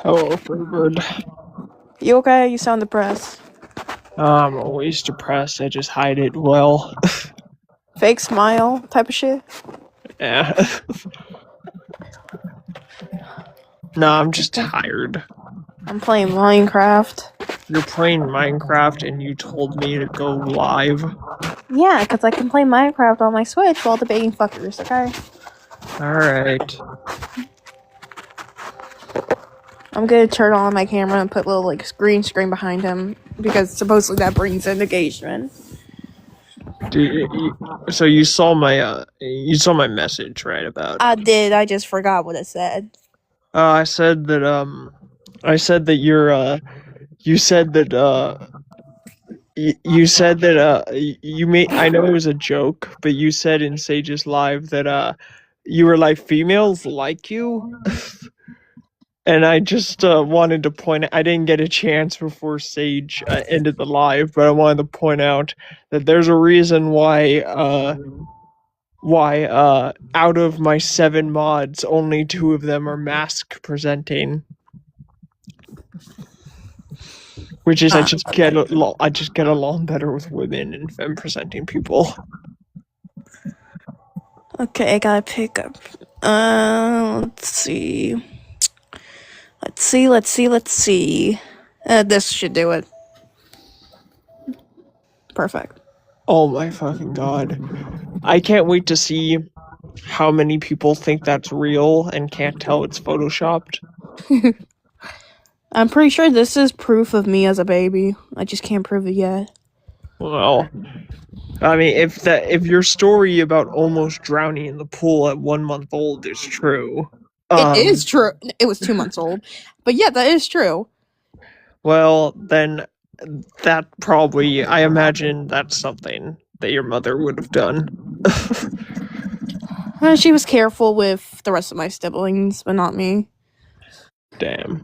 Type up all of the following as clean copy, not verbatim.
Hello, Freebird. You okay? You sound depressed. I'm always depressed. I just hide it well. Fake smile type of shit. Yeah. No, I'm just tired. I'm playing Minecraft. You're playing Minecraft and you told me to go live. Yeah, because I can play Minecraft on my Switch while debating fuckers, okay? Alright. I'm gonna turn on my camera and put a little green screen behind him because supposedly that brings in engagement. So you saw my message, right, about I did, I just forgot what it said. I said that you made, I know it was a joke, but you said in Sage's live that you were like, females like you. And I just wanted to point out, I didn't get a chance before Sage ended the live, but I wanted to point out that there's a reason why out of my 7 mods, only 2 of them are mask presenting. Which is I just get along better with women and femme presenting people. Okay, I gotta pick up. Let's see. This should do it. Perfect. Oh my fucking god. I can't wait to see how many people think that's real and can't tell it's photoshopped. I'm pretty sure this is proof of me as a baby. I just can't prove it yet. Well, I mean, if your story about almost drowning in the pool at 1 month old is true. It is true. It was 2 months old. But yeah, that is true. Well, then that probably, I imagine that's something that your mother would have done. She was careful with the rest of my siblings, but not me. Damn.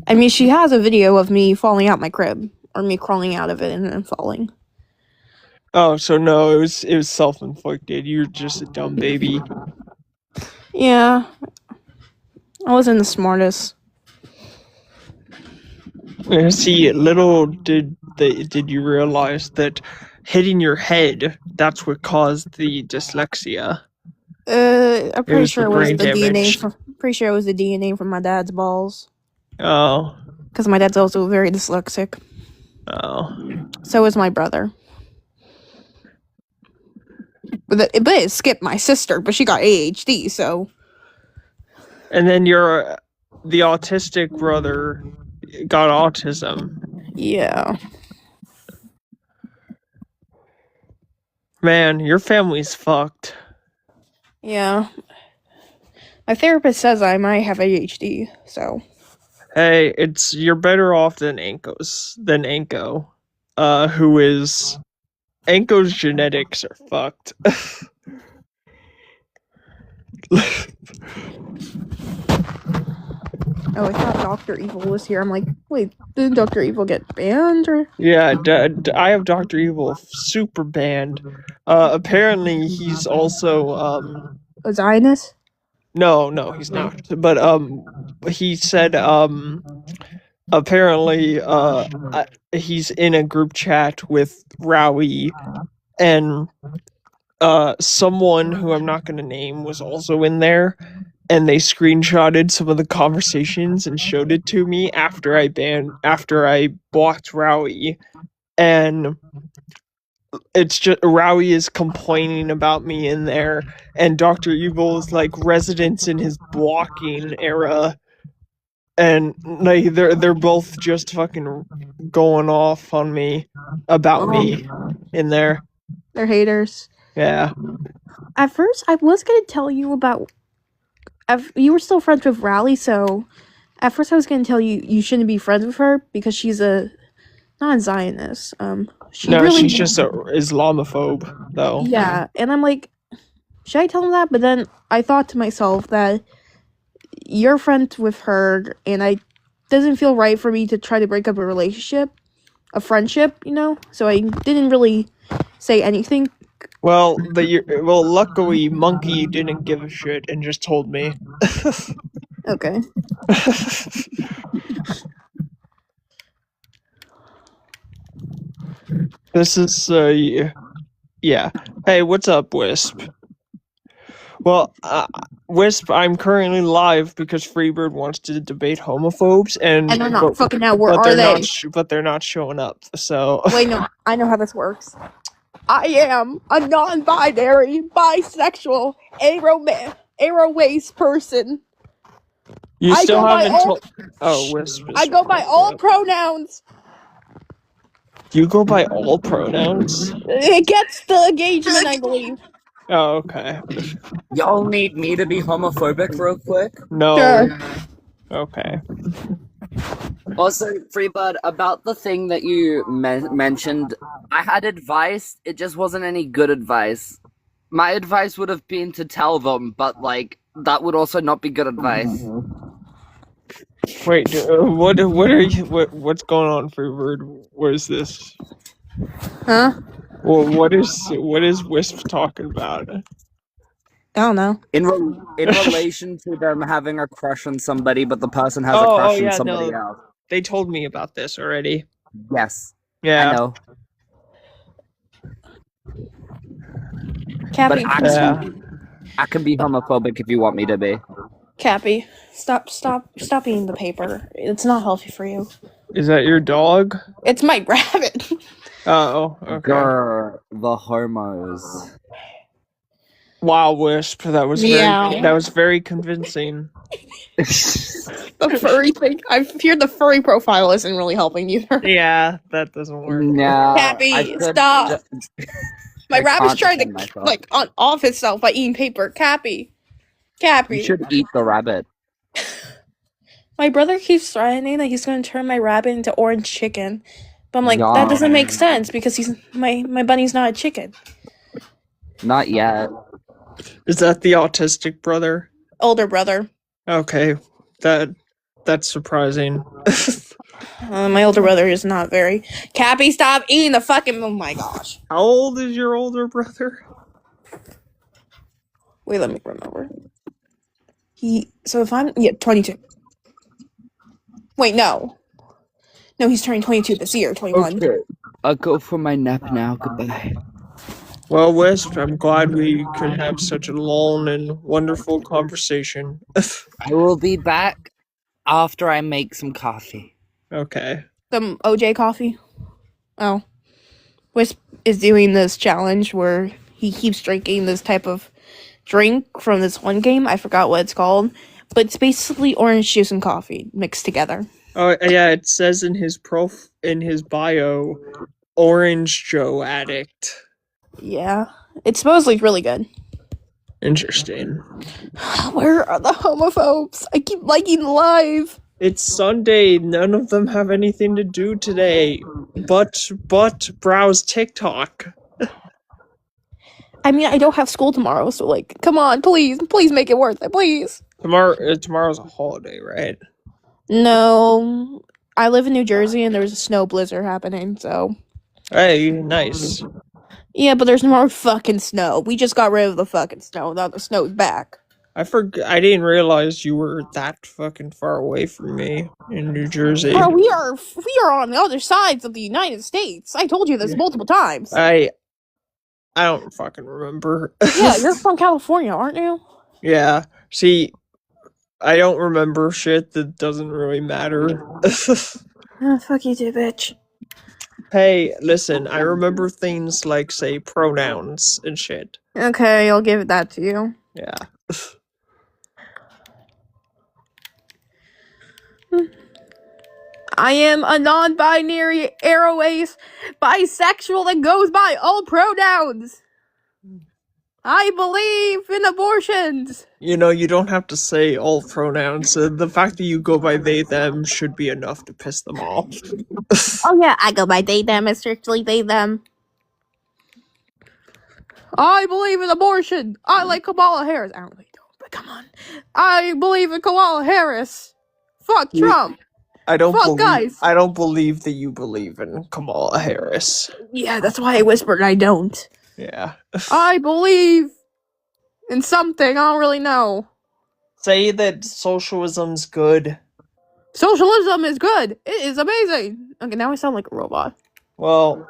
I mean, she has a video of me falling out my crib, or me crawling out of it and then falling. Oh, so no, it was self-inflicted. You're just a dumb baby. Yeah. I wasn't the smartest. See, little did you realize that hitting your head, that's what caused the dyslexia. I'm pretty sure it was the DNA. Pretty sure it was the DNA from my dad's balls. Oh. Because my dad's also very dyslexic. Oh. So is my brother. But it skipped my sister, but she got ADHD, so. And then the autistic brother got autism. Yeah. Man, your family's fucked. Yeah. My therapist says I might have ADHD, so. Hey, you're better off than Anko. Who is... Anko's genetics are fucked. Oh, I thought Dr. Evil was here. I'm like, wait, did Dr. Evil get banned? Or? Yeah, I have Dr. Evil super banned. Apparently he's also, a Zionist? No, he's not. But, he said, apparently, he's in a group chat with Rowie, and, someone who I'm not gonna name was also in there, and they screenshotted some of the conversations and showed it to me after I blocked Rowie, and it's just Rowie is complaining about me in there, and Dr. Evil is like residents in his blocking era, and like they're both just fucking going off on me about me in there. They're haters. Yeah. At first, I was gonna tell you about. You were still friends with Rally, so at first I was gonna tell you you shouldn't be friends with her because she's not a Zionist. She's just a Islamophobe, though. Yeah, and I'm like, should I tell him that? But then I thought to myself that you're friends with her, and it doesn't feel right for me to try to break up a friendship, you know? So I didn't really say anything. Well, luckily, Monkey didn't give a shit and just told me. Okay. This is yeah. Hey, what's up, Wisp? Well, Wisp, I'm currently live because Freebird wants to debate homophobes, and And they're not fucking out. Where but are they're they? not. But they're not showing up. So Wait, no. I know how this works. I am a non-binary, bisexual, aro-waste person. you I still go by haven't all- told. Oh, Wisp. I go by all pronouns. You go by all pronouns? It gets the engagement, I believe. Oh, okay. Y'all need me to be homophobic real quick? No. Sure. Okay. Also, Freebird, about the thing that you mentioned, I had advice, it just wasn't any good advice. My advice would have been to tell them, but, like, that would also not be good advice. Wait, what are you? What's going on, Freebird? What is this? Huh? Well, what is Wisp talking about? I don't know. In relation to them having a crush on somebody, but the person has a crush on somebody else. They told me about this already. Yes. Yeah. I know. Cappy. But I can be homophobic if you want me to be. Cappy, stop eating the paper. It's not healthy for you. Is that your dog? It's my rabbit. Oh, okay. Grr, the homos. Wow, Wisp, that was very convincing. The furry thing. I fear the furry profile isn't really helping either. Yeah, that doesn't work. No. Cappy, stop. My rabbit's trying to off itself by eating paper. Cappy. You should eat the rabbit. My brother keeps threatening that he's going to turn my rabbit into orange chicken. But I'm like, that doesn't make sense because my bunny's not a chicken. Not yet. Is that the autistic brother? Older brother. Okay, that's surprising. My older brother is not very. Cappy, stop eating the fucking. Oh my gosh. How old is your older brother? Wait, let me remember. If I'm 22. Wait, no. No, he's turning 22 this year, 21. Okay. I'll go for my nap now. Goodbye. Well, Wisp, I'm glad we could have such a long and wonderful conversation. I will be back after I make some coffee. Okay. Some OJ coffee. Oh. Wisp is doing this challenge where he keeps drinking this type of drink from this one game. I forgot what it's called. But it's basically orange juice and coffee mixed together. Oh, yeah, it says in his bio, Orange Joe Addict. Yeah. It's supposedly really good. Interesting. Where are the homophobes? I keep liking live. It's Sunday. None of them have anything to do today, but browse TikTok. I mean, I don't have school tomorrow, so like, come on, please make it worth it, please. Tomorrow's a holiday, right? No, I live in New Jersey, and there's a snow blizzard happening. So, Hey, nice. Yeah, but there's no more fucking snow. We just got rid of the fucking snow. Now the snow's back. I didn't realize you were that fucking far away from me in New Jersey. Bro, we are on the other sides of the United States. I told you this multiple times. I don't fucking remember. Yeah, you're from California, aren't you? Yeah. See, I don't remember shit that doesn't really matter. Fuck you too, bitch. Hey, listen, I remember things like, say, pronouns and shit. Okay, I'll give that to you. Yeah. I am a non-binary aro-waste bisexual that goes by all pronouns. I believe in abortions. You know, you don't have to say all pronouns. The fact that you go by they, them should be enough to piss them off. Oh yeah, I go by they, them, and strictly they, them. I believe in abortion. I like Kamala Harris. I don't really don't, but come on. I believe in Kamala Harris. Fuck Trump. I don't believe that you believe in Kamala Harris. Yeah, that's why I whispered I don't. Yeah. I believe in something. I don't really know. say that socialism's good. Socialism is good. It is amazing. Okay, now I sound like a robot. Well,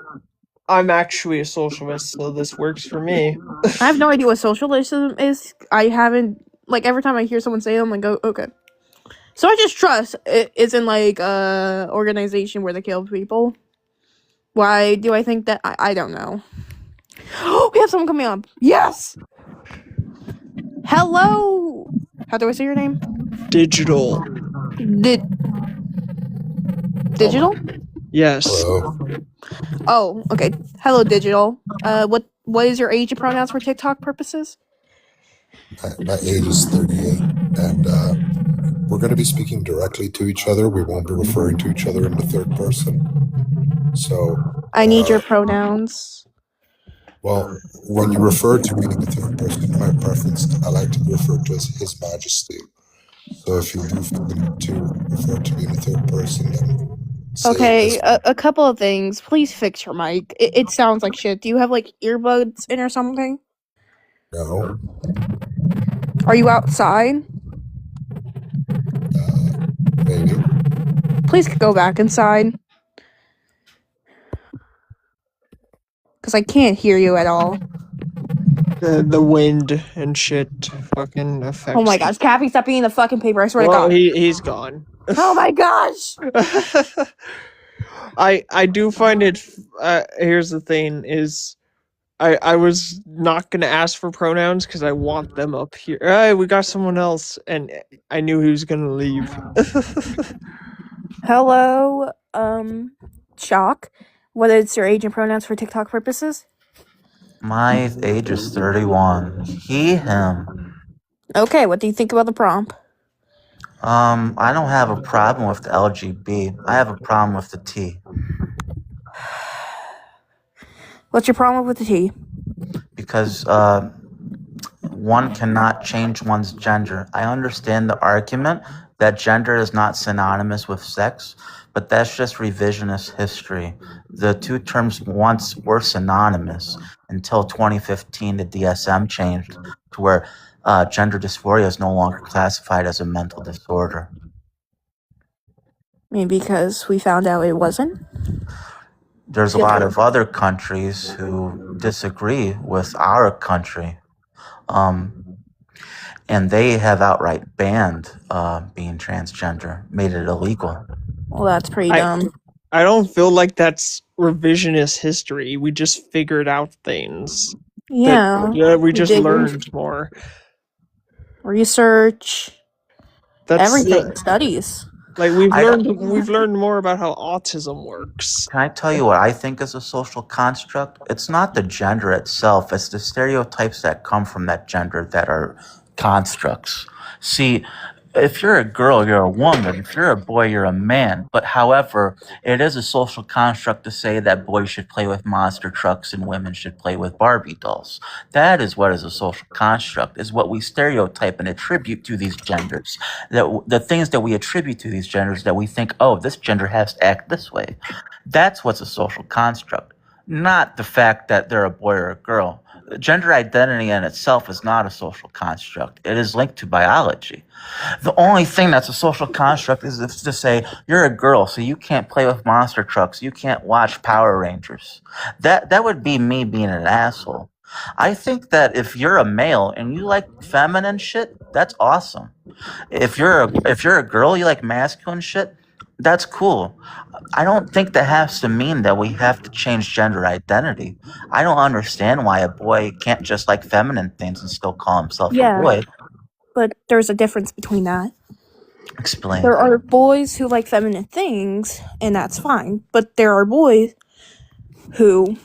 I'm actually a socialist, so this works for me. I have no idea what socialism is. I haven't, like, every time I hear someone say it, I'm like, oh, okay. So I just trust it isn't like a organization where they kill people. Why do I think that? I don't know. We have someone coming up. Yes! Hello! How do I say your name? Digital. Digital? Yes. Hello. Oh, okay. Hello, Digital. What is your age and pronouns for TikTok purposes? My age is 38, and we're going to be speaking directly to each other. We won't be referring to each other in the third person. So, I need your pronouns. well, when you refer to me in the third person, my preference, I like to be referred to as His Majesty. So if you do feel the need to refer to me in the third person, then say Okay, this. a couple of things. Please fix your mic. It sounds like shit. Do you have, like, earbuds in or something? No. Are you outside? Maybe. Please go back inside. Because I can't hear you at all. The wind and shit fucking affects. Oh my gosh, Cappy, stop being the fucking paper, I swear Well, to God. he's gone. Oh my gosh! I do find it. Here's the thing: is I was not gonna ask for pronouns because I want them up here. Hey, we got someone else, and I knew he was gonna leave. Hello, Shock. What is your age and pronouns for TikTok purposes? My age is 31. He, him. Okay, what do you think about the prompt? I don't have a problem with the LGB. I have a problem with the T. What's your problem with the T? Because, one cannot change one's gender. I understand the argument that gender is not synonymous with sex, but that's just revisionist history. The two terms once were synonymous until 2015, the DSM changed to where gender dysphoria is no longer classified as a mental disorder. Maybe because we found out it wasn't? There's a lot of other countries who disagree with our country. And they have outright banned being transgender, made it illegal. Well, that's pretty dumb. I don't feel like that's revisionist history. We just figured out things. Yeah. We just did learned more. Research. That's Everything. Studies. Like we've learned more about how autism works. Can I tell you what I think is a social construct? It's not the gender itself, it's the stereotypes that come from that gender that are constructs. See, if you're a girl, you're a woman. If you're a boy, you're a man. But however, it is a social construct to say that boys should play with monster trucks and women should play with Barbie dolls. That is what is a social construct, is what we stereotype and attribute to these genders. The things that we attribute to these genders that we think, oh, this gender has to act this way. That's what's a social construct, not the fact that they're a boy or a girl. Gender identity in itself is not a social construct. It is linked to biology. The only thing that's a social construct is to say you're a girl, so you can't play with monster trucks, you can't watch Power Rangers. That would be me being an asshole. I think that if you're a male and you like feminine shit, that's awesome. If you're a girl, you like masculine shit, that's cool. I don't think that has to mean that we have to change gender identity. I don't understand why a boy can't just like feminine things and still call himself a boy. But there's a difference between that. Explain. There are boys who like feminine things, and that's fine. But there are boys who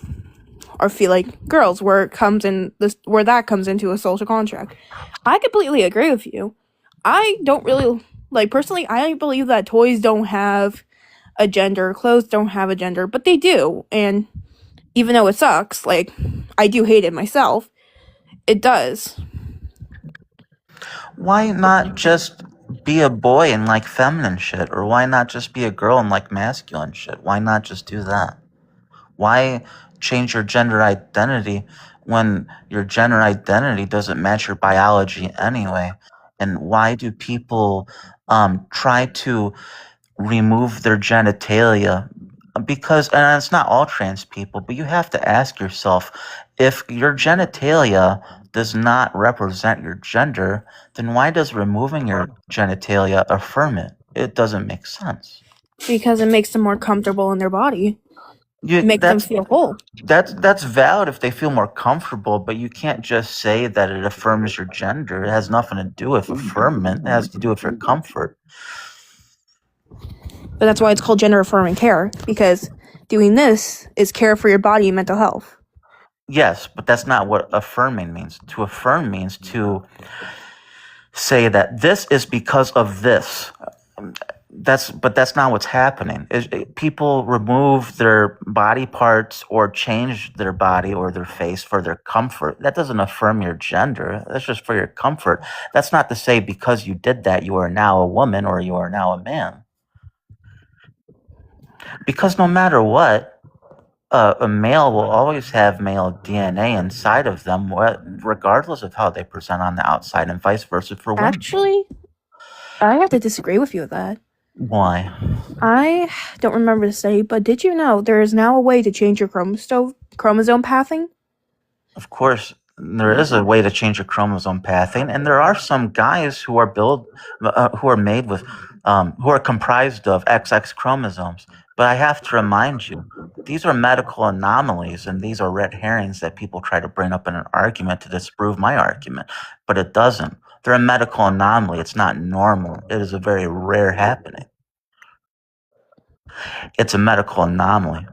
feel like girls, where that comes into a social contract. I completely agree with you. I don't really personally. I believe that toys don't have a gender, clothes don't have a gender, but they do. And even though it sucks, I do hate it myself. It does. Why not just be a boy and like feminine shit? Or why not just be a girl and like masculine shit? Why not just do that? Why change your gender identity when your gender identity doesn't match your biology anyway? And why do people try to remove their genitalia? Because, and it's not all trans people, but you have to ask yourself, if your genitalia does not represent your gender, then why does removing your genitalia affirm it? It doesn't make sense. Because it makes them more comfortable in their body. You, It makes them feel whole. that's valid if they feel more comfortable, but you can't just say that it affirms your gender. It has nothing to do with affirmment. It has to do with your comfort. But that's why it's called gender affirming care, because doing this is care for your body and mental health. Yes, but that's not what affirming means. To affirm means to say that this is because of this. But that's not what's happening. People remove their body parts or change their body or their face for their comfort. That doesn't affirm your gender. That's just for your comfort. That's not to say because you did that, you are now a woman or you are now a man. Because no matter what, a male will always have male DNA inside of them, regardless of how they present on the outside, and vice versa for women. Actually, I have to disagree with you with that. Why? I don't remember to say, but did you know there is now a way to change your chromosome pathing? Of course, there is a way to change your chromosome pathing, and there are some guys who are made with, who are comprised of XX chromosomes. But I have to remind you, these are medical anomalies, and these are red herrings that people try to bring up in an argument to disprove my argument, but it doesn't. They're a medical anomaly. It's not normal. It is a very rare happening. It's a medical anomaly.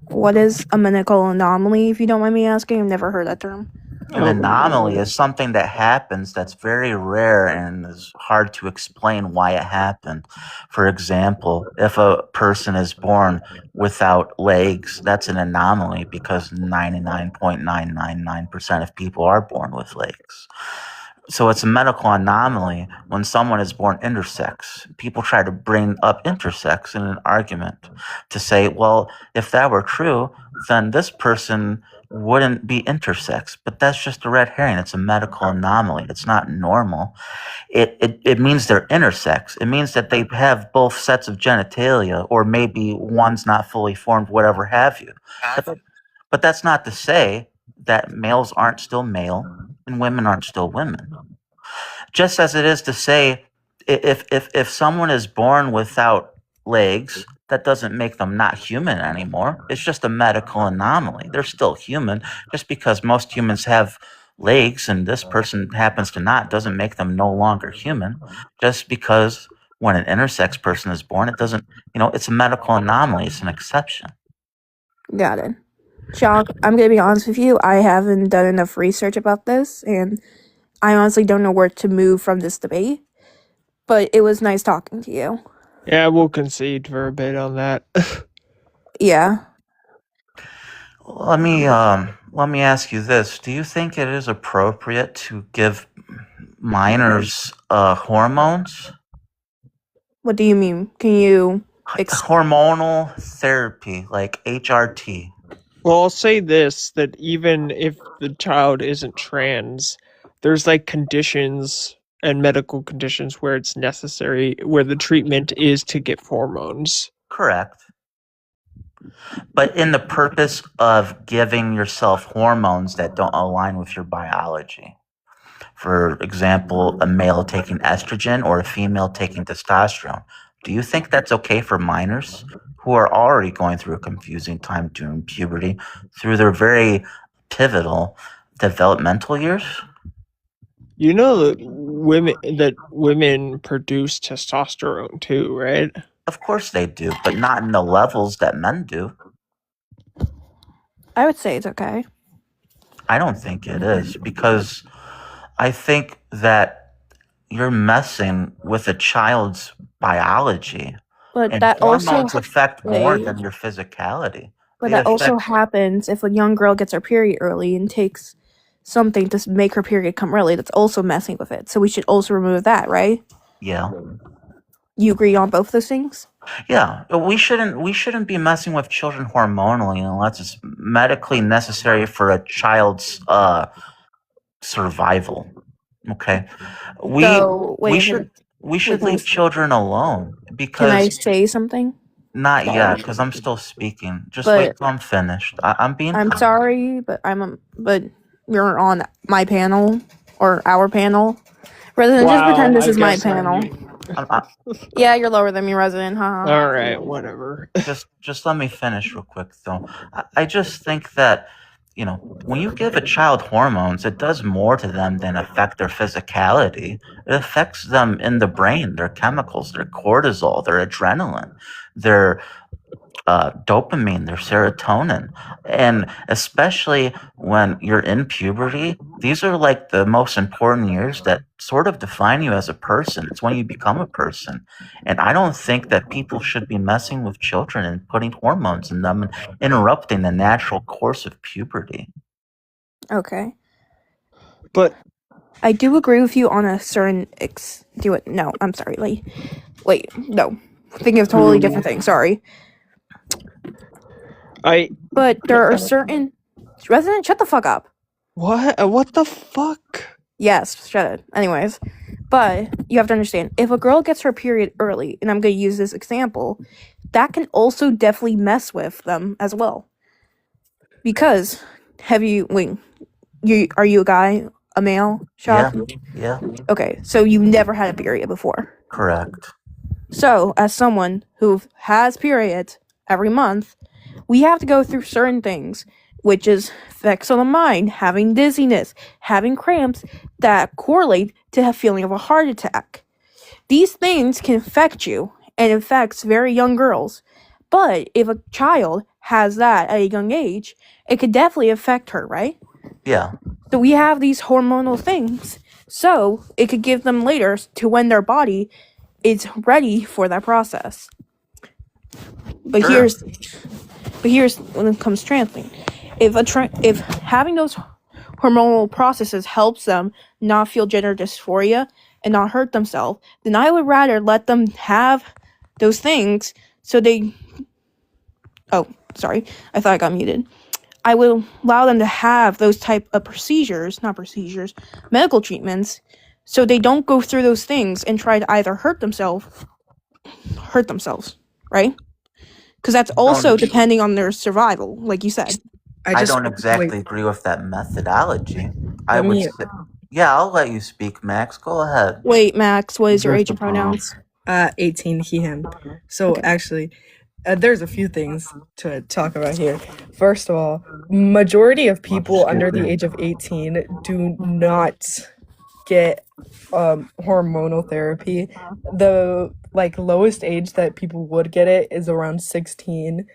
What is a medical anomaly, if you don't mind me asking? I've never heard that term. An anomaly is something that happens that's very rare and is hard to explain why it happened. For example, if a person is born without legs, that's an anomaly because 99.999% of people are born with legs. So it's a medical anomaly when someone is born intersex. People try to bring up intersex in an argument to say, well, if that were true, then this person wouldn't be intersex. But that's just a red herring. It's a medical anomaly. It's not normal. It means they're intersex. It means that they have both sets of genitalia, or maybe one's not fully formed, whatever have you. But that's not to say that males aren't still male and women aren't still women. Just as it is to say, if someone is born without legs, that doesn't make them not human anymore. It's just a medical anomaly. They're still human. Just because most humans have legs and this person happens to not, doesn't make them no longer human. Just because when an intersex person is born, it doesn't, it's a medical anomaly. It's an exception. Got it. Shock, I'm gonna be honest with you, I haven't done enough research about this, and I honestly don't know where to move from this debate, but it was nice talking to you. Yeah, we'll concede for a bit on that. Yeah. Let me ask you this. Do you think it is appropriate to give minors hormones? What do you mean? Can you hormonal therapy, like HRT? Well, I'll say this, that even if the child isn't trans, there's like conditions and medical conditions where it's necessary, where the treatment is to get hormones. Correct. But in the purpose of giving yourself hormones that don't align with your biology. For example, a male taking estrogen or a female taking testosterone. Do you think that's okay for minors who are already going through a confusing time during puberty, through their very pivotal developmental years? You know that women produce testosterone too, right? Of course they do, but not in the levels that men do. I would say it's okay. I don't think it is, because I think that you're messing with a child's biology. But and that hormones also affect more than your physicality. But They that also affect- happens if a young girl gets her period early and takes something to make her period come early. That's also messing with it. So we should also remove that, right? Yeah. You agree on both those things? Yeah, we shouldn't be messing with children hormonally unless it's medically necessary for a child's survival. Okay, we So we wait, should we should wait, leave children alone can I because say something? not Sorry, yet, because I'm still speaking. Just wait but till I'm finished. I'm being I'm kind. sorry, but but you're on my panel or our panel. Resident, just Wow, pretend this I is my guess I'm panel. mute. I, Yeah, you're lower than me, Resident. Haha. All right, whatever. just let me finish real quick though. I just think that when you give a child hormones, it does more to them than affect their physicality. It affects them in the brain, their chemicals, their cortisol, their adrenaline, their dopamine, their serotonin. And especially when you're in puberty, these are like the most important years that sort of define you as a person. It's when you become a person. And I don't think that people should be messing with children and putting hormones in them and interrupting the natural course of puberty. Okay. But I do agree with you on a certain No, I'm sorry. Wait, no. Thinking of totally different thing. Sorry. But there are certain Resident. Shut the fuck up. what the fuck? Yes, shut it. Anyways, but you have to understand, if a girl gets her period early, and I'm going to use this example, that can also definitely mess with them as well. Because are you a guy, a male, Shock? Yeah, Okay, so you never had a period before. correct. So, as someone who has periods every month, we have to go through certain things, which is effects on the mind, having dizziness, having cramps that correlate to a feeling of a heart attack. These things can affect you, and it affects very young girls. But if a child has that at a young age, it could definitely affect her, right? Yeah. So we have these hormonal things, so it could give them later to when their body is ready for that process. But Sure. here's when it comes to translating. If having those hormonal processes helps them not feel gender dysphoria and not hurt themselves, then I would rather let them have those things so they. Oh, sorry, I thought I got muted. I will allow them to have those type of medical treatments, so they don't go through those things and try to either hurt themselves, right? Because that's also depending on their survival, like you said. I don't exactly agree with that methodology. I would say, yeah, I'll let you speak, Max. Go ahead. Wait, Max, what is your age and pronouns? 18, he, him. So actually, there's a few things to talk about here. First of all, majority of people under the age of 18 do not get hormonal therapy. The lowest age that people would get it is around 16.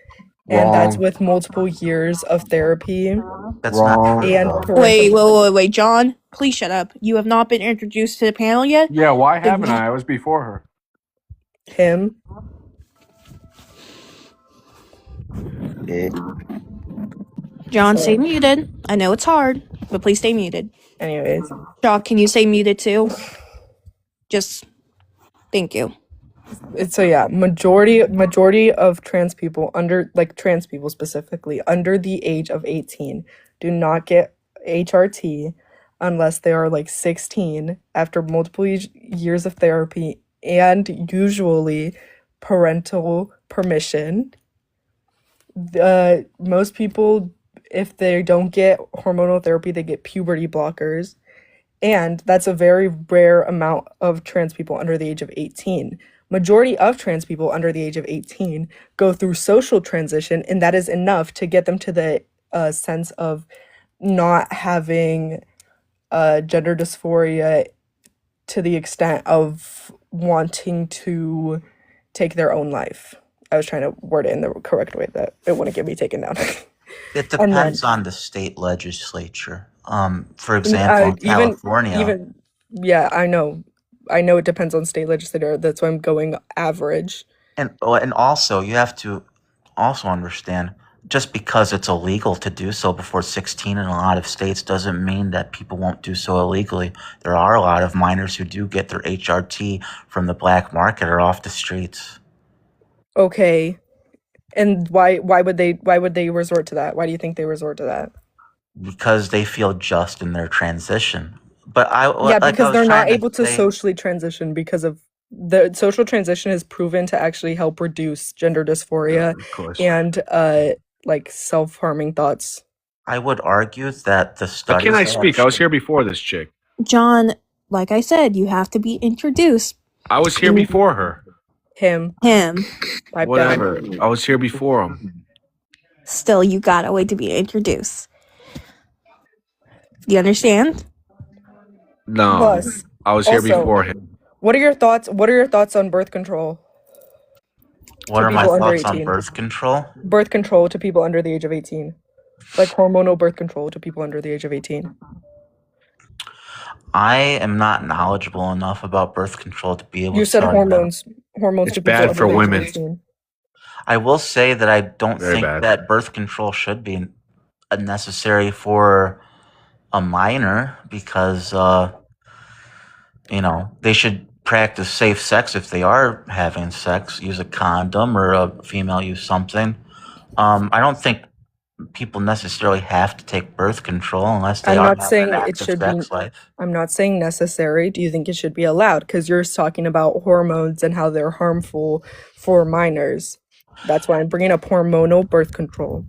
And that's with multiple years of therapy. That's not true. And Wait, John, please shut up. You have not been introduced to the panel yet? Yeah, why haven't I? I was before her. Him. John, stay muted. I know it's hard, but please stay muted. Anyways. Jock, can you stay muted too? Just thank you. So yeah, majority of trans people trans people specifically under the age of 18 do not get HRT unless they are 16 after multiple years of therapy and usually parental permission. Most people, if they don't get hormonal therapy, they get puberty blockers. And that's a very rare amount of trans people under the age of 18. Majority of trans people under the age of 18 go through social transition, and that is enough to get them to the sense of not having gender dysphoria to the extent of wanting to take their own life. I was trying to word it in the correct way that it wouldn't get me taken down. It depends on the state legislature. For example, in California. Yeah, I know it depends on state legislature. That's why I'm going average. And also, you have to also understand, just because it's illegal to do so before 16 in a lot of states doesn't mean that people won't do so illegally. There are a lot of minors who do get their HRT from the black market or off the streets. Okay. And why would they resort to that? Why do you think they resort to that? because they feel just in their transition. But Yeah, like I because was they're not trying to able to say, socially transition because of the social transition is proven to actually help reduce gender dysphoria Of course. and like self-harming thoughts. I would argue that the Why studies can't I that speak? I was actually- here before this chick. John, like I said, you have to be introduced. I was here before her. Him, Him. pipe down. Whatever. I was here before him. Still, you gotta wait to be introduced. You understand? No. Plus, I was here also- before him. what are your thoughts? What are your thoughts on birth control? What to are my people under thoughts on 18. birth control? Birth control to people under the age of 18. Like hormonal birth control to people under the age of 18. I am not knowledgeable enough about birth control to be able You to said tell you that. hormones It's to people bad under for the age of women. 18. I will say that I don't Very think bad. that birth control should be necessary for a minor because, they should practice safe sex if they are having sex, use a condom or a female use something. I don't think people necessarily have to take birth control unless they I'm are not having saying an it active should be- sex life. I'm not saying necessary. Do you think it should be allowed? Because you're talking about hormones and how they're harmful for minors. That's why I'm bringing up hormonal birth control.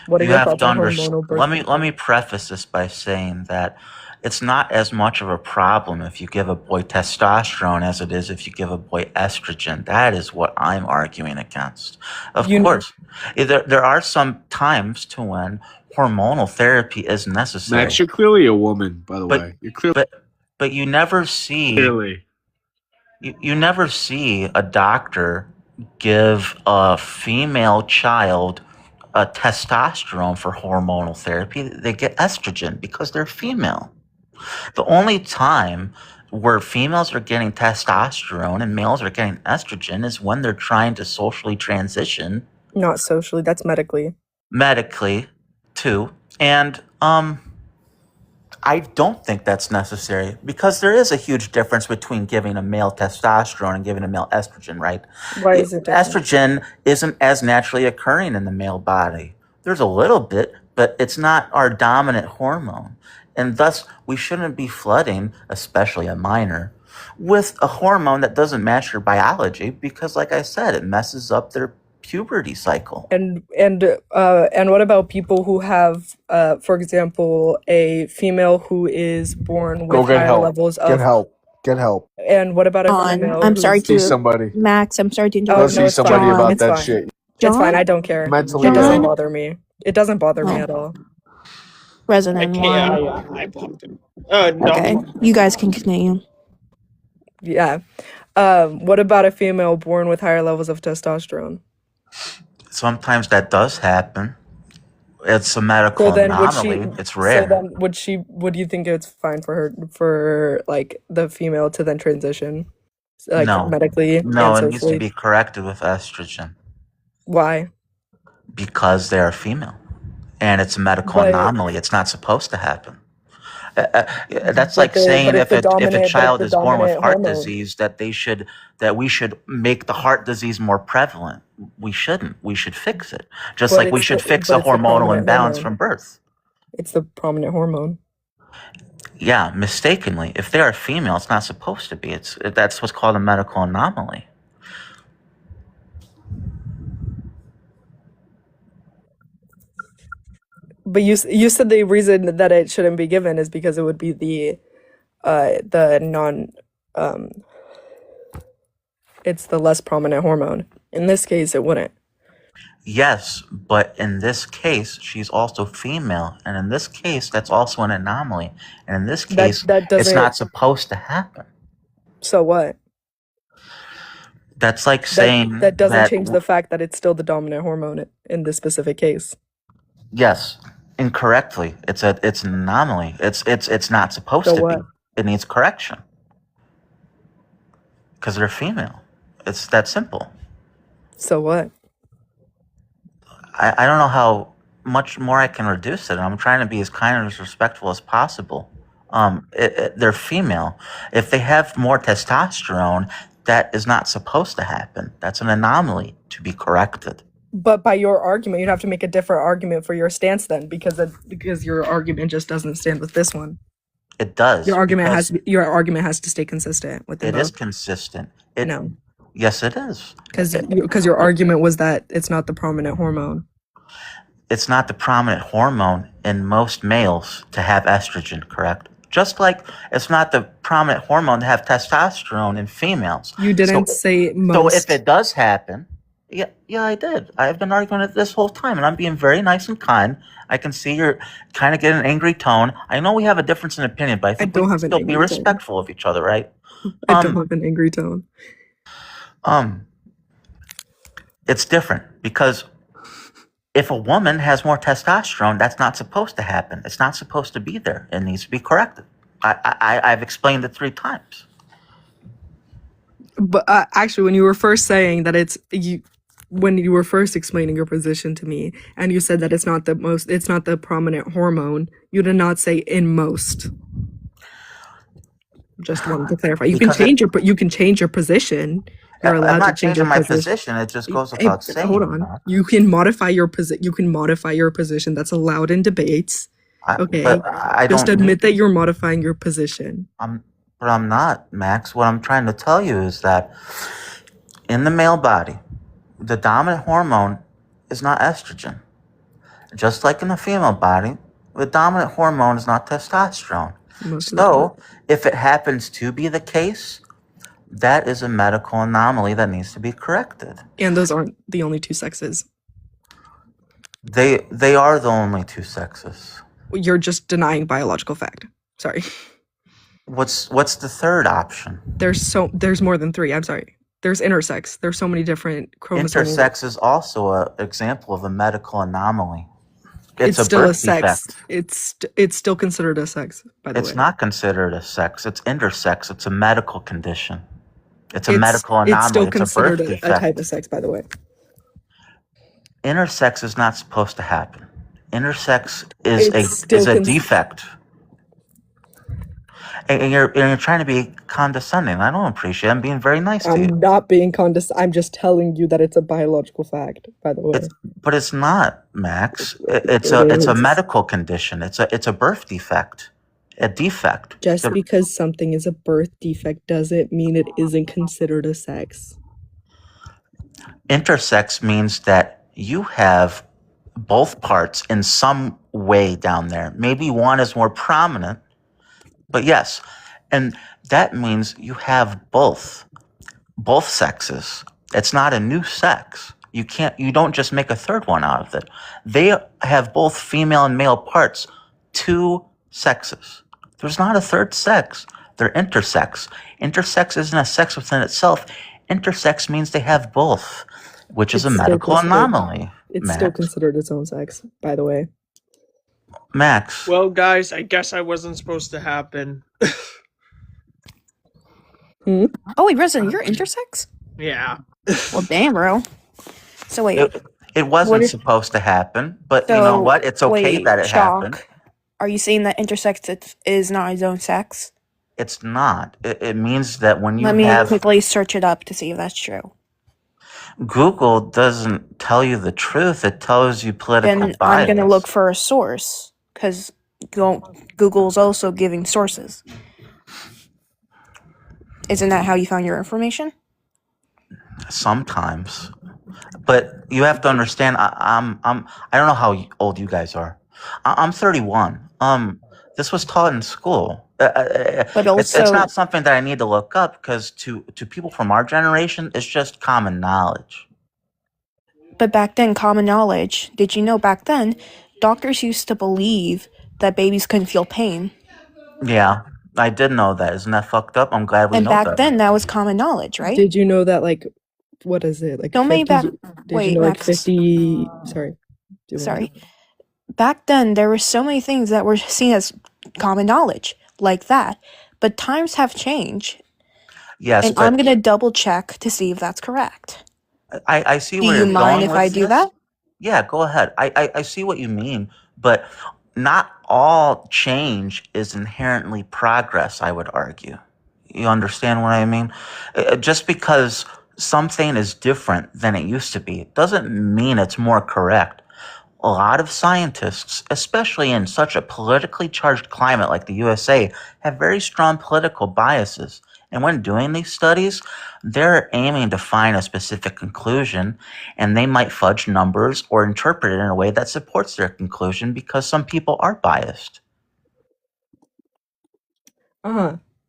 What are You your have thoughts to on understand. hormonal birth Let me control? preface this by saying that it's not as much of a problem if you give a boy testosterone as it is if you give a boy estrogen. That is what I'm arguing against. Of You- course, there are some times to when hormonal therapy is necessary, Max, you're clearly a woman, by the But- way. You're clearly. but you never see you never see a doctor give a female child a testosterone for hormonal therapy. They get estrogen because they're female. The only time where females are getting testosterone and males are getting estrogen is when they're trying to socially transition Not socially, that's medically. medically too. And I don't think that's necessary because there is a huge difference between giving a male testosterone and giving a male estrogen, right? Why is it different? Estrogen isn't as naturally occurring in the male body. There's a little bit, but it's not our dominant hormone. And thus, we shouldn't be flooding, especially a minor, with a hormone that doesn't match your biology because, like I said, it messes up their puberty cycle. And what about people who have, for example, a female who is born Go with get higher help. levels Get of? help. Get help. And what about a John, female? I'm who's- sorry See to somebody. Max. I'm sorry to Oh, Go no, interrupt. see it's somebody fine. about It's that fine. shit. It's fine. John? I don't care. Mentally It doesn't John? ill. bother me. It doesn't bother me Oh. at all. Resident Okay, one. I blocked him. No. Okay, you guys can continue. Yeah. What about a female born with higher levels of testosterone? Sometimes that does happen. It's a medical So then would anomaly. she? It's rare. So then would she? Would you think it's fine for her, for like the female to then transition, like No. medically No, and it needs to socially? be corrected with estrogen Why? because they are female, and it's a medical But- anomaly. It's not supposed to happen. That's But like the- saying but if it's the a dominant- child but is it's the born with dominant heart hormone. disease, that we should make the heart disease more prevalent. We shouldn't. We should fix it, just But like we it's should the- fix but a it's the hormonal prominent imbalance hormone. from birth. It's the prominent hormone. Yeah, mistakenly. If they are female, it's not supposed to be. That's what's called a medical anomaly. But you said the reason that it shouldn't be given is because it would be the non it's the less prominent hormone. In this case, it wouldn't. Yes, but in this case, she's also female, and in this case, that's also an anomaly. And in this case, That it's doesn't. not supposed to happen. So what? That's like saying That doesn't change the fact that it's still the dominant hormone in this specific case. Yes, incorrectly. It's an anomaly. It's not supposed So to what? be. It needs correction because they're female. It's that simple. So what? I don't know how much more I can reduce it. I'm trying to be as kind and as respectful as possible. They're female. If they have more testosterone, that is not supposed to happen. That's an anomaly to be corrected. But by your argument, you'd have to make a different argument for your stance then, because your argument just doesn't stand with this one. It does. Your argument because has to stay consistent with them it is both. consistent. No, Yes, it is. because your argument was that it's not the prominent hormone. It's not the prominent hormone in most males to have estrogen, correct? Just like it's not the prominent hormone to have testosterone in females. You didn't say So most. if it does happen, yeah, I did. I've been arguing it this whole time, and I'm being very nice and kind. I can see you're kind of getting an angry tone. I know we have a difference in opinion, but I think don't we can have an still be angry tone. respectful of each other, right? I don't have an angry tone. It's different because if a woman has more testosterone, that's not supposed to happen. It's not supposed to be there. It needs to be corrected. I've explained it 3 times. But actually, when you were first saying that when you were first explaining your position to me, and you said that it's not the prominent hormone, you did not say in most. Just wanted to clarify. You can change your position. You're allowed I'm not to change changing your my position. position. It just goes without saying. Hold on. You can modify your position. That's allowed in debates. Okay. But I Just don't. admit that you're modifying your position. But I'm not, Max. What I'm trying to tell you is that in the male body, the dominant hormone is not estrogen. Just like in the female body, the dominant hormone is not testosterone. Most of the time. So, if it happens to be the case, that is a medical anomaly that needs to be corrected. And those aren't the only 2 sexes. They are the only 2 sexes. You're just denying biological fact. Sorry. What's the third option? There's more than 3. I'm sorry. There's intersex. There's so many different chromosomes. Intersex is also an example of a medical anomaly. It's a still a birth sex. defect. It's still considered a sex, by the way. It's not considered a sex. It's intersex. It's a medical condition. It's a medical anomaly. It's still It's a considered birth a defect. type of sex, by the way. Intersex is not supposed to happen. Intersex It's is still a defect. And you're trying to be condescending. I don't appreciate it. I'm being very nice to you. I'm not being condescending. I'm just telling you that it's a biological fact, by the way. But it's not, Max. It's It a is. medical condition. It's a birth defect. A defect. Just because something is a birth defect doesn't mean it isn't considered a sex. Intersex means that you have both parts in some way down there. Maybe one is more prominent, but yes. And that means you have both sexes. It's not a new sex. You don't just make a third one out of it. They have both female and male parts, 2 sexes. There's not a third sex. They're intersex. Intersex isn't a sex within itself. Intersex means they have both, which is a It's still medical considered- anomaly. It's Max. still considered its own sex, by the way. Max. Well, guys, I guess I wasn't supposed to happen. Oh wait, Resident, you're intersex? Yeah. Well, damn, bro. So wait, It wasn't What if- supposed to happen, but you So, know what? It's okay wait, that it happened. Chalk, are you saying that intersex is not its own sex? It's not. It means that when you Let me have quickly search it up to see if that's true. Google doesn't tell you the truth. It tells you political Then bias. I'm gonna look for a source because Google's also giving sources. Isn't that how you found your information? Sometimes, but you have to understand. I don't know how old you guys are. I'm 31. This was taught in school. But It's also, not something that I need to look up because to people from our generation, it's just common knowledge. but back then, common knowledge. Did you know back then, doctors used to believe that babies couldn't feel pain, Yeah, I did know that. Isn't that fucked up? I'm glad we and know back that. then that was common knowledge, right? Did you know that, like, what is it? Like, No, maybe 50 back. Did Wait, you know, like, Max. 50... Sorry. Do you wanna- Sorry. Back then, there were so many things that were seen as common knowledge, like that. But times have changed, Yes, and but I'm gonna double check to see if that's correct. I see Do where you you're mind going if with I do this. that? Yeah, go ahead. I see what you mean, but not all change is inherently progress, I would argue. You understand what I mean? Just because something is different than it used to be doesn't mean it's more correct. A lot of scientists, especially in such a politically charged climate like the USA, have very strong political biases. And when doing these studies, they're aiming to find a specific conclusion, and they might fudge numbers or interpret it in a way that supports their conclusion because some people are biased.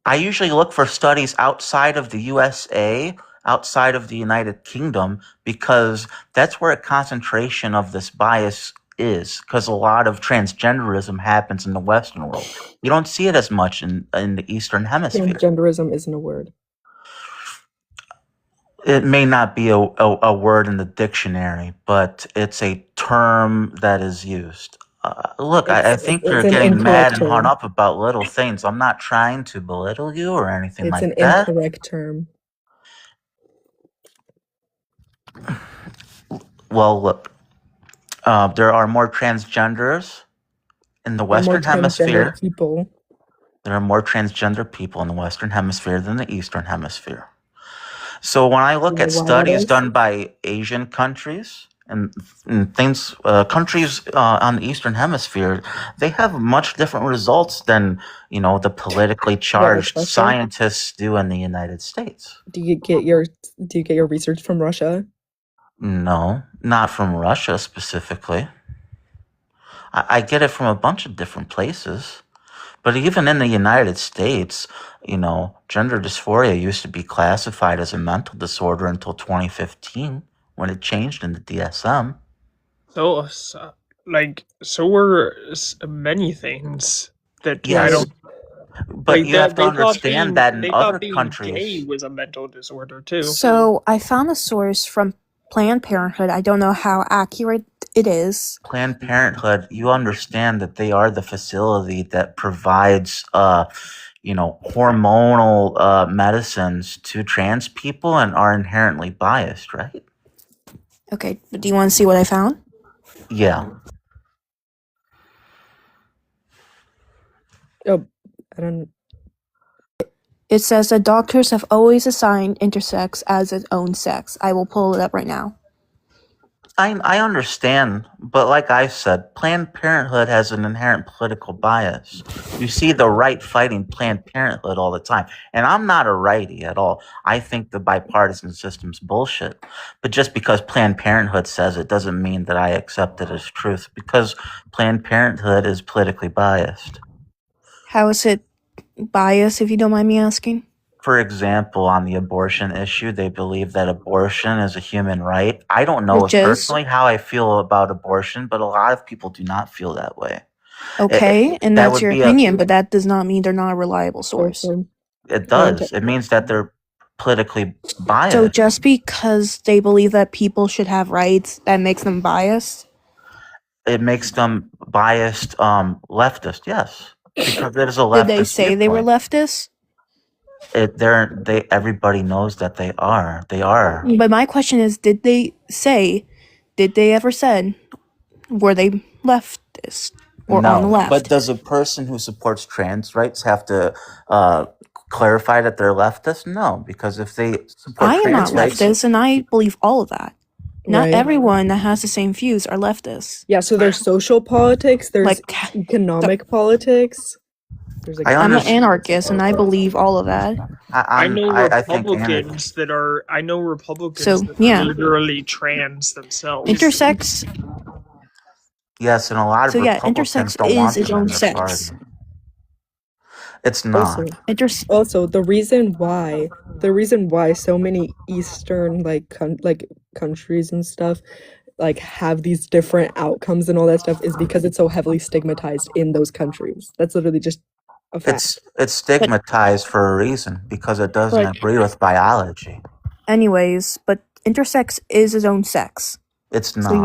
I usually look for studies outside of the USA, outside of the United Kingdom, because that's where a concentration of this bias is, because a lot of transgenderism happens in the Western world. You don't see it as much in the Eastern Hemisphere. Transgenderism isn't a word. It may not be a word in the dictionary, but it's a term that is used. Look, I think you're it's an getting mad incorrect and hung term. up about little things. I'm not trying to belittle you or anything It's like an that. incorrect term. Well, look, there are more transgenders in the There are more Western Hemisphere. transgender people. There are more transgender people in the Western Hemisphere than the Eastern Hemisphere. So when I look You at know why that studies is? done by Asian countries and things, countries on the Eastern Hemisphere, they have much different results than the politically charged Russia? scientists do in the United States. Do you get your research from Russia? No, not from Russia specifically. I get it from a bunch of different places. But even in the United States, gender dysphoria used to be classified as a mental disorder until 2015 when it changed in the DSM. So were many things that I Yes, don't. but you have to they thought understand that in they other thought being countries, gay was a mental disorder too. So I found a source from Planned Parenthood. I don't know how accurate it is. Planned Parenthood, you understand that they are the facility that provides, hormonal medicines to trans people and are inherently biased, right? Okay, but do you want to see what I found? Yeah. Oh, I don't. It says that doctors have always assigned intersex as its own sex. I will pull it up right now. I understand, but like I said, Planned Parenthood has an inherent political bias. You see the right fighting Planned Parenthood all the time. And I'm not a righty at all. I think the bipartisan system's bullshit. But just because Planned Parenthood says it doesn't mean that I accept it as truth, because Planned Parenthood is politically biased. How is it biased, if you don't mind me asking? For example, on the abortion issue, they believe that abortion is a human right. I don't know Which is? personally how I feel about abortion, but a lot of people do not feel that way. Okay, and that that's would your be opinion, but that does not mean they're not a reliable source. It does. It means that they're politically biased. So just because they believe that people should have rights, that makes them biased? It makes them biased leftist, yes. Because there's a leftist Did they say they were viewpoint. leftists? Everybody knows that they are. They are. But my question is, did they ever said, were they leftist or on the left? But does a person who supports trans rights have to clarify that they're leftist? No, because if they support I am not trans rights, leftist, and I believe all of that. Not Right. everyone that has the same views are leftists. Yeah, so there's social politics, there's Like, economic politics. There's I I'm an understand. anarchist, and I believe all of that. I know I think Republicans that are. I know Republicans So, that yeah. are literally trans themselves. Intersex, yes, and a lot of So, yeah, Republicans intersex don't want is its them in own their sex. party. It's not. Also, the reason why so many Eastern countries and stuff have these different outcomes and all that stuff is because it's so heavily stigmatized in those countries. That's literally just a fact. It's stigmatized for a reason, because it doesn't But- agree with biology. anyways, but intersex is its own sex. It's not. So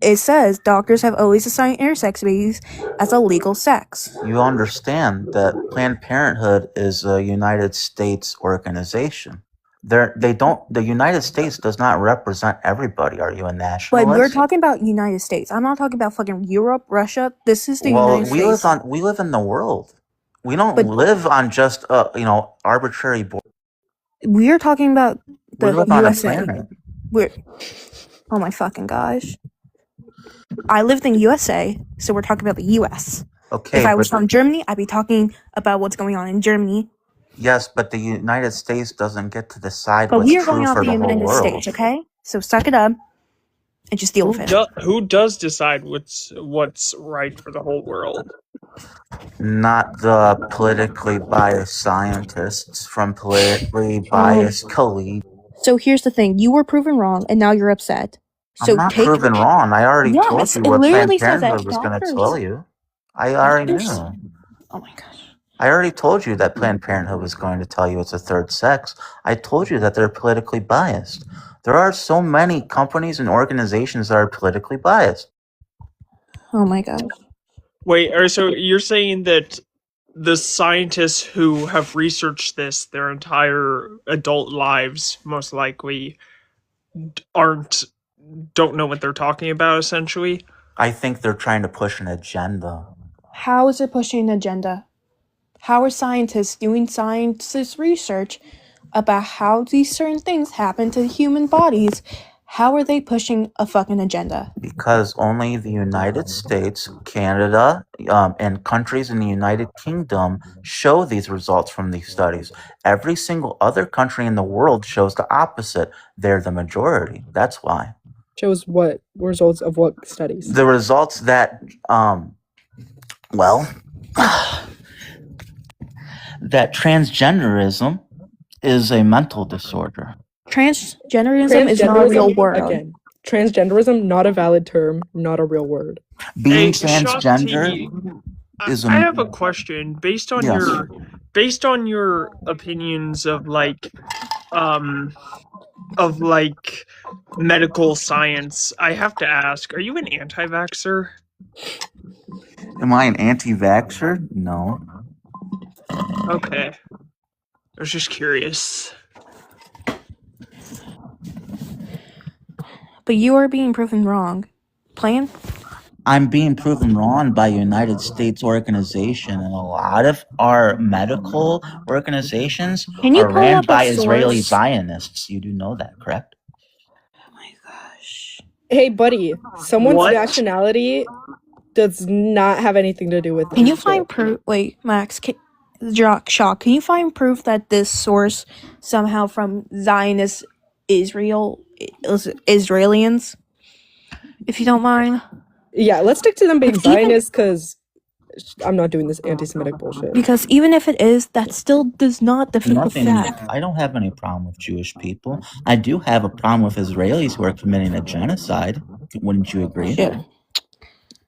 it says doctors have always assigned intersex babies as a legal sex. You understand that Planned Parenthood is a United States organization. The United States does not represent everybody. Are you a nationalist? But we're talking about United States. I'm not talking about fucking Europe, Russia. This is the United States. we live in the world. We don't But- live on just arbitrary borders. We're talking about The We live on a USA. planet. Oh my fucking gosh. I lived in USA, so we're talking about the US. Okay, If I was but from Germany, I'd be talking about what's going on in Germany. yes, but the United States doesn't get to decide But what's we are going true off for the the whole United world. States, okay? So suck it up and just deal with it. Who does decide what's right for the whole world? Not the politically biased scientists from politically biased colleagues. So here's the thing. You were proven wrong, and now you're upset. So I'm not take... proven wrong. I already told Yes, you it what Planned literally says that Parenthood was going to doctors... tell you. I already doctors... knew. Oh my gosh. I already told you that Planned Parenthood was going to tell you it's a third sex. I told you that they're politically biased. There are so many companies and organizations that are politically biased. Oh my gosh. Wait, so you're saying that the scientists who have researched this their entire adult lives most likely don't know what they're talking about, essentially? I think they're trying to push an agenda. How is it pushing an agenda? How are scientists doing scientist research about how these certain things happen to human bodies? How are they pushing a fucking agenda? Because only the United States, Canada, and countries in the United Kingdom show these results from these studies. Every single other country in the world shows the opposite. They're the majority. That's why. Shows what results of what studies? The results that, that transgenderism is a mental disorder. Transgenderism is not a real word. Again, transgenderism, not a valid term, not a real word. Being Hey, transgender is I have a question based on Yes. your opinions of medical science. I have to ask, are you an anti-vaxxer? Am I an anti-vaxxer? No. Okay. I was just curious. But you are being proven wrong. Plan? I'm being proven wrong by United States organization, and a lot of our medical organizations Can you are pull ran up a by Israeli source? Zionists. You do know that, correct? Oh my gosh. Hey, buddy, someone's What? nationality does not have anything to do with Can you this find shit. proof? Wait, Max, Shock, can you find proof that this source somehow from Zionist Israelians? If you don't mind. Yeah, let's stick to them being But even- Zionists, because I'm not doing this anti-Semitic bullshit. Because even if it is, that still does not defeat the fact. I don't have any problem with Jewish people. I do have a problem with Israelis who are committing a genocide. Wouldn't you agree? Shit.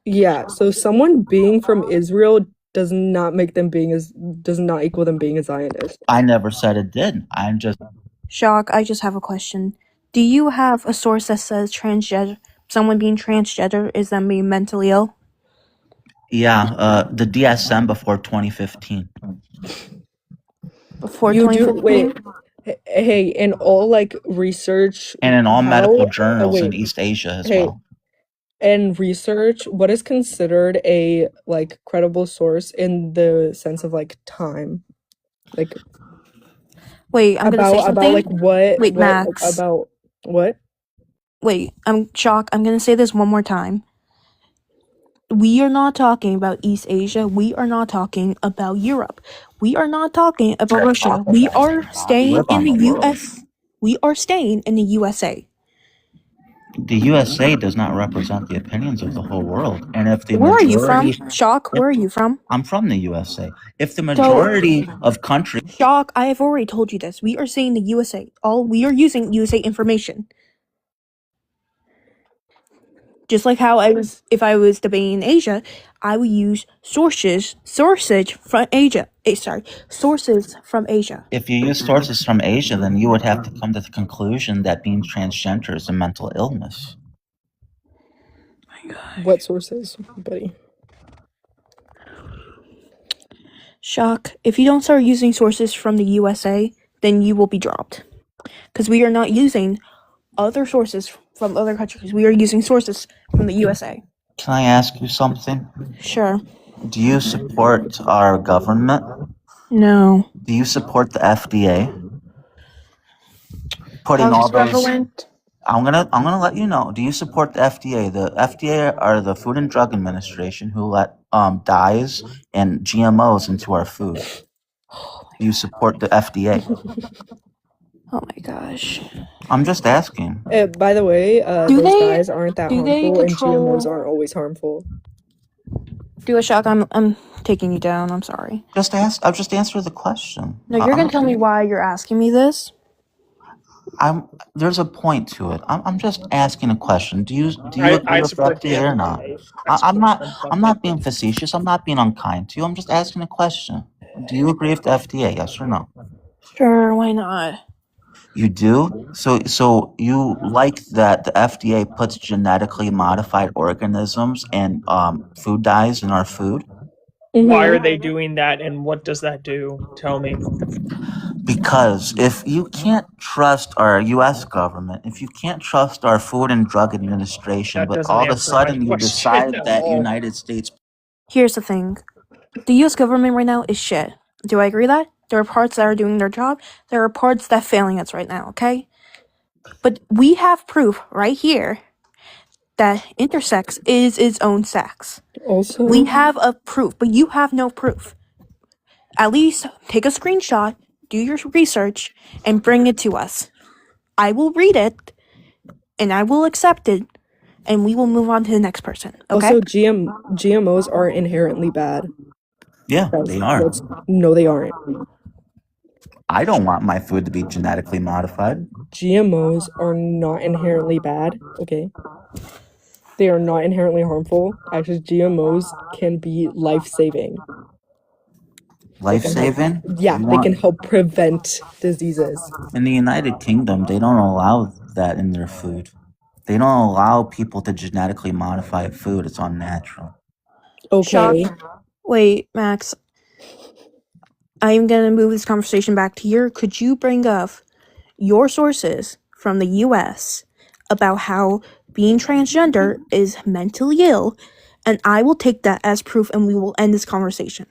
Yeah, so someone being from Israel does not equal them being a Zionist. I never said it did. I'm just Shock, I just have a question. Do you have a source that says someone being transgender is them being mentally ill? the DSM before 2015. Before You do 2015? wait. Hey, in all research And in all medical how- journals in wait. East Asia as Hey. well. and research, what is considered a credible source in the sense of time? Wait, I'm gonna say something. What? Wait, Max. About what? Wait, I'm gonna say this one more time. We are not talking about East Asia. We are not talking about Europe. We are not talking about Russia. We are staying in the US. We are staying in the USA. The USA does not represent the opinions of the whole world. And if the Where are you majority, from? Shock, where are you from? I'm from the USA. If the majority of countries, Shock, I have already told you this. We are saying the USA. We are using USA information. Just like how if I was debating Asia, I would use sources from Asia. Sources from Asia. if you use sources from Asia, then you would have to come to the conclusion that being transgender is a mental illness. What sources, buddy? Shock, if you don't start using sources from the USA, then you will be dropped. Because we are not using other sources from other countries. We are using sources from the USA. Can I ask you something? Sure. Do you support our government? No. Do you support the FDA? putting How's all the those. government? I'm gonna let you know. Do you support the FDA? The FDA are the Food and Drug Administration who let dyes and GMOs into our food. Do you support the FDA? Oh my gosh. I'm just asking. By the way, Do those they- dyes aren't that do they harmful, and control- GMOs aren't always harmful. Do a shock. I'm taking you down. I'm sorry. I'll just answer the question. No, you're gonna tell me why you're asking me this. There's a point to it. I'm just asking a question. Do you I agree with support the FDA or not? FDA. I'm not being facetious. I'm not being unkind to you. I'm just asking a question. Do you agree with the FDA? Yes or no? Sure, why not? You do? So you like that the FDA puts genetically modified organisms and food dyes in our food? Why Mhm. are they doing that, and what does that do? Tell me. Because if you can't trust our U.S. government, if you can't trust our Food and Drug Administration, That but doesn't all of a answer my sudden you question decide at that all. United States. Here's the thing. The US government right now is shit. Do I agree that? There are parts that are doing their job. There are parts that are failing us right now, okay? But we have proof right here that intersex is its own sex. Also, We have a proof, but you have no proof. At least take a screenshot, do your research, and bring it to us. I will read it, and I will accept it, and we will move on to the next person, okay? also GMOs are inherently bad. Yeah, they are. No, they aren't. I don't want my food to be genetically modified. GMOs are not inherently bad, okay? They are not inherently harmful. Actually, GMOs can be life-saving. Life-saving? Yeah, they can help prevent diseases. In the United Kingdom, they don't allow that in their food. They don't allow people to genetically modify food. It's unnatural. Okay. Wait, Max. I'm gonna move this conversation back to here. Could you bring up your sources from the US about how being transgender is mentally ill, and I will take that as proof and we will end this conversation.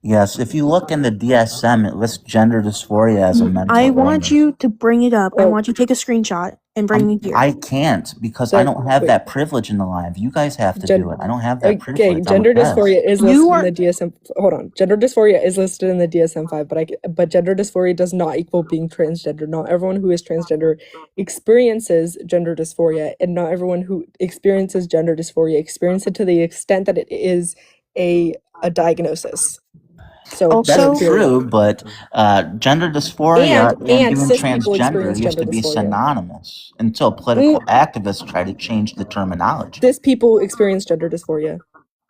Yes, if you look in the DSM, it lists gender dysphoria as a mental I want illness. you to bring it up. I Oh. want you to take a screenshot and bring it here. I can't because I Then- don't have wait. that privilege in the live. You guys have to do it. I don't have that privilege. Okay, I'm gender a guest. dysphoria is You listed are- in the DSM. Hold on, gender dysphoria is listed in the DSM-5, but gender dysphoria does not equal being transgender. Not everyone who is transgender experiences gender dysphoria, and not everyone who experiences gender dysphoria experiences it to the extent that it is a diagnosis. So Also- That's So- true, but gender dysphoria And and being cis people transgender experience used to gender be dysphoria. synonymous until political activists tried to change the terminology. Cis people experience gender dysphoria.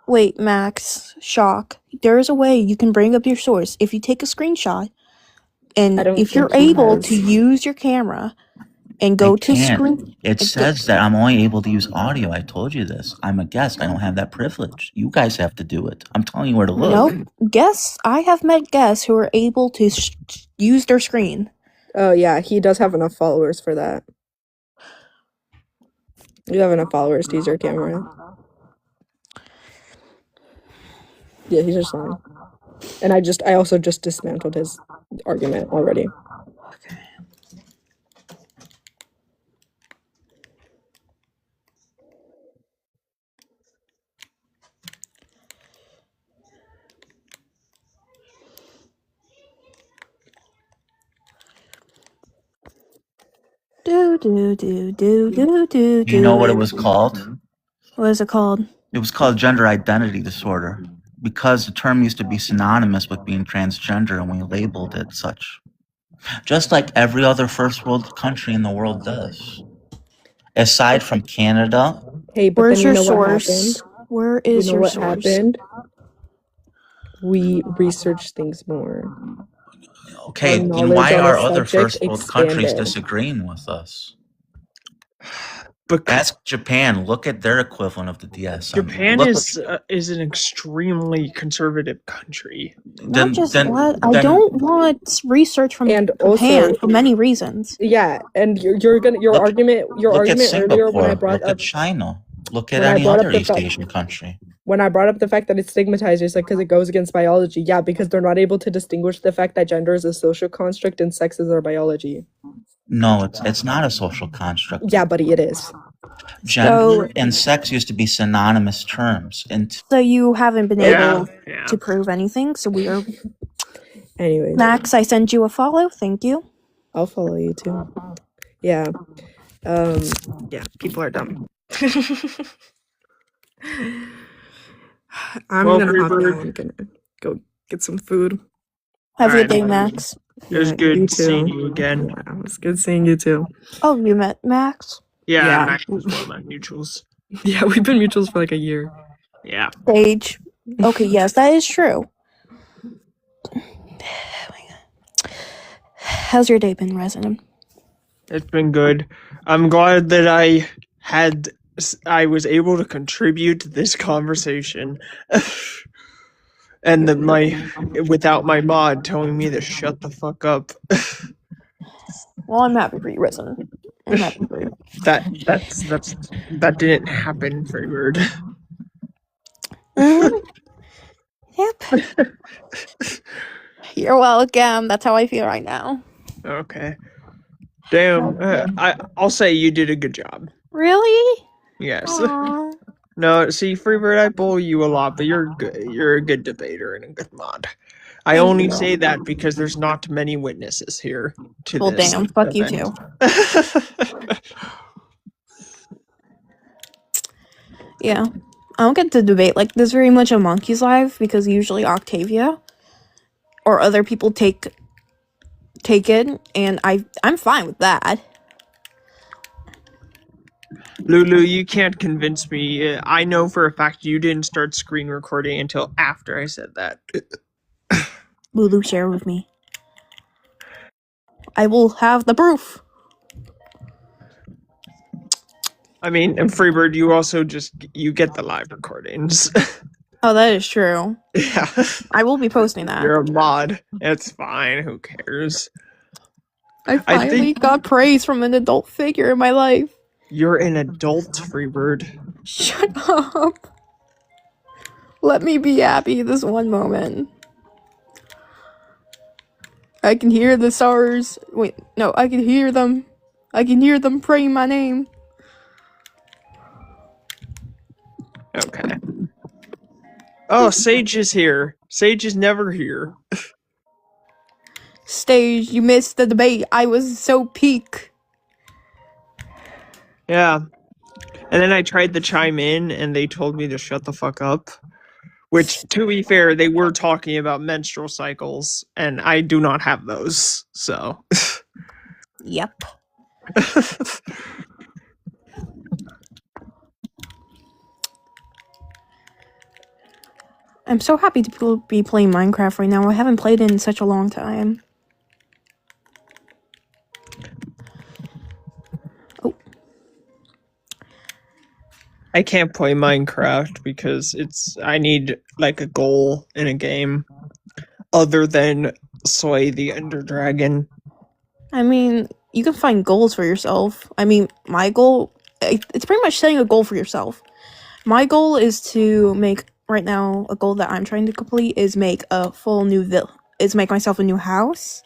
Wait, Max, shock. There is a way you can bring up your source if you take a screenshot, and I don't if you're think he able has. to use your camera and go I to can't. screen. It says that I'm only able to use audio. I told you this. I'm a guest. I don't have that privilege. You guys have to do it. I'm telling you where to look. Nope. Guests. I have met guests who are able to use their screen. Oh yeah, he does have enough followers for that. You have enough followers to use your camera. Yeah, he's just fine. And I also just dismantled his argument already. Do do do do do do. Do you know what it was called? What is it called? It was called gender identity disorder because the term used to be synonymous with being transgender and we labeled it such. Just like every other first world country in the world does. Aside from Canada. Hey, but Where's then you your know what source? happened? Where is You know your what source? happened? We researched things more. Okay, Our then knowledge why on are the other subject first world countries expanded. disagreeing with us? Because Ask Japan. Look at their equivalent of the DSM. Japan Look is an extremely conservative country. Not just then- what I then- don't want research from And Japan also- for many reasons. Yeah, and your Look- argument Look at earlier when I Singapore. brought Look up at China. Look at when I any brought up other the East fact- Asian country. when I brought up the fact that it's stigmatized, it's like because it goes against biology. Yeah, because they're not able to distinguish the fact that gender is a social construct and sex is our biology. No, it's not a social construct. Yeah, buddy, it is. Gender and sex used to be synonymous terms, and So you haven't been Yeah, able yeah. to prove anything. So we are. Anyways, Max, I sent you a follow. Thank you. I'll follow you too. Yeah. Yeah, people are dumb. I'm Well, gonna hop Freebird. now. I'm gonna go get some food. Have a Alright, good day, man. Max. It was Yeah, good you seeing too. you again. Yeah, it was good seeing you too. Oh, you met Max? Yeah, Yeah. Max was one of my mutuals. Yeah, we've been mutuals for like a year. Yeah. Sage. Okay, yes, that is true. How's your day been, Resident? It's been good. I'm glad that I was able to contribute to this conversation. And that without my mod telling me to shut the fuck up. Well, I'm happy for you, Resident. I'm happy for you. That didn't happen, Freebird. Yep. You're welcome. That's how I feel right now. Okay. Damn. I'll say you did a good job. Really? Yes. Aw. No, see, Freebird, I bully you a lot, but you're good. You're a good debater and a good mod. I Thank only you. say that because there's not many witnesses here to Well, this. damn. Fuck you event. too. Yeah. I don't get to debate like this very much on Monkey's Live because usually Octavia or other people take it, and I'm fine with that. Lulu, you can't convince me. I know for a fact you didn't start screen recording until after I said that. Lulu, share with me. I will have the proof. I mean, and Freebird, you also you get the live recordings. Oh, that is true. Yeah. I will be posting that. You're a mod. It's fine. Who cares? I finally got praise from an adult figure in my life. You're an adult, Freebird. Shut up. Let me be happy this one moment. I can hear the stars. Wait, no, I can hear them. I can hear them praying my name. Okay. Oh, Sage is here. Sage is never here. Stage, you missed the debate. I was so peak. Yeah. And then I tried to chime in and they told me to shut the fuck up. Which, to be fair, they were talking about menstrual cycles, and I do not have those, so. Yep. I'm so happy to be playing Minecraft right now. I haven't played it in such a long time. Oh. I can't play Minecraft because I need like a goal in a game other than slay the Ender Dragon. I mean, you can find goals for yourself. I mean, my goal, it's pretty much setting a goal for yourself. My goal is to make, right now, a goal that I'm trying to complete is make a full new is make myself a new house.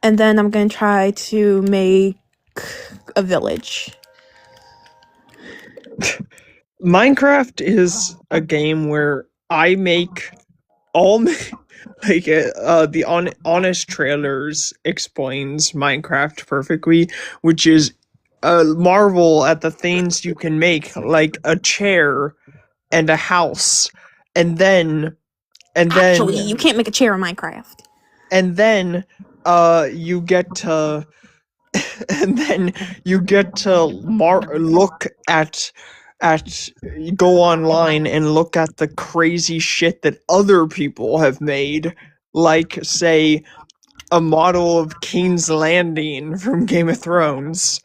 And then I'm going to try to make a village. Minecraft is a game where I make all the Honest Trailers explains Minecraft perfectly, which is a marvel at the things you can make, like a chair and a house, and then Actually, you can't make a chair in Minecraft. And then you get to and then you get to look at go online and look at the crazy shit that other people have made, like say a model of King's Landing from Game of Thrones.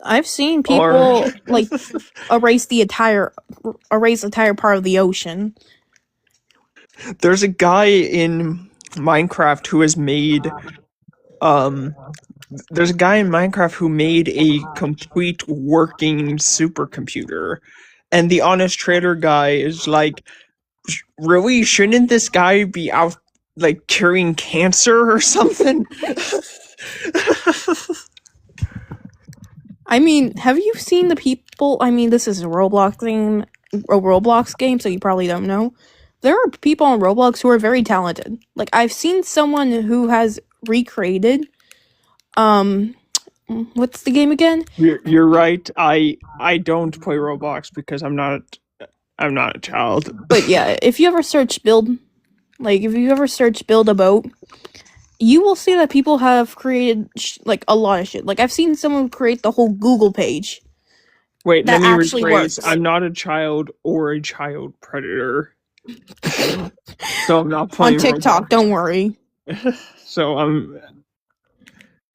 I've seen people like erase the entire part of the ocean. There's a guy in Minecraft who has made there's a guy in Minecraft who made a complete working supercomputer, and the Honest Trader guy is like, really? Shouldn't this guy be out like curing cancer or something? I mean, have you seen the people? I mean, this is a Roblox game, so you probably don't know. There are people on Roblox who are very talented. Like, I've seen someone who has recreated, what's the game again? You're right. I don't play Roblox because I'm not a child. But yeah, if you ever search build a boat, you will see that people have created like a lot of shit. Like, I've seen someone create the whole Google page. Wait, That let me actually rephrase. works. I'm not a child or a child predator. So I'm not playing On TikTok, Roblox. don't worry. So I'm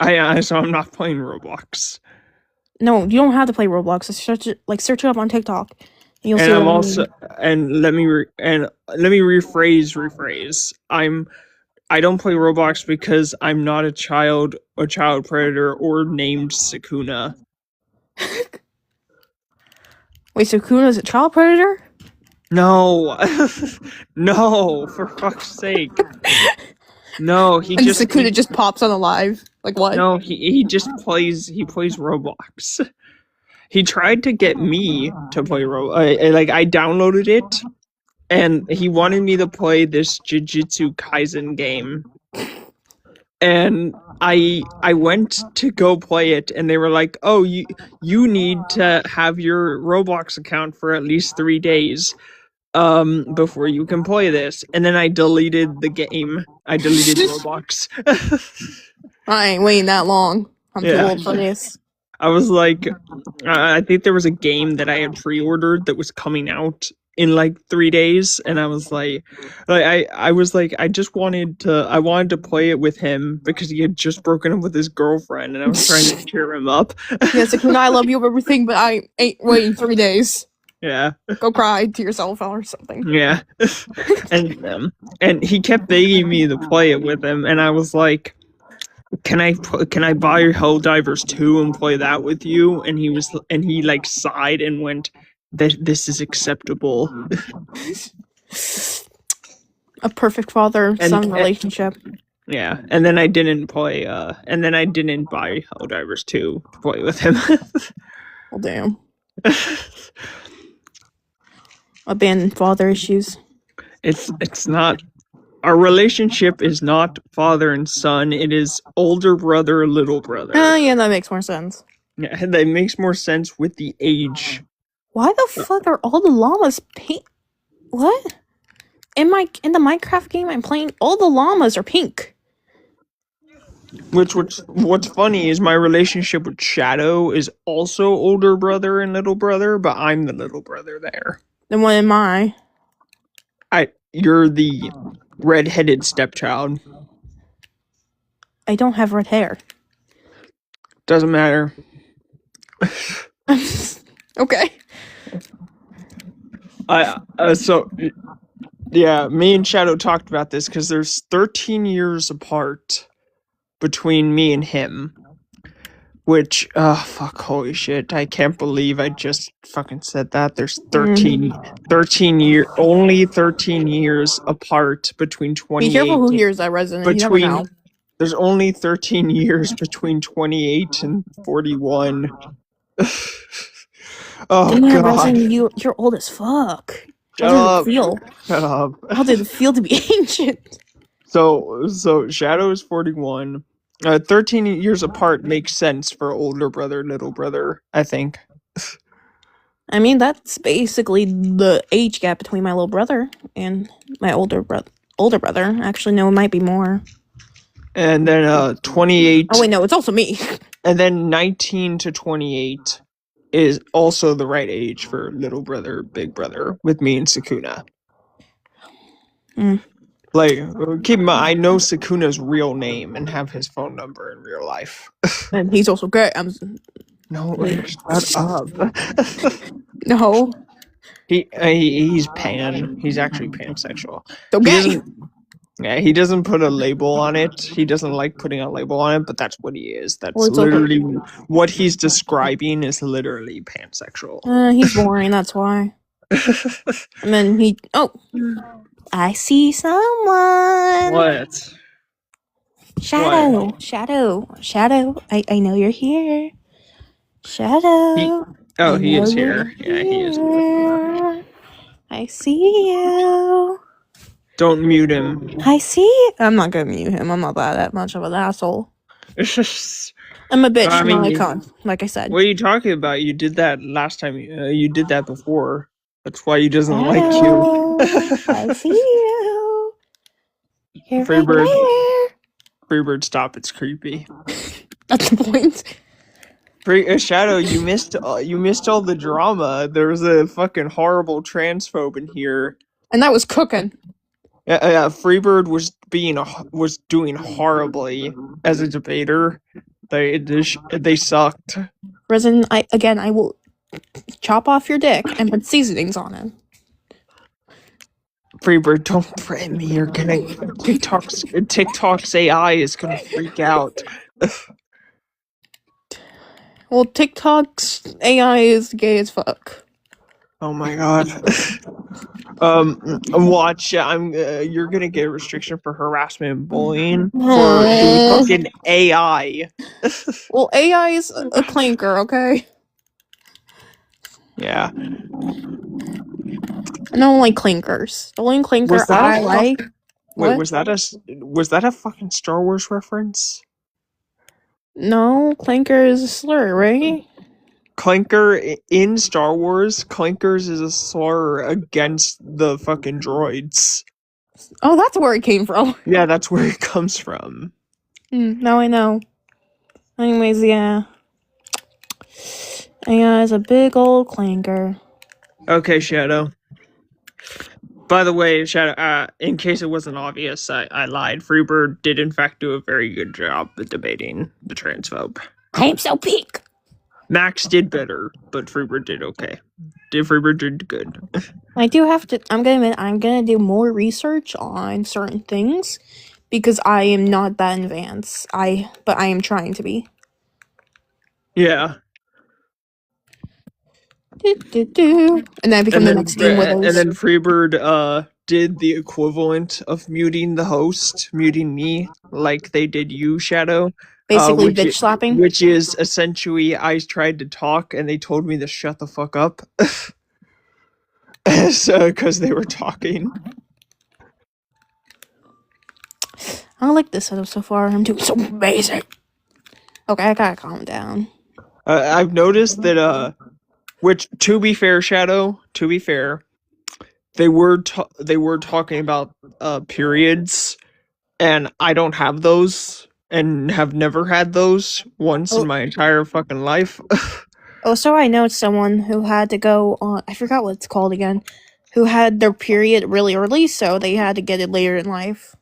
not playing Roblox. No, you don't have to play Roblox. Just search it up on TikTok. And you'll see And I'm what I also mean. let me rephrase. I don't play Roblox because I'm not a child predator, or named Sukuna. Wait, so Kuna's a child predator? No, no, for fuck's sake. No, he And just Sukuna just pops on the live. Like, what? no, he plays Roblox. He tried to get me to play Roblox. Like, I downloaded it, and he wanted me to play this Jujutsu Kaisen game. And I went to go play it, and they were like, "Oh, you need to have your Roblox account for at least 3 days before you can play this." And then I deleted the game. I deleted Roblox. I ain't waiting that long. I'm too Yeah. old for this. I was like, I think there was a game that I had pre-ordered that was coming out in like 3 days, and I was like, I was like, I wanted to play it with him because he had just broken up with his girlfriend, and I was trying to cheer him up. Yeah, Sukuna, I love you and everything, but I ain't waiting 3 days. Yeah, Go cry to yourself or something. yeah. And he kept begging me to play it with him, and I was like, can I buy Helldivers 2 and play that with you? And he like sighed and went, this is acceptable. A perfect father-son relationship. Yeah, and then I didn't play and then I didn't buy Helldivers 2 to play with him. Well, damn. Abandoned father issues. It's not, our relationship is not father and son, it is older brother, little brother. Yeah, that makes more sense. Yeah, that makes more sense with the age. Why the fuck are all the llamas pink? What? In the Minecraft game I'm playing, all the llamas are pink. What's funny is my relationship with Shadow is also older brother and little brother, but I'm the little brother there. Then what am I? You're the red-headed stepchild. I don't have red hair. Doesn't matter. Okay. So yeah, me and Shadow talked about this because there's 13 years apart between me and him. Which, fuck, holy shit, I can't believe I just fucking said that. There's 13 years apart between 28. Be careful who hears that, Resident. You never know. There's only 13 years between 28 and 41. Oh, damn, God. Resident, you're old as fuck. Shut How up. did it feel? Shut up. How did it feel to be ancient? So Shadow is 41. 13 years apart makes sense for older brother, little brother, I think. I mean, that's basically the age gap between my little brother and my older brother. Actually, no, it might be more. And then 28. Oh wait, no, it's also me. And then 19 to 28 is also the right age for little brother, big brother, with me and Sukuna. Like, keep in mind, I know Sukuna's real name and have his phone number in real life. And he's also gay. No, shut up. No. He's pan. He's actually pansexual. Okay. He doesn't put a label on it. He doesn't like putting a label on it, but that's what he is. That's literally what he's describing is literally pansexual. He's boring, that's why. And then I see someone. What? Shadow. I know you're here. Shadow. Oh, I he know is you're here. Yeah, he is. here. I see you. Don't mute him. I see. I'm not gonna mute him. I'm not that much of an asshole. I'm a bitch, I mean, not a con. Like I said. what are you talking about? You did that last time. You did that before. That's why he doesn't like you. Shadow. I see you. You're right Freebird, there. Freebird, stop! It's creepy. That's the point. Shadow, you missed all the drama. There was a fucking horrible transphobe in here. And that was cooking. Yeah, Freebird was doing horribly as a debater. They sucked. Resin, I will chop off your dick and put seasonings on it. Freebird, don't threaten me. You're gonna TikTok's AI is gonna freak out. Well, TikTok's AI is gay as fuck. Oh my god. Watch. You're gonna get a restriction for harassment and bullying for doing fucking AI. Well, AI is a clanker, okay? Yeah. I don't like clankers. The only clanker Was that a I like. Wait, What? was that a fucking Star Wars reference? No, clanker is a slur, right? Clanker in Star Wars, clankers is a slur against the fucking droids. Oh, that's where it came from. Yeah, that's where it comes from. Now I know. Anyways, yeah. AI is a big old clanker. Okay, Shadow. By the way, Shadow, in case it wasn't obvious, I lied. Freebird did in fact do a very good job at debating the transphobe. I am so peak. Max did better, but Freebird did okay. Freebird did good. I do have to. I'm gonna do more research on certain things because I am not that advanced. But I am trying to be. Yeah. And then I become the next Dean And Withers. then Freebird did the equivalent of muting the host, muting me, like they did you, Shadow. Basically, bitch slapping. Which is essentially, I tried to talk and they told me to shut the fuck up. So, because they were talking. I like this setup so far. I'm doing so amazing. Okay, I gotta calm down. I've noticed that, which, to be fair, Shadow, to be fair, they were talking about periods, and I don't have those, and have never had those once in my entire fucking life. So I know someone who had to go on. I forgot what it's called again. Who had their period really early, so they had to get it later in life.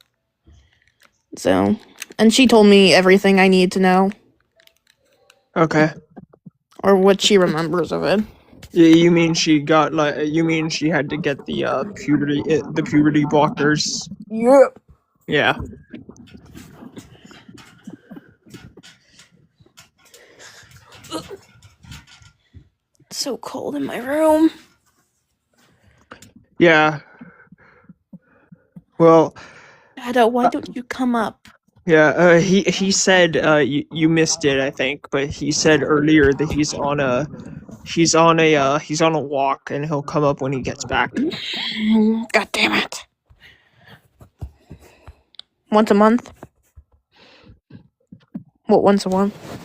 So, and she told me everything I need to know. Okay. Or what she remembers of it. You mean she got you mean she had to get the puberty blockers? Yep. Yeah. It's so cold in my room. Yeah. Well. Shadow, why don't you come up? Yeah. He said you missed it, I think, but he said earlier that he's on a walk and he'll come up when he gets back. God damn it. Once a month? What, once a month?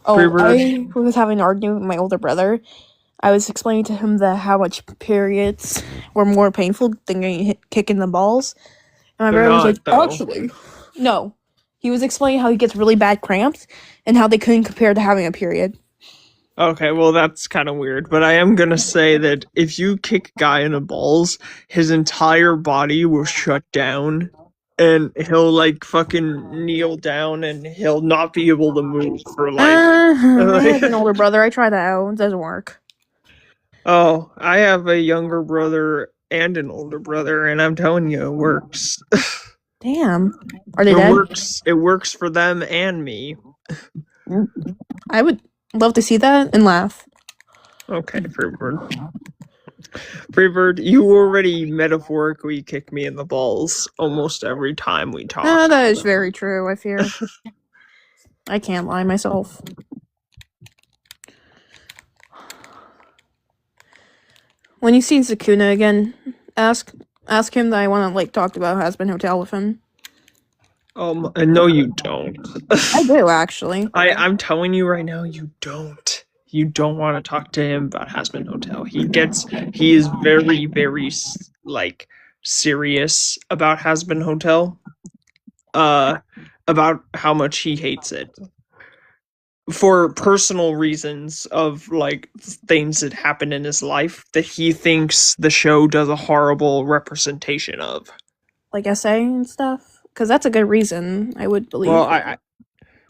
Oh, I was having an argument with my older brother. I was explaining to him that how much periods were more painful than getting kicked in the balls. And my brother was like, actually. No. He was explaining how he gets really bad cramps and how they couldn't compare to having a period. Okay, well that's kind of weird, but I am gonna say that if you kick a guy in the balls, his entire body will shut down, and he'll like fucking kneel down, and he'll not be able to move for like. I have an older brother. I tried that out. It doesn't work. Oh, I have a younger brother and an older brother, and I'm telling you, it works. Damn. Are they dead? It works for them and me. I would love to see that and laugh. Okay, Freebird, you already metaphorically kick me in the balls almost every time we talk. That is very true, I fear. I can't lie myself. When you see Sakuna again, ask him that I want to like talk about Hazbin Hotel with him. No, you don't. I do actually. I'm telling you right now, you don't. You don't want to talk to him about Hazbin Hotel. He is very, very like serious about Hazbin Hotel. About how much he hates it. For personal reasons of like things that happen in his life that he thinks the show does a horrible representation of. Like essay and stuff, because that's a good reason. I would believe.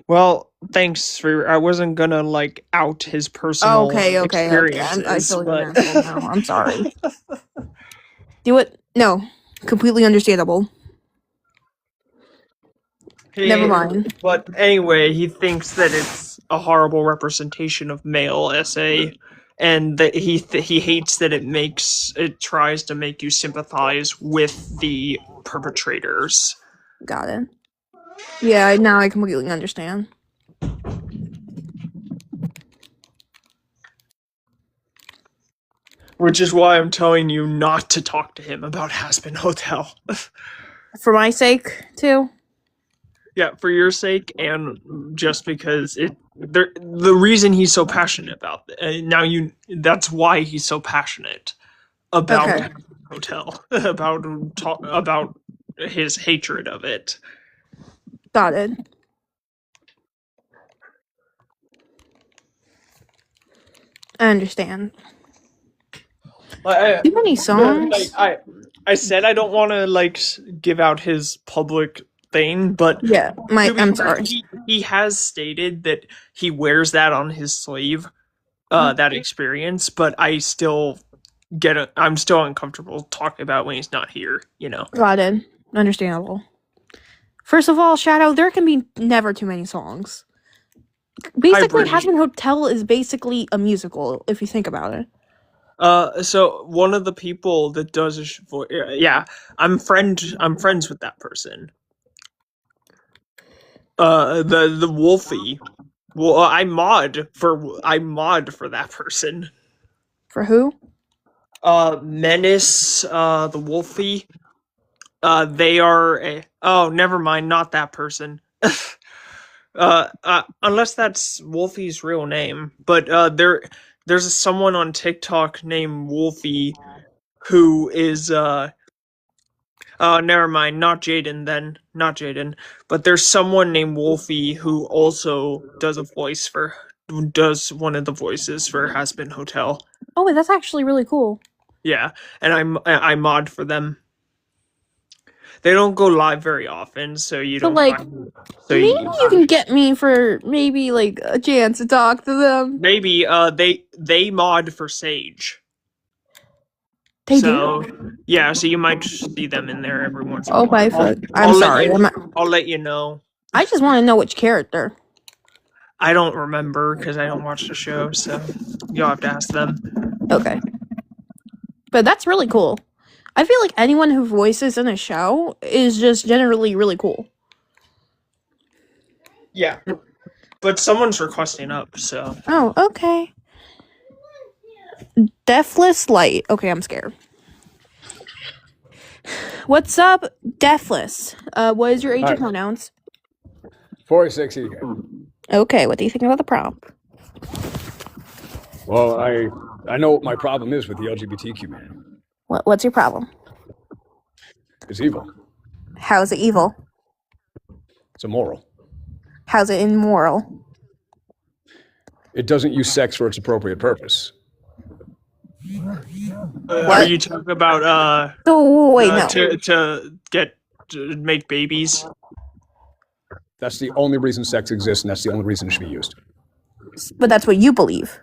Well, thanks for. I wasn't gonna like out his personal Okay. experiences. I feel like an but... asshole now. I'm sorry. Do it. No, completely understandable. Never mind. But anyway, he thinks that it's a horrible representation of male essay, and that he hates that it tries to make you sympathize with the perpetrators. Got it. Yeah, now I completely understand. Which is why I'm telling you not to talk to him about Hazbin Hotel. For my sake, too. Yeah, for your sake, and just because the reason he's so passionate about it, that's why he's so passionate about Hotel, about his hatred of it. Got it. I understand. Too many songs. I said I don't want to like give out his public thing, but yeah, I'm sorry. He has stated that he wears that on his sleeve, that experience. But I still I'm still uncomfortable talking about when he's not here. You know. Got it. Understandable. First of all, Shadow, there can be never too many songs. Basically, Hazbin Hotel is basically a musical if you think about it. So one of the people that does his voice, yeah, I'm friends with that person. The Wolfie. Well, I mod for that person. For who? Menace, the Wolfie. They are oh, never mind, not that person. Unless that's Wolfie's real name, but there's someone on TikTok named Wolfie who is never mind, not Jaden then, not Jaden, but there's someone named Wolfie who also does one of the voices for Hazbin Hotel. Oh, wait, that's actually really cool. Yeah, and I mod for them. They don't go live very often, so you don't. Like, maybe you can get me for maybe like a chance to talk to them. Maybe they mod for Sage. They do. Yeah, so you might see them in there every once in a while. Oh my fuck! I'm sorry. I'll let you know. I just want to know which character. I don't remember because I don't watch the show, so you'll have to ask them. Okay. But that's really cool. I feel like anyone who voices in a show is just generally really cool. Yeah. But someone's requesting up, so. Oh, okay. Deathless Light. Okay, I'm scared. What's up, Deathless? What is your age and pronouns? 46 EK. Okay, what do you think about the prompt? Well, I know what my problem is with the LGBTQ man. What's your problem? It's evil. How's it evil? It's immoral. How's it immoral? It doesn't use sex for its appropriate purpose. Are you talking about oh wait, no. to make babies? That's the only reason sex exists, and that's the only reason it should be used. But that's what you believe.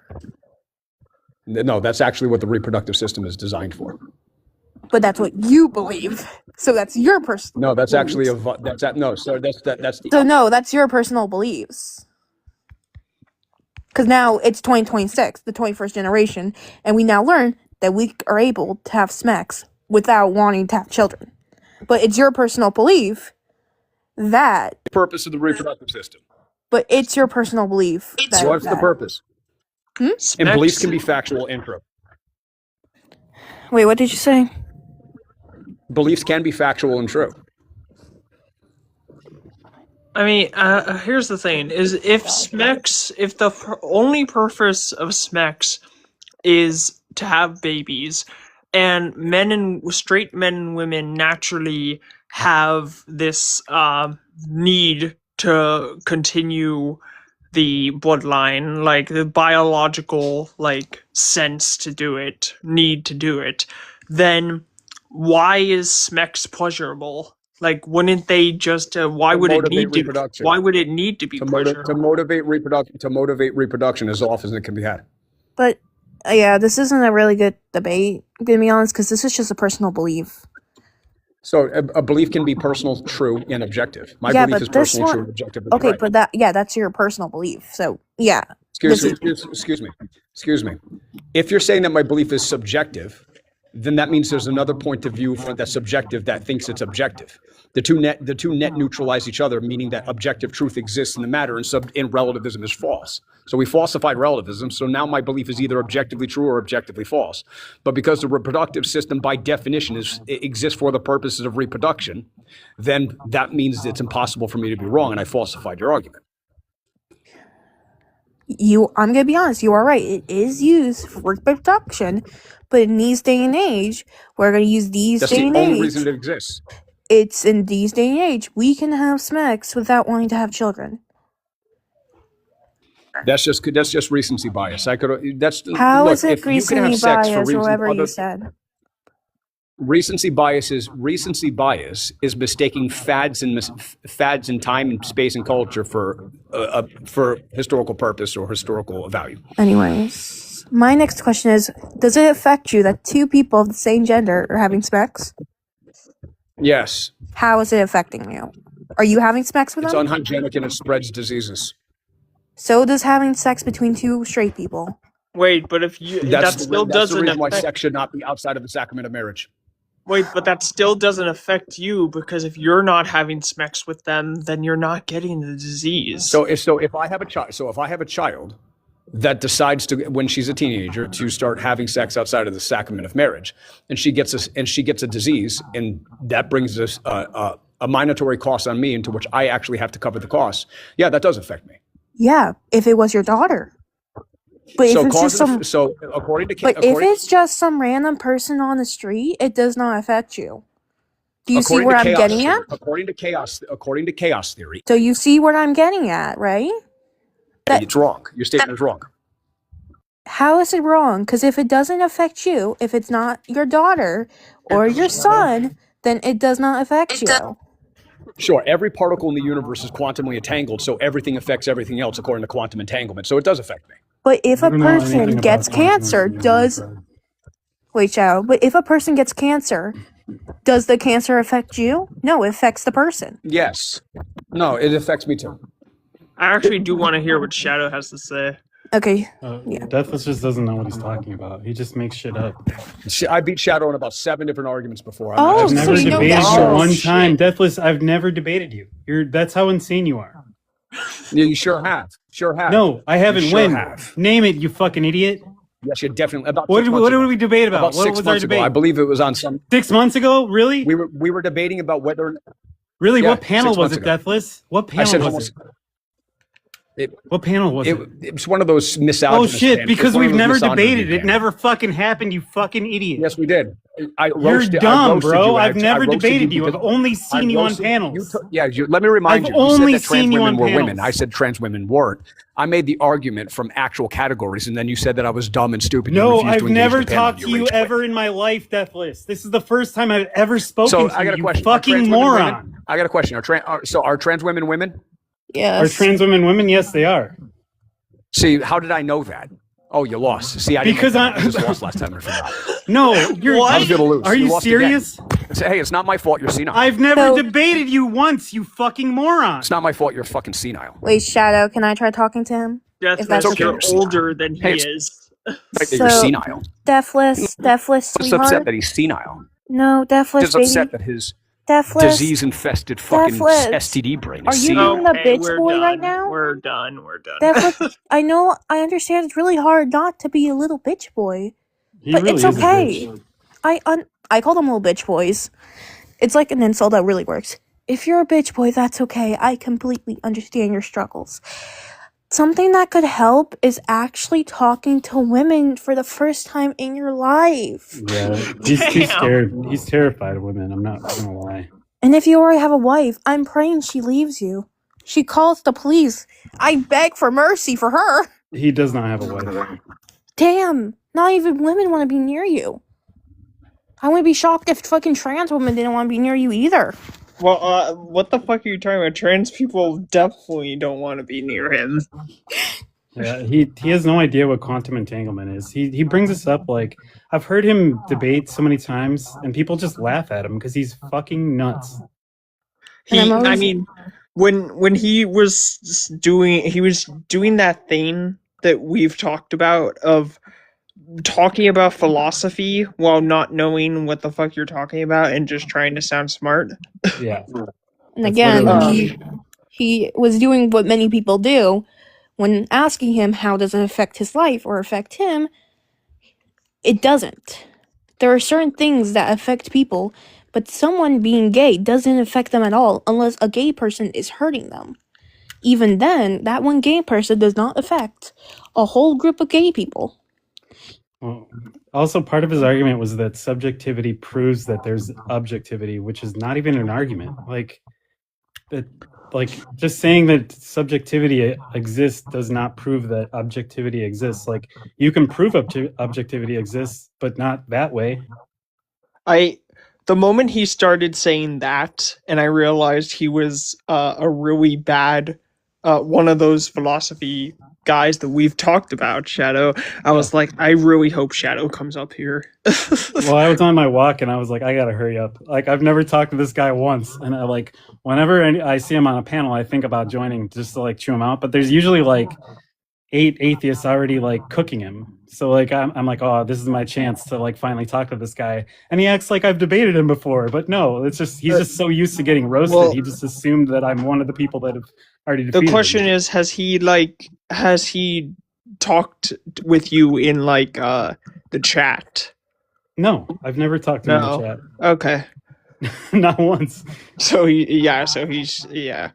No, that's actually what the reproductive system is designed for. But that's what you believe. So that's your personal. No, that's actually So no, that's your personal beliefs. Because now it's 2026, the 21st generation, and we now learn that we are able to have sex without wanting to have children. But it's your personal belief that the purpose of the reproductive system. But it's your personal belief. What's the purpose? And beliefs Smex, can be factual and true. Wait, what did you say? Beliefs can be factual and true. I mean, here's the thing: is if the only purpose of Smex is to have babies, and straight men and women naturally have this need to continue the bloodline, like the biological sense to do it, need to do it, then why is Smex pleasurable? Like, wouldn't they just? Why would it need to? Reproduction. Why would it need to be pleasurable? To motivate reproduction as often as it can be had. But yeah, this isn't a really good debate, to be honest, because this is just a personal belief. So a belief can be personal, true, and objective. My Yeah, belief but is this personal, true, one- and objective. Okay, Right. but that's your personal belief. So yeah, Excuse me. If you're saying that my belief is subjective, then that means there's another point of view that's subjective that thinks it's objective. The two net neutralize each other, meaning that objective truth exists in the matter and relativism is false. So we falsified relativism. So now my belief is either objectively true or objectively false. But because the reproductive system by definition exists for the purposes of reproduction, then that means it's impossible for me to be wrong, and I falsified your argument. I'm gonna be honest. You are right. It is used for reproduction, but in these day and age, we're gonna use these That's day the and only age. reason it exists. It's in these day and age we can have Smex without wanting to have children. That's just recency bias. How look, is it if you can have recency sex for bias, or reasons whatever you other- said? Recency bias is mistaking fads in time and space and culture for historical purpose or historical value. Anyways, my next question is: does it affect you that two people of the same gender are having Smex? Yes, How is it affecting you? Are you having Smex with it's them? unhygienic and it spreads diseases. So does having sex between two straight people. Wait, but if you that still That's the doesn't reason why affect. sex should not be outside of the sacrament of marriage. Wait, but that still doesn't affect you, because if you're not having Smex with them, then you're not getting the disease. So if I have a child that decides to, when she's a teenager, to start having sex outside of the sacrament of marriage, and she gets a disease, and that brings us a monetary cost on me, into which I actually have to cover the cost. Yeah, that does affect me. Yeah, if it was your daughter. But So if it's just some, according to but if it's just some random person on the street, it does not affect you. Do you see where I'm getting at? According to chaos theory, So you see what I'm getting at, right? it's wrong. Your statement is wrong. How is it wrong? Because if it doesn't affect you, if it's not your daughter or your son, then it does not affect you. Sure, every particle in the universe is quantumly entangled, so everything affects everything else according to quantum entanglement. So it does affect me. But if a I don't know person anything gets about quantum cancer, mechanics. wait, Shadow. But if a person gets cancer, does the cancer affect you? No, it affects the person. Yes. No, it affects me too. I actually do want to hear what Shadow has to say. Okay. Deathless just doesn't know what he's talking about. He just makes shit up. I beat Shadow in about 7 different arguments before. Oh, I've so never you know debated that. you Oh, one shit. time. Deathless, I've never debated you. That's how insane you are. Yeah, you sure have. Sure have. No, I haven't. You sure When? have. Name it, you fucking idiot. Yes, you definitely. About What 6 did months ago. we debate about? About What 6 was our months ago. debate? I believe it was on some. 6 months ago? Really? We were debating about whether. Really? Yeah, What panel 6 was months it, ago. Deathless? What I said panel was almost. it? What panel was it? It was one of those Oh misogynist shit! panels. Because It's one of we've those never misogyny debated. It panels. never fucking happened. You fucking idiot. Yes, we did. I You're roasted dumb, you, bro. and I've never roasted debated you. because I've only seen you on roasted- panels. Let me remind I've you. You only said that trans seen you women on were panels. women. I said trans women weren't. I made the argument from actual categories, and then you said that I was dumb and stupid. You No, refused to I've engage never the panel. talked to you rage quit. ever in my life, Deathless. This is the first time I've ever spoken So to I got you, a you question. Are fucking trans women moron. women? I got a question. Are trans women women? Yes. Are trans women women? Yes, they are. See, how did I know that? Oh, you lost. See, I didn't Because know that. I- I just lost last time. I forgot. No, you're. What? I was gonna lose. Are you lost again. serious? Hey, it's not my fault. You're senile. I've never So- debated you once, you fucking moron. It's not my fault. You're fucking senile. Wait, Shadow, can I try talking to him? Deathless, that's okay. you're older than he Hey, it's- is. Like that you're So- senile. Deathless, Just upset sweetheart. that he's senile. No, Deathless, Just baby. upset that his Deathless. disease-infested fucking Deathless. STD brain. Are you See? being a Okay, bitch we're boy right done. now? We're done. We're done. Deathless. I know. I understand. It's really hard not to be a little bitch boy, He but really it's is a okay. bitch. I call them little bitch boys. It's like an insult that really works. If you're a bitch boy, that's okay. I completely understand your struggles. Something that could help is actually talking to women for the first time in your life. Yeah, he's too Damn. scared. He's terrified of women. I'm not gonna lie. And if you already have a wife, I'm praying she leaves you. She calls the police. I beg for mercy for her. He does not have a wife. Damn, not even women want to be near you. I wouldn't be shocked if fucking trans women didn't want to be near you either. Well, what the fuck are you talking about? Trans people definitely don't want to be near him. Yeah, he has no idea what quantum entanglement is. He brings this up like I've heard him debate so many times, and people just laugh at him because he's fucking nuts. I mean, when he was doing that thing that we've talked about of talking about philosophy while not knowing what the fuck you're talking about and just trying to sound smart. Yeah. And again, he was doing what many people do when asking him how does it affect his life or affect him. It doesn't. There are certain things that affect people, but someone being gay doesn't affect them at all unless a gay person is hurting them. Even then, that one gay person does not affect a whole group of gay people. Well, also, part of his argument was that subjectivity proves that there's objectivity, which is not even an argument. Like just saying that subjectivity exists does not prove that objectivity exists. Like, you can prove objectivity exists, but not that way. The moment he started saying that, and I realized he was a really bad one of those philosophy guys that we've talked about, Shadow, I was like, I really hope Shadow comes up here. Well, I was on my walk and I was like, I gotta hurry up. Like, I've never talked to this guy once, and whenever I see him on a panel, I think about joining just to like chew him out. But there's usually like 8 atheists already like cooking him. So like I'm like, oh, this is my chance to like finally talk to this guy. And he acts like I've debated him before, but no, it's just he's just so used to getting roasted. Well, he just assumed that I'm one of the people that have already the defeated question him. is, has he talked with you in like the chat? No, I've never talked to him in the chat. Okay. Not once. So he's Yeah,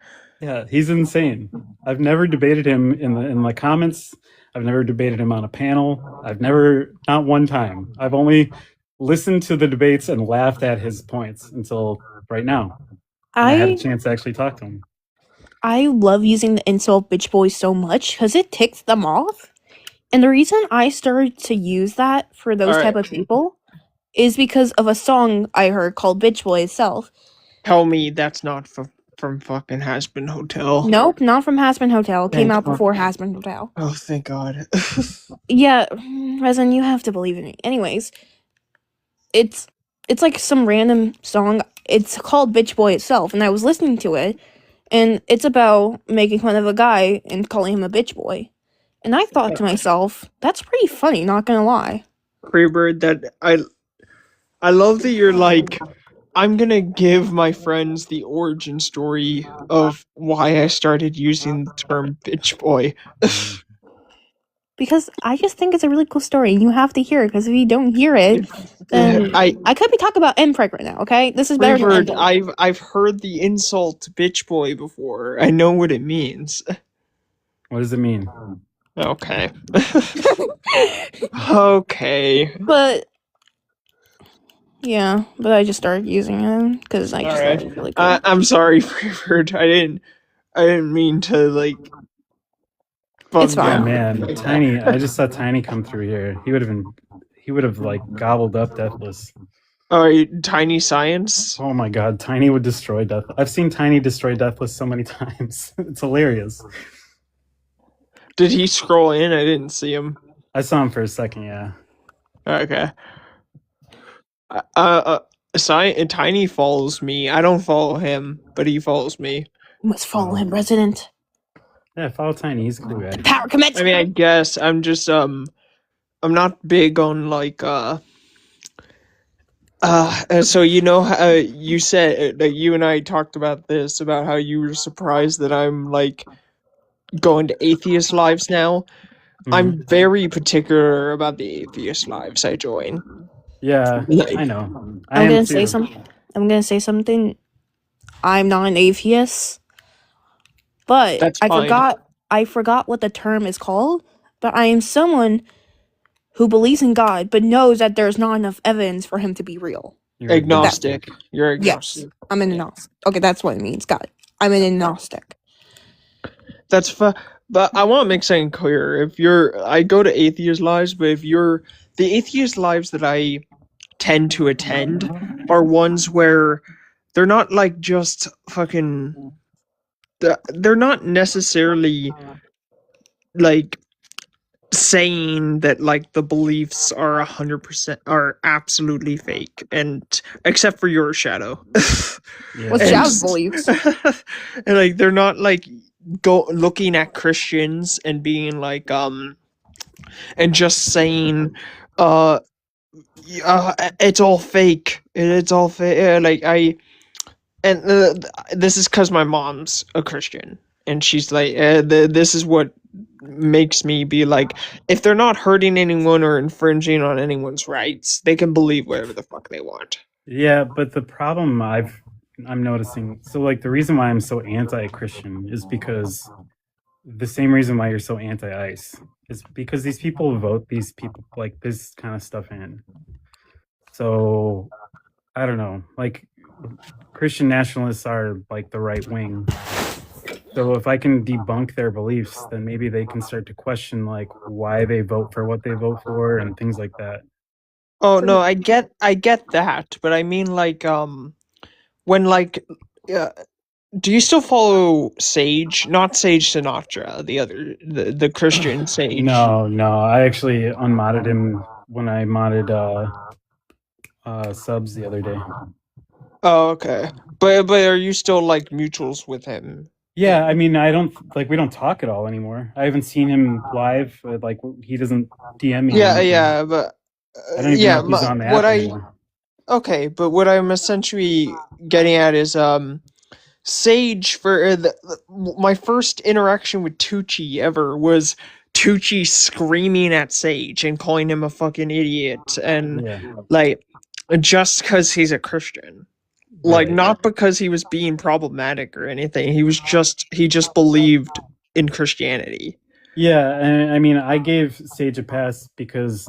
he's insane. I've never debated him in my comments. I've never debated him on a panel. Not one time. I've only listened to the debates and laughed at his points until right now. I had a chance to actually talk to him. I love using the insult bitch boy so much because it ticks them off. And the reason I started to use that for those type of people is because of a song I heard called Bitch Boy itself. Tell me that's not from fucking Hasbin Hotel. Nope, not from Hasbin Hotel. It came out before Hasbin Hotel. Oh, thank God. Yeah, Resin, you have to believe in me. Anyways, it's like some random song. It's called Bitch Boy itself, and I was listening to it, and it's about making fun of a guy and calling him a bitch boy. And I thought to myself, that's pretty funny, not gonna lie. Freebird, that I love that you're like, I'm gonna give my friends the origin story of why I started using the term bitch boy. Because I just think it's a really cool story, and you have to hear it, because if you don't hear it, then I could be talking about M-Preg right now, okay? This is better than Freebird, I've heard the insult bitch boy before. I know what it means. What does it mean? Okay. Okay. But yeah, but I just started using it because I just thought it was really cool. I'm sorry, Freebird. I didn't mean to like. It's fine. Oh, man, Tiny. I just saw Tiny come through here. He would have like gobbled up Deathless. Tiny Science. Oh my God, Tiny would destroy Death. I've seen Tiny destroy Deathless so many times. It's hilarious. Did he scroll in? I didn't see him. I saw him for a second. Yeah. Okay. Tiny follows me. I don't follow him, but he follows me. You must follow him, Resident. Yeah, follow Tiny. He's a cool guy. Power commits. I mean, I guess I'm just I'm not big on like So you know how you said that you and I talked about this about how you were surprised that I'm like going to atheist lives now. I'm very particular about the atheist lives I join. Yeah, Like, I know. I I'm am gonna say too. some. I'm gonna say something. I'm not an atheist, but that's I fine. forgot. I forgot what the term is called. But I am someone who believes in God, but knows that there's not enough evidence for him to be real. You're Agnostic. You're Yes, agnostic. I'm an agnostic. Okay, that's what it means. Got it. I'm an agnostic. That's but I want to make something clear. If you're, I go to atheist lives, but if you're the atheist lives that I tend to attend are ones where they're not like just fucking. They're not necessarily like saying that like the beliefs are 100% are absolutely fake, and except for your Shadow. What's And- Shadow's beliefs? and like they're not like looking at Christians and being like and just saying it's all fake, it's all fake, this is because my mom's a Christian, and she's like this is what makes me be like, if they're not hurting anyone or infringing on anyone's rights, they can believe whatever the fuck they want. Yeah, but the problem I'm noticing, so like the reason why I'm so anti-Christian is because the same reason why you're so anti-ICE is because these people vote these people like this kind of stuff in. So I don't know, like Christian nationalists are like the right wing. So if I can debunk their beliefs, then maybe they can start to question like why they vote for what they vote for and things like that. Oh no, I get that, but I mean like when like do you still follow Sage? Not Sage Sinatra, the Christian Sage. No, I actually unmodded him when I modded subs the other day. Oh, okay. But are you still like mutuals with him? Yeah, I mean, we don't talk at all anymore. I haven't seen him live. Like he doesn't DM me. Yeah, but I don't even know if he's on the app anymore. Okay, but what I'm essentially getting at is Sage for my first interaction with Tucci ever was Tucci screaming at Sage and calling him a fucking idiot, and like just because he's a Christian, like not because he was being problematic or anything. He just believed in Christianity. Yeah, and I mean, I gave Sage a pass because,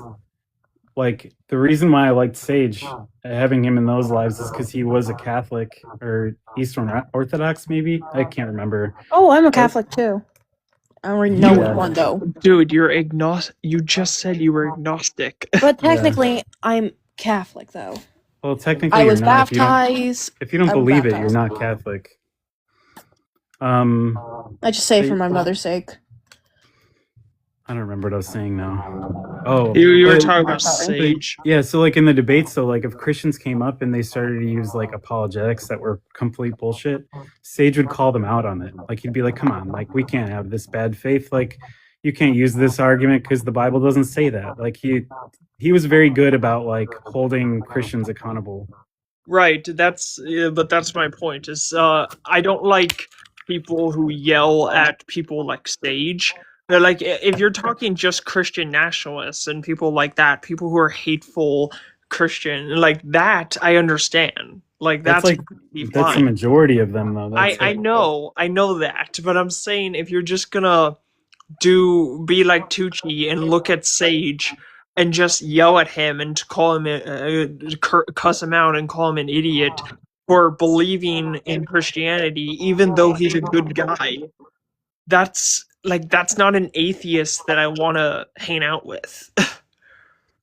like, the reason why I liked Sage, having him in those lives, is because he was a Catholic or Eastern Orthodox, maybe? I can't remember. Oh, I'm a Catholic too. I don't really know which one though. Dude, you're agnostic. You just said you were agnostic. But technically, I'm Catholic though. Well, technically, I was you're not. baptized. If you don't I was believe it, baptized. you're not Catholic. I just say it for my mother's sake. I don't remember what I was saying now. Oh, you were talking about Sage. Yeah, so like in the debates, so like if Christians came up and they started to use like apologetics that were complete bullshit, Sage would call them out on it. Like he'd be like, "Come on, like we can't have this bad faith. Like you can't use this argument because the Bible doesn't say that." Like he was very good about like holding Christians accountable. Right. But that's my point. Is I don't like people who yell at people like Sage. They're like, if you're talking just Christian nationalists and people like that, people who are hateful Christian like that, I understand. Like that's the majority of them though. I know that, but I'm saying if you're just gonna be like Tucci and look at Sage and just yell at him and call him cuss him out and call him an idiot for believing in Christianity, even though he's a good guy, that's not an atheist that I want to hang out with.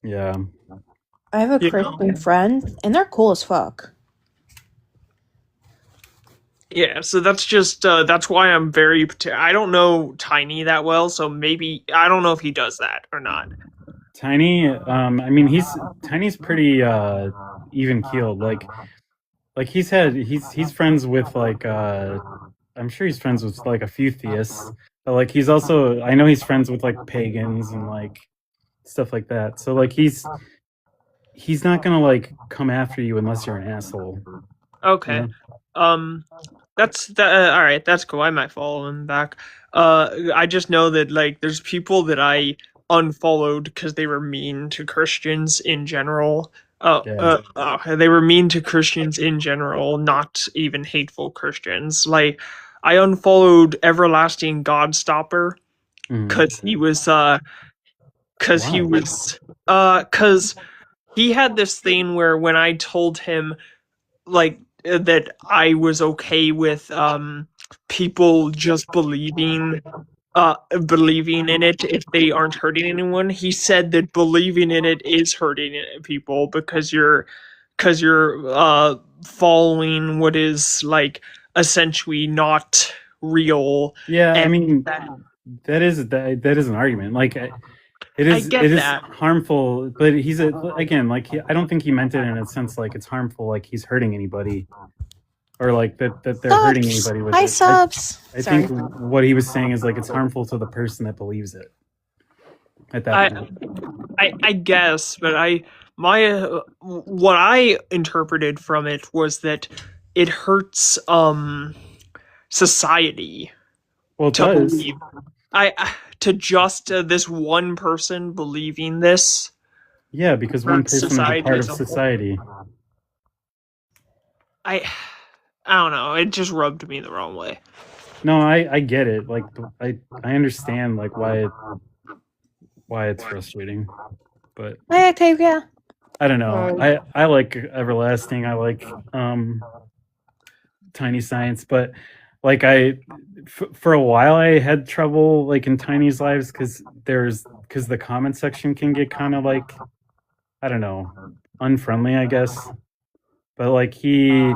Yeah. I have a Christian friend, and they're cool as fuck. Yeah, so that's just that's why I'm very. I don't know Tiny that well, so maybe I don't know if he does that or not. Tiny, I mean, Tiny's pretty even keeled. Like he's friends with like I'm sure he's friends with like a few theists, but like he's also, I know he's friends with like pagans and like stuff like that. So like he's he's not gonna like come after you unless you're an asshole. Okay. Yeah. That's all right. That's cool. I might follow him back. I just know that like there's people that I unfollowed because they were mean to Christians in general. They were mean to Christians in general, not even hateful Christians. Like I unfollowed Everlasting Godstopper because he was because he had this thing where when I told him like that I was okay with people just believing in it if they aren't hurting anyone. He said that believing in it is hurting people because you're following what is like essentially not real. Yeah, I and mean that is an argument. Like it is that. harmful, but he's again like I don't think he meant it in a sense like it's harmful, like he's hurting anybody, or like that they're hurting anybody with Hi, it. subs. I Sorry. think what he was saying is like it's harmful to the person that believes it. At that point. I guess, but what I interpreted from it was that it hurts society. Well, it does. Believe. To just this one person believing this. Yeah, because one person is a part of society. I don't know. It just rubbed me the wrong way. No, I get it. Like I understand like why it's frustrating, but Hi, Octavia. I don't know. I like Everlasting. I like Tiny Science, but like for a while I had trouble like in Tiny's lives because the comment section can get kind of like, I don't know, unfriendly, I guess. But like he's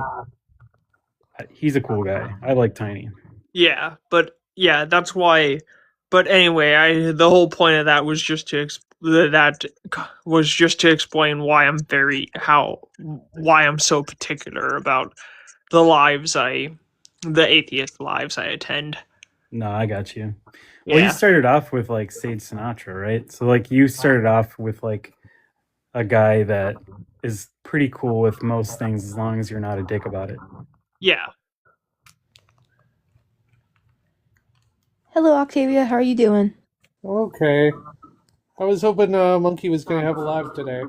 a cool guy. I like Tiny. Yeah, but yeah, that's why. But anyway, the whole point of that was just to explain why I'm so particular about the atheist lives I attend. No, I got you. Well, you started off with like Sage Sinatra, right? So like you started off with like a guy that is pretty cool with most things as long as you're not a dick about it. Yeah. Hello, Octavia. How are you doing? Okay. I was hoping Monkey was going to have a live today.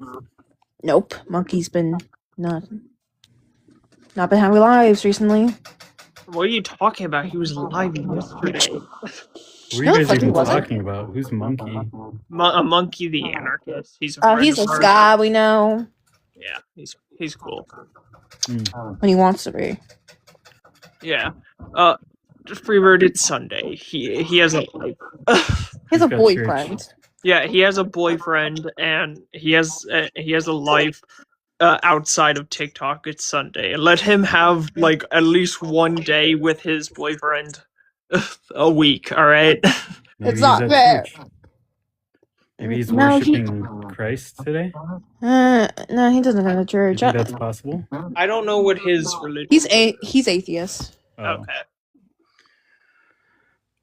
Nope. Monkey's been not been having lives recently. What are you talking about? He was live yesterday. What are you guys even talking about? Who's Monkey? A Monkey the Anarchist. He's he's a guy we know. Yeah, he's cool. When he wants to be. Yeah. Freebird, it's Sunday. He has a boyfriend. Yeah, he has a boyfriend, and he has a life outside of TikTok. It's Sunday. Let him have like at least one day with his boyfriend a week. All right. It's not fair. Maybe he's worshiping Christ today. No, he doesn't go to church. You think that's possible? I don't know what his religion. He's atheist. Oh. Okay.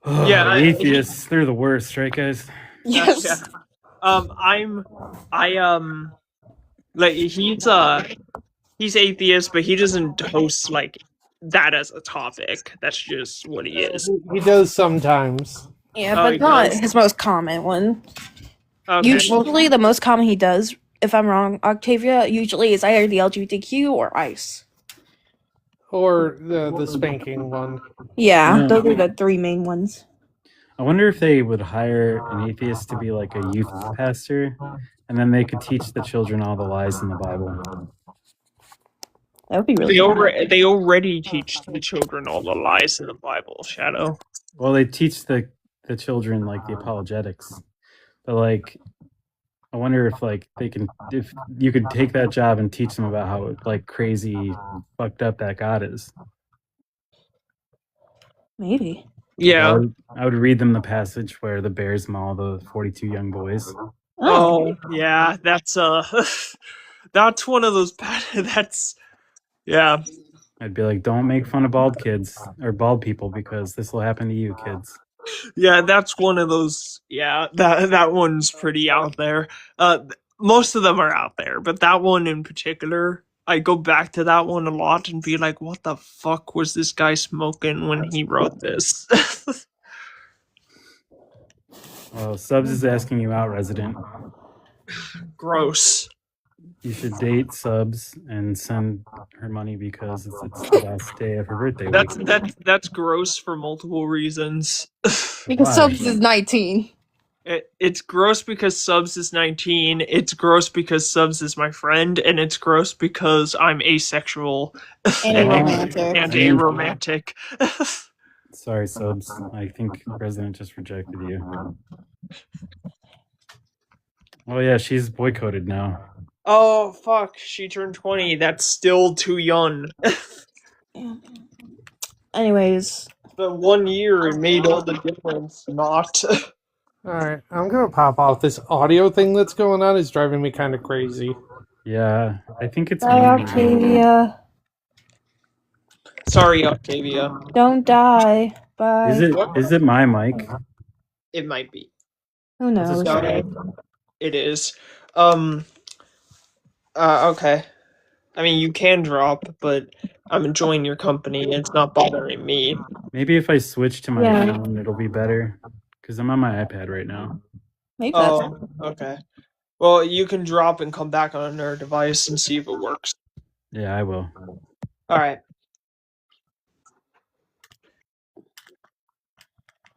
Oh, Yeah, atheists, they're the worst, right, guys? Yes. Yeah. Like he's atheist, but he doesn't host like that as a topic. That's just what he is. He does sometimes. Yeah, but not his most common one. Okay. Usually, the most common he does, if I'm wrong, Octavia, usually is either the LGBTQ or ICE. Or the spanking one. Yeah, those are the three main ones. I wonder if they would hire an atheist to be like a youth pastor, and then they could teach the children all the lies in the Bible. That would be really They already teach the children all the lies in the Bible, Shadow. Well, they teach the children like the apologetics, but like, I wonder if like if you could take that job and teach them about how like crazy, fucked up that God is. Maybe. Yeah. I would read them the passage where the bears maul the 42 young boys. Oh, yeah, that's that's one of those yeah. I'd be like, don't make fun of bald kids or bald people because this will happen to you, kids. Yeah, that's one of those. Yeah, that one's pretty out there. most of them are out there, but that one in particular, I go back to that one a lot and be like, what the fuck was this guy smoking when he wrote this? Well, Subs is asking you out, Resident. Gross. You should date Subs and send her money because it's the last day of her birthday week. That's gross for multiple reasons. Because Why? Subs is 19. It's gross because Subs is 19, it's gross because Subs is my friend, and it's gross because I'm asexual And a romantic. and aromantic. Sorry, Subs. I think Resident just rejected you. Oh yeah, she's boycotted now. Oh fuck, she turned 20, that's still too young. Anyways. But 1 year it made all the difference, not. Alright, I'm gonna pop off. This audio thing that's going on is driving me kind of crazy. Yeah, I think it's Bye, me. Octavia. Sorry, Octavia. Don't die. Bye. Is it my mic? It might be. Who knows? It is. Okay. I mean, you can drop, but I'm enjoying your company. It's not bothering me. Maybe if I switch to my Yeah. phone, it'll be better. Because I'm on my iPad right now. Maybe that's Oh, okay. Well, you can drop and come back on another device and see if it works. Yeah, I will. All right.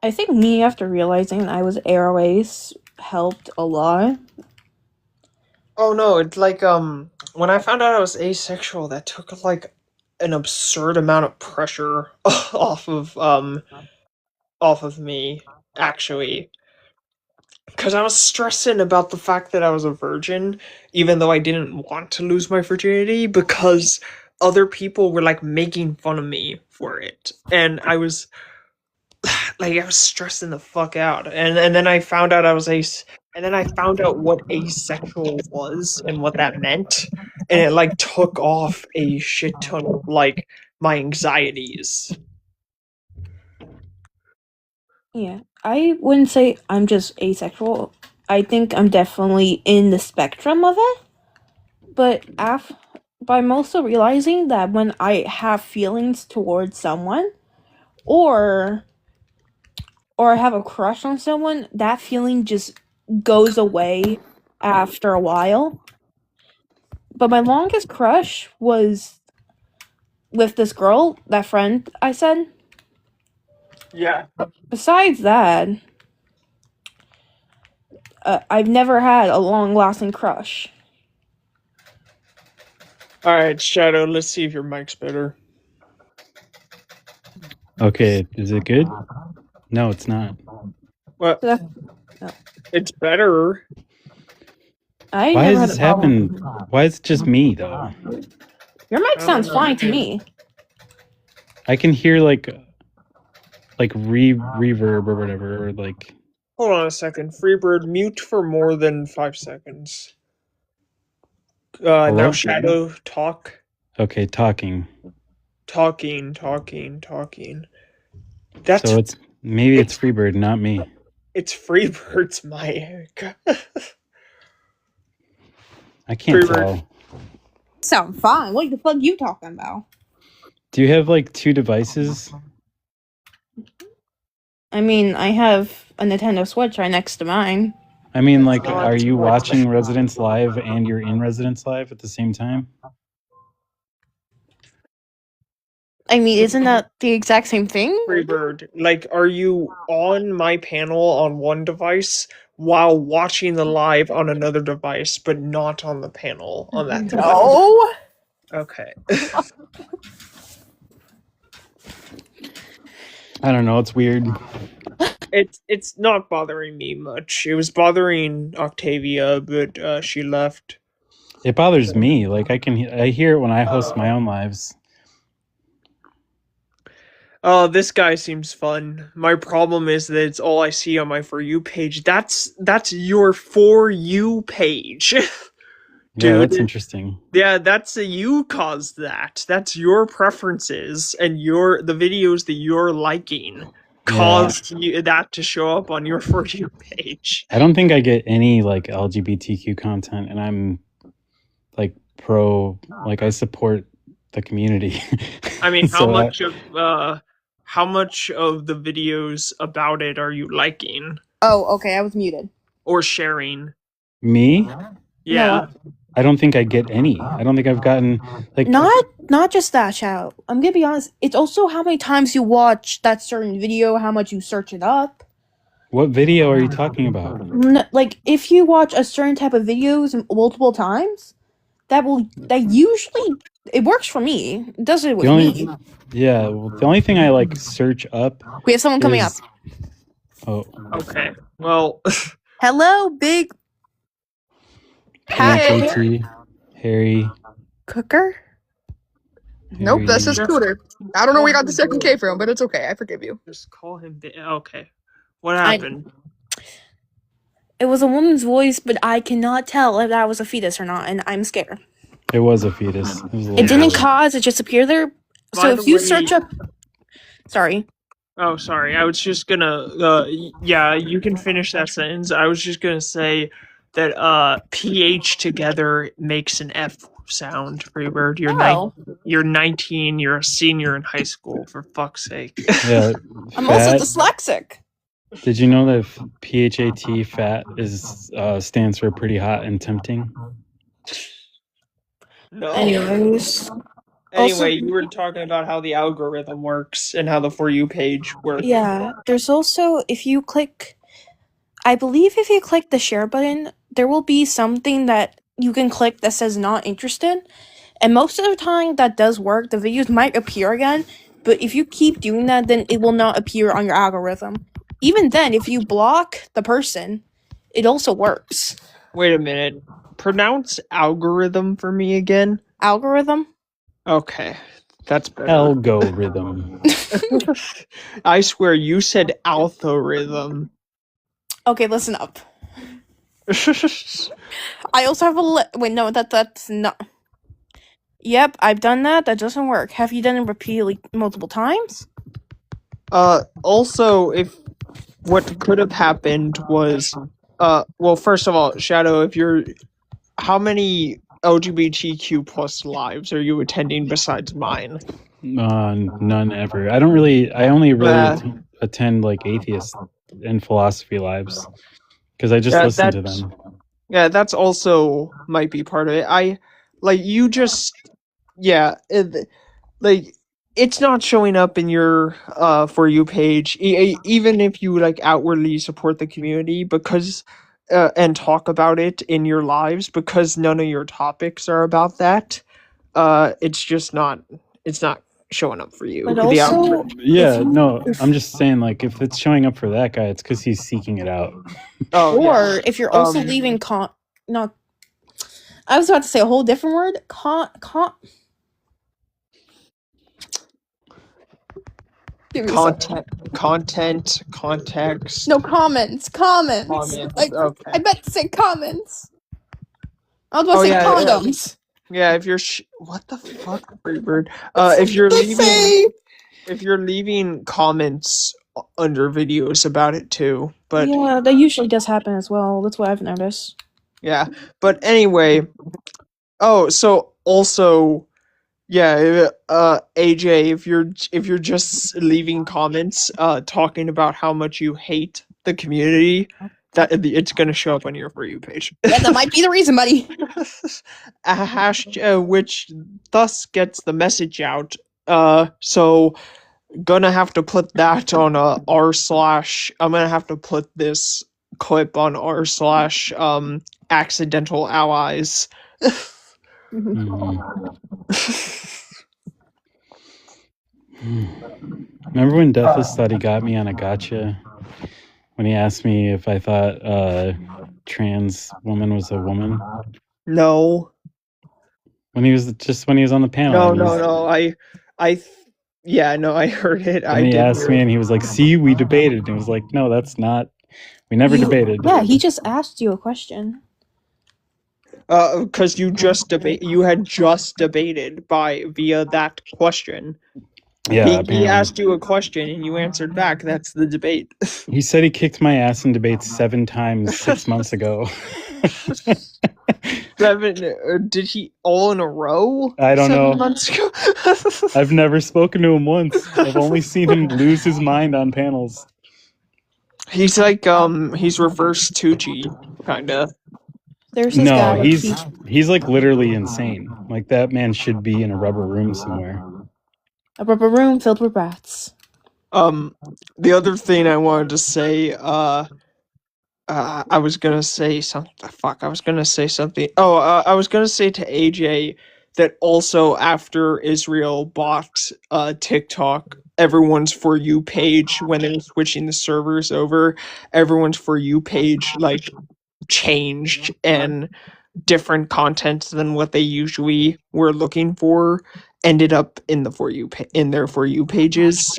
I think me, after realizing I was Arrow Ace, helped a lot. Oh no, it's like when I found out I was asexual, that took like an absurd amount of pressure off of me, actually. Because I was stressing about the fact that I was a virgin, even though I didn't want to lose my virginity, because other people were like making fun of me for it. And I was stressing the fuck out. And then I found out I was and then I found out what asexual was and what that meant. And it like took off a shit ton of like my anxieties. Yeah, I wouldn't say I'm just asexual. I think I'm definitely in the spectrum of it. But I'm also realizing that when I have feelings towards someone, or I have a crush on someone, that feeling just goes away after a while. But my longest crush was with this girl, that friend I said. Yeah. Besides that, I've never had a long-lasting crush. Alright, Shadow, let's see if your mic's better. Okay, is it good? No, it's not. What? It's better. I Why never does had this a problem. happen? Why is it just me though? Your mic sounds fine to me. I can hear like reverb or whatever, or like. Hold on a second. Freebird, mute for more than 5 seconds. Now Hello? Shadow, talk. Okay, talking. Talking. That's So maybe it's Freebird, not me. it's Freebird's mic. I can't Freebird. tell. Sound fine. What the fuck you talking about? Do you have like 2 devices? I mean, I have a Nintendo Switch right next to mine. I mean, like, are you watching Residence Live and you're in Residence Live at the same time? I mean, isn't that the exact same thing? Freebird, like, are you on my panel on one device while watching the live on another device, but not on the panel on that device? No. Okay. I don't know. It's weird. It's not bothering me much. It was bothering Octavia, but she left. It bothers me. Like I hear it when I host my own lives. Oh, this guy seems fun. My problem is that it's all I see on my For You page. That's your For You page. Yeah, that's interesting. Yeah, you caused that. That's your preferences and the videos that you're liking. caused that to show up on your For You page. I don't think I get any like LGBTQ content, and I'm like I support the community. I mean, So how much of the videos about it are you liking Oh, okay, I was muted. or sharing? me, Yeah. I don't think I get any. I don't think I've gotten like Not just that, Shadow. I'm gonna be honest. It's also how many times you watch that certain video, how much you search it up. What video are you talking about? Like if you watch a certain type of videos multiple times, that usually it works for me. It does it with The only me. well, the only thing I like search up. We have someone coming up. Oh, Okay. Well, Hello, big JT, Harry. Cooker? Nope, that's just Cooter. I don't know where you got the second K from, but it's okay. I forgive you. Just call him. Okay. What happened? It was a woman's voice, but I cannot tell if that was a fetus or not, and I'm scared. It was a fetus. It didn't cause, it just appeared there. By So the if you way- search up... Sorry. Oh, sorry. I was just gonna. Yeah, you can finish that sentence. I was just gonna say that PH together makes an F sound. Freebird, you're 19. You're a senior in high school. For fuck's sake. Yeah. I'm also fat. dyslexic. Did you know that PHAT fat is stands for pretty hot and tempting? No. Anyways. Anyway, you were talking about how the algorithm works and how the For You page works. Yeah, there's also, I believe if you click the share button, there will be something that you can click that says not interested. And most of the time that does work. The videos might appear again, but if you keep doing that, then it will not appear on your algorithm. Even then, if you block the person, it also works. Wait a minute. Pronounce algorithm for me again. Algorithm? Okay. That's better. Algorithm. I swear you said algorithm. Okay, listen up. I also have wait, no, that's not. Yep, I've done that. That doesn't work. Have you done it repeatedly multiple times? Also, if what could have happened was, well, first of all, Shadow, how many LGBTQ plus lives are you attending besides mine? None ever. I only really attend like atheist and philosophy lives because I just listen to them. Yeah, that's also might be part of it. It's not showing up in your For You page, even if you like outwardly support the community because and talk about it in your lives, because none of your topics are about that. It's not showing up for you. But also, Yeah, no, I'm just saying, like, if it's showing up for that guy, it's because he's seeking it out. Oh, or yeah. if you're also leaving not. I was about to say a whole different word. Content, context. No, comments. Comments, Like, okay. I meant to say comments. I was about to say condoms. Yeah, if you're what the fuck, Freebird? If you're leaving comments under videos about it too, but Yeah, that usually does happen as well. That's what I've noticed. yeah. But anyway, so also, yeah, AJ, if you're just leaving comments, talking about how much you hate the community, that it's gonna show up on your For You page. Yeah, that might be the reason, buddy. A hashtag, which thus gets the message out. So gonna have to put that on I'm gonna have to put this clip on r/accidental allies. Remember when Deathless thought he got me on a gotcha? When he asked me if I thought trans woman was a woman? No. When he was on the panel. No. I heard it. And he asked me, and he was like, "See, we debated." And he was like, "No, that's not. We never debated." Yeah, he just asked you a question. Because you had just debated via that question. Yeah, He apparently. asked you a question and you answered back. That's the debate. He said he kicked my ass in debates 7 times 6 months ago. 7? Did he all in a row? I don't 7 know. months ago. I've never spoken to him once. I've only seen him lose his mind on panels. He's like he's reverse Tucci, kinda. There's this No, guy. he's like literally insane. Like that man should be in a rubber room somewhere. A rubber room filled with rats. The other thing I wanted to say, I was gonna say something. Fuck, I was gonna say something. Oh, I was gonna say to AJ that also after Israel bought TikTok, everyone's For You page, when they were switching the servers over, everyone's For You page like changed and different content than what they usually were looking for ended up in the For You in their For You pages.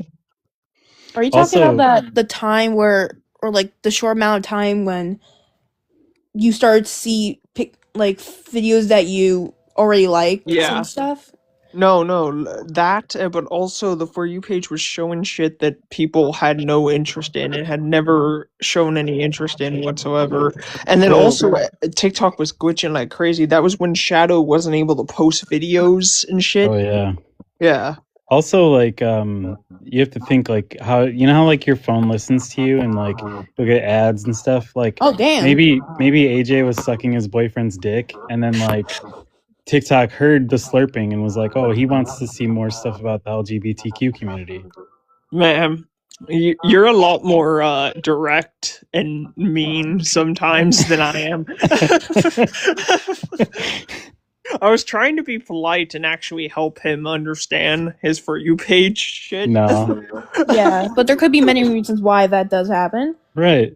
Are you talking Also- about the time where, or like the short amount of time when you started to see like videos that you already liked Yeah. and stuff? No, that, but also the For You page was showing shit that people had no interest in and had never shown any interest in whatsoever. And then Well- also TikTok was glitching like crazy. That was when Shadow wasn't able to post videos and shit. Oh yeah. Yeah. Also, like, you have to think like how how like your phone listens to you and like you'll get ads and stuff. Like, Oh damn. maybe AJ was sucking his boyfriend's dick, and then like TikTok heard the slurping and was like, oh, he wants to see more stuff about the LGBTQ community. Man, you're a lot more direct and mean sometimes than I am. I was trying to be polite and actually help him understand his For You page shit. No. Yeah, but there could be many reasons why that does happen. Right.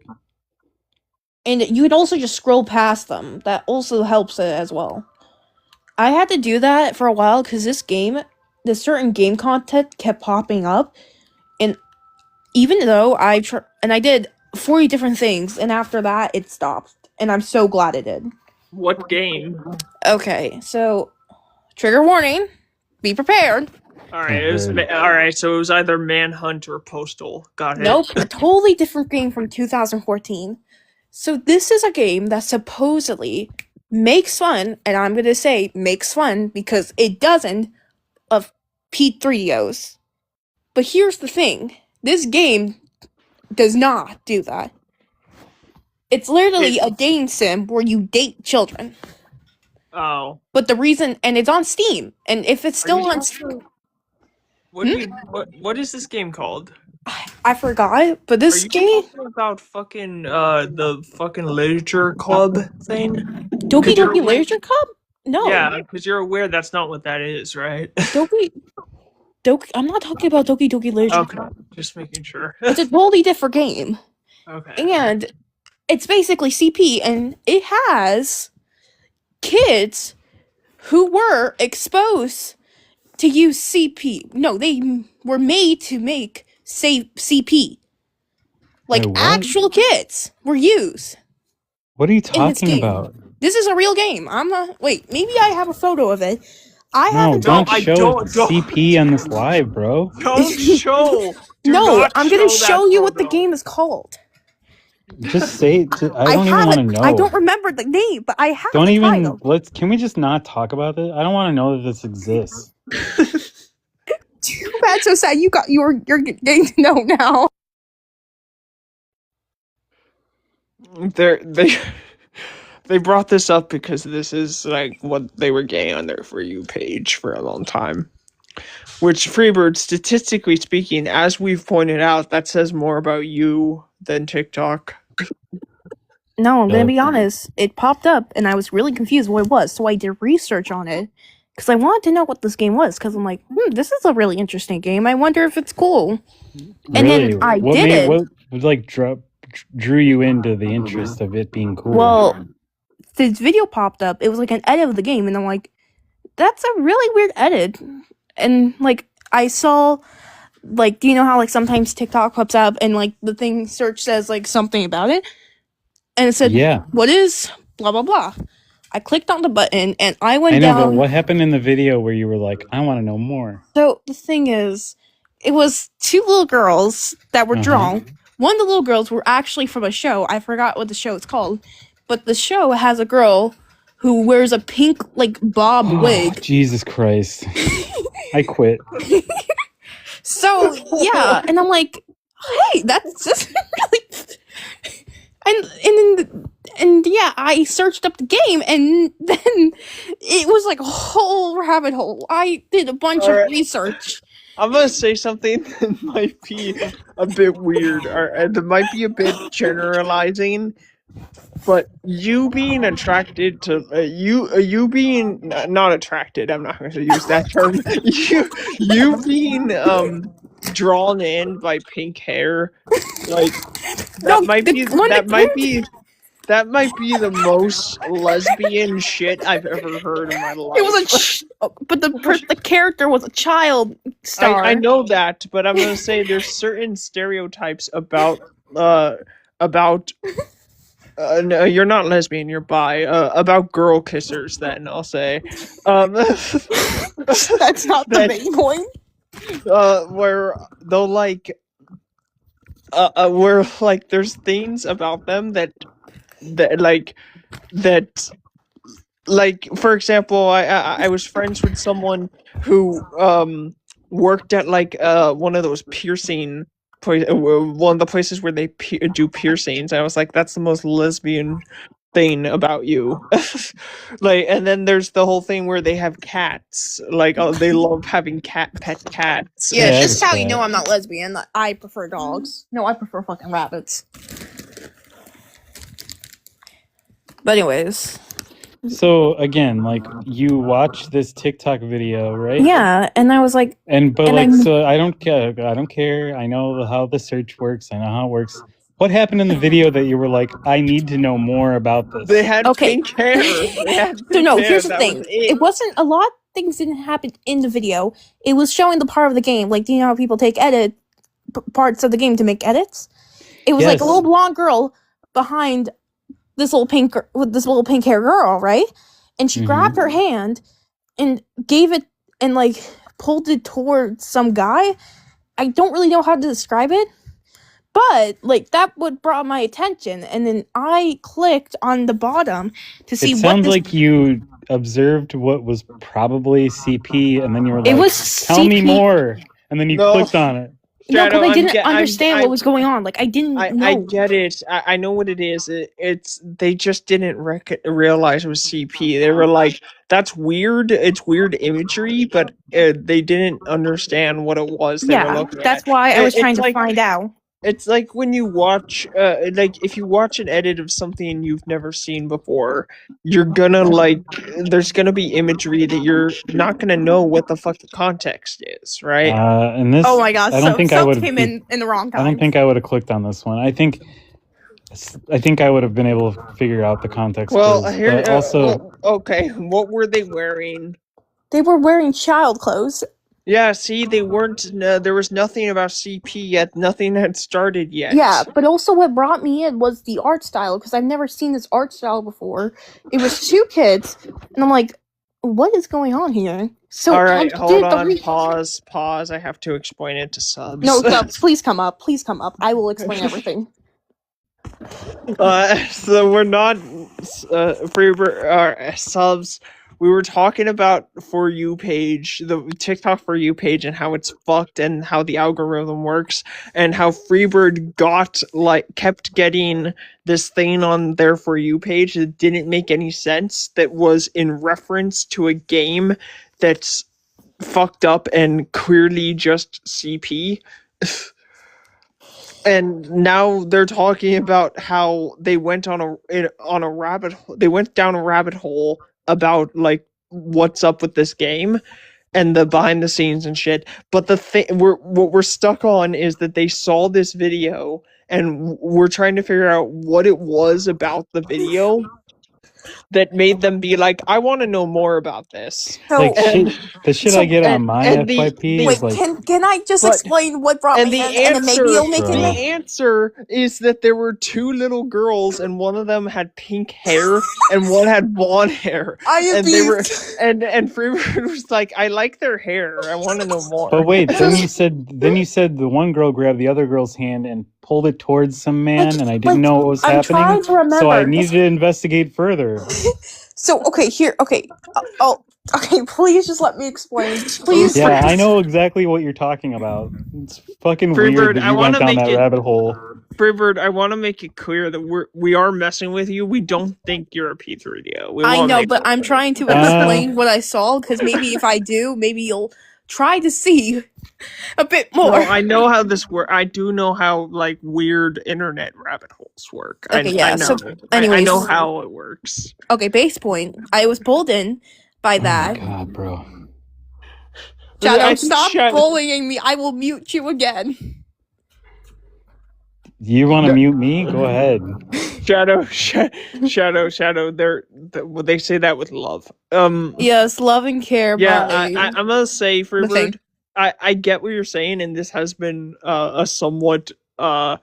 And you could also just scroll past them. That also helps it as well. I had to do that for a while because this certain game content kept popping up. And even though I did 40 different things, and after that, it stopped. And I'm so glad it did. What game? Okay, so trigger warning. Be prepared. Alright, so it was either Manhunt or Postal. Got it. Nope, a totally different game from 2014. So this is a game that supposedly makes fun, and I'm gonna say makes fun because it doesn't, of Pete 3DOs. But here's the thing: this game does not do that. It's literally a dating sim where you date children. Oh. But the reason, and it's on Steam, and if it's still on Steam, What is this game called? I forgot. But this Are you game, talking about fucking the fucking literature club thing? Doki Doki Literature Club? No. Yeah, because you're aware that's not what that is, right? Doki. I'm not talking about Doki Doki Literature Okay, Club. just making sure. It's a totally different game. Okay. And it's basically CP, and it has kids who were exposed to use CP. No, they were made to make CP. Like, Wait, what? actual kids were used. What are you In this talking game. about? This is a real game. I'm not. Wait, maybe I have a photo of it. I No, haven't. don't I show don't- CP on this live, bro. Don't show. Do No, not I'm gonna that show you what the photo. game is called. Just say. I don't even want to know. I don't remember the name, but I have Don't the even. title. Can we just not talk about this? I don't want to know that this exists. Too bad, so sad. You're getting to know now. They brought this up because this is like what they were getting on their For You page for a long time. Which, Freebird, statistically speaking, as we've pointed out, that says more about you than TikTok. No, I'm gonna Yeah. be honest. It popped up, and I was really confused what it was. So I did research on it because I wanted to know what this game was. Because I'm like, this is a really interesting game. I wonder if it's cool. And Really? then I what did it. What like drew you into the interest of it being cool? Well, this video popped up. It was like an edit of the game, and I'm like, that's a really weird edit. And like, I saw, like, do you know how like sometimes TikTok pops up and like the thing search says like something about it, and it said, Yeah. what is blah blah blah. I clicked on the button and I went I know, but down. what happened in the video where you were like, I want to know more? So the thing is, it was two little girls that were Mhm. drawn. One of the little girls were actually from a show. I forgot what the show is called, but the show has a girl who wears a pink like bob wig. Jesus Christ. I quit. So yeah, and I'm like, hey, that's just really. And yeah, I searched up the game, and then it was like a whole rabbit hole. I did a bunch of Alright. research. I'm gonna say something that might be a bit weird, or that might be a bit generalizing. But you being attracted to you being not attracted, I'm not going to use that term. you being drawn in by pink hair, like that might be the most lesbian shit I've ever heard in my life. It was but the character was a child star. I know that, but I'm gonna say there's certain stereotypes about no, you're not lesbian, you're bi. About girl kissers, then I'll say. That's not the main point. Where they'll where there's things about them that for example, I was friends with someone who worked at one of those piercing one of the places where they do piercings. I was like, that's the most lesbian thing about you. And then there's the whole thing where they have cats. They love having pet cats. Yeah, this is how you know I'm not lesbian. I prefer dogs. No, I prefer fucking rabbits. But anyways. So again, you watch this TikTok video, right? Yeah, and I was like, so I don't care. I know how the search works. I know how it works. What happened in the video that you were like, I need to know more about this? They had pink hair. Here's the thing. It wasn't a lot of things didn't happen in the video. It was showing the part of the game. Do you know how people take parts of the game to make edits? It was like a little blonde girl behind this little pink hair girl, right? And she grabbed her hand and gave it and pulled it towards some guy. I don't really know how to describe it, but that would brought my attention, and then I clicked on the bottom to see. It sounds like you observed what was probably CP, and then you were like, it was "Tell me more," and then you clicked on it. No, because I didn't understand what was going on. I didn't know. I get it. I know what it is. They just didn't realize it was CP. They were like, that's weird. It's weird imagery, but they didn't understand what it was they were looking at. That's why I was trying to find out. It's like when you watch, if you watch an edit of something you've never seen before, you're gonna there's gonna be imagery that you're not gonna know what the fuck the context is, right? And this, oh my god! I don't think I would came in the wrong time. I don't think I would have clicked on this one. I think I would have been able to figure out the context. Well, here also, okay. What were they wearing? They were wearing child clothes. Yeah, see, they weren't. There was nothing about CP yet. Nothing had started yet. Yeah, but also what brought me in was the art style, because I've never seen this art style before. It was two kids, and I'm like, what is going on here? So all right, hold on. Pause. I have to explain it to subs. No, subs, please come up. Please come up. I will explain everything. So we're not subs. We were talking about For You page, the TikTok For You page, and how it's fucked, and how the algorithm works, and how Freebird kept getting this thing on their For You page that didn't make any sense, that was in reference to a game that's fucked up and clearly just CP. And now they're talking about how they went on a rabbit hole. They went down a rabbit hole about what's up with this game and the behind the scenes and shit. But the thing what we're stuck on is that they saw this video, and we're trying to figure out what it was about the video that made them be like, I want to know more about this. Like And the shit I get on my and the- FYP the- is like Can I just But- explain what brought and me the in, and then maybe you'll make Bro. it the make answer is that there were two little girls, and one of them had pink hair, and one had blonde hair. I And they were, abused. and Freebird was like, I like their hair. I want to know more. But wait, then you said the one girl grabbed the other girl's hand and pulled it towards some man, and I didn't know what was I'm happening. trying to remember. So I needed to investigate further. So okay, please just let me explain. Please. Yeah, I know exactly what you're talking about. It's fucking Freebird, weird that I you wanna went down make that it- rabbit hole. Freebird, I want to make it clear that we are messing with you. We don't think you're a P3DO. We I wanna know, make but that I'm clear. trying to explain what I saw because maybe if I do, maybe you'll try to see a bit more. No, I know how this works. I do know how like weird internet rabbit holes work. Okay, I yeah, know. so I anyways. know how it works. Okay, base point. I was pulled in by that. Oh my god, bro. Shadow, I think stop Shadow- bullying me. I will mute you again. You want to mute me? Go ahead. Shadow. They say that with love. Yes, love and care. Yeah, by- I'm gonna say, thing. Freebird, I get what you're saying, and this has been a somewhat kind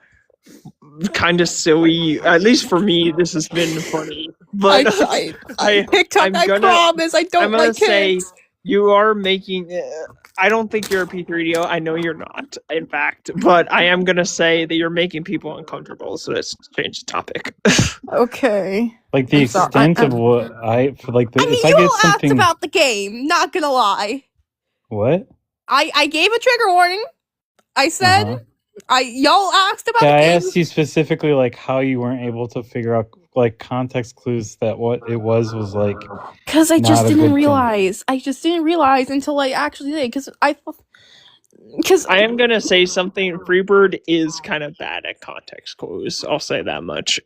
of silly. At least for me, this has been funny. But I picked up. I'm I gonna- promise. I don't I'm gonna like say kids. you are making. I don't think you're a P3DO. I know you're not, in fact, but I am gonna say that you're making people uncomfortable. So let's change the topic. Okay. Like the I'm sorry, extent I'm- of what I for like the I mean, if I you get all asked something about the game. Not gonna lie. what? I gave a trigger warning. I said Uh-huh. y'all asked about Yeah, I the game. asked you specifically like how you weren't able to figure out like context clues that what it was like. Because I not just a good didn't thing. realize. I just didn't realize until I actually did. Because I am gonna say something. Freebird is kind of bad at context clues. I'll say that much.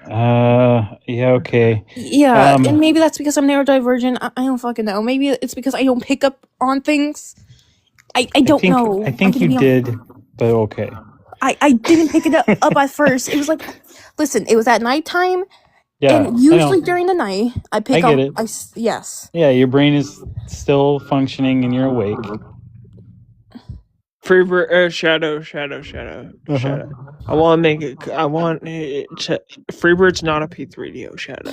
Yeah, okay. yeah, Um, and maybe that's because I'm neurodivergent. I don't fucking know. Maybe it's because I don't pick up on things. I don't think, know. I I'm think gonna you be hon- did, but okay. I didn't pick it up at first. It was like, listen, it was at nighttime, Yeah, and I know. usually during the night, I pick I up. get it. Yes. Yeah, your brain is still functioning and you're awake. Freebird, Shadow. I want to make it. Freebird's not a P3DO. Shadow.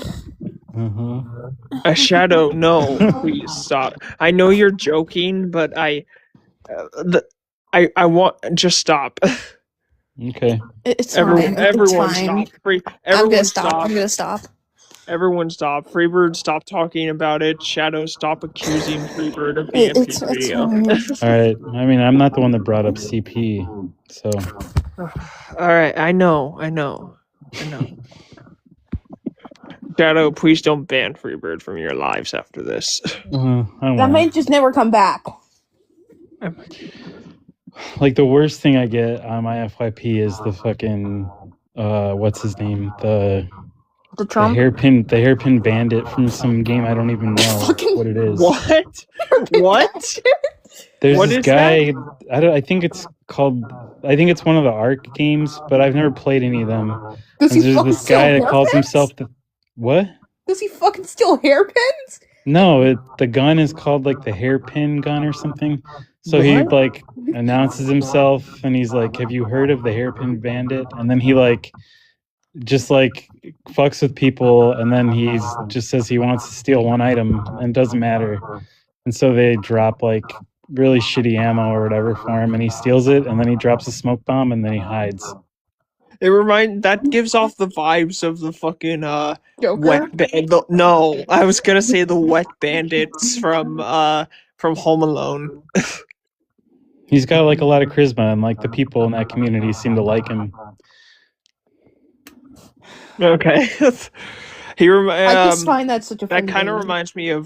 A Shadow. No, please stop. I know you're joking, but I want just stop. Okay. It's Everyone, fine. everyone It's fine. stop. Free, I'm everyone gonna stop. I'm gonna stop. Everyone stop. Freebird, stop talking about it. Shadow, stop accusing Freebird of being a It's P3DO. All right. I mean, I'm not the one that brought up CP, so All right, I know. Shadow, please don't ban Freebird from your lives after this. I don't That know. might just never come back. Like the worst thing I get on my FYP is the fucking what's his name? The Trump? hairpin bandit from some game I don't even know what it is. What? What? There's What this is guy. I think it's called. I think it's one of the Ark games, but I've never played any of them. Does And he there's fucking this guy steal that calls hairpins? himself the what? Does he fucking steal hairpins? No, the gun is called like the hairpin gun or something. So he What? like announces himself and he's like, "Have you heard of the hairpin bandit?" And then he like just like fucks with people and then he's just says he wants to steal one item and it doesn't matter. And so they drop like really shitty ammo or whatever for him and he steals it and then he drops a smoke bomb and then he hides. That gives off the vibes of the fucking Joker? no, I was gonna say the wet bandits from Home Alone. He's got like a lot of charisma and like the people in that community seem to like him. Okay. I just find that such a that fun kind of game. reminds me of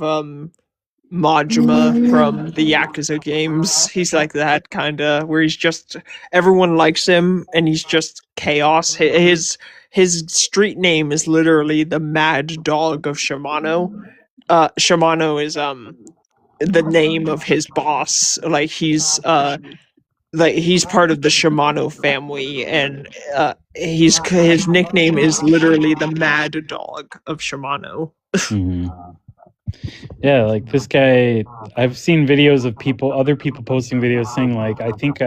Majima from the Yakuza games. He's like that kind of where he's just everyone likes him and he's just chaos. His street name is literally the Mad Dog of Shimano. Shimano is the name of his boss. Like he's like he's part of the Shimano family, and his nickname is literally the Mad Dog of Shimano. Yeah, like this guy, I've seen videos of other people posting videos saying like, I think,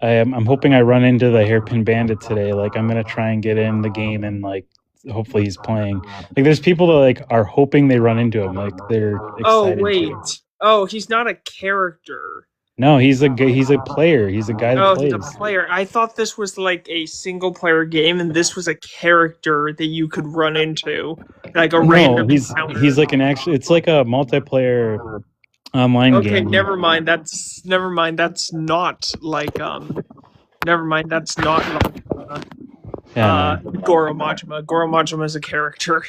I'm hoping I run into the Hairpin Bandit today. Like, I'm gonna try and get in the game and like, hopefully he's playing. Like, there's people that like are hoping they run into him. Like, they're excited. Oh wait, he's not a character. No, he's a player. He's a guy that plays. He's a player. I thought this was like a single player game, and this was a character that you could run into, like a random encounter. He's like it's like a multiplayer online game. Okay, never mind. That's not like Never mind. That's not Goro Majima. Goro Majima is a character.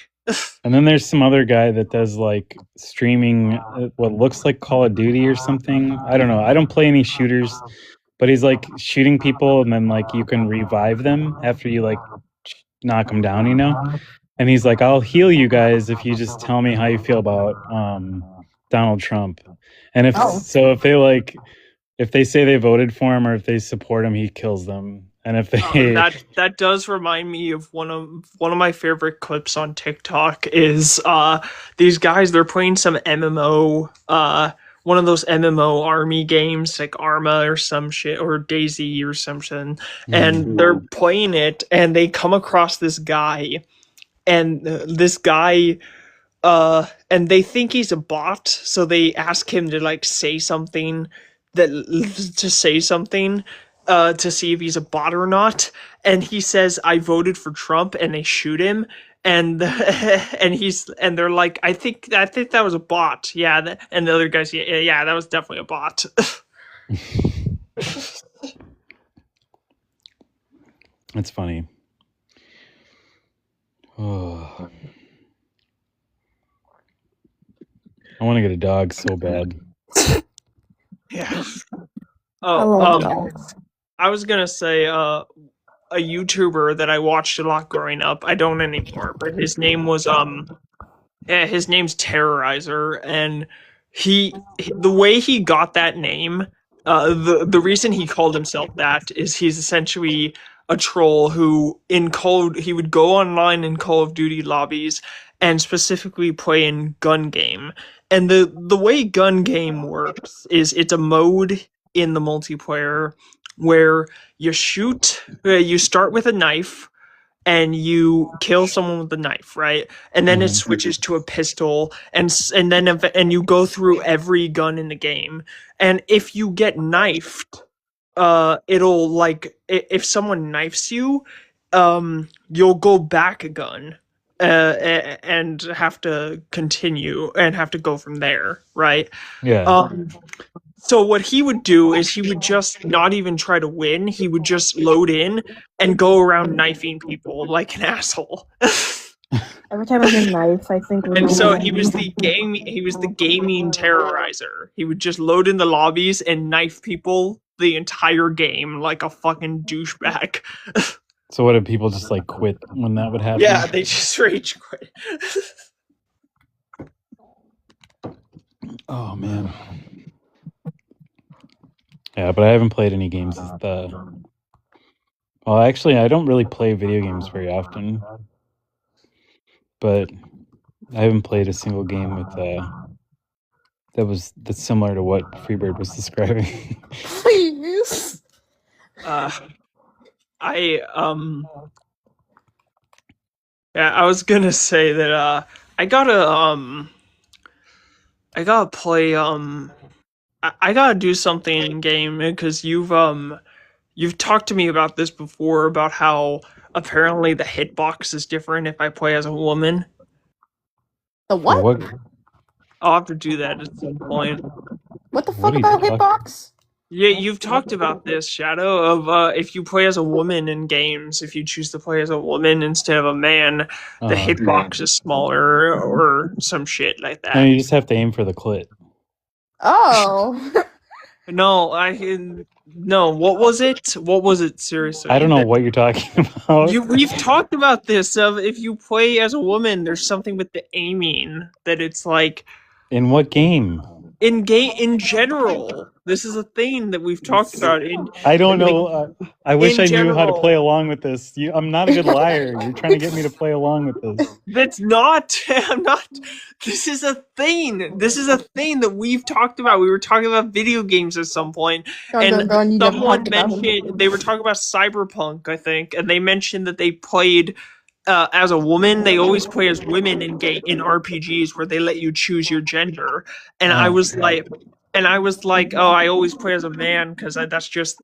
And then there's some other guy that does like streaming what looks like Call of Duty or something. I don't know. I don't play any shooters, but he's like shooting people and then like you can revive them after you like knock them down, you know? And he's like, I'll heal you guys if you just tell me how you feel about Donald Trump. And if they say they voted for him or if they support him, he kills them. And if they that does remind me of one of my favorite clips on TikTok is these guys, they're playing some MMO, one of those MMO army games like Arma or some shit or DayZ or something, and they're playing it and they come across this guy, and and they think he's a bot, so they ask him to like say something to see if he's a bot or not, and he says, "I voted for Trump," and they shoot him, and they're like, I think that was a bot, yeah, and the other guys, yeah, that was definitely a bot. It's funny. Oh. I want to get a dog so bad. Yeah. Oh, I was gonna say a YouTuber that I watched a lot growing up. I don't anymore, but his name was his name's Terrorizer, and the way he got that name, the reason he called himself that is he's essentially a troll who he would go online in Call of Duty lobbies and specifically play in Gun Game. And the way Gun Game works is it's a mode in the multiplayer where you start with a knife and you kill someone with the knife, right? And then it switches to a pistol, and you go through every gun in the game. And if you get knifed, it'll like if someone knifes you, you'll go back a gun. And have to continue and have to go from there, right? Yeah. So what he would do is he would just not even try to win. He would just load in and go around knifing people like an asshole. Every time I hear knife, I think. And so he was the gaming terrorizer. He would just load in the lobbies and knife people the entire game like a fucking douchebag. So what, did people just like quit when that would happen? Yeah, they just rage quit. Oh man. Yeah, but I haven't played any games with well, actually, I don't really play video games very often. But I haven't played a single game with that's similar to what Freebird was describing. Please. I was gonna say that I gotta play I gotta do something in game because you've talked to me about this before about how apparently the hitbox is different if I play as a woman. The what? I'll have to do that at some point. What the fuck about hitbox? Yeah, you've talked about this, Shadow, of if you play as a woman in games, if you choose to play as a woman instead of a man, the hitbox is smaller or some shit like that. No, you just have to aim for the clit. Oh. No, what was it? What was it, seriously? I don't know what you're talking about. We've talked about this, of if you play as a woman, there's something with the aiming, that it's like... In what game? in general. This is a thing that we've talked about I don't like, know. I wish in I knew how to play general. along with this. I'm not a good liar. You're trying to get me to play along with this. That's not. I'm not. This is a thing. This is a thing that we've talked about. We were talking about video games at some point, and You never someone talked about them. mentioned they were talking about Cyberpunk, I think, and they mentioned that they played as a woman. They always play as women in RPGs where they let you choose your gender, and I was like. And I was like, oh, I always play as a man because that's just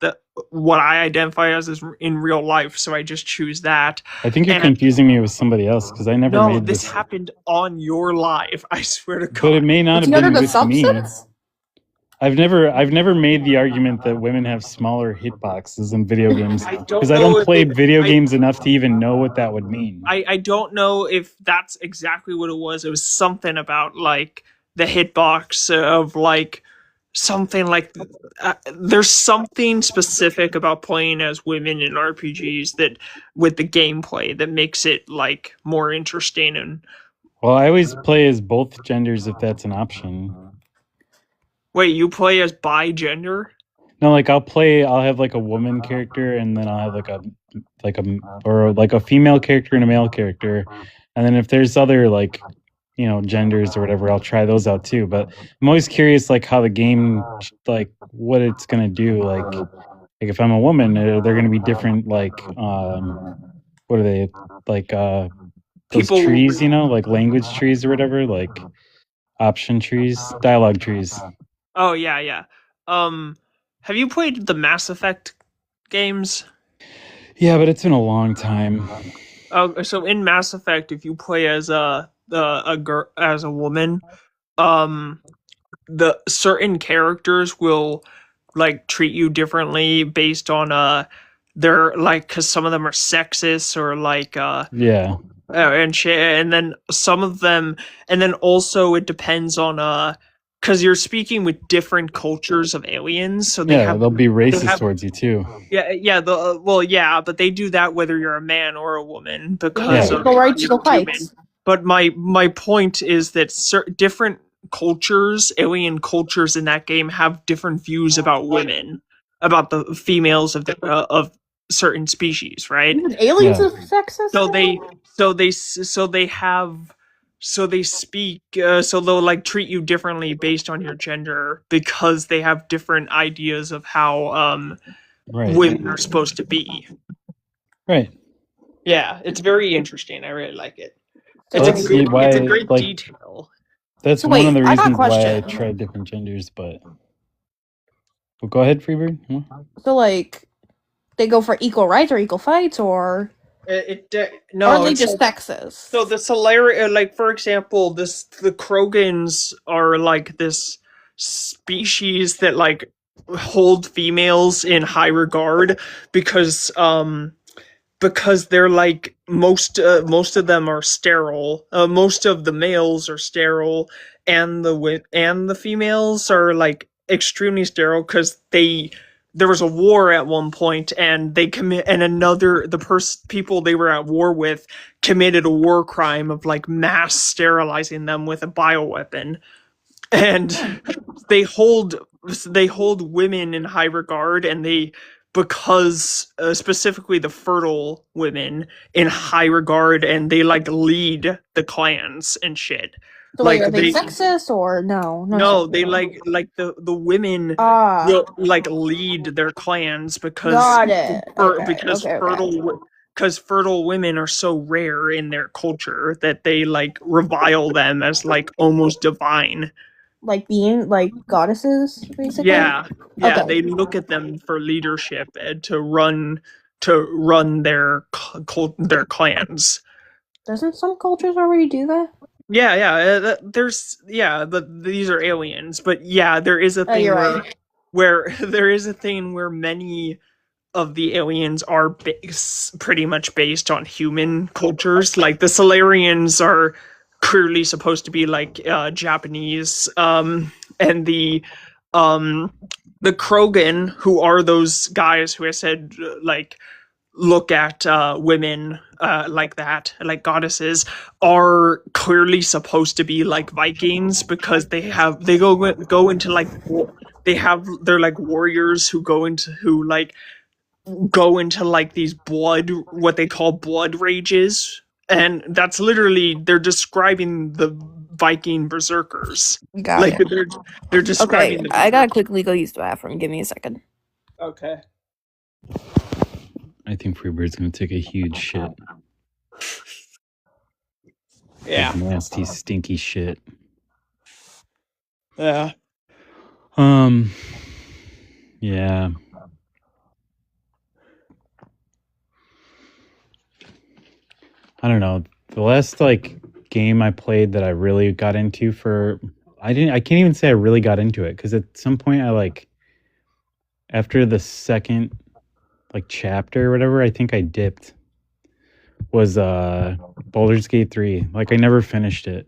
what I identify as in real life. So I just choose that. I think you're And confusing me with somebody else because I never no, made this this. happened on your live. I swear to God. But it may not It's have none been of the with me. subsets? I've never made the argument that women have smaller hitboxes in video games I don't because I know don't if play it- video I- games enough to even know what that would mean. I don't know if that's exactly what it was. It was something about like the hitbox of like something like there's something specific about playing as women in RPGs that with the gameplay that makes it like more interesting. And Well, I always play as both genders if that's an option. wait, you play as bi gender? No, like I'll have like a woman character and then I'll have like a female character and a male character. And then if there's other like, genders or whatever, I'll try those out too. But I'm always curious like how the game, like what it's going to do. Like if I'm a woman, they're going to be different, like, what are they like, those People- trees, like language trees or whatever, like option trees, dialogue trees. Oh yeah. Have you played the Mass Effect games? Yeah, but it's been a long time. So in Mass Effect, if you play as a girl, as a woman, the certain characters will like treat you differently based on their like, because some of them are sexist or like Yeah. and shit, and then some of them, and then also it depends on because you're speaking with different cultures of aliens, so Yeah, they'll be racist have- towards you too. yeah, but they do that whether you're a man or a woman because Yeah. of Equal rights, you're equal human. fights. But my point is that different cultures, alien cultures in that game, have different views about women, about the females of certain species, right? Aliens Yeah. are sexist? So they speak, so they'll like treat you differently based on your gender because they have different ideas of how Right. women are supposed to be. Right. Yeah, it's very interesting. I really like it. So It's that's a great, why, it's a great like, detail. That's So one wait, of the I got a reasons why I question. tried different genders, but well, go ahead, Freebird. Huh? So, like, they go for equal rights or equal fights, or No, are they it's just like- sexist? So the Solari, like for example, the Krogans are like this species that like hold females in high regard because they're like most of them are sterile. Most of the males are sterile, and the females are like extremely sterile because there was a war at one point, and people they were at war with committed a war crime of like mass sterilizing them with a bioweapon, and they hold women in high regard, and because specifically the fertile women in high regard, and they like lead the clans and shit. So, like, are they sexist or no? No, they like the women Ah, will like lead their clans because got it. Okay, because fertile women are so rare in their culture that they like revile them as like almost divine. Like being like goddesses, basically. Yeah, Okay. they look at them for leadership and to run their clans. Doesn't some cultures already do that? These are aliens, but yeah, there is a thing you're where, right. where there is a thing where many of the aliens are pretty much based on human cultures. Like the Solarians are clearly supposed to be like Japanese, and the Krogan, who are those guys who I said like look at women like that, like goddesses, are clearly supposed to be like Vikings because they go into like they're like warriors who go into these what they call blood rages, and that's literally they're describing the Viking berserkers. Got Like it. they're Okay, describing the I gotta quickly go use the bathroom. Give me a second. Okay. I think Freebird's gonna take a huge shit. Yeah. Like nasty, stinky shit. Yeah. Yeah. I don't know. The last game I played that I really got into I can't even say I really got into it because at some point after the second chapter or whatever, I think I dipped. Was Baldur's Gate 3. Like I never finished it.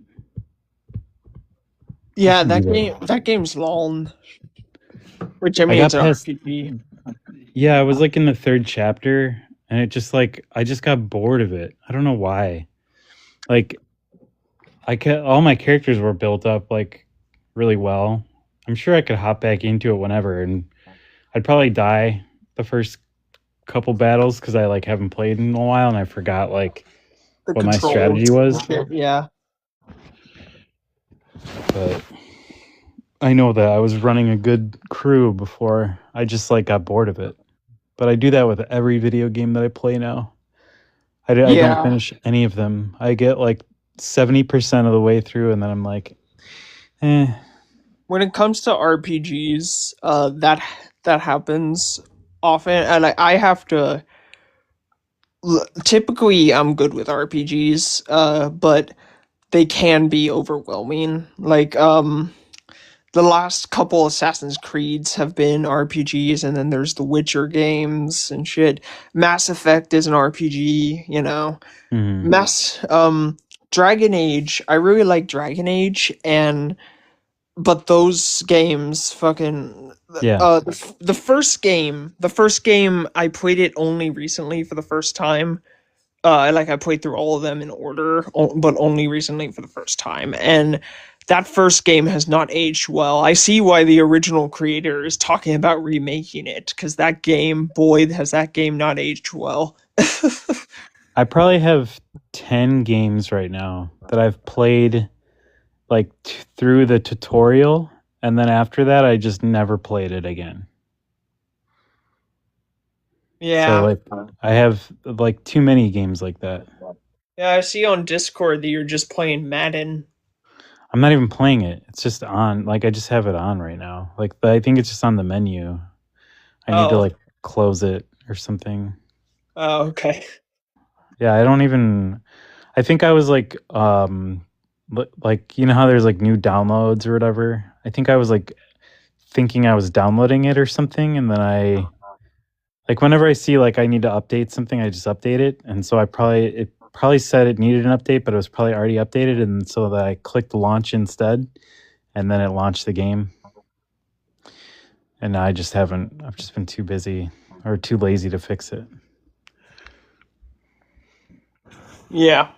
Yeah, that game's long. Which I mean it's an RPG. Yeah, I was in the third chapter and it just I just got bored of it. I don't know why. All my characters were built up really well. I'm sure I could hop back into it whenever, and I'd probably die the first couple battles because I haven't played in a while and I forgot what my strategy was. Yeah. But I know that I was running a good crew before I just got bored of it. But I do that with every video game that I play now. I don't finish any of them. I get 70% of the way through and then I'm eh. When it comes to RPGs, that happens often, and I have to. Typically, I'm good with RPGs, but they can be overwhelming. The last couple Assassin's Creeds have been RPGs, and then there's the Witcher games and shit. Mass Effect is an RPG, you know. Dragon Age, I really like Dragon Age, but those games fucking the first game I played it only recently for the first time. I played through all of them in order, but only recently for the first time, and that first game has not aged well. I see why the original creator is talking about remaking it, because that game, boy, has that game not aged well. I probably have 10 games right now that I've played through the tutorial, and then after that I just never played it again. Yeah. So I have too many games like that. Yeah, I see on Discord that you're just playing Madden. I'm not even playing it. It's just on. I just have it on right now. I think it's just on the menu. I need to close it or something. Oh, okay. Yeah, I think I was you know how there's new downloads or whatever. I think I was thinking I was downloading it or something, and then I whenever I see I need to update something, I just update it, and so it probably said it needed an update, but it was probably already updated, and so that I clicked launch instead, and then it launched the game. And I've just been too busy or too lazy to fix it. Yeah.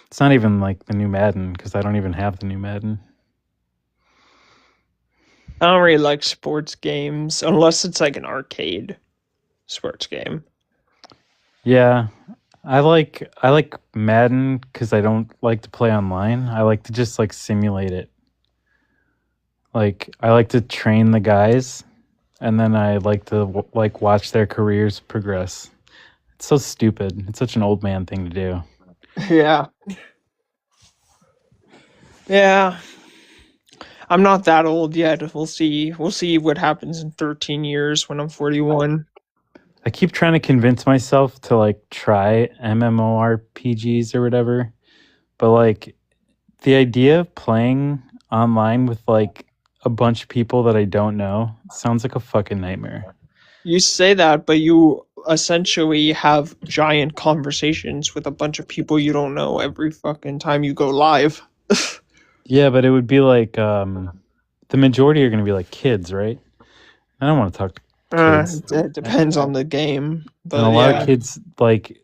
It's not even the new Madden because I don't even have the new Madden. I don't really like sports games unless it's an arcade sports game. Yeah, I like Madden because I don't like to play online. I like to just simulate it. I like to train the guys, and then I like to watch their careers progress. It's so stupid. It's such an old man thing to do. Yeah. Yeah. I'm not that old yet. We'll see. We'll see what happens in 13 years when I'm 41. I keep trying to convince myself to try MMORPGs or whatever, but the idea of playing online with a bunch of people that I don't know sounds like a fucking nightmare. You say that, but you essentially have giant conversations with a bunch of people you don't know every fucking time you go live. Yeah, but it would be the majority are going to be kids, right? I don't want to talk to kids. It depends on the game, And a but lot yeah. of kids like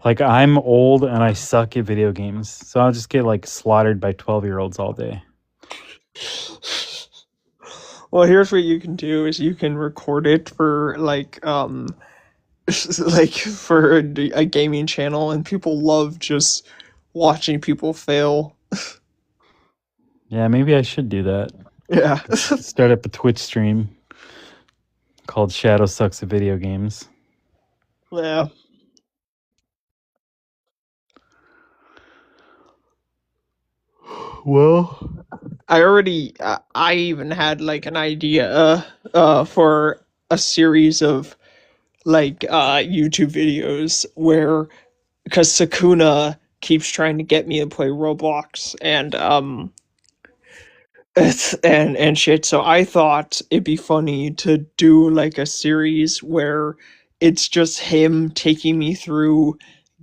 I'm old and I suck at video games, so I'll just get like slaughtered by 12-year-olds all day. Well, here's what you can do: is you can record it for like like for a gaming channel, and people love just watching people fail. Yeah, maybe I should do that. Yeah. Start up a Twitch stream called Shadow Sucks at Video Games. Yeah. Well, I even had like an idea for a series of like YouTube videos where, because Sakuna keeps trying to get me to play Roblox and shit, so I thought it'd be funny to do like a series where it's just him taking me through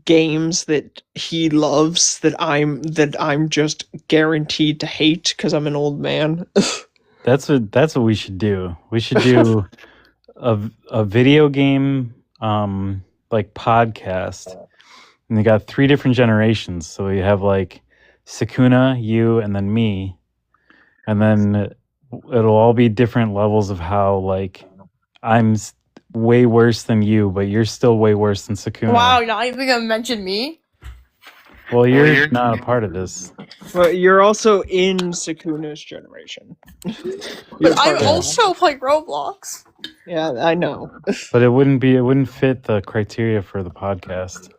games that he loves that I'm just guaranteed to hate because I'm an old man. that's what we should do. We should do a video game like podcast. And they got 3 different generations. So we have like Sakuna, you, and then me. And then it'll all be different levels of how like I'm way worse than you, but you're still way worse than Sakuna. Wow, not even gonna mention me? Well, you're not a part of this. But you're also in Sakuna's generation. But I also play Roblox. Yeah, I know. But it wouldn't fit the criteria for the podcast.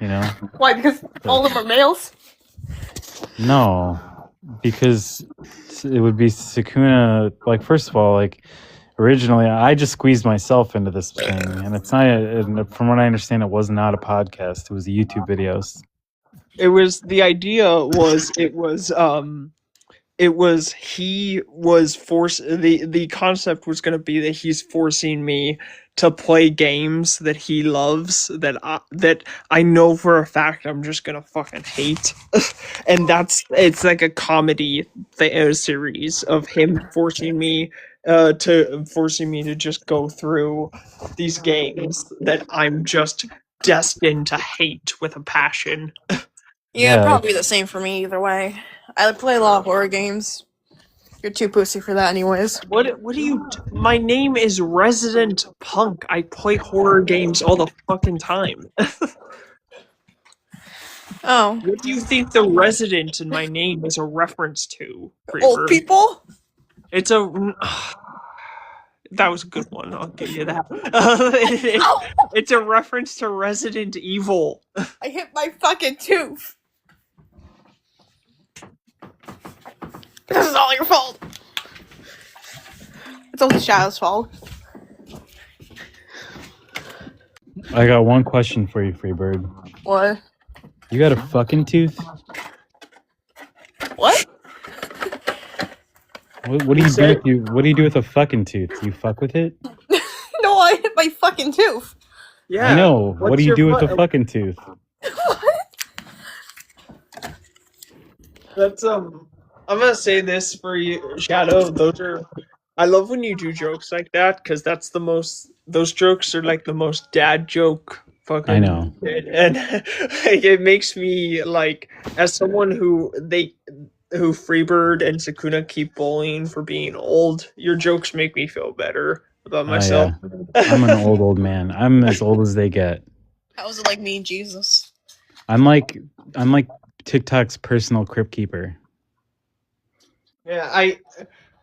You know? Why? Because all of them are males? No. Because it would be Sakuna, like, first of all, like, originally I just squeezed myself into this thing, and it's not, from what I understand, it was not a podcast, it was a YouTube videos. The idea was, the concept was going to be that he's forcing me to play games that he loves that I know for a fact I'm just going to fucking hate. And it's like a comedy series of him forcing me to just go through these games that I'm just destined to hate with a passion. Yeah, it'd probably be the same for me either way. I play a lot of horror games. You're too pussy for that anyways. What do you... My name is Resident Punk. I play horror games all the fucking time. Oh. What do you think the resident in my name is a reference to, Old people? It's a... That was a good one, I'll give you that. It's a reference to Resident Evil. I hit my fucking tooth. This is all your fault. It's all Shadow's fault. I got one question for you, Freebird. What? You got a fucking tooth? What? What do you do with a fucking tooth? You fuck with it? No, I hit my fucking tooth. Yeah. I know. What do you do with a fucking tooth? That's I'm gonna say this for you, Shadow. I love when you do jokes like that, because those jokes are like the most dad joke fucking. I know. And like, it makes me like, as someone who Freebird and Sakuna keep bullying for being old, your jokes make me feel better about myself. Yeah. I'm an old man. I'm as old as they get. How is it like me and Jesus? I'm like TikTok's personal crypt keeper. Yeah, I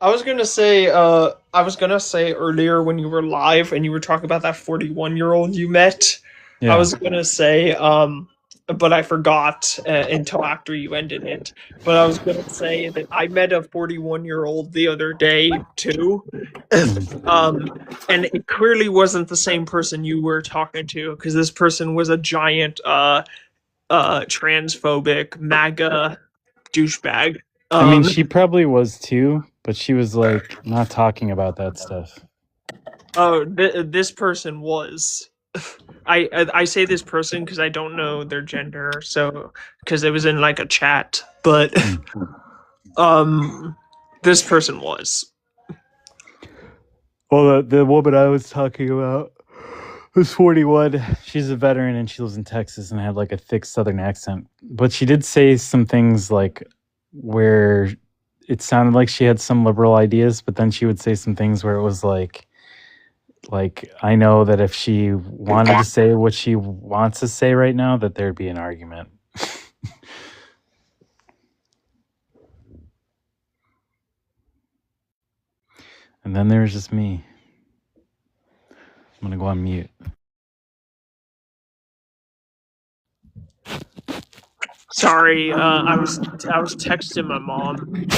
was gonna say earlier when you were live and you were talking about that 41-year-old you met. Yeah. I was gonna say but I forgot until after you ended it. But I was gonna say that I met a 41-year-old the other day too, and it clearly wasn't the same person you were talking to, because this person was a giant transphobic MAGA douchebag. I mean, she probably was too, but she was like not talking about that stuff. Oh, this person was. I say this person because I don't know their gender, so because it was in like a chat, but this person was. Well, the woman I was talking about was 41. She's a veteran and she lives in Texas and had like a thick Southern accent. But she did say some things like where it sounded like she had some liberal ideas, but then she would say some things where it was like I know that if she wanted to say what she wants to say right now, that there'd be an argument. And then there was just me. I'm gonna go on mute. Sorry, I was texting my mom.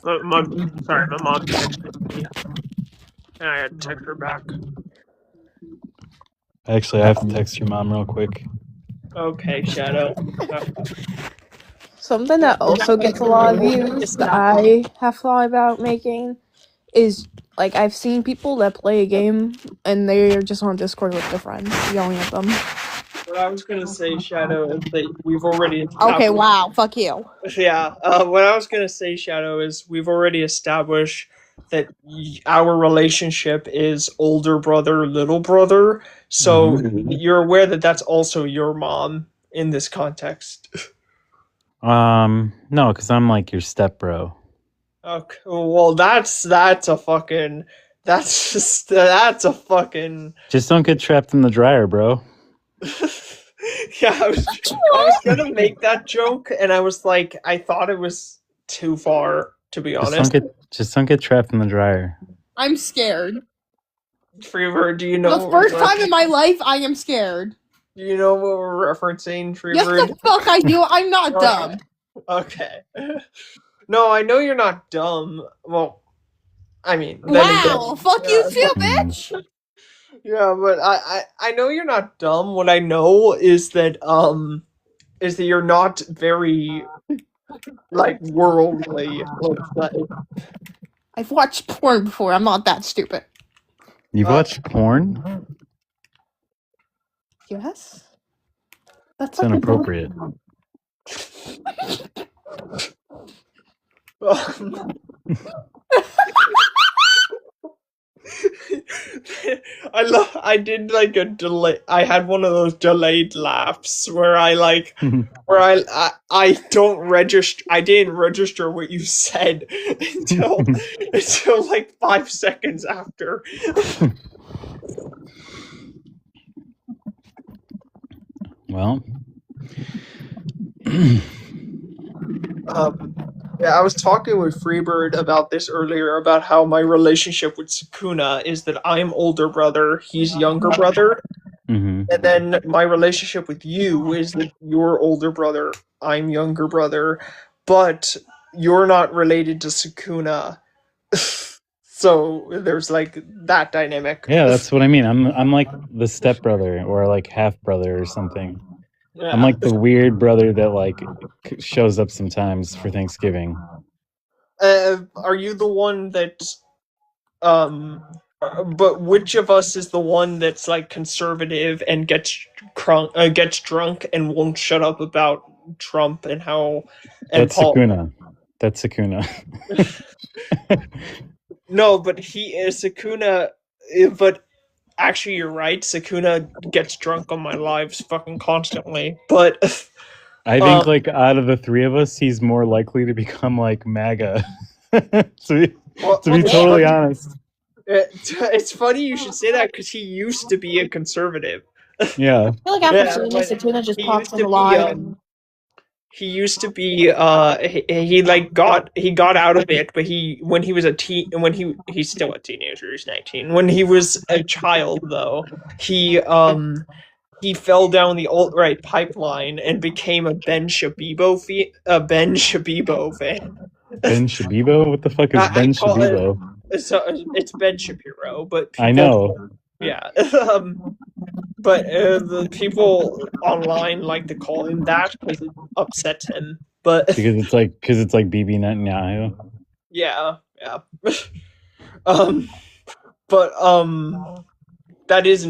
My mom texted me, and I had to text her back. Actually, I have to text your mom real quick. Okay, Shadow. Something that also gets a lot of views that I have thought about making is, like, I've seen people that play a game and they're just on Discord with their friends, yelling at them. What I was gonna say, Shadow, is that we've already Okay, wow, fuck you. Yeah, what I was gonna say, Shadow, is we've already established that our relationship is older brother, little brother. So you're aware that that's also your mom in this context. No, because I'm like your stepbro. Okay, well that's a fucking that's a fucking Just don't get trapped in the dryer, bro. yeah. I was gonna make that joke, and I was like, I thought it was too far, to be honest. Just don't get trapped in the dryer. I'm scared. Freebird, do you know? The first time in my life, I am scared. Do you know what we're referencing, Freebird? Yes, the fuck I do. I'm not dumb. Okay. No, I know you're not dumb. Well, I mean, then Wow, again, fuck you too, bitch. yeah, but I know you're not dumb. What I know is that you're not very like worldly. Let's say. I've watched porn before. I'm not that stupid. You've watched porn? Yes. That's inappropriate. I did like a delay. I had one of those delayed laughs where I like where I don't register. I didn't register what you said until like 5 seconds after. Well, yeah, I was talking with Freebird about this earlier, about how my relationship with Sukuna is that I'm older brother, he's younger brother, and then my relationship with you is that you're older brother, I'm younger brother, but you're not related to Sukuna. So there's like that dynamic. yeah, that's what I mean. I'm like the stepbrother or like half brother or something. Yeah. I'm like the weird brother that like shows up sometimes for Thanksgiving. Are you the one that but which of us is the one that's like conservative and gets drunk and won't shut up about Trump and how and That's Paul? Sukuna. That's Sukuna. No, but he is Sukuna. But actually, you're right. Sukuna gets drunk on my lives fucking constantly. But I think like out of the three of us, he's more likely to become like MAGA. to be totally honest. It's funny you should say that because he used to be a conservative. Yeah. I feel like after seeing this, Tuna just pops on the line. He used to be he got out of it, but when he's still a teenager, he's 19. When he was a child though, he fell down the alt-right pipeline and became a Ben Shabibo fan. Ben Shabibo? What the fuck is Ben Shabibo? It's Ben Shapiro, but I know. Yeah. But the people online like to call him that because it upsets him. But because it's like Bibi Netanyahu. Yeah. But that is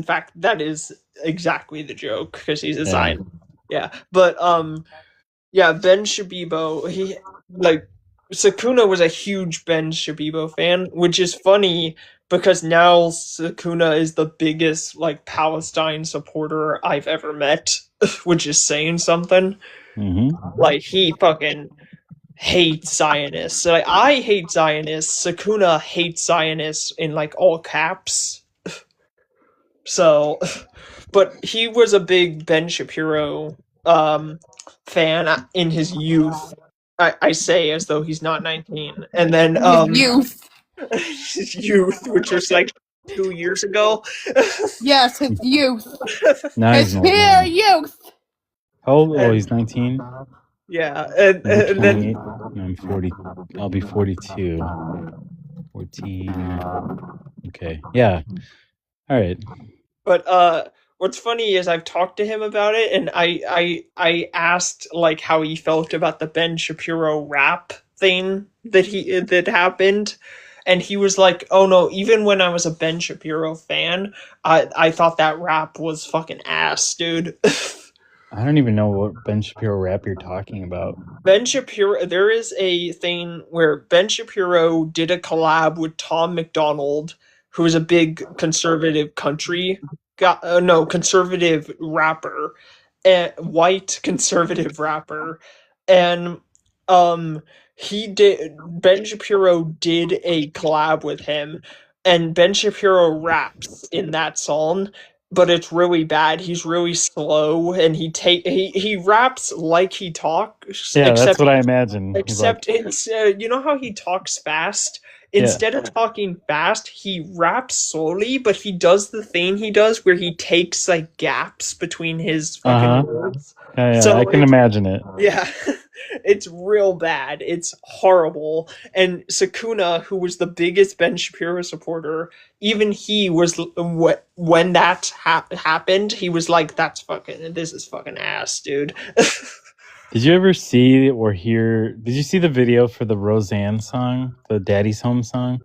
exactly the joke because he's a Zion. Yeah. But yeah, Ben Shabibo, he like Sakuna was a huge Ben Shabibo fan, which is funny because now Sakuna is the biggest like Palestine supporter I've ever met, which is saying something. Like he fucking hates Zionists. Like I hate Zionists. Sakuna hates Zionists in like all caps. So, but he was a big Ben Shapiro fan in his youth. I say as though he's not 19. And then Youth. his youth, which was like 2 years ago. Yes, his youth. Now he's His an old pure man. youth. How old? Oh, he's 19. Yeah, I'm and 28. then No, I'm 40. I'll be 42. 14. Okay. Yeah. All right. but what's funny is I've talked to him about it, and I asked like how he felt about the Ben Shapiro rap thing that happened, and he was like, "Oh no, even when I was a Ben Shapiro fan, I thought that rap was fucking ass, dude." I don't even know what Ben Shapiro rap you're talking about. Ben Shapiro, there is a thing where Ben Shapiro did a collab with Tom McDonald, who is a big conservative conservative rapper, white conservative rapper, and Ben Shapiro did a collab with him, and Ben Shapiro raps in that song, but it's really bad. He's really slow, and he raps like he talks, Yeah, that's except what I imagine. He's like, it's you know how he talks fast. Yeah. Instead of talking fast, he raps slowly, but he does the thing he does where he takes like gaps between his fucking words. Yeah, So I can imagine it. Yeah, it's real bad. It's horrible. And Sakuna, who was the biggest Ben Shapiro supporter, even he was when that happened, he was like, this is fucking ass, dude." Did you ever see or hear? Did you see the video for the Roseanne song, the Daddy's Home song?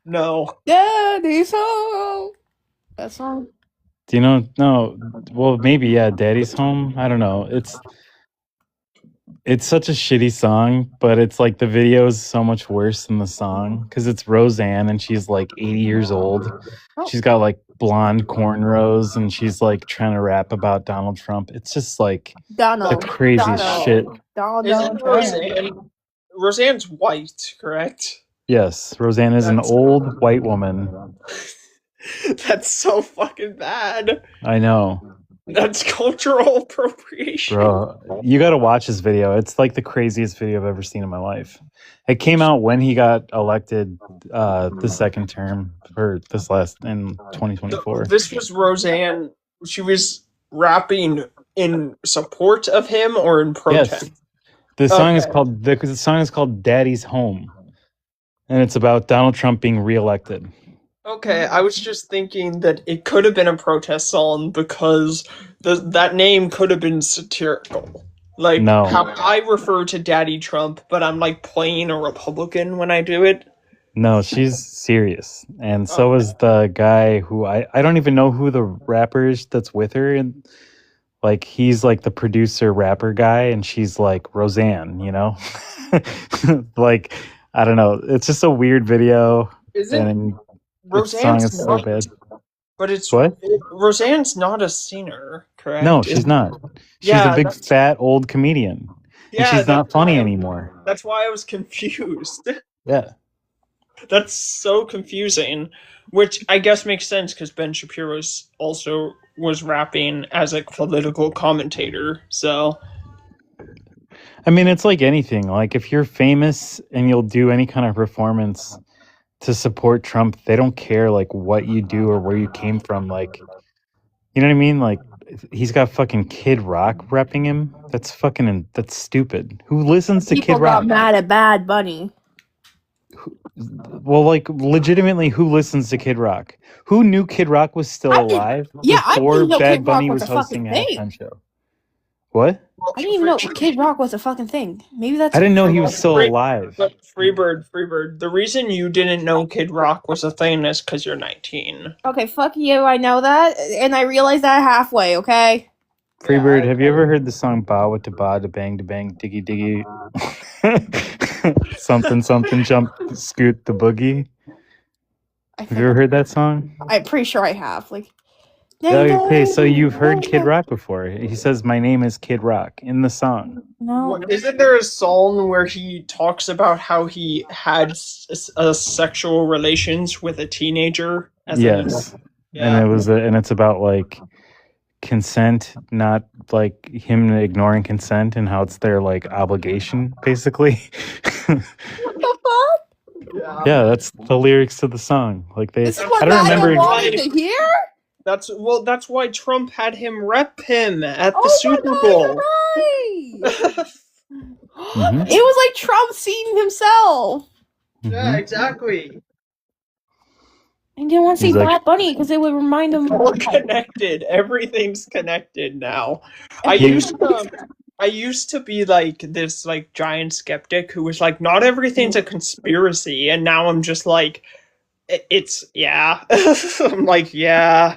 No. Daddy's home. That song. Do you know? No. Well, maybe yeah. Daddy's Home. I don't know. It's such a shitty song, but it's like the video is so much worse than the song because it's Roseanne and she's like 80 years old. She's got like blonde cornrows and she's like trying to rap about Donald Trump. It's just like the craziest shit. Isn't Roseanne's white, correct? Yes, Roseanne is an old white woman. That's so fucking bad. I know. That's cultural appropriation. Bro, you got to watch this video. It's like the craziest video I've ever seen in my life. It came out when he got elected the second term for this last in 2024. This was Roseanne. She was rapping in support of him or in protest? Yes. The song is called Daddy's Home. And it's about Donald Trump being reelected. Okay, I was just thinking that it could have been a protest song because that name could have been satirical. Like No. how I refer to Daddy Trump, but I'm like playing a Republican when I do it. No, she's serious. And so is the guy who I don't even know who the rapper is that's with her. And like he's like the producer rapper guy and she's like Roseanne, you know? Like, I don't know. It's just a weird video. And the song is so bad. But it's What? Roseanne's not a singer, correct? No, she's not. She's Yeah, a big fat old comedian. Yeah, And she's not that's funny why- anymore. That's why I was confused. Yeah. That's so confusing, which I guess makes sense because Ben Shapiro also was rapping as a political commentator. So I mean, it's like anything. Like if you're famous and you'll do any kind of performance to support Trump, they don't care like what you do or where you came from. Like, you know what I mean? Like he's got fucking Kid Rock repping him. That's stupid. Who listens to People Kid Rock? got mad at Bad Bunny. Well, like legitimately, who listens to Kid Rock? Who knew Kid Rock was still alive I before didn't know Bad Kid Rock Bunny was was a fucking hosting a thing. halftime show? What? I didn't even know Kid Rock was a fucking thing. Maybe that's. I didn't know he was still alive. But Freebird, the reason you didn't know Kid Rock was a thing is because you're 19. Okay, fuck you. I know that, and I realized that halfway. Okay. Freebird, have you ever heard the song "Ba with the ba da bang diggy diggy something something jump scoot the boogie"? Have you ever heard that song? I'm pretty sure I have. Like, Okay, so you've heard Kid Rock before. He says, "My name is Kid Rock" in the song. no. Isn't there a song where he talks about how he had sexual relations with a teenager? Yes, Yeah. and it's about like consent, not like him ignoring consent, and how it's their like obligation, basically. What the fuck? Yeah, that's the lyrics to the song. Like they, This is what I don't remember. wanted to hear? That's why Trump had him rep him at the Oh Super Bowl. Right. Mhm. It was like Trump seeing himself. Yeah, exactly. He didn't want to see He's like- Bad Bunny because it would remind him. All connected. Everything's connected now. I used to be like this like giant skeptic who was like, not everything's a conspiracy, and now I'm just like, it's yeah. I'm like, yeah.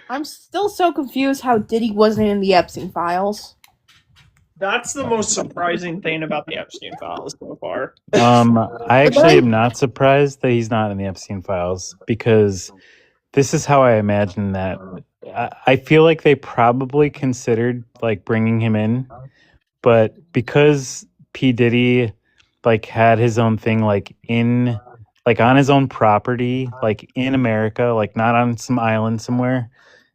I'm still so confused how Diddy wasn't in the Epstein files. That's the most surprising thing about the Epstein files so far. I actually am not surprised that he's not in the Epstein files, because this is how I imagine that. I feel like they probably considered like bringing him in, but because P. Diddy like had his own thing like on his own property, like in America, like not on some island somewhere,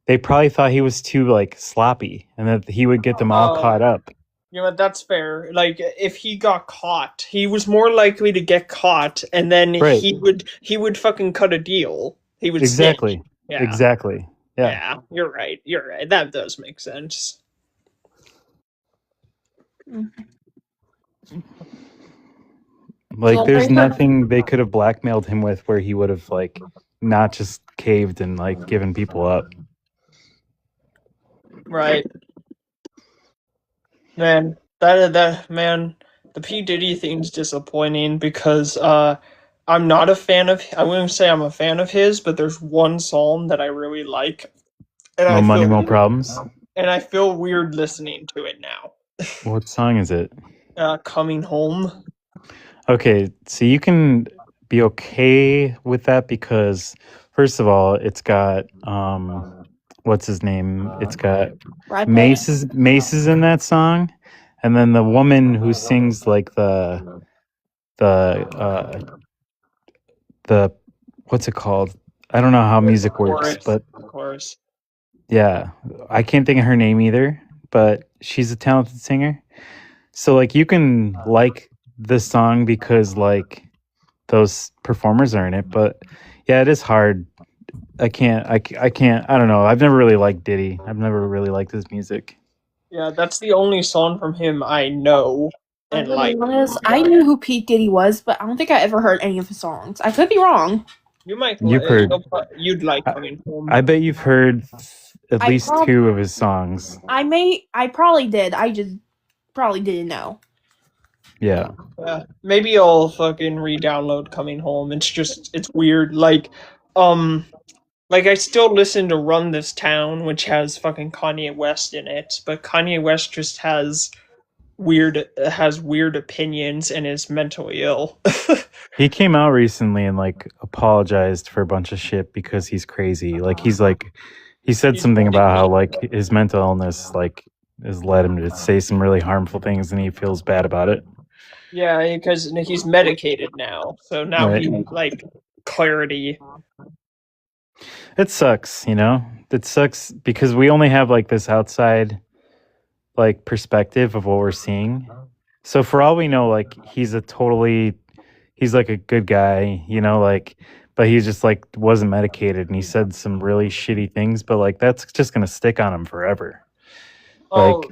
they probably thought he was too like sloppy and that he would get them all caught up. You know, that's fair. Like, if he got caught, he was more likely to get caught, and then Right. he would fucking cut a deal. He would Exactly. snitch. Yeah. Exactly. Yeah. Yeah, you're right. That does make sense. Like, Well, there's I heard- nothing they could have blackmailed him with where he would have like not just caved and like given people up. Right. Man, the P. Diddy thing's disappointing because I'm not a fan of. I wouldn't say I'm a fan of his, but there's one song that I really like, and No I money, feel no weird- problems. And I feel weird listening to it now. What song is it? Coming Home. Okay, so you can be okay with that because first of all, it's got what's his name? It's got Right, Mace is in that song, and then the woman who sings like the what's it called? I don't know how music works, but Of course. yeah, I can't think of her name either, but she's a talented singer. So like you can like the song because like those performers are in it, but yeah, it is hard. I can't I don't know. I've never really liked Diddy. I've never really liked his music. Yeah, that's the only song from him I know and like. I knew who Pete Diddy was, but I don't think I ever heard any of his songs. I could be wrong. You might. You've heard- You'd like Coming Home. I bet you've heard at I least prob- 2 of his songs. I probably did. I just probably didn't know. Yeah. Maybe I'll fucking re-download Coming Home. It's weird. Like I still listen to Run This Town, which has fucking Kanye West in it, but Kanye West just has weird opinions and is mentally ill. He came out recently and like apologized for a bunch of shit because he's crazy. Like he said something about how like his mental illness like has led him to say some really harmful things and he feels bad about it. Yeah, because he's medicated now, so now Right. he like clarity. It sucks, you know? It sucks because we only have like this outside like perspective of what we're seeing. So for all we know, like he's like a good guy, you know, like but he just like wasn't medicated and he said some really shitty things, but like that's just gonna stick on him forever. Oh, Like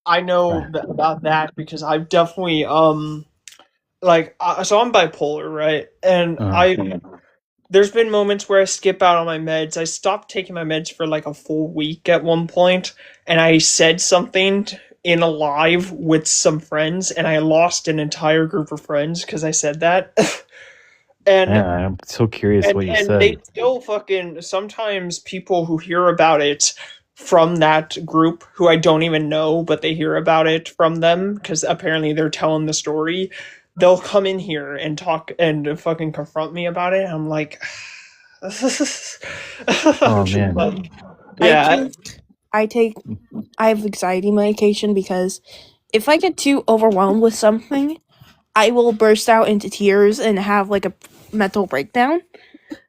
I know about that because I've definitely so I'm bipolar, right? And there's been moments where I skip out on my meds. I stopped taking my meds for like a full week at one point, and I said something in a live with some friends, and I lost an entire group of friends because I said that. And yeah, I'm so curious what you and said. they still fucking sometimes people who hear about it from that group who I don't even know, but they hear about it from them because apparently they're telling the story. They'll come in here and talk and fucking confront me about it. I'm like, Oh man. like, yeah, I have anxiety medication because if I get too overwhelmed with something, I will burst out into tears and have like a mental breakdown.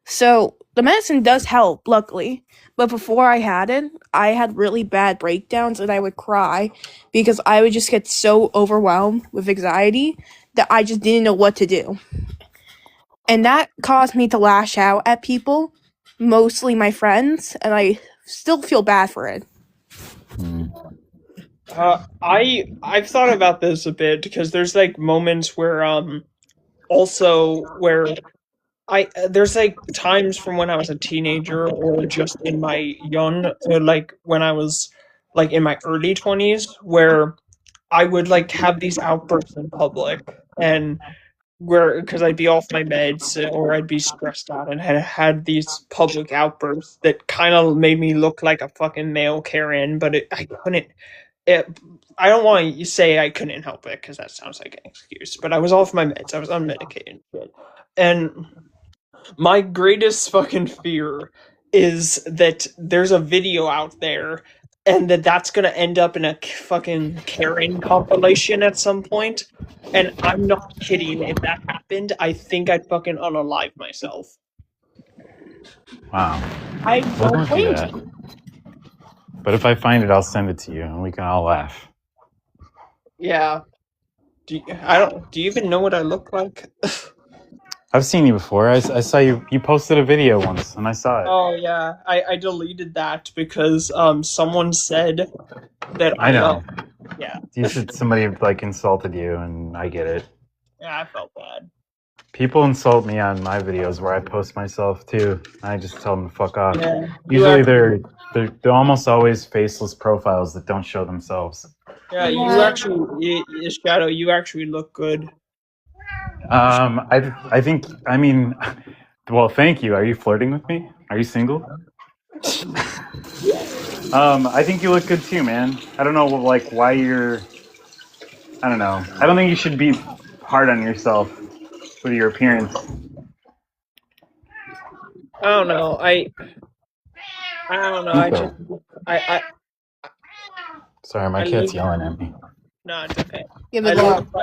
So the medicine does help, luckily. But before I had really bad breakdowns and I would cry because I would just get so overwhelmed with anxiety that I just didn't know what to do. And that caused me to lash out at people, mostly my friends, and I still feel bad for it. I've thought about this a bit because there's like moments where also where there's like times from when I was a teenager or just in my like when I was like in my early 20s where I would like have these outbursts in public and where because I'd be off my meds or I'd be stressed out and had these public outbursts that kind of made me look like a fucking male Karen, but I couldn't. I don't want to say I couldn't help it because that sounds like an excuse, but I was off my meds. I was unmedicated, and my greatest fucking fear is that there's a video out there and that's gonna end up in a fucking Karen compilation at some point. And I'm not kidding. If that happened, I think I'd fucking unalive myself. Wow. I Well, don't don't do blame that. you. But if I find it, I'll send it to you, and we can all laugh. Yeah. Do you even know what I look like? I've seen you before. I saw you. You posted a video once, and I saw it. Oh yeah, I deleted that because someone said that I know. yeah. You said somebody like insulted you, and I get it. Yeah, I felt bad. People insult me on my videos where I post myself too. I just tell them to fuck off. Yeah. Usually they're almost always faceless profiles that don't show themselves. Yeah, you actually, Shadow, you actually look good. I think, I mean, well, thank you. Are you flirting with me? Are you single? I think you look good too, man. I don't know, like, why you're, I don't know. I don't think you should be hard on yourself with your appearance. I don't know. I don't know. I just, I Sorry, my I cat's look- yelling at me. No, it's okay. Give I it look up.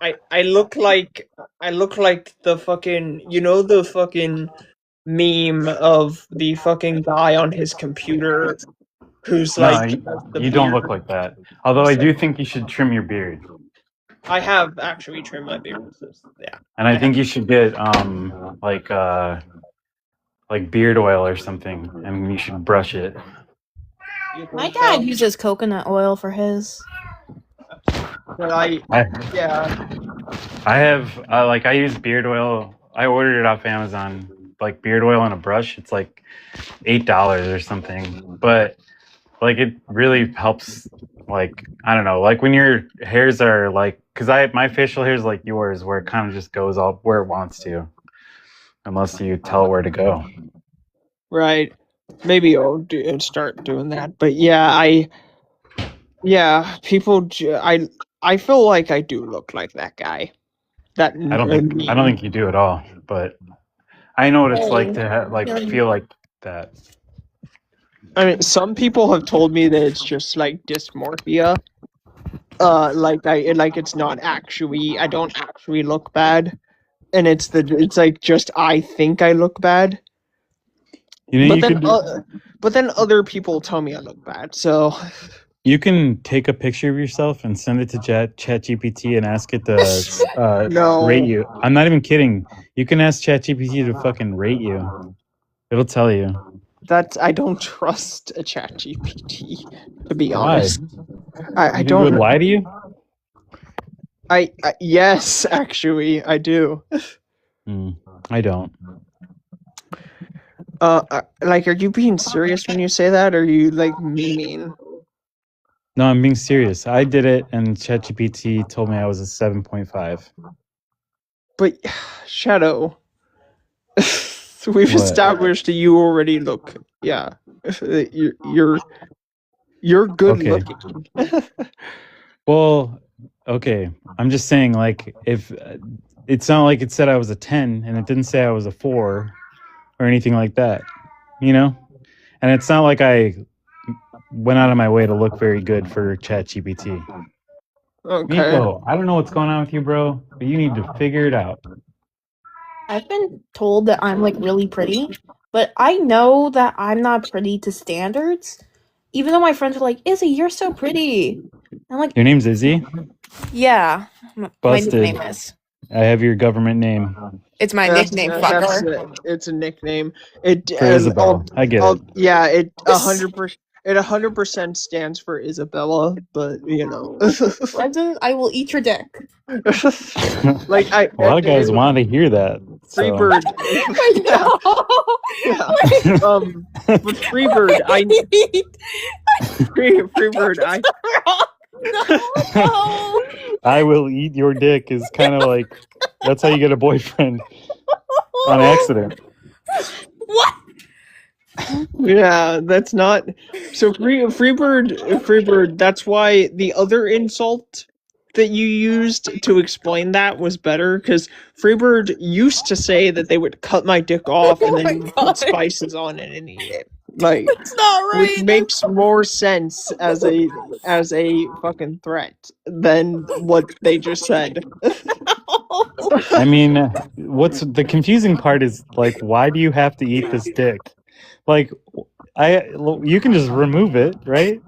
like I look like the fucking the fucking meme of the fucking guy on his computer who's No, like you don't look like that. Although I do think you should trim your beard. I have actually trimmed my beard. Yeah. And I think you should get like beard oil or something, and you should brush it. My dad uses coconut oil for his. But I have I use beard oil. I ordered it off Amazon, like beard oil and a brush. It's like $8 or something, but like it really helps. Like I don't know, like when your hairs are like, because my facial hair is like yours, where it kind of just goes all where it wants to, unless you tell it where to go. Right. Maybe I'll start doing that. But people. I feel like I do look like that guy. That I don't think you do at all, but I know what it's like to feel like that. I mean, some people have told me that it's just like dysmorphia. It's not actually. I don't actually look bad, and it's like just I think I look bad. But then other people tell me I look bad. So you can take a picture of yourself and send it to ChatGPT and ask it to No. rate you. I'm not even kidding. You can ask ChatGPT to fucking rate you. It'll tell you. I don't trust a ChatGPT, to be Why? honest. I It don't would lie to you? yes, actually, I do. I don't. Are you being serious when you say that, or are you like memeing? No, I'm being serious. I did it, and ChatGPT told me I was a 7.5. But Shadow, So we've What? established that you already look. Yeah, you're good Okay. looking. Well, okay. I'm just saying, like, if it's not like it said I was a 10 and it didn't say I was a 4 or anything like that, you know? And it's not like I went out of my way to look very good for ChatGPT. Okay. Nico, I don't know what's going on with you, bro, but you need to figure it out. I've been told that I'm like really pretty, but I know that I'm not pretty to standards. Even though my friends are like, Izzy, you're so pretty. I'm like, Your name's Izzy? yeah. My Busted. nickname is. I have your government name. It's my That's- nickname, that's fucker. it. It's a nickname. It For Isabel. I get it. Yeah, it 100%. It 100% stands for Isabella, but you know, Brendan, I will eat your dick. like A lot of guys want to hear that. So. Freebird. Yeah. With Freebird, Freebird, I will eat your dick is kind of like that's how you get a boyfriend on accident. What? Yeah, that's not. So Freebird. That's why the other insult that you used to explain that was better, because Freebird used to say that they would cut my dick off and then put spices on it and eat it. Like, That's not right. which makes more sense as a fucking threat than what they just said. I mean, what's the confusing part is like, why do you have to eat this dick? Like, you can just remove it, right?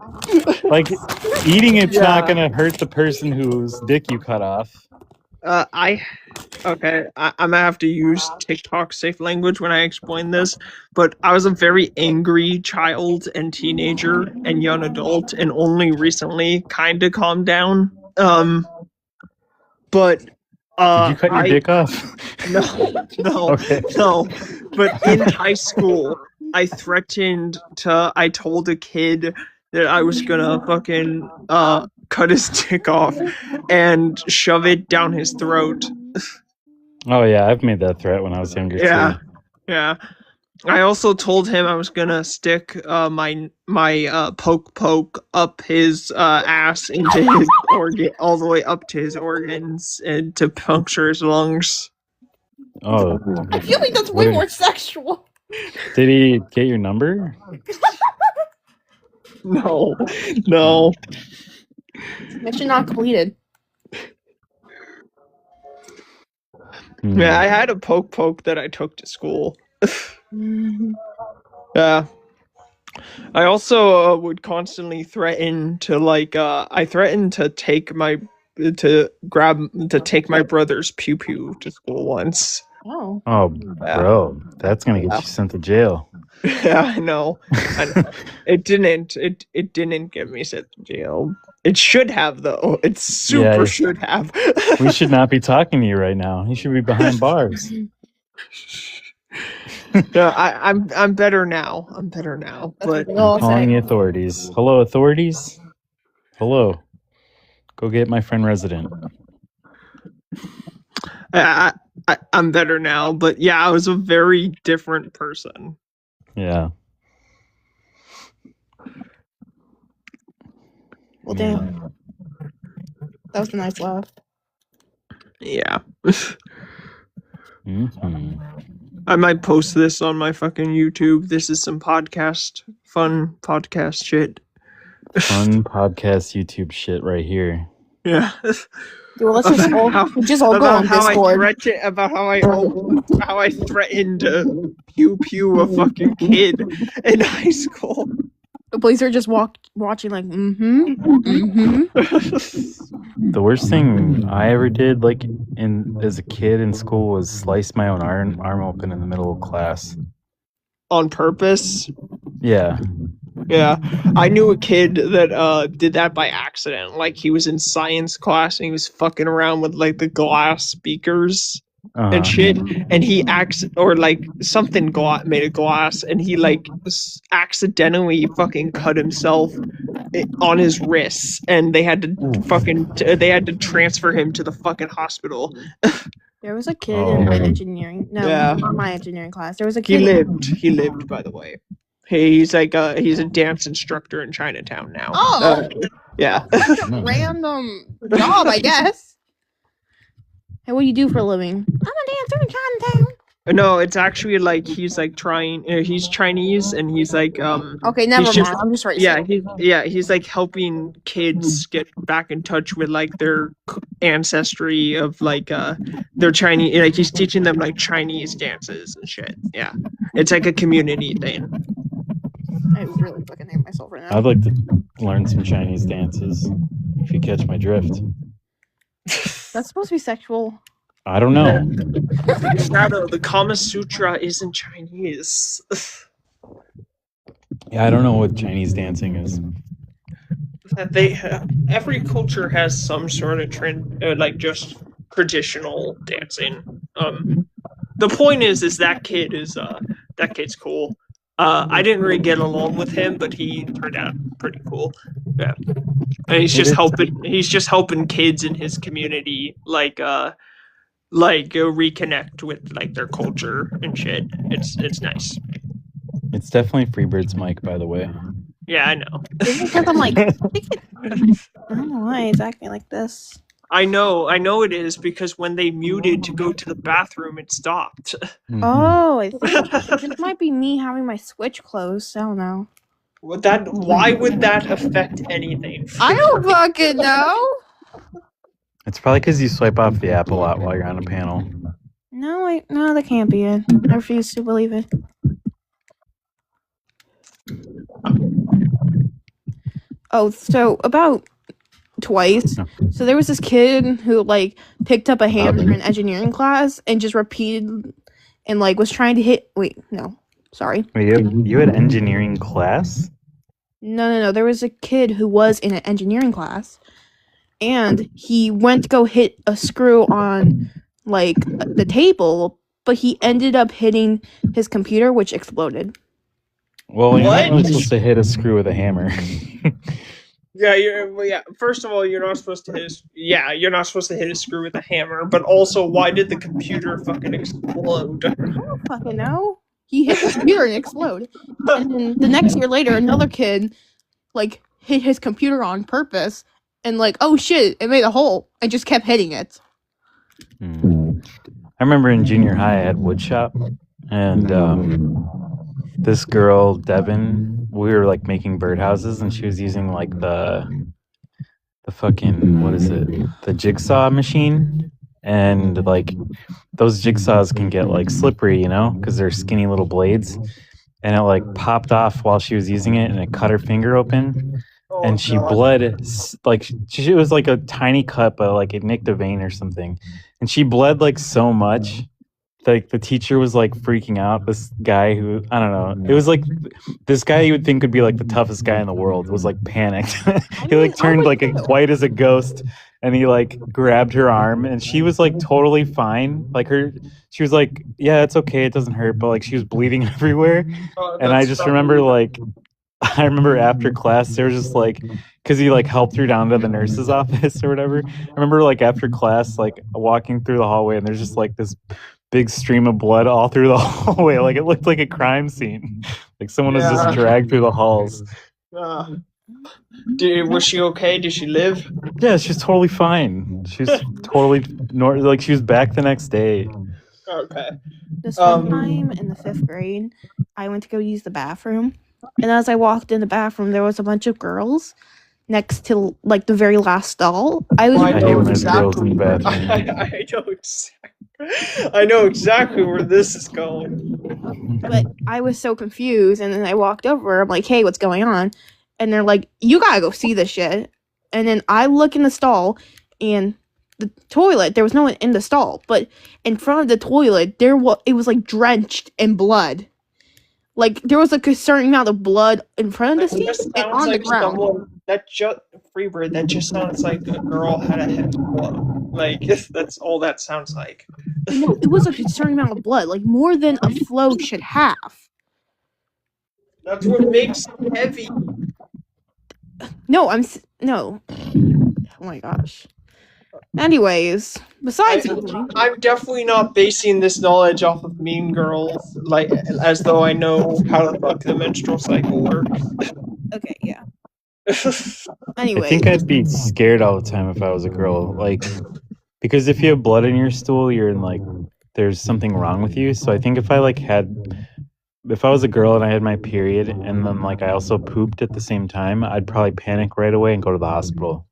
Like, eating it's not gonna hurt the person whose dick you cut off. I'm gonna have to use TikTok safe language when I explain this, but I was a very angry child and teenager and young adult, and only recently kind of calmed down. But Did you cut your dick off? No, Okay. no. But in high school, I told a kid that I was gonna fucking cut his dick off and shove it down his throat. Oh yeah, I've made that threat when I was younger Yeah, too. yeah. I also told him I was gonna stick my poke up his ass into his organ, all the way up to his organs, and to puncture his lungs. Oh, I feel like that's way more sexual. Did he get your number? No. Mission not completed. Yeah, I had a poke that I took to school. Yeah. I also would constantly threaten to I threatened to take my brother's pew pew to school once. Oh. Oh, bro, that's gonna get you sent to jail. Yeah, I know. It didn't get me sent to jail. It should have though. It super should have. We should not be talking to you right now. You should be behind bars. No, I'm better now. I'm better now. But Calling the authorities. Hello, authorities. Hello. Go get my friend resident. I'm better now. But yeah, I was a very different person. Yeah. Well, damn. That was a nice laugh. Yeah. Mm-hmm. I might post this on my fucking YouTube. This is some fun podcast shit. Fun podcast YouTube shit right here. Yeah. Well, let's just all go on Discord. About how I threatened to pew pew a fucking kid in high school. The police are just watching like, The worst thing I ever did, like as a kid in school, was slice my own arm open in the middle of class. On purpose? Yeah. Yeah. I knew a kid that did that by accident. Like, he was in science class and he was fucking around with like the glass speakers and shit, and he something made of glass, and he like accidentally fucking cut himself on his wrists, and they had to transfer him to the fucking hospital. There was a kid in my Oh. engineering. No, Yeah. not my engineering class. There was a He kid. lived. He lived, by the way. He's he's a dance instructor in Chinatown now. Oh, Yeah. such a random job, I guess. Hey, what do you do for a living? I'm a dancer in Chinatown. No, it's actually like he's like trying. He's Chinese, and he's like Okay, never he's mind. just I'm just racist. he's like helping kids get back in touch with like their ancestry of like their Chinese. Like he's teaching them like Chinese dances and shit. Yeah, it's like a community thing. I really fucking hate myself right now. I'd like to learn some Chinese dances, if you catch my drift. That's supposed to be sexual. I don't know. Shadow, the Kama Sutra isn't Chinese. Yeah, I don't know what Chinese dancing is. That every culture has some sort of trend, like just traditional dancing. The point is that kid's cool. I didn't really get along with him, but he turned out pretty cool. Yeah, and he's just helping kids in his community, reconnect with like their culture and shit. It's nice. It's definitely Freebird's mic, by the way. Yeah, I know. Is it because I'm like, I don't know why it's acting like this. I know it is because when they muted to go to the bathroom, it stopped. Oh, I think this might be me having my Switch closed. I don't know. Why would that affect anything? I don't fucking know. It's probably because you swipe off the app a lot while you're on a panel. No, that can't be it. I refuse to believe it. Oh, so about twice. So there was this kid who like picked up a hammer in engineering class and just repeated and like was trying to hit. Wait, no, sorry. Wait, you had engineering class? No. There was a kid who was in an engineering class, and he went to go hit a screw on like the table, but he ended up hitting his computer, which exploded. Well, you're not really supposed to hit a screw with a hammer. Yeah. First of all, you're not supposed to hit a screw with a hammer. But also, why did the computer fucking explode? I don't fucking know. He hit the computer and exploded. And then the next year later, another kid like hit his computer on purpose, and like, oh shit, it made a hole, and just kept hitting it. I remember in junior high, I had woodshop, and this girl, Devin, we were like making birdhouses, and she was using like the fucking, what is it? The jigsaw machine. And like those jigsaws can get like slippery, you know, because they're skinny little blades. And it like popped off while she was using it, and it cut her finger open. And she bled, like it was like a tiny cut, but like it nicked a vein or something. And she bled like so much. Like the teacher was like freaking out. This guy who, I don't know, it was like this guy you would think would be like the toughest guy in the world was like panicked. He like turned like white as a ghost, and he like grabbed her arm, and she was like totally fine. Like she was like, yeah, it's okay, it doesn't hurt, but like she was bleeding everywhere. And I just remember like, I remember after class, there was just like, because he like helped her down to the nurse's office or whatever. I remember like after class, like walking through the hallway, and there's just like this big stream of blood all through the hallway. Like it looked like a crime scene. Like someone was just dragged through the halls. Was she okay? Did she live? Yeah, she's totally fine. She's totally like she was back the next day. Okay. This one time in the 5th grade, I went to go use the bathroom, and as I walked in the bathroom, there was a bunch of girls next to like the very last stall. I hate when there's girls in the bathroom. I know exactly where this is going. But I was so confused, and then I walked over. I'm like, "Hey, what's going on?" And they're like, "You gotta go see this shit." And then I look in the stall, and the toilet. There was no one in the stall, but in front of the toilet, it was like drenched in blood. Like there was a concerning amount of blood in front of the seat and on the ground. That just sounds like a girl had a head blow. Like that's all that sounds like. No, it was a concerning amount of blood, like more than a flow should have. That's what makes it heavy. No. Oh my gosh. Anyways, Besides, I'm definitely not basing this knowledge off of Mean Girls, like as though I know how the fuck the menstrual cycle works. okay, yeah. I Anyway, think I'd be scared all the time if I was a girl. Like, because if you have blood in your stool, you're in like, there's something wrong with you. So I think if I was a girl and I had my period and then like I also pooped at the same time, I'd probably panic right away and go to the hospital.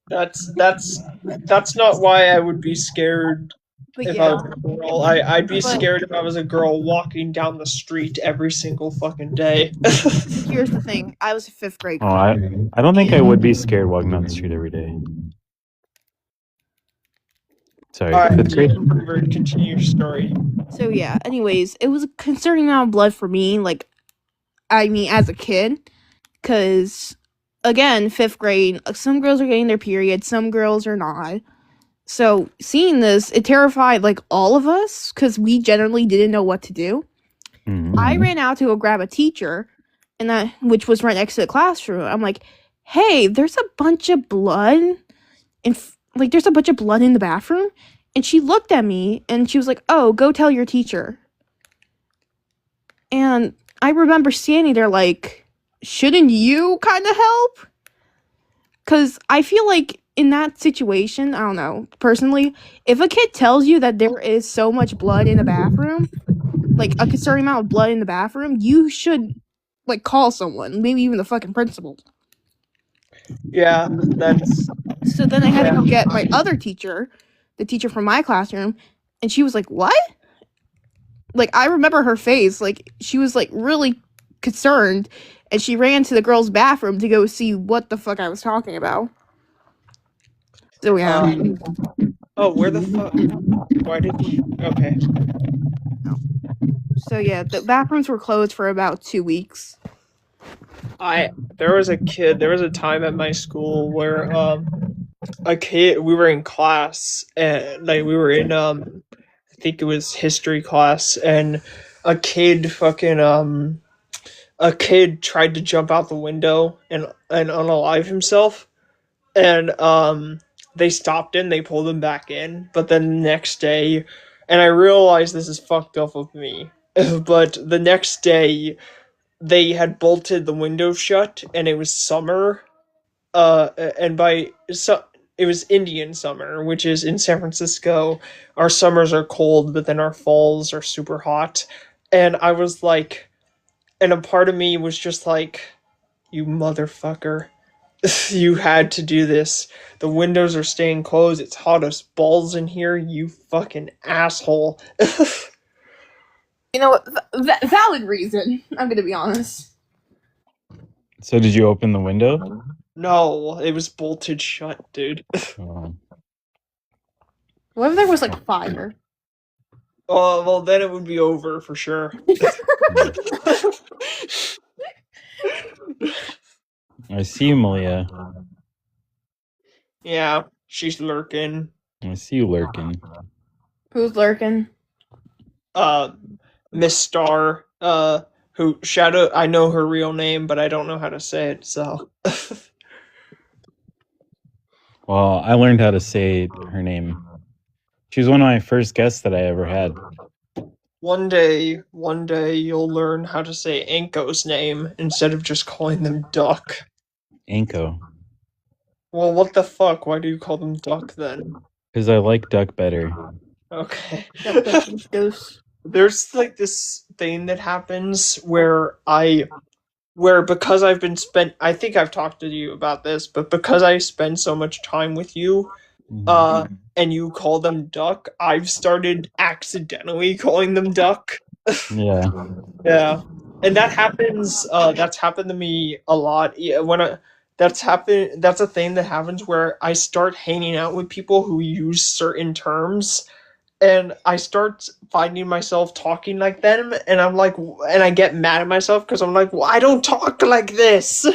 That's not why I would be scared but if yeah. I was a girl. I'd be But- scared if I was a girl walking down the street every single fucking day. Here's the thing: I was a 5th grade. Oh, I don't think I would be scared walking down the street every day. Sorry, All right, 5th grade. continue your story. So yeah, anyways, it was a concerning amount of blood for me, like, I mean, as a kid, because, again, 5th grade, some girls are getting their period, some girls are not. So, seeing this, it terrified, like, all of us, because we generally didn't know what to do. Mhm. I ran out to go grab a teacher, which was right next to the classroom. I'm like, hey, there's a bunch of blood, there's a bunch of blood in the bathroom. And she looked at me and she was like, oh, go tell your teacher. And I remember standing there like, shouldn't you kind of help? Because I feel like in that situation, I don't know, personally, if a kid tells you that there is so much blood in the bathroom, like a concerning amount of blood in the bathroom, you should like call someone, maybe even the fucking principal. Yeah, that's. So then I had to go get my other teacher, the teacher from my classroom, and she was like, what? Like, I remember her face, like, she was, like, really concerned, and she ran to the girls' bathroom to go see what the fuck I was talking about. So, yeah. Where the fuck? Why did you? Okay. So, yeah, the bathrooms were closed for about 2 weeks. There was a time at my school where, we were in class, and, like, we were in, I think it was history class, and a kid tried to jump out the window and unalive himself, and they stopped him, they pulled him back in, but then the next day, and I realized this is fucked up of me, but the next day they had bolted the window shut, and it was summer, it was Indian summer, which is in San Francisco. Our summers are cold, but then our falls are super hot. And I was like, and a part of me was just like, you motherfucker. You had to do this. The windows are staying closed. It's hot as balls in here, you fucking asshole. You know what? Valid reason. I'm gonna be honest. So did you open the window? No, it was bolted shut, dude. Oh. What if there was like fire? Oh, well, then it would be over for sure. I see you, Malia. Yeah, she's lurking. I see you lurking. Who's lurking? Miss Star, who Shadow, I know her real name, but I don't know how to say it, so. Well, I learned how to say her name. She was one of my first guests that I ever had. One day you'll learn how to say Anko's name instead of just calling them Duck. Anko. Well, what the fuck? Why do you call them Duck then? Because I like Duck better. Okay. Ghost. There's like this thing that happens where because I think I've talked to you about this, but because I spend so much time with you, and you call them Duck, I've started accidentally calling them Duck. Yeah. Yeah. And that's happened to me a lot. Yeah, that's a thing that happens where I start hanging out with people who use certain terms, and I start finding myself talking like them, and I'm like, and I get mad at myself because I'm like, well, I don't talk like this.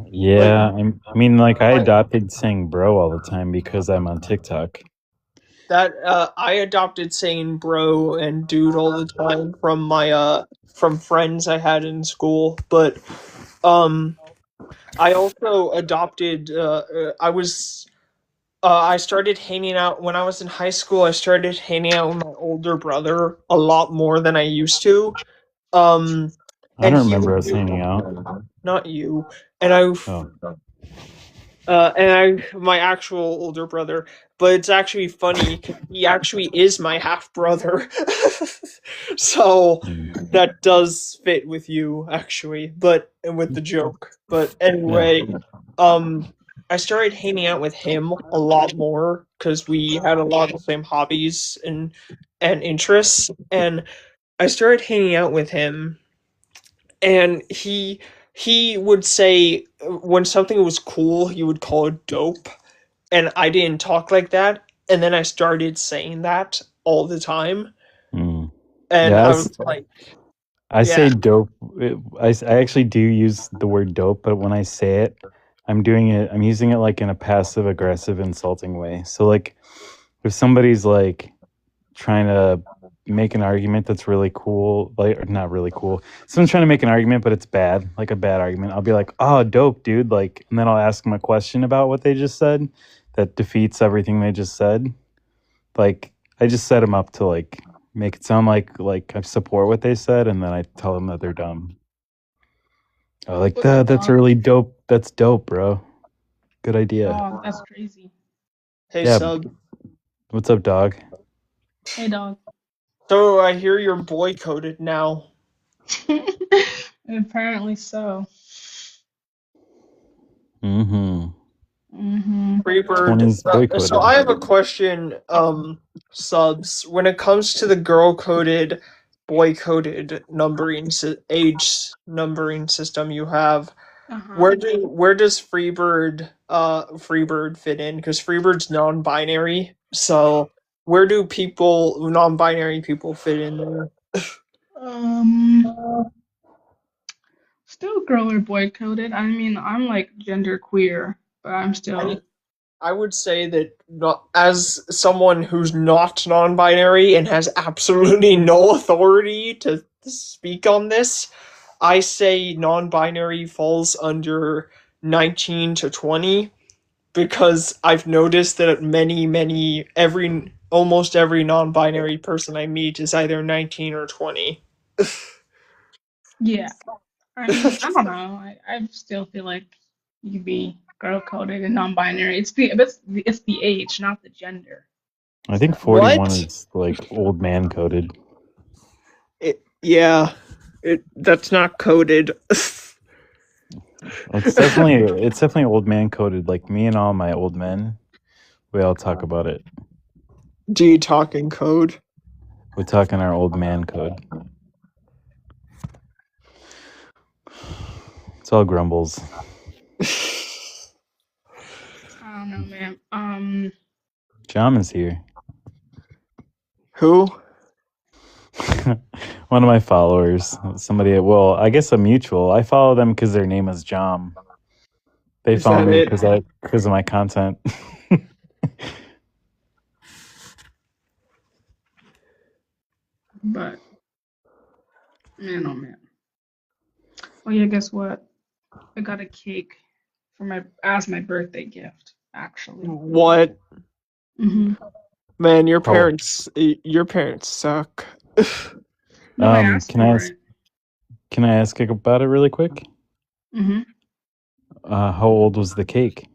Yeah, I mean, like, I adopted saying bro all the time because I'm on TikTok. That I adopted saying bro and dude all the time from my from friends I had in school, but I also adopted I started hanging out when I was in high school. I started hanging out with my older brother a lot more than I used to. Um, I and don't he remember would us hanging out. not you. And I Oh. my actual older brother, but it's actually funny 'cause he actually is my half brother. So that does fit with you actually, but and with the joke. But anyway, I started hanging out with him a lot more because we had a lot of the same hobbies and interests, and I started hanging out with him, and he would say when something was cool, he would call it dope, and I didn't talk like that, and then I started saying that all the time, Mm. and Yeah, I was like, I say yeah. dope. I actually do use the word dope, but when I say it, I'm using it like in a passive aggressive insulting way. So like if somebody's like trying to make an argument that's really cool, like or not really cool. Someone's trying to make an argument, but it's bad, like a bad argument. I'll be like, "Oh, dope, dude!" Like, and then I'll ask them a question about what they just said that defeats everything they just said. Like, I just set them up to like make it sound like I support what they said, and then I tell them that they're dumb. Oh, like that's really dope. That's dope, bro. Good idea. Dog, that's crazy. Hey, Yeah. sub. What's up, dog? Hey, dog. So I hear you're boycotted now. Apparently so. Mm-hmm. Freebird. 20s boycotted. So I have a question, subs. When it comes to the girl-coded, boy-coded age numbering system you have, where does Freebird fit in? Because Freebird's non-binary, so where do non-binary people fit in there? Still girl or boy coded. I mean, I'm like gender queer, but I'm still. I would say that as someone who's not non-binary and has absolutely no authority to speak on this, I say non-binary falls under 19 to 20 because I've noticed that almost every non-binary person I meet is either 19 or 20. Yeah. I mean, I don't know. I still feel like you could be girl coded and non-binary. It's the age, not the gender. I think 41 is like old man coded. That's not coded. It's definitely old man coded. Like me and all my old men, we all talk about it. Do you talk in code? We talk in our old man code. It's all grumbles. I don't know, man. Jamin's here. Who? One of my followers. Somebody, well, I guess a mutual. I follow them because their name is Jam. They Is follow that me it? because of my content. But man, oh man. Oh yeah, guess what? I got a cake for as my birthday gift, actually. What? Mhm. Man, your parents suck. No, I asked Can I for ask? it. Can I ask about it really quick? Mhm. How old was the cake?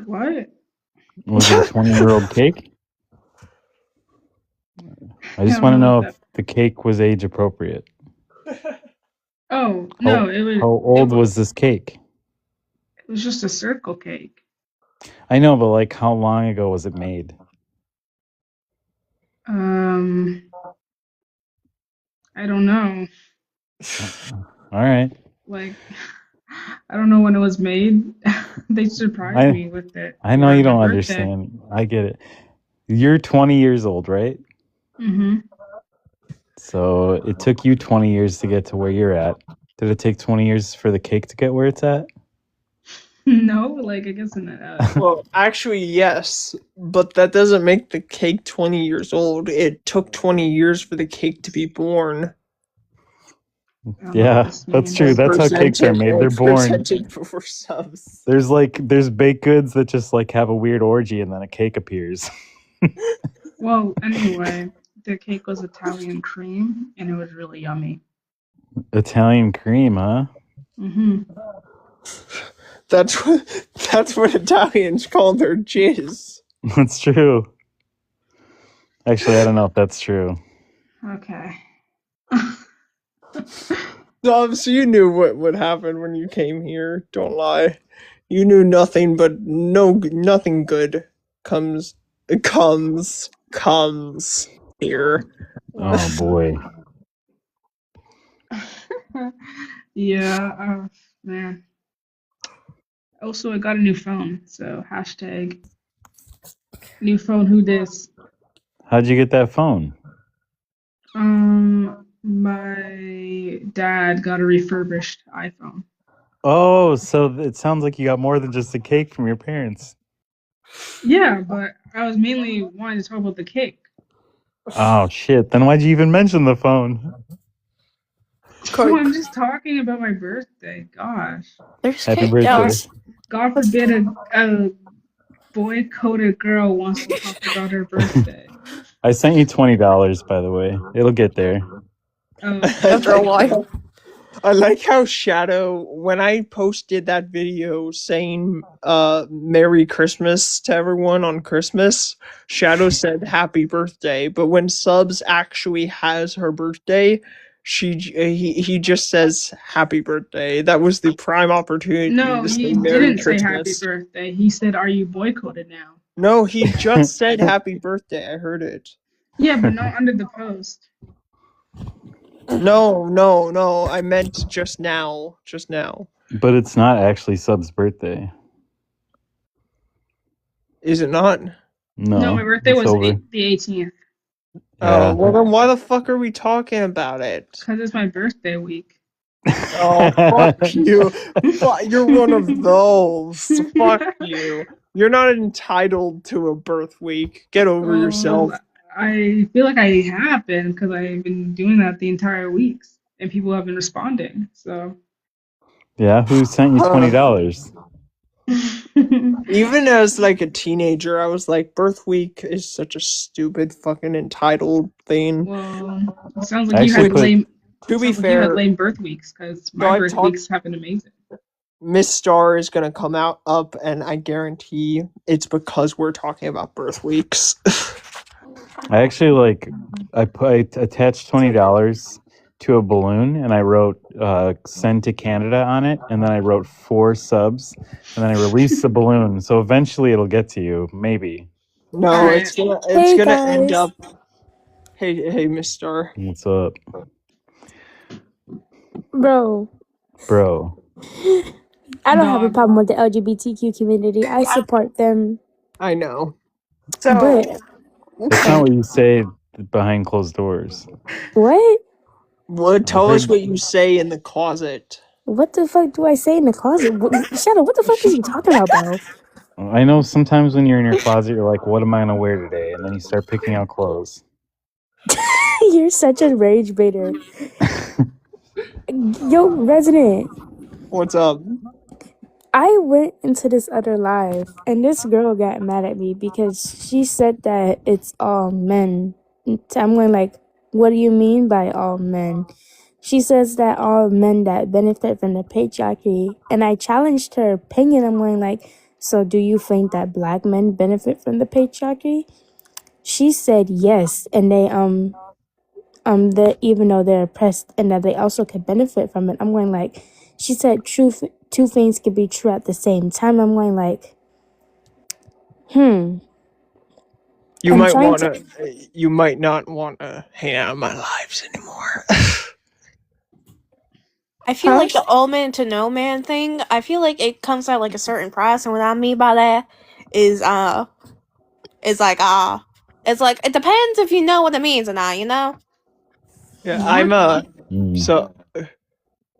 What? Was it a 20-year-old cake? I just want to know if the cake was age appropriate. Oh no, it was. How old was this cake? It was just a circle cake. I know, but like, how long ago was it made? I don't know. All right. Like, I don't know when it was made. They surprised me with it. I know for you my don't birthday. understand. I get it. You're 20 years old, right? Mhm. So it took you 20 years to get to where you're at. Did it take 20 years for the cake to get where it's at? No, like I guess in the. Well, actually, yes, but that doesn't make the cake 20 years old. It took 20 years for the cake to be born. Yeah, that's true. That's how cakes are made. They're born. Percentage before subs. There's baked goods that just like have a weird orgy and then a cake appears. Well, anyway, the cake was Italian cream, and it was really yummy. Italian cream, huh? Mm-hmm. That's what Italians call their jizz. That's true. Actually, I don't know if that's true. Okay. So you knew what would happen when you came here. Don't lie. You knew nothing but nothing good comes here. Oh boy. Yeah, man. Also, I got a new phone, so hashtag new phone who dis. How'd you get that phone? My dad got a refurbished iPhone. Oh, so it sounds like you got more than just a cake from your parents. Yeah, but I was mainly wanting to talk about the cake. Oh shit! Then why'd you even mention the phone? Oh, I'm just talking about my birthday. Gosh. There's Happy cake. birthday. God forbid a boy-coded girl wants to talk about her birthday. I sent you $20, by the way. It'll get there. After a while. I like how Shadow, when I posted that video saying Merry Christmas to everyone on Christmas, Shadow said happy birthday, but when Subs actually has her birthday, he just says happy birthday. That was the prime opportunity No, to say he Merry didn't say happy Christmas. birthday. He said, "Are you boycotted now?" No, he just said happy birthday. I heard it. Yeah, but not under the post. No. I meant just now. Just now. But it's not actually Sub's birthday. Is it not? No, my birthday it's was over. the 18th. Oh, well then why the fuck are we talking about it? Because it's my birthday week. Oh, fuck you. You're one of those. Fuck you. You're not entitled to a birth week. Get over yourself. I feel like I have been because I've been doing that the entire weeks, and people have been responding. So Yeah, who sent you $20? Even as like a teenager, I was like, birth week is such a stupid fucking entitled thing. Well, it sounds like you had lame. To be you fair, had lame birth weeks because my birth weeks have been amazing. Miss Star is gonna come up, and I guarantee it's because we're talking about birth weeks. I actually I attached $20 to a balloon and I wrote send to Canada on it, and then I wrote 4 subs, and then I released the balloon. So eventually it'll get to you, maybe. No, it's gonna end up. Hey, Miss Star. What's up, Bro, I don't have a problem with the LGBTQ community. I support them. I know. But That's not what you say behind closed doors. what? What? Tell us what you say in the closet. What the fuck do I say in the closet? Shadow, what the fuck are you talking about, bro? I know sometimes when you're in your closet, you're like, what am I going to wear today? And then you start picking out clothes. You're such a rage baiter. Yo, Resident. What's up? I went into this other live, and this girl got mad at me because she said that it's all men. I'm going like, what do you mean by all men? She says that all men that benefit from the patriarchy, and I challenged her opinion. I'm going like, so do you think that black men benefit from the patriarchy? She said yes, and they that even though they're oppressed, and that they also could benefit from it. I'm going like, she said two things could be true at the same time. I'm going like, You I'm might trying want to. You might not want to hang out in my lives anymore. I feel like the all man to no man thing, I feel like it comes at like a certain price, and what I mean by that is it's like it depends if you know what it means or not, you know? Yeah, I'm so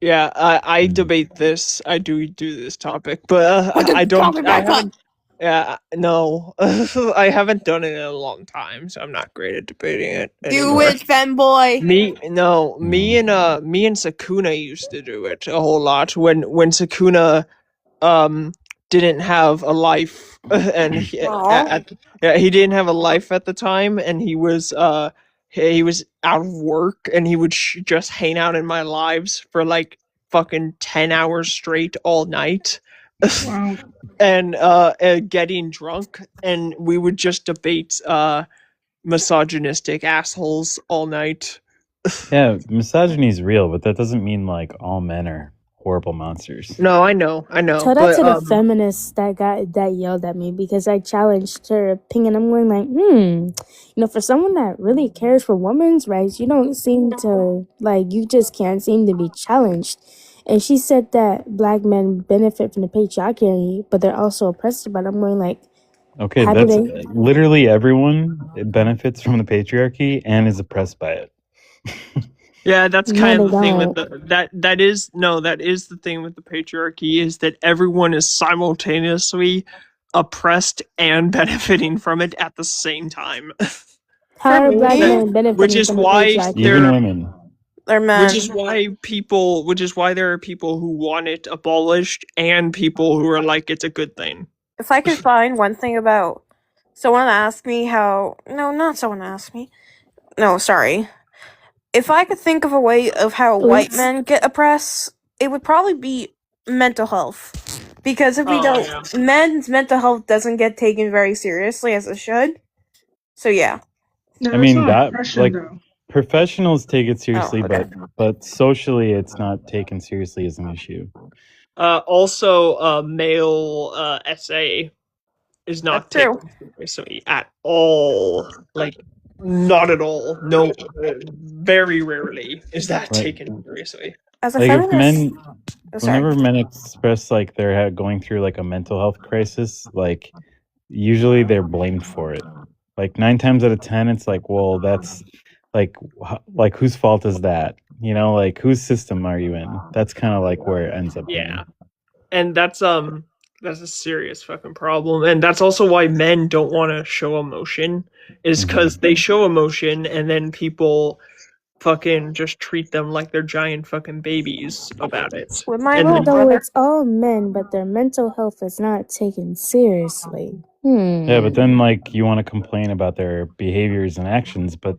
yeah, I debate this. I do this topic, but I don't. I haven't. Yeah, no, I haven't done it in a long time, so I'm not great at debating it Do anymore. it, femboy. Me and Sakuna used to do it a whole lot when Sakuna didn't have a life and Aw. he didn't have a life at the time, and he was out of work, and he would just hang out in my lives for like fucking 10 hours straight all night. Wow. And getting drunk, and we would just debate misogynistic assholes all night. Yeah, misogyny is real, but that doesn't mean like all men are horrible monsters. No, I know, Tell that but to the feminists that yelled at me because I challenged her opinion. I'm going like, for someone that really cares for women's rights, you don't seem to you just can't seem to be challenged. And she said that black men benefit from the patriarchy, but they're also oppressed. But I'm going like, Okay, how do that's they? literally everyone benefits from the patriarchy and is oppressed by it. yeah, that's No, kind they of the thing with don't. that is the thing with the patriarchy, is that everyone is simultaneously oppressed and benefiting from it at the same time. How For are black me, men which benefiting is from the why patriarchy? Even women. they're men. which is why there are people who want it abolished and people who are like it's a good thing. If I could find one thing about someone asked me how no, not someone asked me. No, sorry. If I could think of a way of how white Oops. men get oppressed, it would probably be mental health. Because if we Oh don't, yeah. men's mental health doesn't get taken very seriously as it should. So yeah. No, I that's mean not that oppression like though. professionals take it seriously, Oh, okay. but socially it's not taken seriously as an issue. Also, male SA is not That's true. taken seriously at all. Like, not at all. No, very rarely is that Right. taken seriously. As a Like if feminist, men, oh, sorry. whenever men express like they're going through like a mental health crisis, like usually they're blamed for it. Like 9 times out of 10, it's like, well, that's like whose fault is that? Like whose system are you in? That's kind of like where it ends up being. Yeah, and that's a serious fucking problem, and that's also why men don't want to show emotion, is because they show emotion, and then people fucking just treat them like they're giant fucking babies about it. With my And little then- So brother. it's all men, but their mental health is not taken seriously. Yeah, but then like you want to complain about their behaviors and actions, but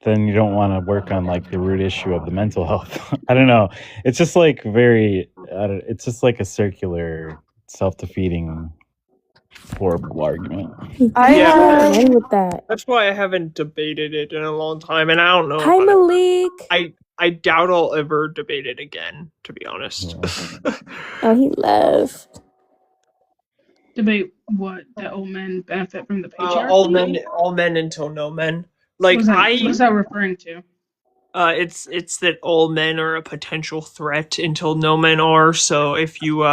then you don't want to work on like the root issue of the mental health. I don't know. It's just like it's just like a circular, self-defeating, horrible argument. I You can't have. win with that. That's why I haven't debated it in a long time, and I don't know. Hi, if Malik. I doubt I'll ever debate it again, to be honest. Oh, he left. Debate what that old men benefit from the patriarchy. all men until no men. Like what's that referring to? It's that all men are a potential threat until no men are. So if you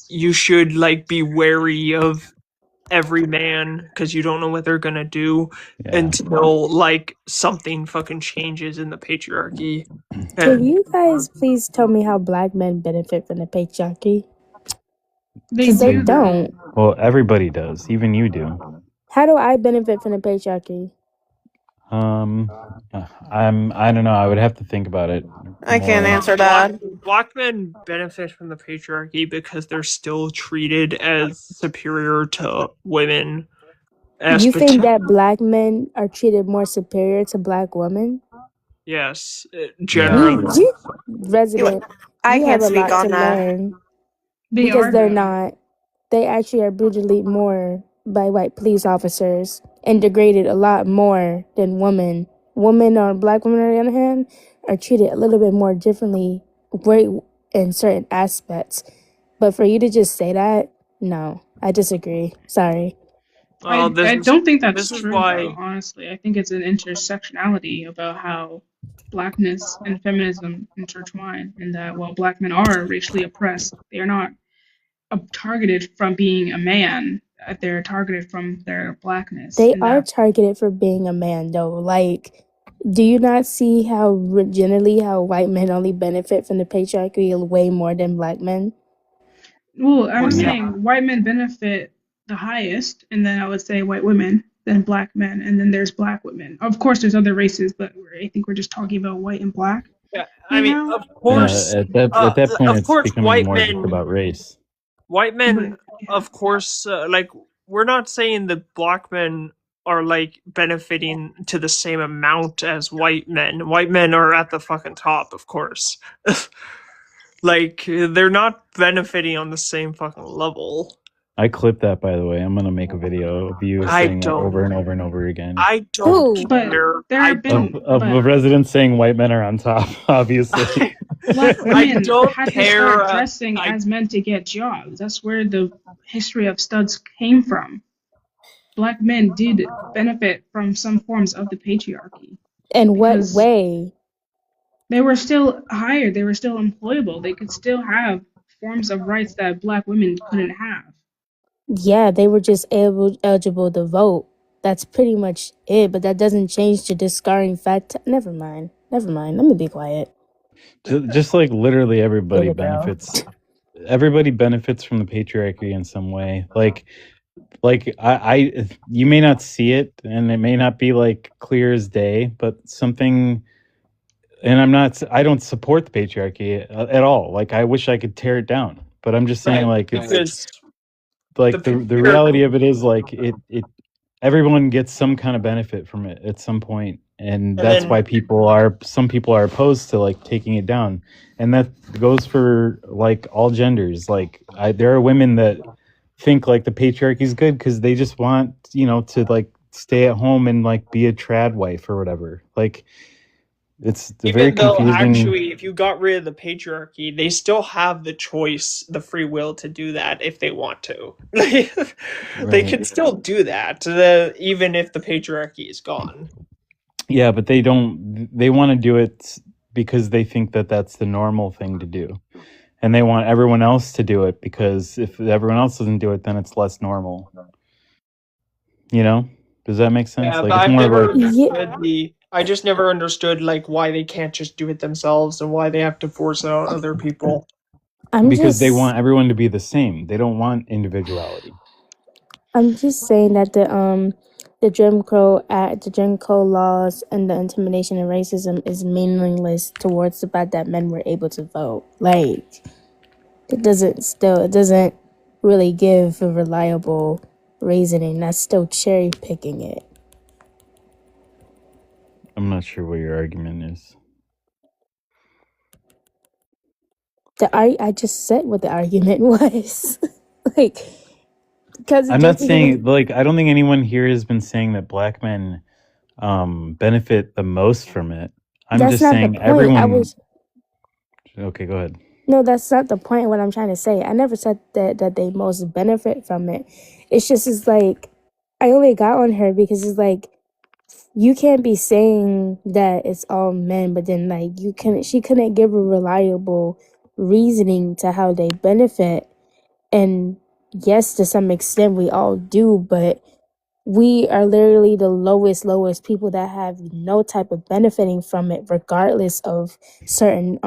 you should like be wary of every man, because you don't know what they're gonna do until like something fucking changes in the patriarchy. Can you guys please tell me how black men benefit from the patriarchy? Because they don't. Well, everybody does. Even you do. How do I benefit from the patriarchy? I don't know. I would have to think about it. I can't more. answer that. Black men benefit from the patriarchy because they're still treated as superior to women. You think that black men are treated more superior to black women? Yes, generally. Resident, I you can't have a speak lot on to that. learn. They Because are, they're though. not. They actually are brutally more by white police officers and degraded a lot more than women. Women or black women, on the other hand, are treated a little bit more differently in certain aspects. But for you to just say that, no, I disagree. Sorry. I don't think that's this is true, why- though, honestly. I think it's an intersectionality about how blackness and feminism intertwine, and that while black men are racially oppressed, they are not targeted from being a man. They're targeted from their blackness. They and are that- targeted for being a man, though. Like, do you not see how generally how white men only benefit from the patriarchy way more than black men? Well, I'm Yeah. saying white men benefit the highest, and then I would say white women, then black men, and then there's black women. Of course, there's other races, but I think we're just talking about white and black Yeah, I right mean, now. of course, At that point, of it's course, becoming more just about race. white men, But of course, like we're not saying that black men are like benefiting to the same amount as white men. White men are at the fucking top, of course. Like they're not benefiting on the same fucking level. I clipped that, by the way. I'm gonna make a video of you I saying that don't. over and over and over again. I don't Who? but care. there I have been don't. Of but residents saying white men are on top, obviously. black I women don't had to care. start dressing as men to get jobs. That's where the history of studs came from. Black men did benefit from some forms of the patriarchy In what because way? they were still hired, they were still employable, they could still have forms of rights that black women couldn't have. Yeah, they were just eligible to vote. That's pretty much it, but that doesn't change the discarding fact. Never mind. Let me be quiet. Just like literally everybody Here we go. benefits. Everybody benefits from the patriarchy in some way. Like I you may not see it, and it may not be like clear as day, but something. And I don't support the patriarchy at all. Like I wish I could tear it down, but I'm just saying, like, it's Because like the reality of it is like it everyone gets some kind of benefit from it at some point, and that's then- why some people are opposed to like taking it down, and that goes for like all genders. Like there are women that think like the patriarchy is good because they just want to like stay at home and like be a trad wife or whatever. Like it's very even though confusing. actually, if you got rid of the patriarchy, they still have the choice, the free will to do that if they want to. They Right. can still do that, even if the patriarchy is gone. Yeah, but they don't. They want to do it because they think that that's the normal thing to do, and they want everyone else to do it because if everyone else doesn't do it, then it's less normal. Does that make sense? Yeah, Like but it's I've more never like understood I just never understood like why they can't just do it themselves and why they have to force it on other people. because they want everyone to be the same. They don't want individuality. I'm just saying that the Jim Crow Act, the Jim Crow laws, and the intimidation and racism is meaningless towards the fact that men were able to vote. Like it doesn't really give a reliable reasoning. That's still cherry picking it. I'm not sure what your argument is. I just said what the argument was. Like, because I'm not saying like I don't think anyone here has been saying that black men benefit the most from it. I'm That's just not the saying point. everyone. Okay, go ahead. No, that's not the point. What I'm trying to say, I never said that they most benefit from it. It's like I only got on her because it's like you can't be saying that it's all men, but then like she couldn't give a reliable reasoning to how they benefit. And yes, to some extent we all do, but we are literally the lowest people that have no type of benefiting from it, regardless of certain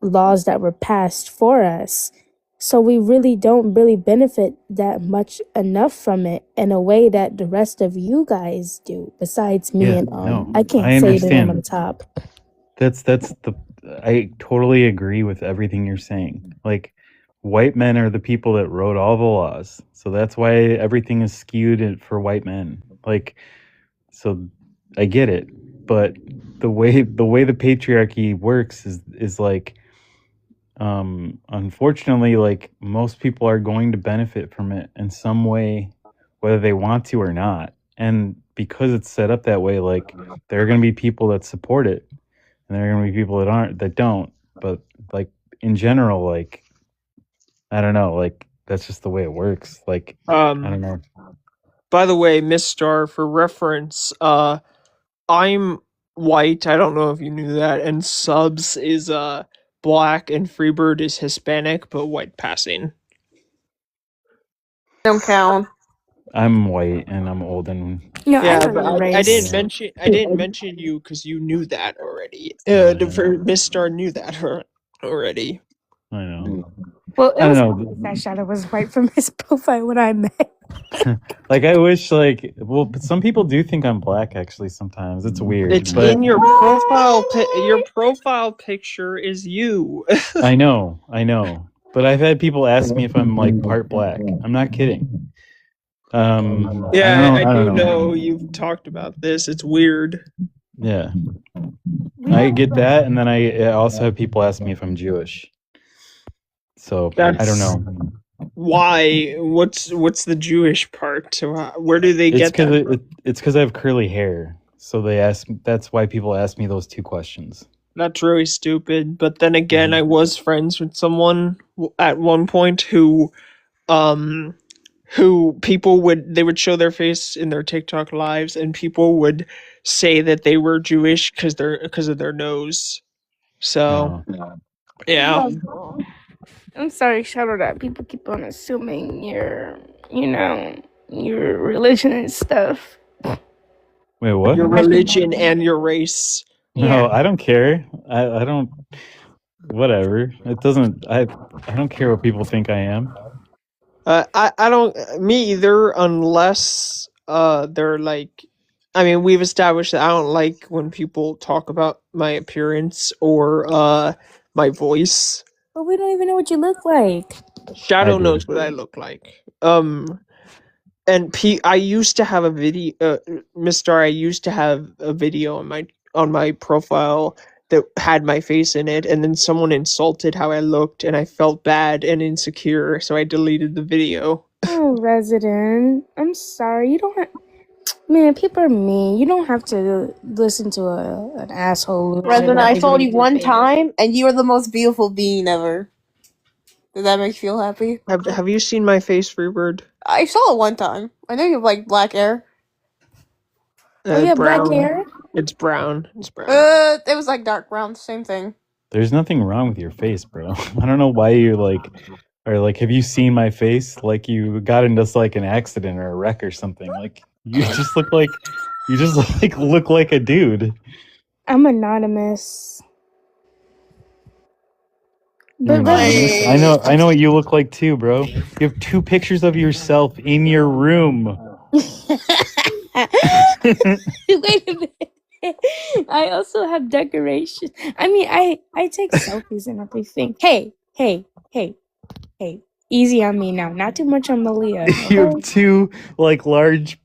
laws that were passed for us. So we really don't benefit that much enough from it in a way that the rest of you guys do, besides me and no, I can't I say the name on understand. the top. I totally agree with everything you're saying. Like white men are the people that wrote all the laws, so that's why everything is skewed for white men. Like, so I get it, but the way the patriarchy works is like, unfortunately, like most people are going to benefit from it in some way, whether they want to or not. And because it's set up that way, like there are going to be people that support it, and there are going to be people that don't. But like in general, like I don't know, like that's just the way it works. Like I don't know. By the way, Miss Star, for reference, I'm white. I don't know if you knew that, and Subs is black, and Freebird is Hispanic, but white passing. Don't count. I'm white and I'm old and No, Yeah, I know but your I race. didn't mention you because you knew that already. Miss Star knew that already. I know. Well, it I was don't know. that Shadow was white from his profile when I met. Like I wish, like, well, but some people do think I'm black. Actually, sometimes it's weird. It's But in your profile. Your profile picture is you. I know. But I've had people ask me if I'm like part black. I'm not kidding. Yeah, I don't do know you've talked about this. It's weird. Yeah, I get that, and then I also have people ask me if I'm Jewish. So I don't That's know. why. What's the Jewish part? Where do they It's get that? because it's because I have curly hair. So they ask. That's why people ask me those two questions. That's really stupid. But then again, I was friends with someone at one point who people would show their face in their TikTok lives, and people would say that they were Jewish because of their nose. So yeah. I'm sorry, Shadow, that people keep on assuming your religion and stuff. Wait, what? Your religion and your race. No, I don't care. I don't. Whatever. It doesn't. I don't care what people think I am. I don't. Me either. Unless they're like. I mean, we've established that I don't like when people talk about my appearance or my voice. But we don't even know what you look like. Shadow knows what I look like. And I used to have a video, Mr. I used to have a video on my profile that had my face in it, and then someone insulted how I looked, and I felt bad and insecure, so I deleted the video. Oh, Resident, I'm sorry. You don't have... Man, people are mean. You don't have to listen to an asshole. Resident, I told you one time, and you are the most beautiful being ever. Does that make you feel happy? Have you seen my face, Freebird? I saw it one time. I know you have like black hair. Oh, you have black brown. hair? It's brown. It's brown. It was like dark brown, same thing. There's nothing wrong with your face, bro. I don't know why you are like. Have you seen my face? Like you got into like an accident or a wreck or something. Like you just look like look like a dude. I'm anonymous. You're anonymous? I know what you look like too, bro. You have 2 pictures of yourself in your room. Wait a minute. I also have decorations. I mean, I take selfies and everything. Hey. Easy on me now. Not too much on Malia. You have 2 like large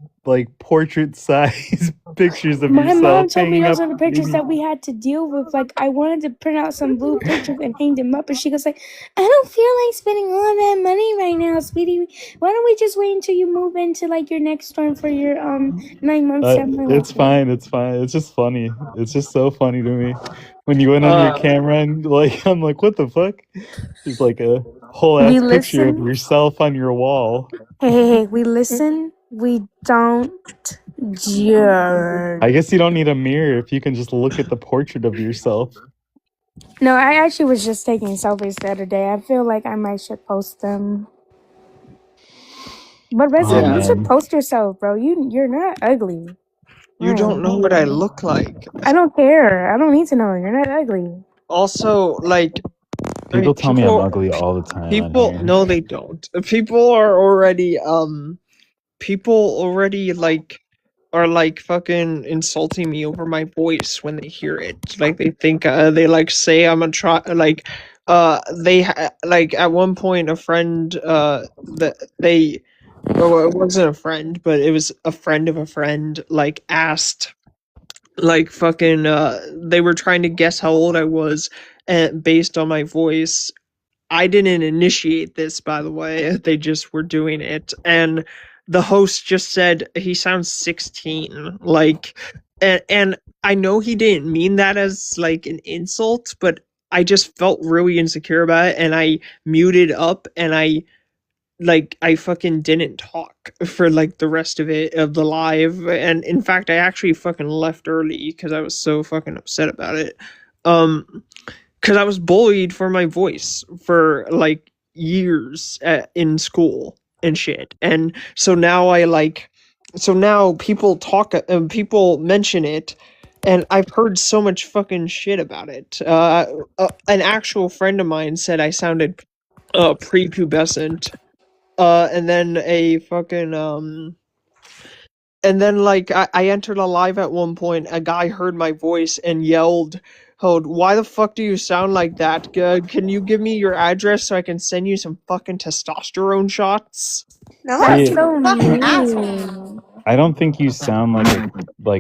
portrait size pictures of My yourself. mom told me hanging those up are the pictures in- that we had to deal with. Like, I wanted to print out some blue pictures and hang them up, and she goes like, I don't feel like spending all that money right now, sweetie. Why don't we just wait until you move into like your next dorm for your 9 months? It's fine. It's just funny. It's just so funny to me when you went on your camera and like I'm like, what the fuck? There's like a whole ass We picture of listen. yourself on your wall. Hey, we listen. We don't judge. I guess you don't need a mirror if you can just look at the portrait of yourself. No, I actually was just taking selfies the other day. I feel like I might should post them. But Resident, you should man. post yourself, bro. You're not ugly. You don't know what I look like. I don't care. I don't need to know. You're not ugly. Also, like, People tell me I'm ugly all the time. on people here. no, they don't. People are already like are like fucking insulting me over my voice when they hear it. Like they think they like say I'm a like like at one point a friend that they well, it wasn't a friend, but it was a friend of a friend like asked like fucking they were trying to guess how old I was and based on my voice. I didn't initiate this, by the way. They just were doing it. And the host just said he sounds 16. Like and I know he didn't mean that as like an insult, but I just felt really insecure about it and I muted up and I fucking didn't talk for like the rest of the live, and in fact I actually fucking left early because I was so fucking upset about it. Because I was bullied for my voice for like years in school and shit, and so now people people mention it, and I've heard so much fucking shit about it. An actual friend of mine said I sounded prepubescent. And then a fucking and then like I entered a live at one point. A guy heard my voice and yelled, "Hold, why the fuck do you sound like that? Can you give me your address so I can send you some fucking testosterone shots?" That's See, so Fucking mean. asshole. I don't think you sound like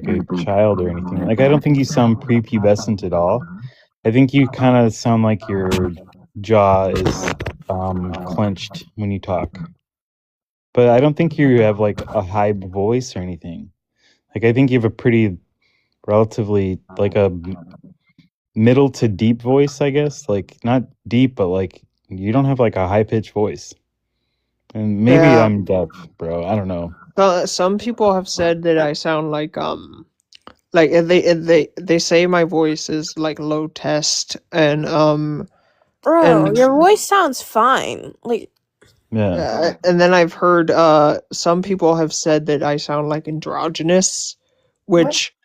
a child or anything. Like I don't think you sound prepubescent at all. I think you kind of sound like your jaw is clenched when you talk. But I don't think you have like a high voice or anything. Like I think you have a pretty relatively like a middle to deep voice, I guess. Like not deep, but like you don't have like a high pitched voice. And maybe Yeah. I'm deaf, bro. I don't know. Some people have said that I sound like they say my voice is like low test and Bro, and your voice sounds fine. Like, Yeah. and then I've heard some people have said that I sound like androgynous, which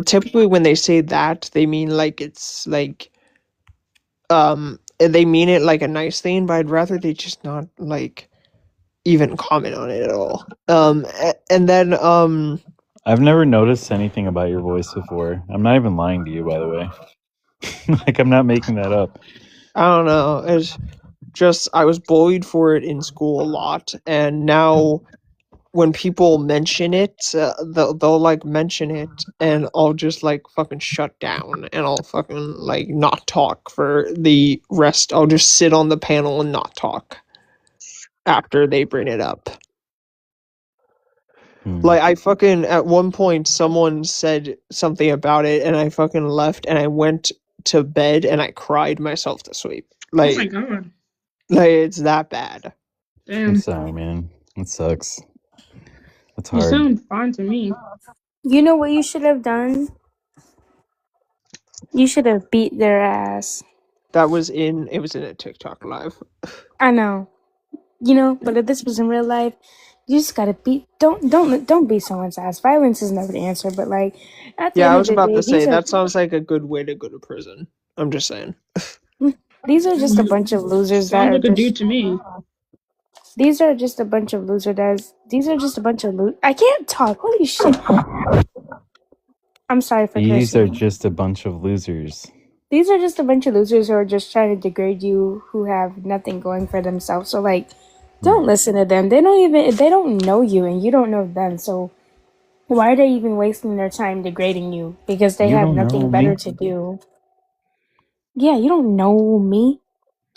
typically when they say that they mean like it's like they mean it like a nice thing, but I'd rather they just not like even comment on it at all. And then I've never noticed anything about your voice before. I'm not even lying to you, by the way. Like I'm not making that up. I don't know. It's just I was bullied for it in school a lot, and now when people mention it, they'll like mention it, and I'll just like fucking shut down, and I'll fucking like not talk for the rest. I'll just sit on the panel and not talk after they bring it up. Like I fucking at one point someone said something about it, and I fucking left, and I went to bed, and I cried myself to sleep. Like, Oh my god. like it's that bad. Damn. I'm sorry, man. It sucks. It's You hard. sound fine to me. You know what you should have done? You should have beat their ass. It was in a TikTok live. I know. You know, but if this was in real life, you just gotta beat. Don't beat someone's ass. Violence is never the answer. But like, at the Yeah, end I of was the about day, to say that sounds like a good way to go to prison. I'm just saying. these are just a bunch of losers that Sounds are like a just. dude to me. These are just a bunch of These are just a bunch of I can't talk. Holy shit! I'm sorry for These cursing. are just a bunch of losers. These are just a bunch of losers who are just trying to degrade you, who have nothing going for themselves. So like, don't listen to them. They don't know you and you don't know them. So why are they even wasting their time degrading you? Because they You have don't know nothing better me. to do. Yeah, you don't know me.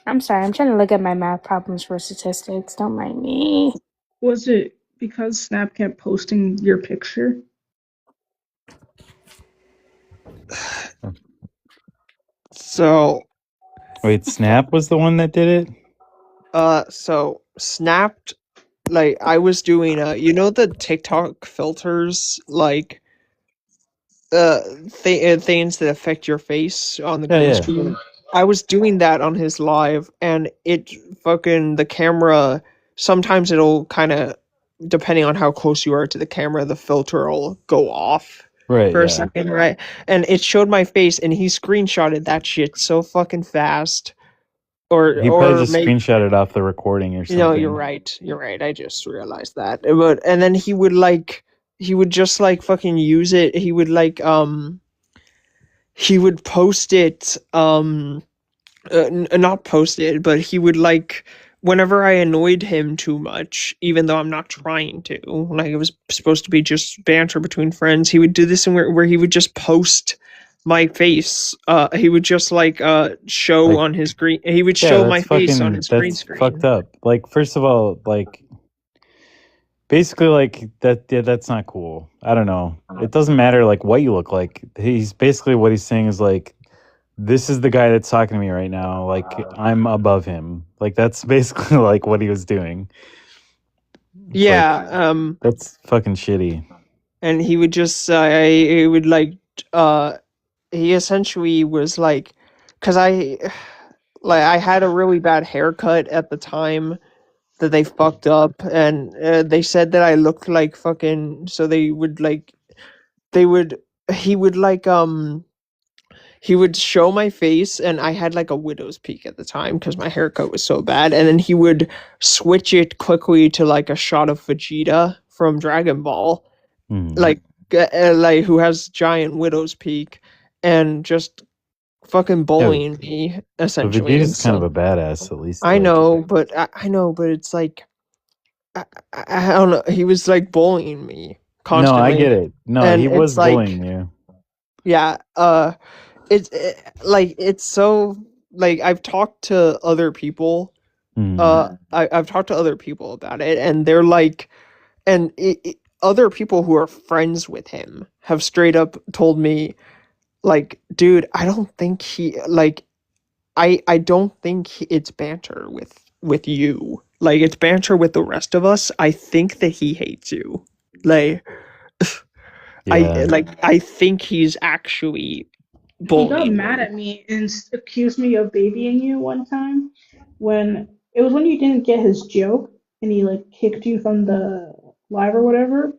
I'm sorry, I'm trying to look at my math problems for statistics. Don't mind me. Was it because Snap kept posting your picture? So Wait, Snap was the one that did it? so Snapped, like I was doing you know the TikTok filters, like things that affect your face on the Yeah, green yeah. screen. I was doing that on his live, and it fucking the camera. Sometimes it'll kind of, depending on how close you are to the camera, the filter will go off Right, for a yeah. second, right? And it showed my face, and he screenshotted that shit so fucking fast. He probably Or just maybe. screenshotted off the recording or something. No, you're right. You're right. I just realized that. And then he would just like fucking use it. He would like he would post it not post it, but he would like whenever I annoyed him too much, even though I'm not trying to. Like it was supposed to be just banter between friends. He would do this where he would just post my face. He would just like show Like, on his screen. He would yeah, show my that's face on fucking his green that's screen. fucked up. Like, first of all, like basically like that that's not cool. I don't know. It doesn't matter like what you look like. He's basically what he's saying is like, this is the guy that's talking to me right now. Like I'm above him. Like that's basically like what he was doing. It's Yeah, like, that's fucking shitty. and he would just he would like he essentially was like, because I had a really bad haircut at the time that they fucked up, and they said that I looked like fucking, so they would like he would like he would show my face, and I had like a widow's peak at the time because my haircut was so bad, and then he would switch it quickly to like a shot of Vegeta from Dragon Ball, like who has giant widow's peak, and just fucking bullying me But essentially. And Vegeta's kind of so a badass, at least. I know, but it's like I don't know. He was like bullying me constantly. No, I get it. No, and he was it's like, bullying you. yeah, it's so like I've talked to other people. I've talked to other people about it, and they're like, and other people who are friends with him have straight up told me, like, dude, I don't think he like, I don't think it's banter with you. Like, it's banter with the rest of us. I think that he hates you. Like, I think he's actually He got bullying mad me. at me and accused me of babying you one time when you didn't get his joke and he like kicked you from the live or whatever,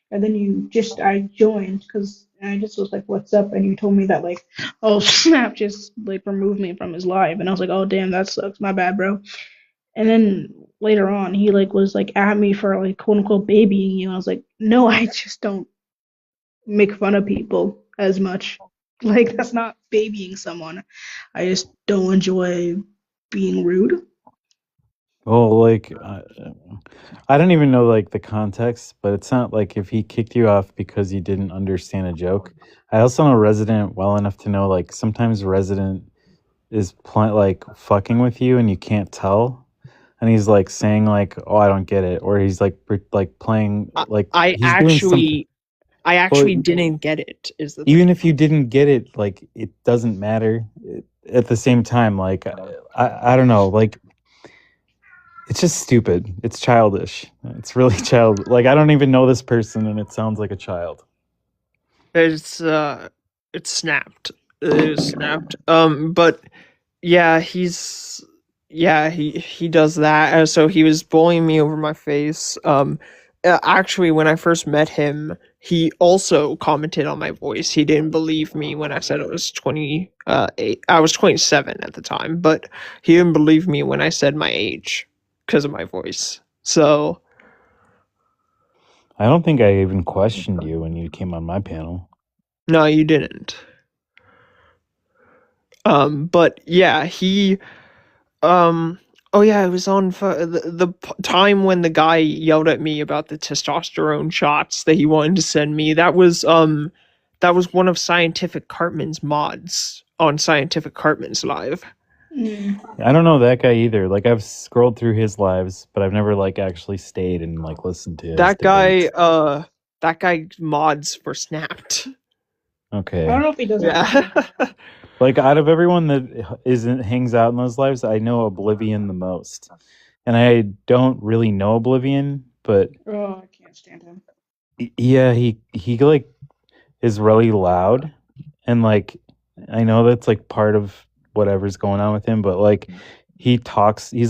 and then I joined because I just was like, "What's up?" and you told me that like, "Oh snap!" just like removed me from his live, and I was like, "Oh damn, that sucks. My bad, bro." And then later on, he like was like at me for like quote unquote babying you, and I was like, "No, I just don't make fun of people as much. Like, that's not babying someone. I just don't enjoy being rude." Well, like, I don't even know like the context, but it's not like if he kicked you off because you didn't understand a joke. I also know Resident well enough to know like sometimes Resident is like fucking with you and you can't tell, and he's like saying like, "Oh, I don't get it," or he's like playing like I he's doing something. actually didn't get it. Is the Even if you didn't get it, like it doesn't matter. At the same time, like I don't know, like it's just stupid. It's childish. It's really child. Like I don't even know this person, and it sounds like a child. It's snapped. It is snapped. But yeah, he does that. So he was bullying me over my face. Actually, when I first met him, he also commented on my voice. He didn't believe me when I said I was 28. I was 27 at the time, but he didn't believe me when I said my age because of my voice. So I don't think I even questioned you when you came on my panel. no, you didn't. But yeah, he oh yeah, it was on the time when the guy yelled at me about the testosterone shots that he wanted to send me. That was one of Scientific Cartman's mods on Scientific Cartman's live. I don't know that guy either. Like I've scrolled through his lives, but I've never like actually stayed and like listened to his That debates. guy mods for Snapped. Okay. I don't know if he does Yeah. Like out of everyone that hangs out in those lives, I know Oblivion the most, and I don't really know Oblivion, but Oh, I can't stand him. yeah, he like is really loud, and like I know that's like part of whatever's going on with him, but like he's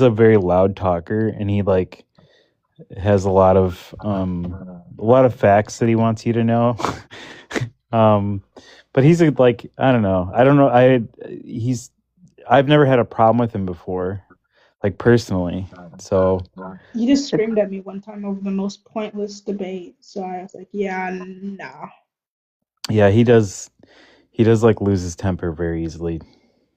a very loud talker, and he like has a lot of facts that he wants you to know. But he's like I don't know. I've never had a problem with him before, like personally. So He just screamed at me one time over the most pointless debate, so I was like, yeah, nah. yeah, he does like lose his temper very easily.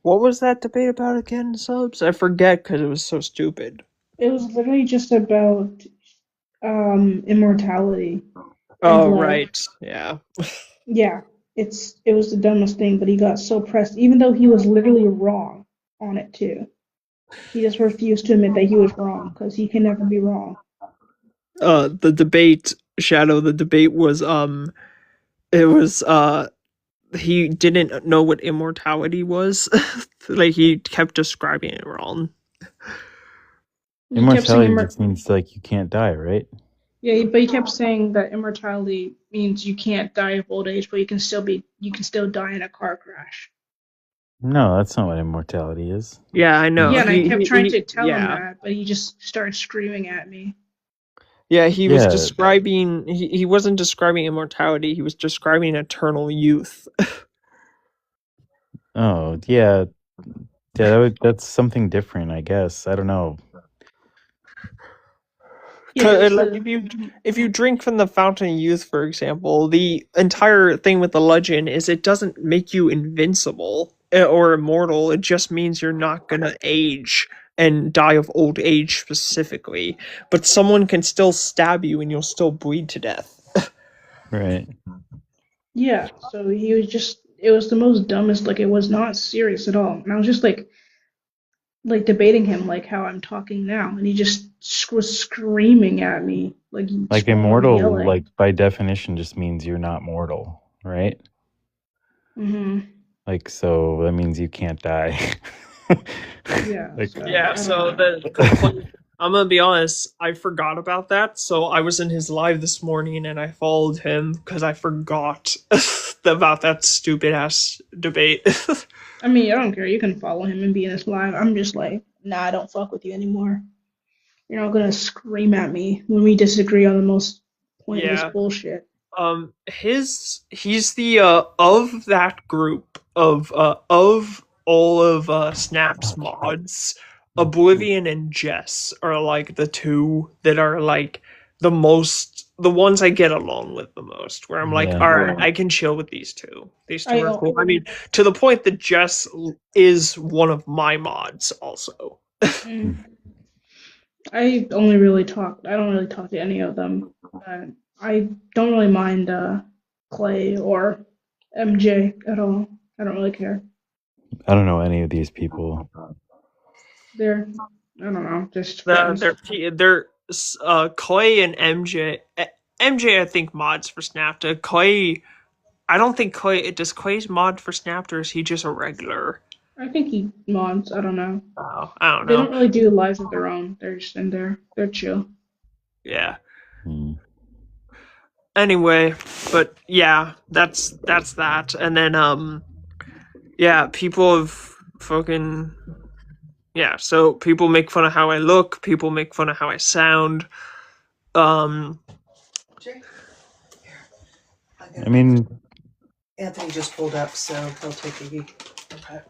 What was that debate about again, Subs? I forget because it was so stupid. It was literally just about immortality. Oh, And, like, right. Yeah. Yeah, it was the dumbest thing, but he got so pressed, even though he was literally wrong on it too. He just refused to admit that he was wrong because he can never be wrong. The debate, Shadow, the debate was it was he didn't know what immortality was. Like he kept describing it wrong. Immortality just means like you can't die, right? Yeah, but he kept saying that immortality means you can't die of old age, but you can still die in a car crash. No, that's not what immortality is. Yeah, I know. Yeah, and I kept trying to tell him yeah. that, but he just started screaming at me. Yeah, he was describing. He wasn't describing immortality. He was describing eternal youth. Oh, yeah. That's something different, I guess. I don't know. Yeah, Like if you drink from the fountain of youth, for example, the entire thing with the legend is it doesn't make you invincible or immortal. It just means you're not gonna age and die of old age specifically. But someone can still stab you and you'll still bleed to death. Right. yeah. So he was just. It was the most dumbest. Like it was not serious at all. And I was just like debating him, like how I'm talking now, and he just was screaming at me, like Like screaming, immortal, yelling. like by definition, just means you're not mortal, right? Like, so that means you can't die. Yeah. Like, Yeah, so I'm gonna be honest, I forgot about that. So I was in his live this morning and I followed him because I forgot about that stupid ass debate. I mean, I don't care. You can follow him and be in his live. I'm just like, nah, I don't fuck with you anymore. You're not gonna scream at me when we disagree on the most pointless Yeah. bullshit. He's the of that group of all of Snap's mods, Oblivion and Jess are like the two that are like the ones I get along with the most, where I'm like, Yeah. all right, I can chill with these two. These two I are don't- cool. I mean, to the point that Jess is one of my mods also. I only really talk. I don't really talk to any of them. I don't really mind Clay or MJ at all. I don't really care. I don't know any of these people. They're I don't know, just They're friends. Clay and MJ. MJ, I think mods for Snapta. Clay, I don't think Clay. Does Clay's mod for Snapta, or is he just a regular? I think he mods. I don't know. Oh, I don't They know. don't really do lives of their own. They're just in there. They're chill. Yeah. Anyway, but yeah, that's that. And then yeah, people have fucking yeah. So people make fun of how I look. People make fun of how I sound. I mean, Anthony just pulled up, so he'll take a geek. Okay.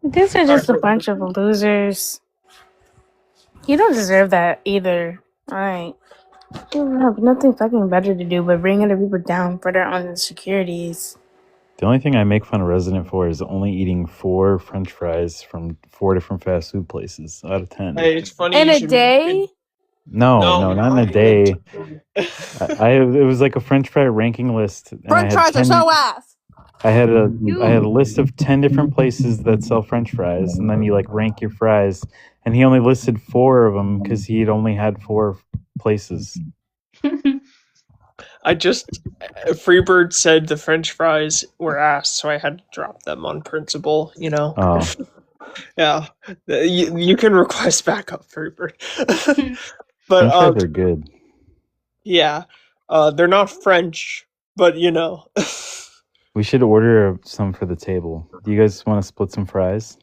These are just a bunch of losers. You don't deserve that either. Alright. You have nothing fucking better to do but bring other people down for their own insecurities. the only thing I make fun of Resident for is only eating 4 French fries from 4 different fast food places out of 10. Hey, it's funny. In you a should- day? No, not in a day. It was like a French fry ranking list. And French fries are so ass. I had a list of 10 different places that sell French fries, and then you like rank your fries. And he only listed 4 of them because he'd only had 4 places. Freebird said the French fries were ass, so I had to drop them on principle. You know. Oh. Yeah, you can request backup, Freebird. French But fries are good. yeah, they're not French, but you know. We should order some for the table. Do you guys want to split some fries?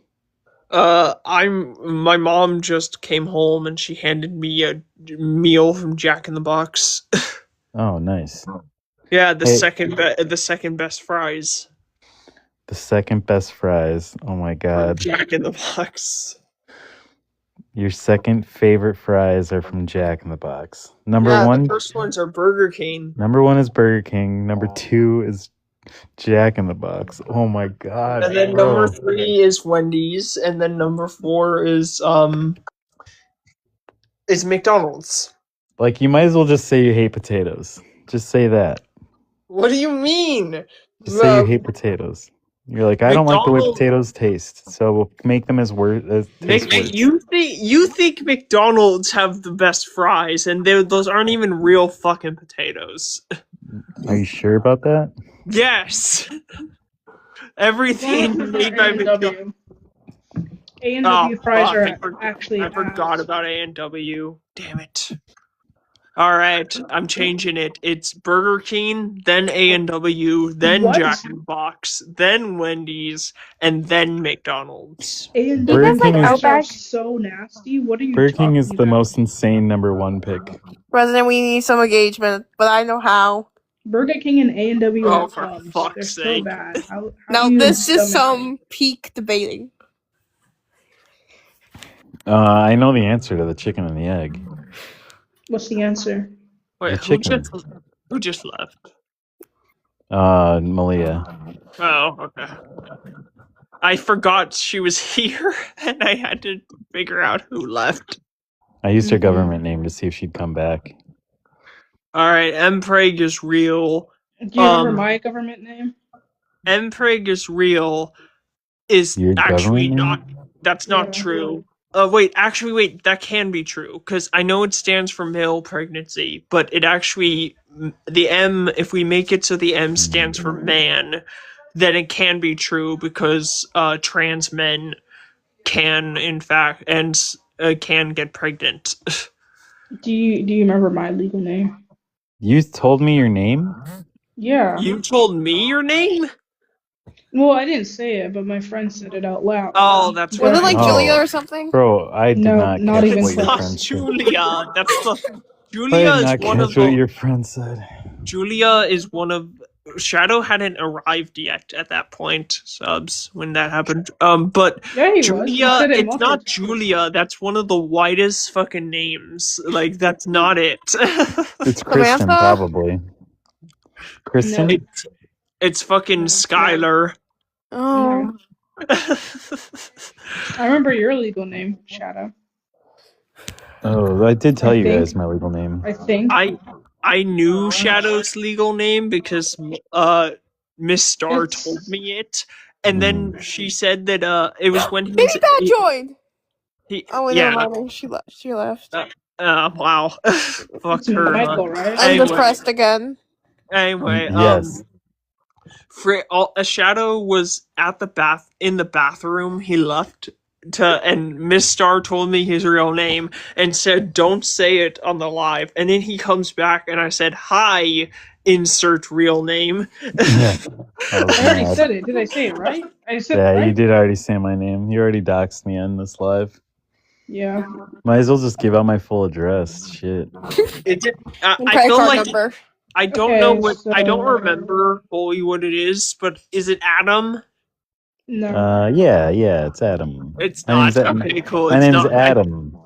My mom just came home and she handed me a meal from Jack in the Box. Oh, nice. Yeah, the Hey. second best fries. The second best fries. Oh my god. Jack in the Box. Your second favorite fries are from Jack in the Box. Number Yeah, one. the first ones are Burger King. Number 1 is Burger King. Number 2 is Jack in the Box. Oh my god. And then bro. number 3 is Wendy's, and then number 4 is McDonald's. Like, you might as well just say you hate potatoes. Just say that. What do you mean? Just say you hate potatoes. You're like, I don't like the way McDonald's- potatoes taste, so we'll make them as taste worse. You think McDonald's have the best fries, and those aren't even real fucking potatoes. Are you sure about that? Yes. Everything made by McDonald's. A&W fries are actually I forgot about A&W. Damn it. All right, I'm changing it. It's Burger King, then A&W, then What? Jack in the Box, then Wendy's, and then McDonald's. A&W Burger King is- fries are so nasty. What are you Burger King is talking the about? most insane number 1 pick. President, we need some engagement, but I know how. Burger King and A&W Oh, are for thumbs. They're fuck's so sake. bad. How Now do you this is stomach some peak debating. I know the answer to the chicken and the egg. What's the answer? Wait, The chicken. who just left? Malia. Oh, okay. I forgot she was here, and I had to figure out who left. I used her government name to see if she'd come back. Alright, Mpreg is real. Do you remember my government name? Mpreg is real is Your actually government not. That's not true. Wait, that can be true, because I know it stands for male pregnancy, but it actually, the M, if we make it so the M stands for man, then it can be true, because trans men can, in fact, and can get pregnant. Do you remember my legal name? You told me your name? Yeah. You told me your name? Well, I didn't say it, but my friend said it out loud. Oh, that's Was it like Oh. Julia or something? Bro, I did No, not not catch even what your Not friend said. Julia. That's the I Julia did is not one of catch what the. your friend said. Julia is one of. Shadow hadn't arrived yet at that point, subs, when that happened. But Yeah, he was. He Julia, said it it's multiple not times. Julia. That's one of the widest fucking names. Like, that's not it. It's Kristen, Samantha? probably. Kristen? No. It's fucking Skylar. Oh. I remember your legal name, Shadow. Oh, I did tell I you think- guys my legal name. I think. I knew Shadow's legal name because Miss Star told me it, and then she said that it was when he Baby was Bat joined. Oh, wait, yeah. never mind. She left. She left. Wow. Fuck It's her. Michael, right? I'm Anyway, depressed again. anyway, Yes. a Shadow was at in the bathroom. He left and Miss Star told me his real name and said, "Don't say it on the live." And then he comes back and I said, "Hi, insert real name." Yeah. I was I already mad. said it. Did I say it right? I said it Yeah, right? you did already say my name. You already doxed me on this live. Yeah. Might as well just give out my full address. Shit. I Credit feel card like number. I don't Okay, know what I don't so- remember fully what it is, but is it Adam? No. Yeah, it's Adam. It's My not. name's Okay, cool. My It's name's not. Adam.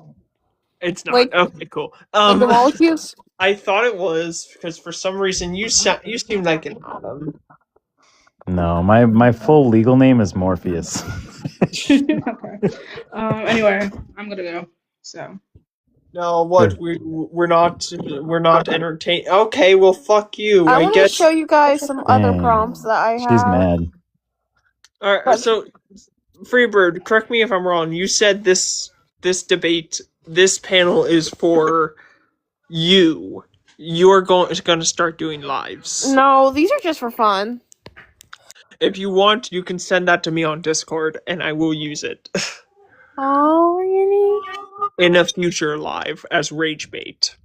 It's not. Like- Okay, cool. Like the molecules? I thought it was because for some reason you seem like an Adam. No, my full legal name is Morpheus. Okay. Anyway, I'm gonna go. So. No, what we're not entertained. Okay, well, fuck you. I I want to guess. show you guys some other Dang. prompts that I have. She's mad. All right, so Freebird, correct me if I'm wrong. You said this debate, this panel is for you. You're going to start doing lives. No, these are just for fun. If you want, you can send that to me on Discord, and I will use it Oh, really? in a future live as rage bait.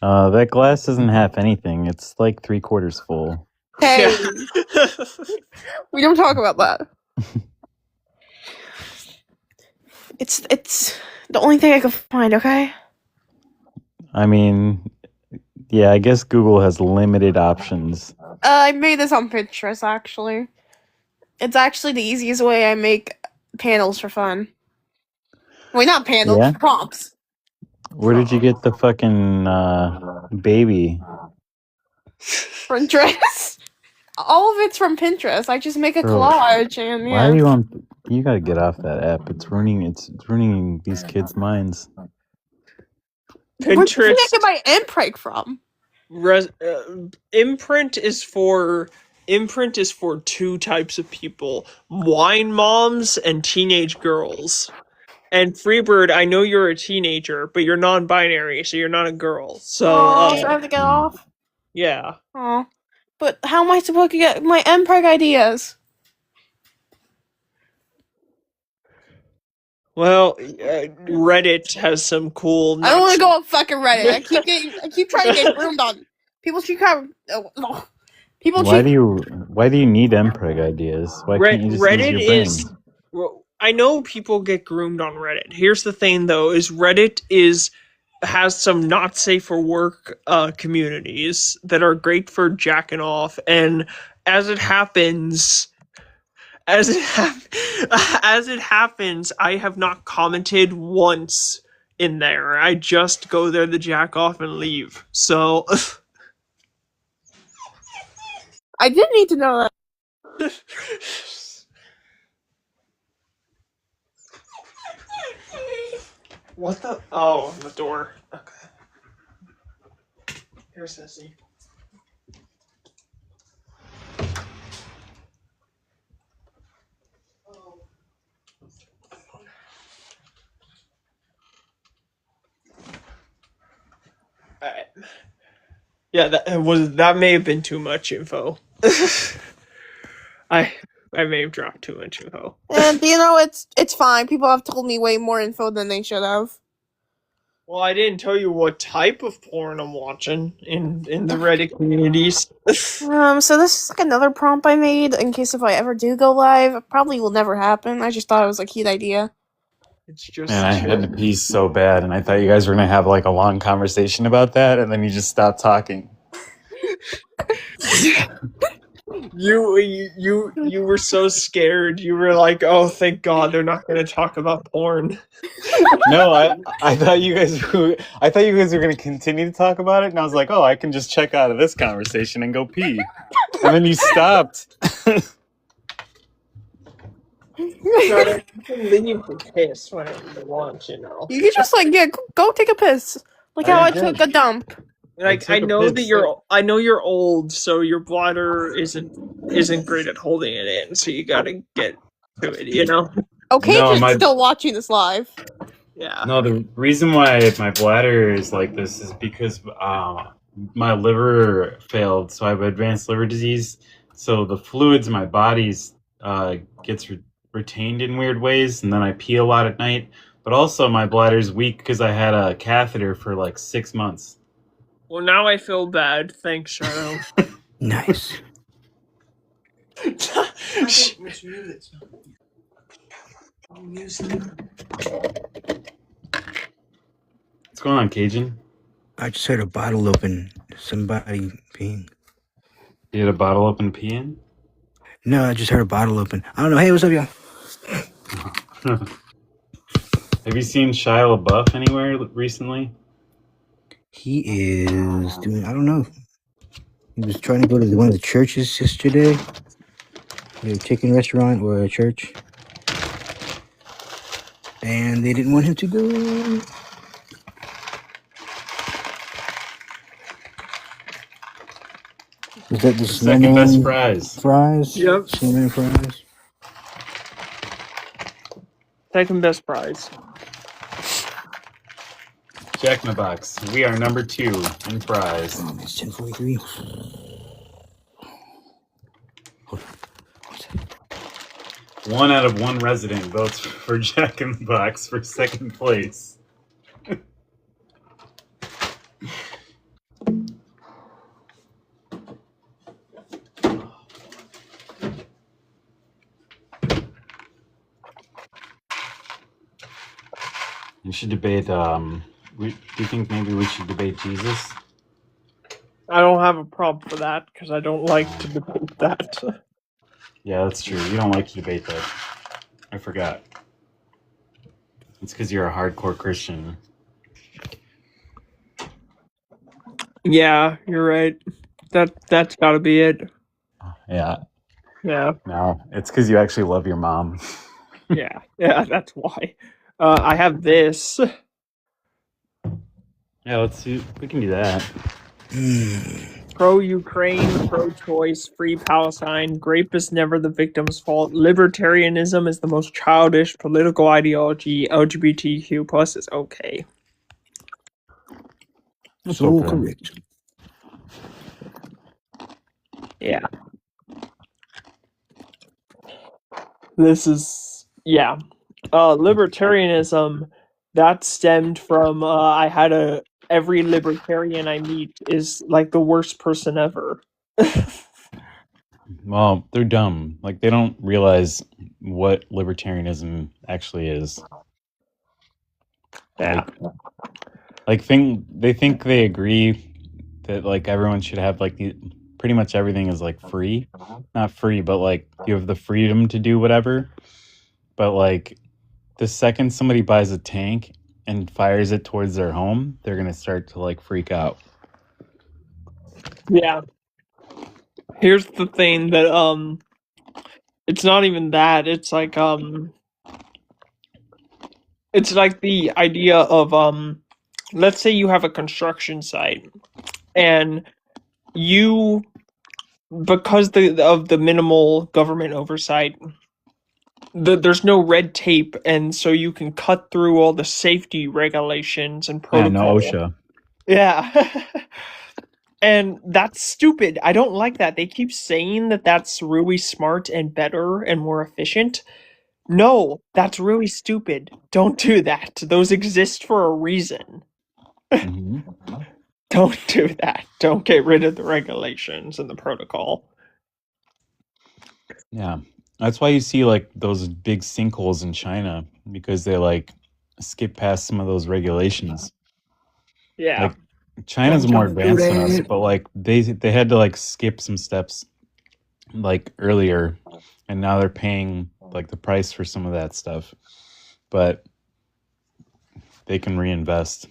That glass isn't half anything. It's like 3/4 full. Hey, we don't talk about that. It's the only thing I could find. Okay. I mean, yeah, I guess Google has limited options. I made this on Pinterest, actually. It's actually the easiest way I make panels for fun. Wait, not panels, Yeah? prompts. Where did you get the fucking baby? Pinterest. All of it's from Pinterest. I just make a Bro, collage and Why are yeah. you on? You gotta get off that app. It's ruining these kids' minds. Where did I Pinterest get my impreg from? imprint is for two types of people: wine moms and teenage girls. And Freebird, I know you're a teenager, but you're non-binary, so you're not a girl. So, So I have to get off. yeah. Oh, but how am I supposed to get my impreg ideas? Well, Reddit has some cool. I don't want to go on fucking Reddit. I keep trying to get groomed on. People keep trying. People Why keep. do you need MPreg ideas? Why can't you just Reddit use your brain? is. Well, I know people get groomed on Reddit. Here's the thing, though: is Reddit is has some not safe for work communities that are great for jacking off, and as it happens, as it happens, I have not commented once in there. I just go there to jack off and leave. So I did need to know that. What the? Oh, the door. Okay. Here, Sissy. Alright. Yeah, that may have been too much info. I may have dropped too much info. And it's fine. People have told me way more info than they should have. Well, I didn't tell you what type of porn I'm watching in the Reddit communities. So this is like another prompt I made in case if I ever do go live. It probably will never happen. I just thought it was a cute idea. It's just. Man, I had to pee so bad, and I thought you guys were gonna have like a long conversation about that, and then you just stopped talking. You were so scared. You were like, "Oh, thank God, they're not going to talk about porn." No, I thought you guys were gonna continue to talk about it, and I was like, "Oh, I can just check out of this conversation and go pee," and then you stopped. You can leave the piss whenever you want, you know. You can just go take a piss, like how I took a dump. Like I know that you're old, so your bladder isn't great at holding it in, so you gotta get to it, you know. Okay, No, just still watching this live. Yeah. No, the reason why my bladder is like this is because my liver failed, so I have advanced liver disease. So the fluids in my body's gets retained in weird ways, and then I pee a lot at night. But also my bladder's weak because I had a catheter for like 6 months. Well, now I feel bad. Thanks, Shadow. Nice. What's going on, Cajun? I just heard a bottle open. Somebody peeing. You had a bottle open peeing? No, I just heard a bottle open. I don't know. Hey, what's up, y'all? Have you seen Shia LaBeouf anywhere recently? He is doing, I don't know. He was trying to go to one of the churches yesterday. A chicken restaurant or a church. And they didn't want him to go. Was that the Second best fries? Fries? Yep. Snowman fries? Second best prize. Jack in the Box. We are number 2 in fries. Oh, it's 10:43. 1 out of 1 resident votes for Jack in the Box for second place. You should debate. Do you think maybe we should debate Jesus? I don't have a problem for that because I don't like to debate that. Yeah, that's true. You don't like to debate that. I forgot. It's because you're a hardcore Christian. Yeah, you're right. That's got to be it. Yeah. Yeah. No, it's because you actually love your mom. Yeah, that's why. I have this. Yeah, let's see. We can do that. Pro-Ukraine, pro-choice, free Palestine, grape is never the victim's fault, libertarianism is the most childish political ideology, LGBTQ plus is okay. That's all correct. Yeah. This is, yeah. Libertarianism, that stemmed from, every libertarian I meet is like the worst person ever. Well, they're dumb. Like, they don't realize what libertarianism actually is. Yeah. Like they think they agree that like everyone should have like pretty much everything is like free. Not free, but like you have the freedom to do whatever. But like the second somebody buys a tank and fires it towards their home, they're gonna start to like freak out. Yeah. Here's the thing that it's not even that. It's like the idea of let's say you have a construction site and you, because of the minimal government oversight, there's no red tape, and so you can cut through all the safety regulations and Yeah, no protocol. OSHA. Yeah. And that's stupid. I don't like that. They keep saying that that's really smart and better and more efficient. No, that's really stupid. Don't do that. Those exist for a reason. Don't do that. Don't get rid of the regulations and the protocol. Yeah. That's why you see like those big sinkholes in China, because they like skip past some of those regulations. Yeah. Like China's Don't more do advanced than us, that. but like they had to like skip some steps like earlier, and now they're paying like the price for some of that stuff. But they can reinvest.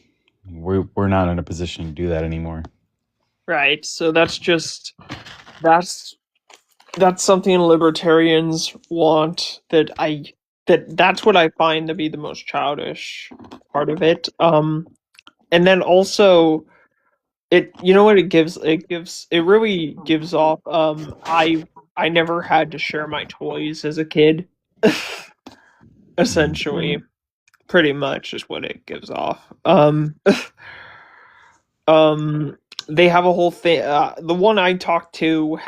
We're not in a position to do that anymore. Right. So that's something libertarians want, that's what I find to be the most childish part of it. And then also you know what it gives? It really gives off I never had to share my toys as a kid. Essentially, pretty much is what it gives off. They have a whole thing. The one I talked to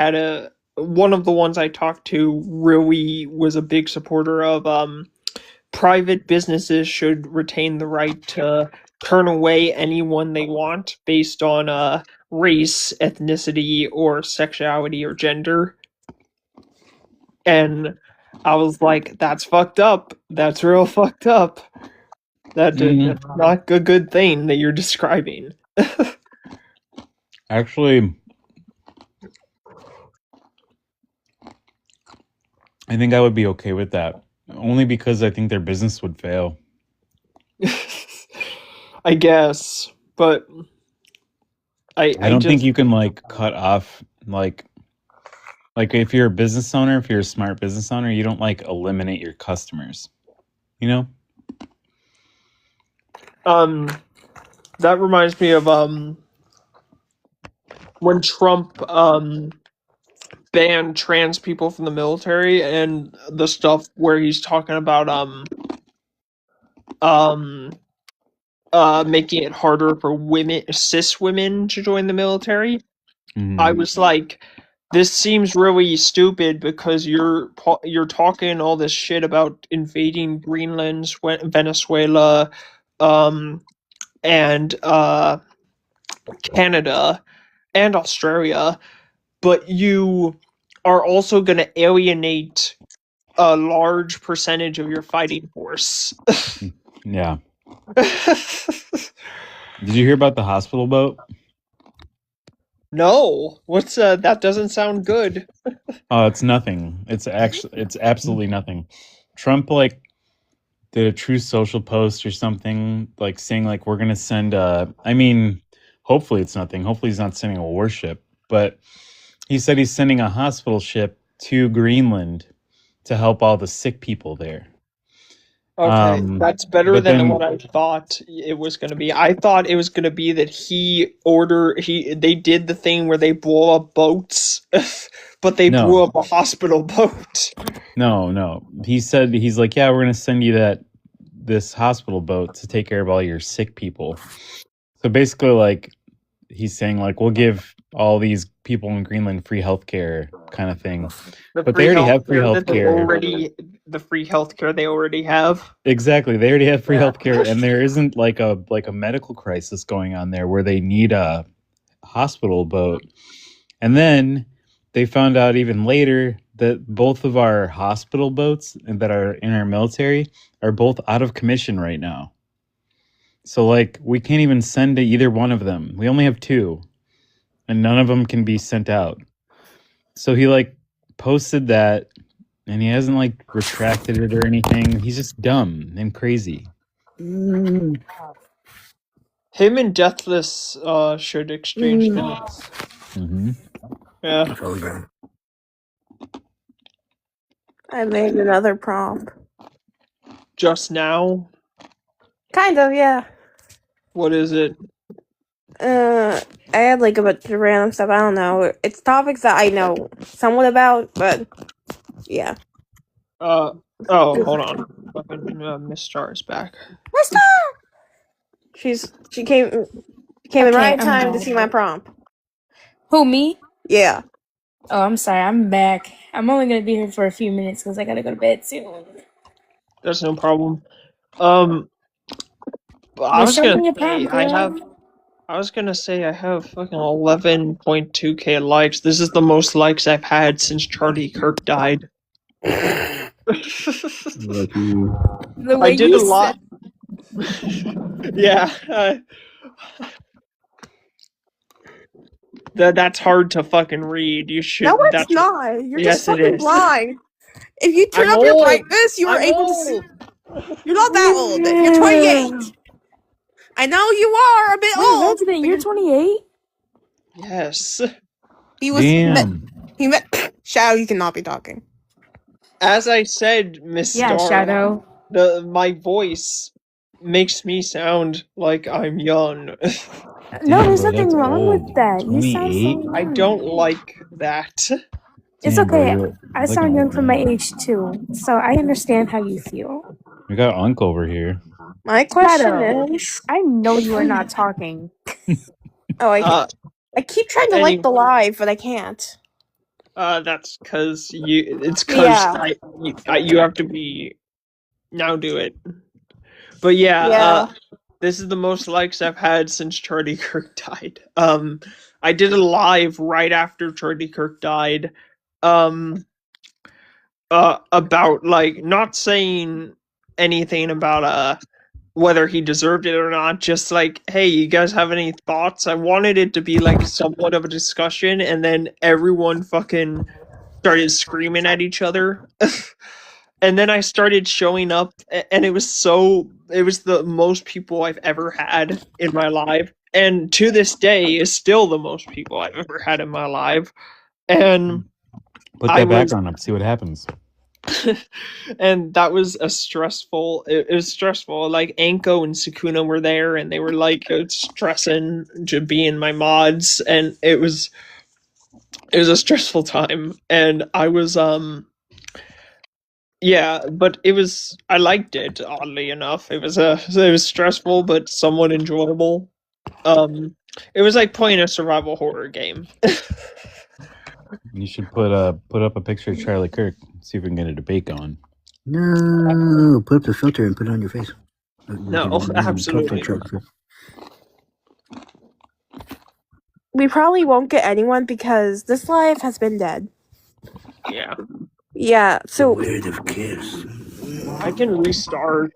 one of the ones I talked to really was a big supporter of private businesses should retain the right to turn away anyone they want based on race, ethnicity, or sexuality or gender. And I was like, that's fucked up. That's real fucked up. That's not a good thing that you're describing. Actually, I think I would be okay with that. Only because I think their business would fail. I guess, but I don't think just you can like cut off like if you're a business owner, if you're a smart business owner, you don't like eliminate your customers. You know? that reminds me of when Trump banned trans people from the military, and the stuff where he's talking about making it harder for cis women to join the military. I was like, this seems really stupid because you're talking all this shit about invading Greenland, Venezuela, and Canada and Australia, but you are also going to alienate a large percentage of your fighting force. Yeah. Did you hear about the hospital boat? No, what's that? Doesn't sound good. Oh, it's nothing. It's absolutely nothing. Trump like did a Truth Social post or something, like saying like we're gonna send I mean, hopefully it's nothing. Hopefully he's not sending a warship, but he said he's sending a hospital ship to Greenland to help all the sick people there. Okay, that's better but than then- what I thought it was going to be. I thought it was going to be that they did the thing where they blow up boats, but they No. blew up a hospital boat. No. He said he's like, yeah, we're gonna send you this hospital boat to take care of all your sick people. So basically, like he's saying, like we'll give all these people in Greenland free healthcare, kind of thing. But they already have free healthcare. The free healthcare they already have. Exactly, they already have free healthcare, and there isn't like a medical crisis going on there where they need a hospital boat. And then they found out even later that both of our hospital boats that are in our military are both out of commission right now. So like we can't even send to either one of them. We only have 2, and none of them can be sent out. So he like posted that, and he hasn't like retracted it or anything. He's just dumb and crazy. Mm. Him and Deathless should exchange minutes. Mm-hmm. Yeah. I made another prompt. Just now? Kind of, yeah. What is it? I had like a bunch of random stuff. I don't know. It's topics that I know somewhat about, but yeah. Oh, hold on. Fucking Miss Star is back. Mister! She came in Okay, right in I'm time to back. see my prompt. Who, me? Yeah. Oh, I'm sorry. I'm back. I'm only gonna be here for a few minutes because I gotta go to bed soon. That's no problem. But I Well, was show gonna me your say prompt, girl. I have fucking 11.2k likes. This is the most likes I've had since Charlie Kirk died. The way I did you a lot. Yeah. That's hard to fucking read. You should. No, it's that's not. You're yes, just it fucking is. blind. If you turn I'm up your old. brightness, you are I'm able to see. old. You're not that old. You're 28. I know you are a bit Wait, old. Resident, you're 28? Yes. He was. Damn. He met. Shadow, you cannot be talking. As I said, Miss Yeah, Star, Shadow. my voice makes me sound like I'm young. No, Damn, there's bro, nothing that's wrong with old. that. You sound so 28? I young. don't like that. It's Damn, bro, okay. you're I like sound an young old for my man. age too, so I understand how you feel. We got Unc over here. My question Shadow, is. I know you are not talking. Oh, I keep trying to like the live, but I can't. That's because it's Yeah. you have to be. Now do it. But yeah, this is the most likes I've had since Charlie Kirk died. I did a live right after Charlie Kirk died. About like not saying anything about whether he deserved it or not, just like, hey, you guys have any thoughts? I wanted it to be like somewhat of a discussion, and then everyone fucking started screaming at each other. And then I started showing up, and it was the most people I've ever had in my life, and to this day is still the most people I've ever had in my life. And Put that background up, see what happens. and that was it was stressful. Like Anko and Sukuna were there, and they were like stressing to be in my mods, and it was a stressful time. And I was yeah, but I liked it, oddly enough. It was stressful but somewhat enjoyable. It was like playing a survival horror game. You should put up a picture of Charlie Kirk. See if we can get a debate going. No, put up the filter and put it on your face. No, absolutely. We probably won't get anyone because this live has been dead. Yeah. Yeah, so Weird of kiss. I can restart.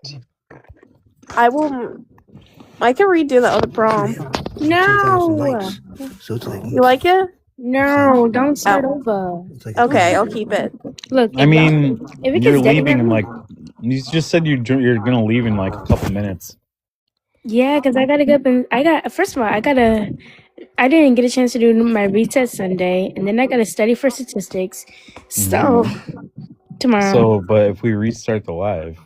I can redo the other prompt. No! So it's like You like it? No, don't start over. Okay, I'll keep it. Look, I mean, if it you're gets dead leaving again- in like you just said you're gonna leave in like a couple minutes. Yeah, because I gotta get up and first of all, I didn't get a chance to do my retest Sunday, and then I gotta study for statistics. So tomorrow So, but if we restart the live,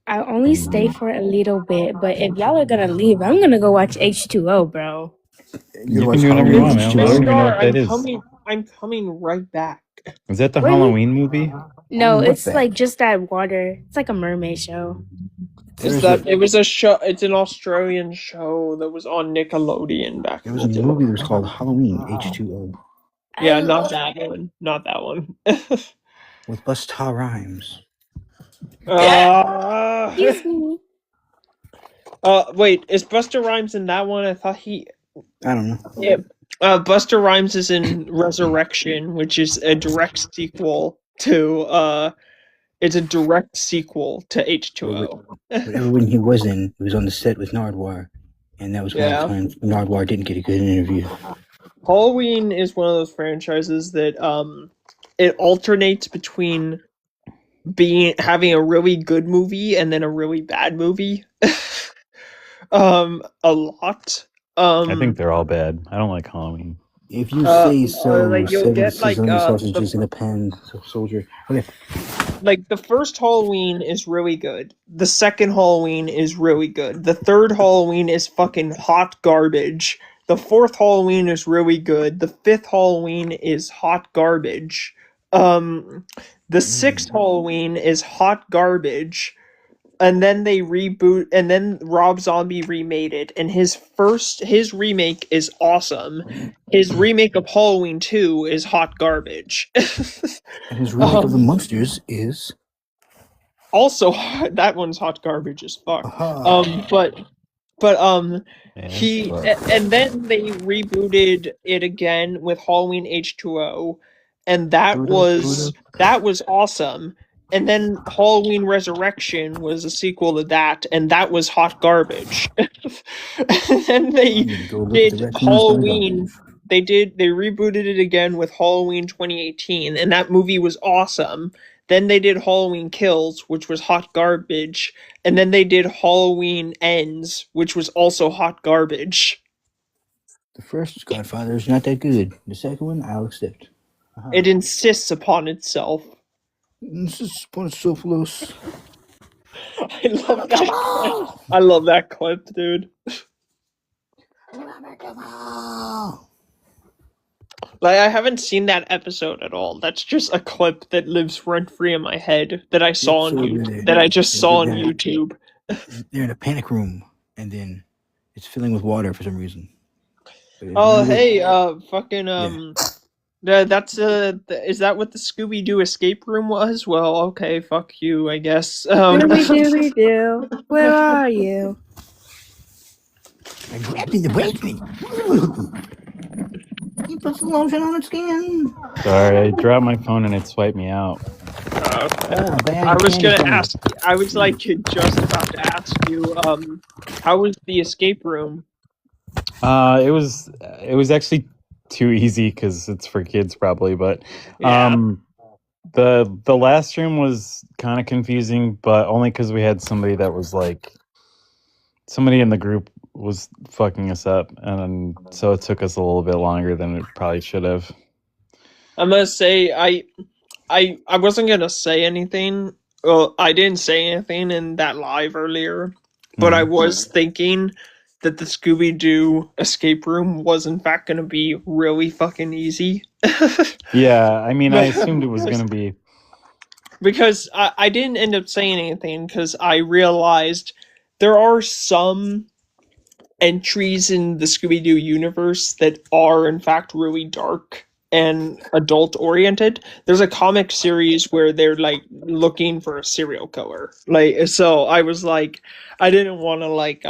I'll only stay for a little bit. But if y'all are gonna leave, I'm gonna go watch H2O, bro. you can do whatever you want, man. We don't even know what that is. I'm coming right back. Is that the Where you- Halloween movie? No, What it's the like just that water. It's like a mermaid show. It was a show. It's an Australian show that was on Nickelodeon back. There was a movie that was called Halloween H2O Yeah, not that one. Not that one. with Busta Rhymes. Excuse me. Wait, is Busta Rhymes in that one? I thought he. I don't know. Yeah. Busta Rhymes is in Resurrection, which is a direct sequel to It's a direct sequel to H2O. Whatever when he was in, he was on the set with Nardwuar, and that was one of Yeah. the times Nardwuar didn't get a good interview. Halloween is one of those franchises that it alternates between having a really good movie and then a really bad movie. A lot. I think they're all bad. I don't like Halloween. If you say so, like you'll get like sizzling sausages in a pan, soldier. Okay. Like the first Halloween is really good. The second Halloween is really good. The third Halloween is fucking hot garbage. The fourth Halloween is really good. The fifth Halloween is hot garbage. The sixth Halloween is hot garbage. And then they reboot, and then Rob Zombie remade it, and his remake is awesome. His remake of Halloween 2 is hot garbage. And his remake of the Monsters is also that one's hot garbage as fuck. He and then they rebooted it again with Halloween H2O, and that was awesome. And then Halloween Resurrection was a sequel to that, and that was hot garbage. And then they did Halloween. They rebooted it again with Halloween 2018, and that movie was awesome. Then they did Halloween Kills, which was hot garbage, and then they did Halloween Ends, which was also hot garbage. the first Godfather is not that good. The second one, I'll accept. It insists upon itself. This is Sophlos. I love that clip. I love that clip, dude. Like, I haven't seen that episode at all. That's just a clip that lives rent free in my head that I saw on YouTube. That I just saw on YouTube. They're in a panic room, and then it's filling with water for some reason. Oh, hey, fucking, that's, is that what the Scooby-Doo escape room was? Well, okay, fuck you, I guess. Scooby-Dooby-Doo, where are you? I grabbed in the basement. He put some lotion on its skin. Sorry, I dropped my phone and it swiped me out. I was gonna ask, I was like just about to ask you, how was the escape room? It was actually too easy because it's for kids probably, but the last room was kind of confusing, but only because we had somebody that was like somebody in the group was fucking us up, and so it took us a little bit longer than it probably should have. I'm gonna say I wasn't gonna say anything. Well, I didn't say anything in that live earlier, but I was thinking that the Scooby-Doo escape room was in fact gonna be really fucking easy. Yeah, I mean, I assumed it was gonna be. Because I didn't end up saying anything because I realized there are some entries in the Scooby-Doo universe that are in fact really dark and adult oriented. There's a comic series where they're like looking for a serial killer. Like, so I was like, I didn't want to like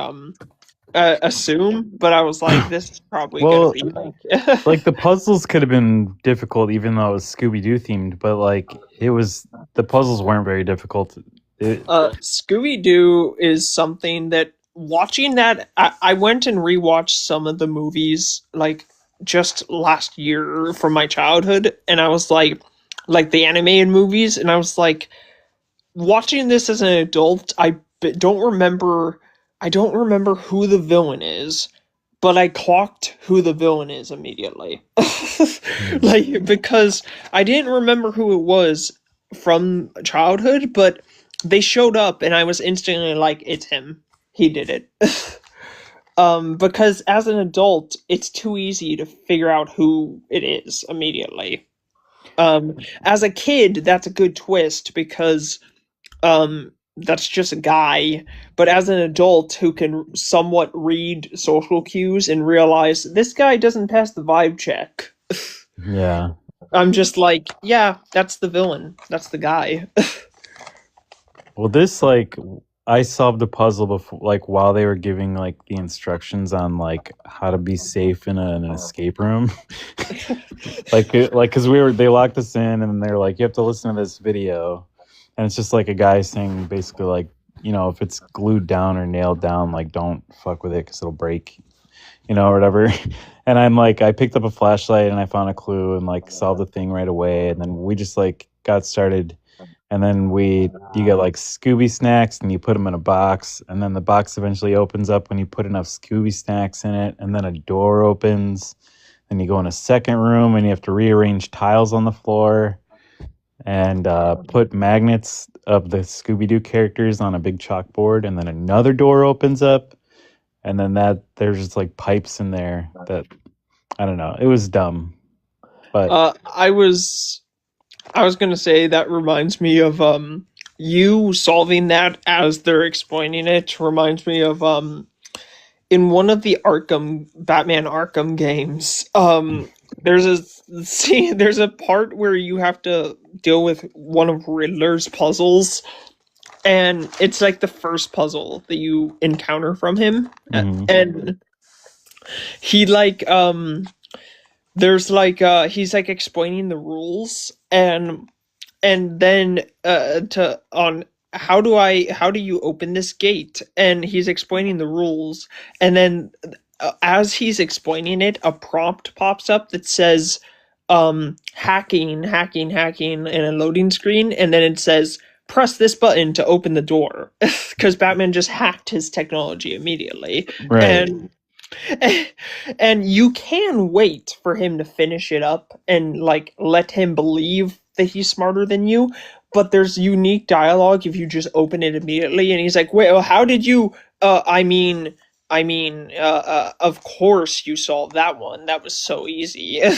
assume, but I was like, this is probably gonna be like like the puzzles could have been difficult even though it was Scooby-Doo themed, but like the puzzles weren't very difficult. Scooby-Doo is something that watching that I went and rewatched some of the movies like just last year from my childhood, and I was like the animated movies, and I was like, watching this as an adult, I don't remember who the villain is, but I clocked who the villain is immediately. Like, because I didn't remember who it was from childhood, but they showed up and I was instantly like, it's him. He did it. Because as an adult, it's too easy to figure out who it is immediately. As a kid, that's a good twist because that's just a guy. But as an adult who can somewhat read social cues and realize this guy doesn't pass the vibe check, Yeah. I'm just like, yeah, that's the villain. That's the guy. Well, this like I solved the puzzle before, like while they were giving like the instructions on like how to be safe in an escape room. like because they locked us in and they're like, you have to listen to this video, and it's just like a guy saying basically like, you know, if it's glued down or nailed down, like don't fuck with it because it'll break, you know, or whatever. And I'm like, I picked up a flashlight and I found a clue and like solved the thing right away. And then we just like got started. And then you get like Scooby snacks and you put them in a box. And then the box eventually opens up when you put enough Scooby snacks in it. And then a door opens. Then you go in a second room and you have to rearrange tiles on the floor and put magnets of the Scooby-Doo characters on a big chalkboard. And then another door opens up. And then there's just like pipes in there that, I don't know. It was dumb. But I was gonna say that reminds me of you solving that as they're explaining it. Reminds me of in one of the Batman Arkham games. There's a part where you have to deal with one of Riddler's puzzles, and it's like the first puzzle that you encounter from him, and he like there's like he's like explaining the rules and then how do you open this gate, and he's explaining the rules, and then as he's explaining it, a prompt pops up that says hacking in a loading screen, and then it says press this button to open the door, because Batman just hacked his technology immediately. Right. And you can wait for him to finish it up and like let him believe that he's smarter than you, but there's unique dialogue if you just open it immediately. And he's like, wait, well, how did you of course you solved that one. That was so easy. Yeah,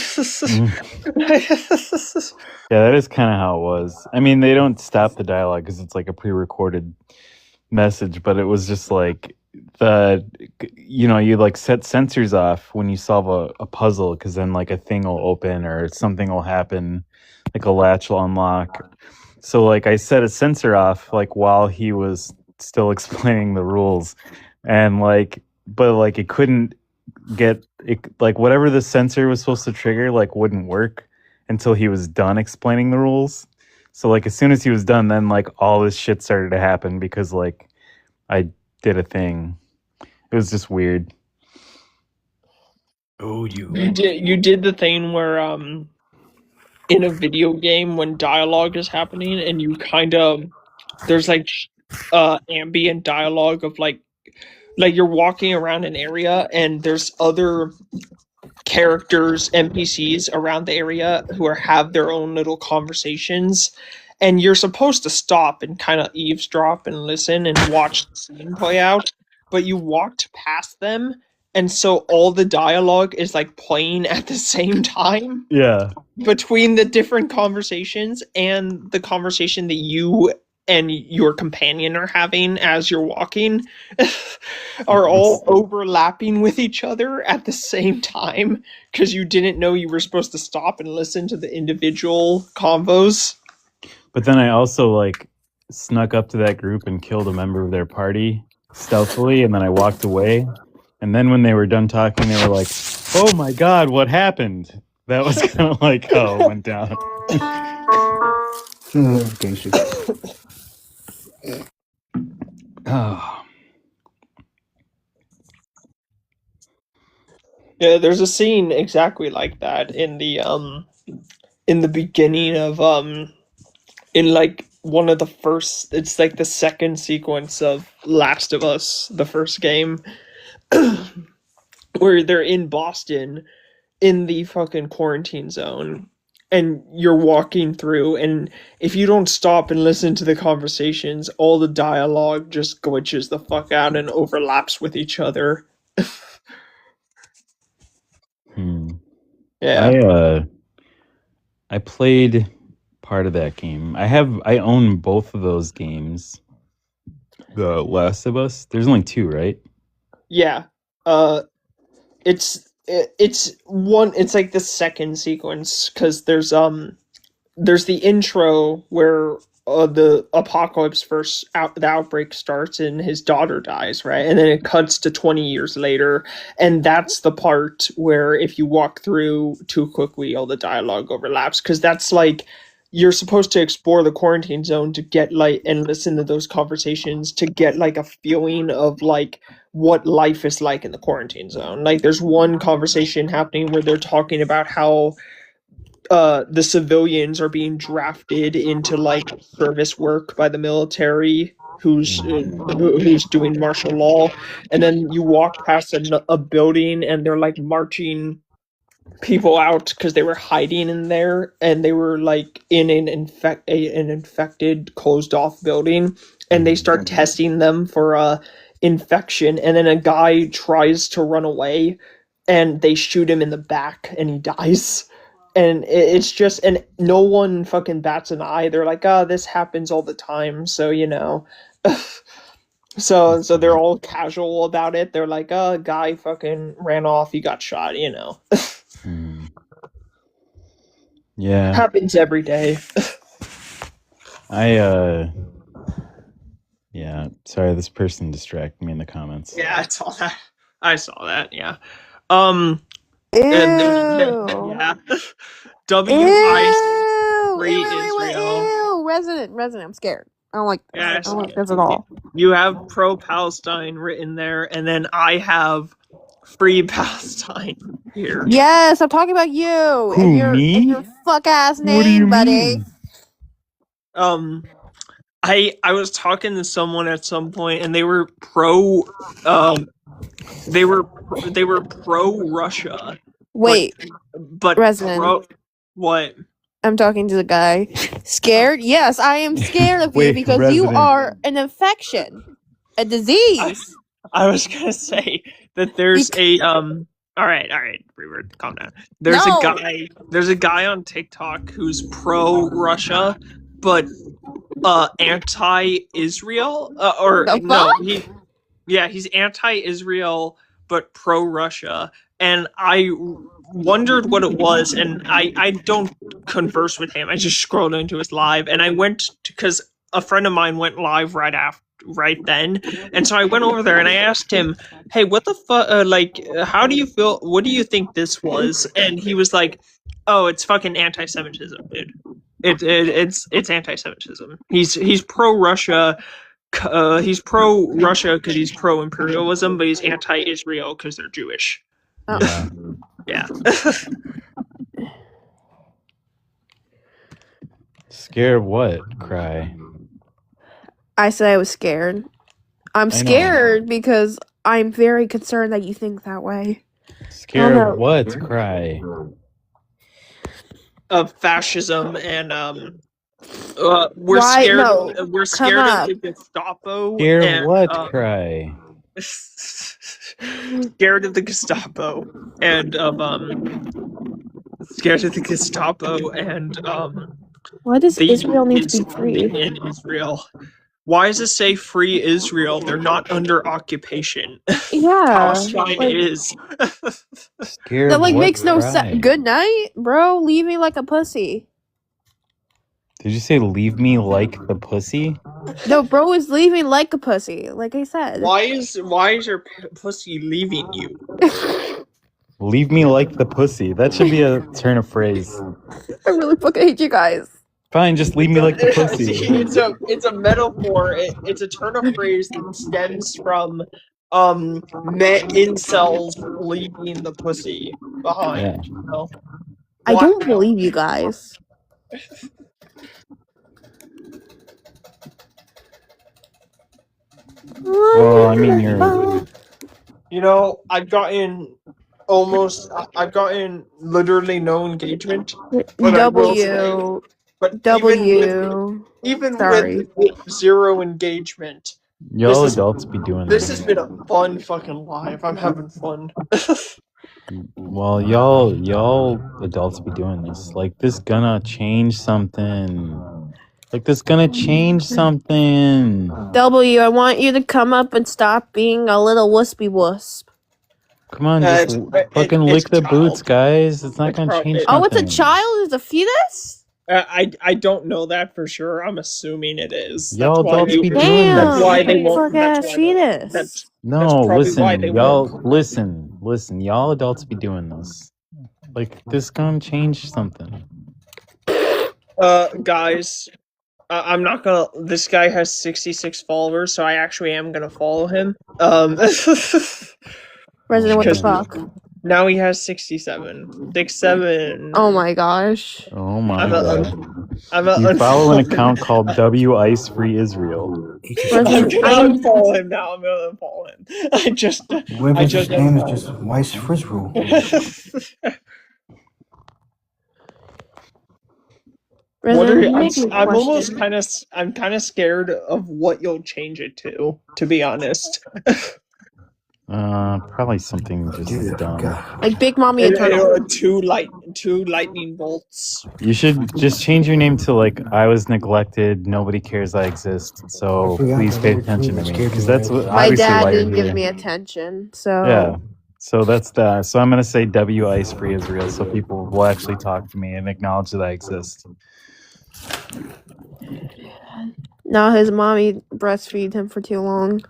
that is kind of how it was. I mean, they don't stop the dialogue because it's like a pre-recorded message, but it was just like you like set sensors off when you solve a puzzle, because then like a thing will open or something will happen, like a latch will unlock. So like I set a sensor off like while he was still explaining the rules, and but it couldn't get it, like whatever the sensor was supposed to trigger like wouldn't work until he was done explaining the rules. So like as soon as he was done, then like all this shit started to happen because like I did a thing. It was just weird. Oh, you did the thing where in a video game when dialogue is happening and you kind of there's like ambient dialogue of like you're walking around an area and there's other characters, NPCs around the area who have their own little conversations, and you're supposed to stop and kind of eavesdrop and listen and watch the scene play out, but you walked past them, and so all the dialogue is like playing at the same time. Yeah. Between the different conversations and the conversation that you and your companion are having as you're walking are all overlapping with each other at the same time because you didn't know you were supposed to stop and listen to the individual convos. But then I also like snuck up to that group and killed a member of their party stealthily, and then I walked away. And then when they were done talking, they were like, "Oh my god, what happened?" That was kind of like how it went down. Gangster. Oh. Yeah, there's a scene exactly like that in the beginning of in like one of the first, it's like the second sequence of Last of Us, the first game, where they're in Boston in the fucking quarantine zone, and you're walking through, and if you don't stop and listen to the conversations, all the dialogue just glitches the fuck out and overlaps with each other. Yeah. I played part of that game. I own both of those games. The Last of Us. There's only 2, right? Yeah. It's like the second sequence because there's the intro where the apocalypse the outbreak starts and his daughter dies, right? And then it cuts to 20 years later, and that's the part where if you walk through too quickly, all the dialogue overlaps, because that's like you're supposed to explore the quarantine zone to get like and listen to those conversations to get like a feeling of like what life is like in the quarantine zone. Like there's one conversation happening where they're talking about how the civilians are being drafted into like service work by the military who's doing martial law, and then you walk past a building and they're like marching people out because they were hiding in there and they were like in an infected closed off building, and they start testing them for infection, and then a guy tries to run away and they shoot him in the back and he dies. And it's just, and no one fucking bats an eye. They're like, oh, this happens all the time, so you know. So they're all casual about it. They're like, oh, a guy fucking ran off, he got shot, you know. Yeah. Happens every day. Yeah, sorry, this person distracted me in the comments. Yeah, I saw that. Yeah. Ew. Yeah. W.I. Free Israel. Ew. Resident, I'm scared. I don't like this. Yeah, I don't like this at all. You have pro-Palestine written there, and then I have Free Palestine here. Yes, I'm talking about you. Who, and me? your fuck ass name, What do you buddy. mean? I was talking to someone at some point, and they were they were pro Russia. Wait, but Resident. What? I'm talking to the guy. Scared? Yes, I am scared of you Wait, because you Resident. are an infection, a disease. I was gonna say that there's all right, Freebird, calm down. There's a guy on TikTok who's pro Russia, but anti-Israel, he's anti-Israel but pro-Russia, and I wondered what it was, and I don't converse with him. I just scrolled into his live, and I went because a friend of mine went live right then, and so I went over there and I asked him, hey, what the fuck, how do you feel, what do you think this was? And he was like, oh, it's fucking anti-Semitism, dude. It's anti-Semitism. He's pro-Russia. He's pro-Russia because he's pro-imperialism, but he's anti-Israel because they're Jewish. Yeah. Scared what? Cry. I said I was scared. I'm scared because I'm very concerned that you think that way. Scared of what? Cry. Of fascism and we're scared of the Gestapo. Scared and, what? Cry. Scared of the Gestapo and scared of the Gestapo and why does Israel need to be free? In Israel. Why does it say free Israel? They're not under occupation. Yeah. Palestine is. Scared That what? makes no Cry. sense. Good night, bro. Leave me like a pussy. Did you say leave me like the pussy? No, bro is leaving like a pussy. Like I said. Why is your pussy leaving you? Leave me like the pussy. That should be a turn of phrase. I really fucking hate you guys. Fine, just leave me like the pussy. It's a metaphor. It's a turn of phrase that stems from incels leaving the pussy behind. Yeah. You know? I don't believe you guys. Well, I mean, you're. You know, I've gotten literally no engagement. But W. Even Sorry. with zero engagement, Y'all adults be doing this this. has been a fun fucking live. I'm having fun. Well, y'all adults be doing this. Like, this gonna change something. Like, this gonna change something. W, I want you to come up and stop being a little wuspy wusp. Come on, just fucking lick the boots, guys. It's not gonna change Oh, it's nothing. a child? It's a fetus? I don't know that for sure. I'm assuming it is. Y'all adults be doing this. That's why they won't. Fuck ass fetus. No, probably why listen, they y'all, listen, y'all adults be doing this. Like, this gonna change something. Guys, I'm not gonna. This guy has 66 followers, so I actually am gonna follow him. Resident, what the 'cause fuck? now he has 67. 67. Oh my gosh. Oh my I'm a- god. I'm a You follow an unfollow- account called W Ice Free Israel. I'm gonna unfollow him now. I'm gonna unfollow him. I just His name is just Weiss Frisrule. What are Resident, you, you make me I'm almost question. kind of scared of what you'll change it to be honest. Probably something just dumb. Like Big Mommy Eternal. Two lightning bolts. You should just change your name to like I was neglected, nobody cares I exist, so please pay attention to me because that's what My obviously dad why you're didn't give here. me attention, so Yeah. So that's that. So I'm gonna say W Ice Free Israel so people will actually talk to me and acknowledge that I exist. no, his mommy breastfeed him for too long.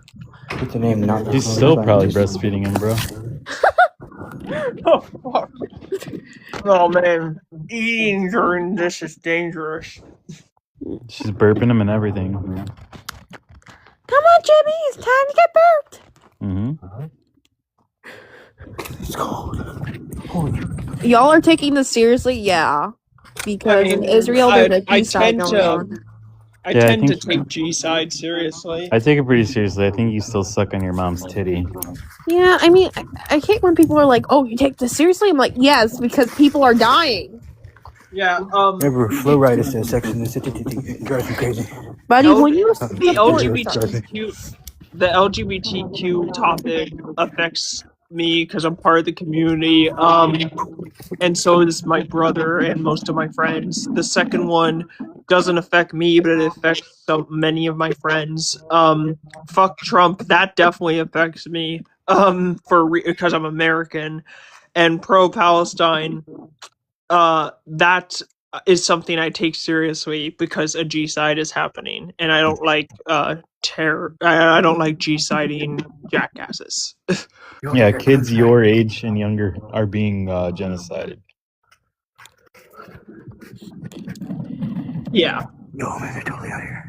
Put the name not. He's still probably breastfeeding him, bro. Oh fuck. Oh man, eating during this is dangerous. She's burping him and everything. Come on, Jimmy, it's time to get burped. Mm-hmm. It's cold. Y'all are taking this seriously, yeah. Because in Israel, there's a I G-side tend going to on. I Yeah, I tend to think- take G side seriously. I take it pretty seriously. I think you still suck on your mom's titty. Yeah, I mean, I hate when people are like, "Oh, you take this seriously." I'm like, "Yes," because people are dying. Yeah. Remember, Flow Rider says Sex in the City it drives me crazy. Buddy, will you the support yourself? LGBTQ topic affects me because I'm part of the community. And so is my brother and most of my friends. The second one doesn't affect me, but it affects so many of my friends. Fuck Trump. That definitely affects me. Because I'm American, and pro-Palestine. That is something I take seriously because a G-side is happening, and I don't like terror. I don't like G-siding jackasses. Yeah, kids your age and younger are being genocided. Yeah. Yo, man, they're totally out here.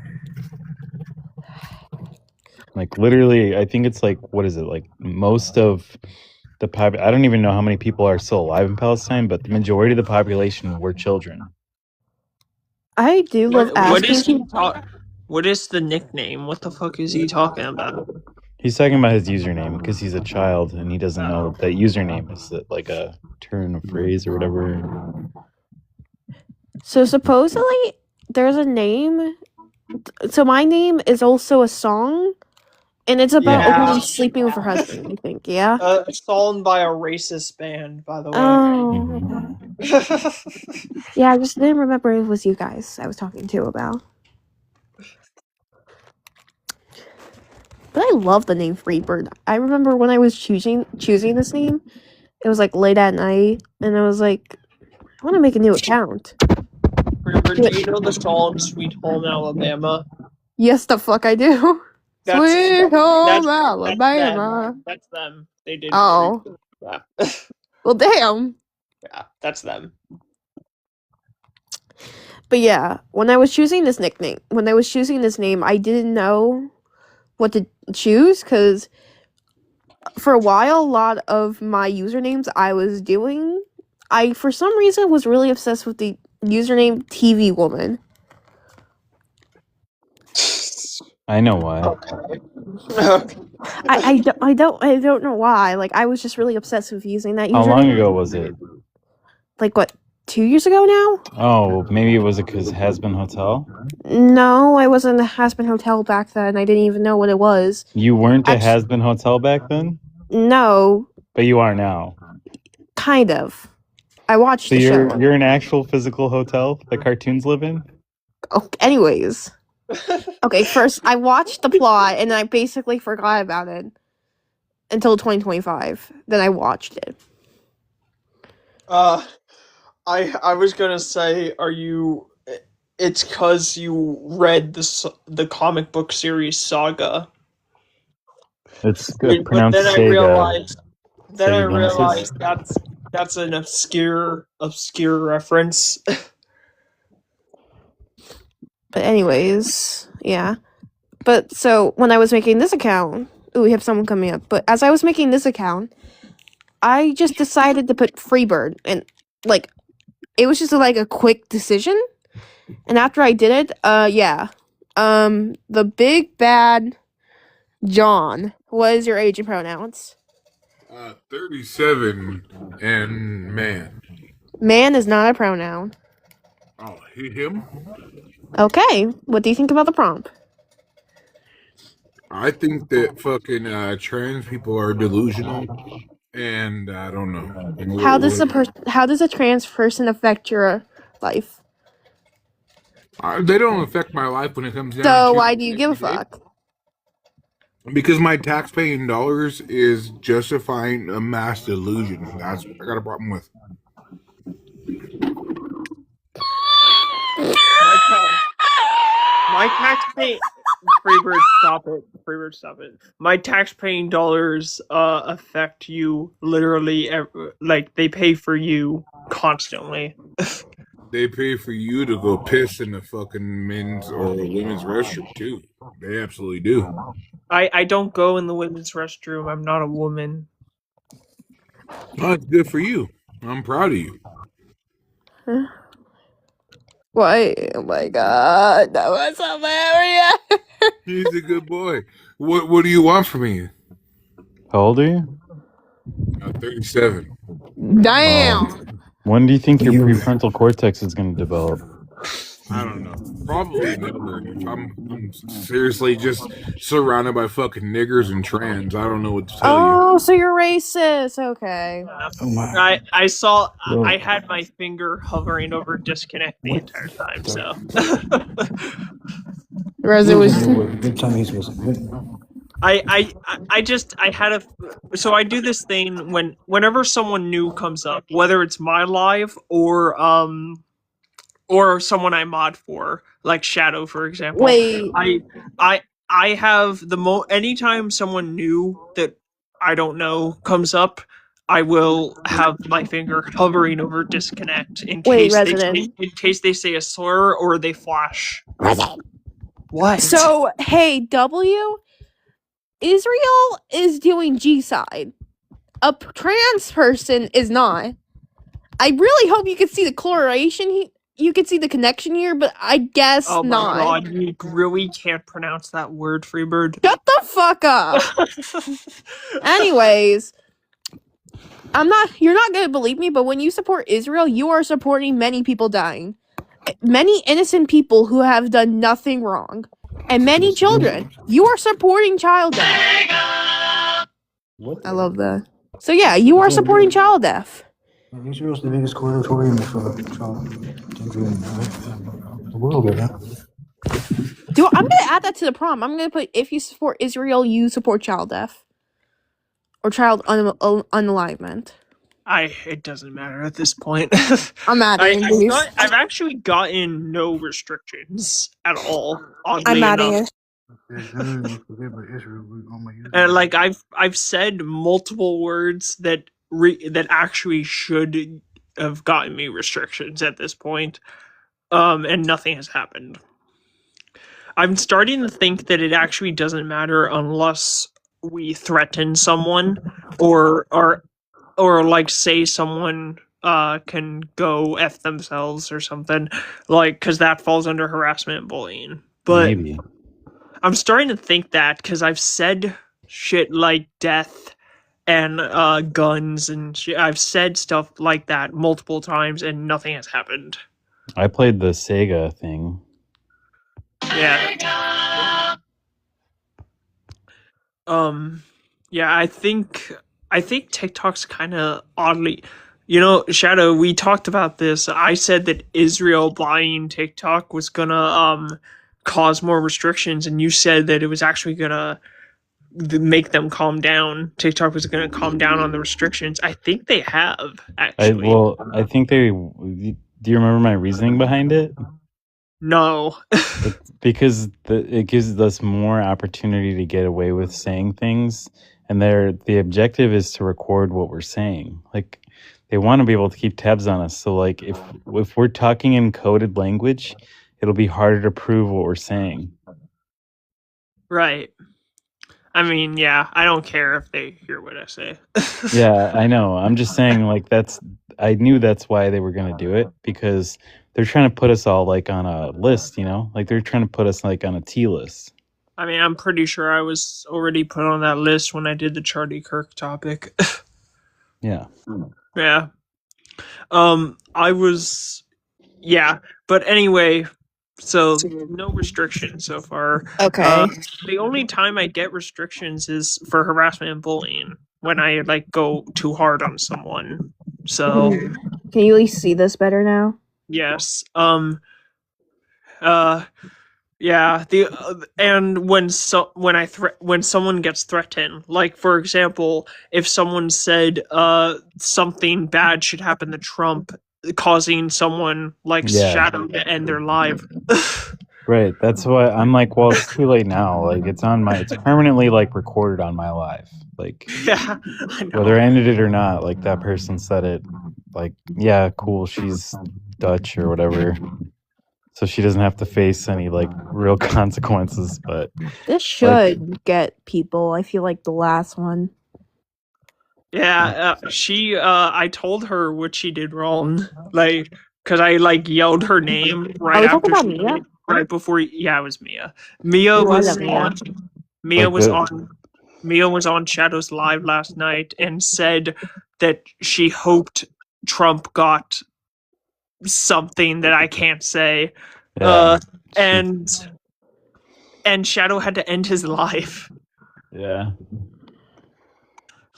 Like literally, I think it's like what is it like? Most of the I don't even know how many people are still alive in Palestine, but the majority of the population were children. I do love What is asking he What is the nickname? What the fuck is he talking about? He's talking about his username because he's a child and he doesn't know that username is like a turn of phrase or whatever. So supposedly there's a name. So my name is also a song, and it's about Yeah. a woman sleeping with her husband. I think, yeah. A song by a racist band, by the way. Oh, yeah. I just didn't remember it was you guys I was talking to about. But I love the name Freebird. I remember when I was choosing this name, it was like late at night, and I was like, I want to make a new account. River, do you know the song "Sweet Home Alabama"? Yes, the fuck I do. Sweet home Them. Alabama. That's them. They did. Oh. Yeah. Well, damn. Yeah, that's them. But yeah, when I was choosing this name, I didn't know what to choose because for a while, a lot of my usernames I was doing, I for some reason was really obsessed with the username TV Woman. I know why. I don't know why. Like I was just really obsessed with using that username. How long ago was it? Like what? 2 years ago now? Oh, maybe it was because Has-Been Hotel? No, I wasn't a Has-Been Hotel back then. I didn't even know what it was. You weren't a Has-Been Hotel back then? No, But you are now. kind of. I watched So the show. you're an actual physical hotel that cartoons live in? Oh, anyways. Okay, first I watched the plot and I basically forgot about it until 2025. Then I watched it. I was gonna say, are you? It's cause you read the comic book series Saga. It's But pronounced then I Sega. realized. Then I Sega Genesis. realized that's an obscure reference. But anyways, yeah. But so when I was making this account, we have someone coming up. But as I was making this account, I just decided to put Freebird, and like it was just like a quick decision. And after I did it, the big bad John. What is your age and pronouns? 37 and man. Man is not a pronoun. Oh, him? Okay, what do you think about the prompt? I think that fucking trans people are delusional, and I don't know. And How does a trans person affect your life? they don't affect my life when it comes down So to why do you give a fuck? because my tax-paying dollars is justifying a mass delusion. That's what I got a problem with. My tax pay Freebird, stop it. Freebird, stop it. My tax paying dollars affect you literally like they pay for you constantly. They pay for you to go piss in the fucking men's or women's restroom too. They absolutely do. I don't go in the women's restroom. I'm not a woman. Oh, it's good for you. I'm proud of you. Why? Oh my god, that was hilarious. He's a good boy. What do you want from me? How old are you? 37. Damn. When do you think your prefrontal cortex is going to develop? I don't know. Probably never. I'm seriously just surrounded by fucking niggers and trans. I don't know what to tell you. Oh, so you're racist. Okay. I saw. I had my finger hovering over disconnect the entire time. So. Reza was. Good time he's listening. I had a. So I do this thing whenever someone new comes up, whether it's my live or someone I mod for, like Shadow, for example. Wait. I have anytime someone new that I don't know comes up, I will have my finger hovering over disconnect in case they say a slur or they flash. What? So hey, W, Israel is doing G-side. A trans person is not. I really hope you can see the coloration. You can see the connection here, but I guess not. Oh my god, you really can't pronounce that word, Freebird. Shut the fuck up. Anyways, you're not gonna believe me, but when you support Israel, you are supporting many people dying. Many innocent people who have done nothing wrong. And many children. You are supporting child death. I love that. So yeah, you are supporting child death. Israel's the biggest corridorium for child in the world right now. I'm gonna add that to the prompt. I'm gonna put, if you support Israel, you support child death. Or child unalivement. It doesn't matter at this point. I'm adding it. I've actually gotten no restrictions at all. I'm adding it. And like I've said multiple words that actually should have gotten me restrictions at this point, and nothing has happened. I'm starting to think that it actually doesn't matter unless we threaten someone or like say someone can go F themselves or something, like, because that falls under harassment and bullying. But maybe. I'm starting to think that because I've said shit like death and guns and shit. I've said stuff like that multiple times and nothing has happened. I played the Sega thing. Yeah. Yeah, I think TikTok's kind of oddly, Shadow, we talked about this. I said that Israel buying TikTok was gonna cause more restrictions, and you said that it was actually gonna make them calm down. TikTok was gonna calm down on the restrictions. I think they have, actually. I think they. Do you remember my reasoning behind it? No. It's because it gives us more opportunity to get away with saying things, and the objective is to record what we're saying. Like, they want to be able to keep tabs on us. So like if we're talking in coded language, it'll be harder to prove what we're saying. Right. I mean, yeah, I don't care if they hear what I say. Yeah, I know. I'm just saying, like, I knew that's why they were going to do it, because they're trying to put us all, like, on a list, you know? Like, they're trying to put us, like, on a T list. I mean, I'm pretty sure I was already put on that list when I did the Charlie Kirk topic. Yeah. Yeah. I was, yeah. But anyway, so no restrictions so far. Okay. The only time I get restrictions is for harassment and bullying, when I, like, go too hard on someone. So, Can you at least see this better now? yes. Yeah, and when someone gets threatened, like, for example, if someone said something bad should happen to Trump, causing someone like Yeah. Shadow to end their life. Right. That's why I'm like, well, it's too late now. Like, it's permanently, like, recorded on my life. Like, Yeah, I know. whether I ended it or not, like, that person said it. Like, yeah, cool, she's Dutch or whatever, so she doesn't have to face any, like, real consequences. But This should get people. I feel like the last one. Yeah, I told her what she did wrong, like, because I, like, yelled her name right we after talking about she Mia? did, right before, yeah, it was Mia. Mia Who was was it, Mia? on, Mia Like was the- on, Mia was on Shadow's Live last night and said that she hoped Trump got something that I can't say, Yeah. and Shadow had to end his life. yeah.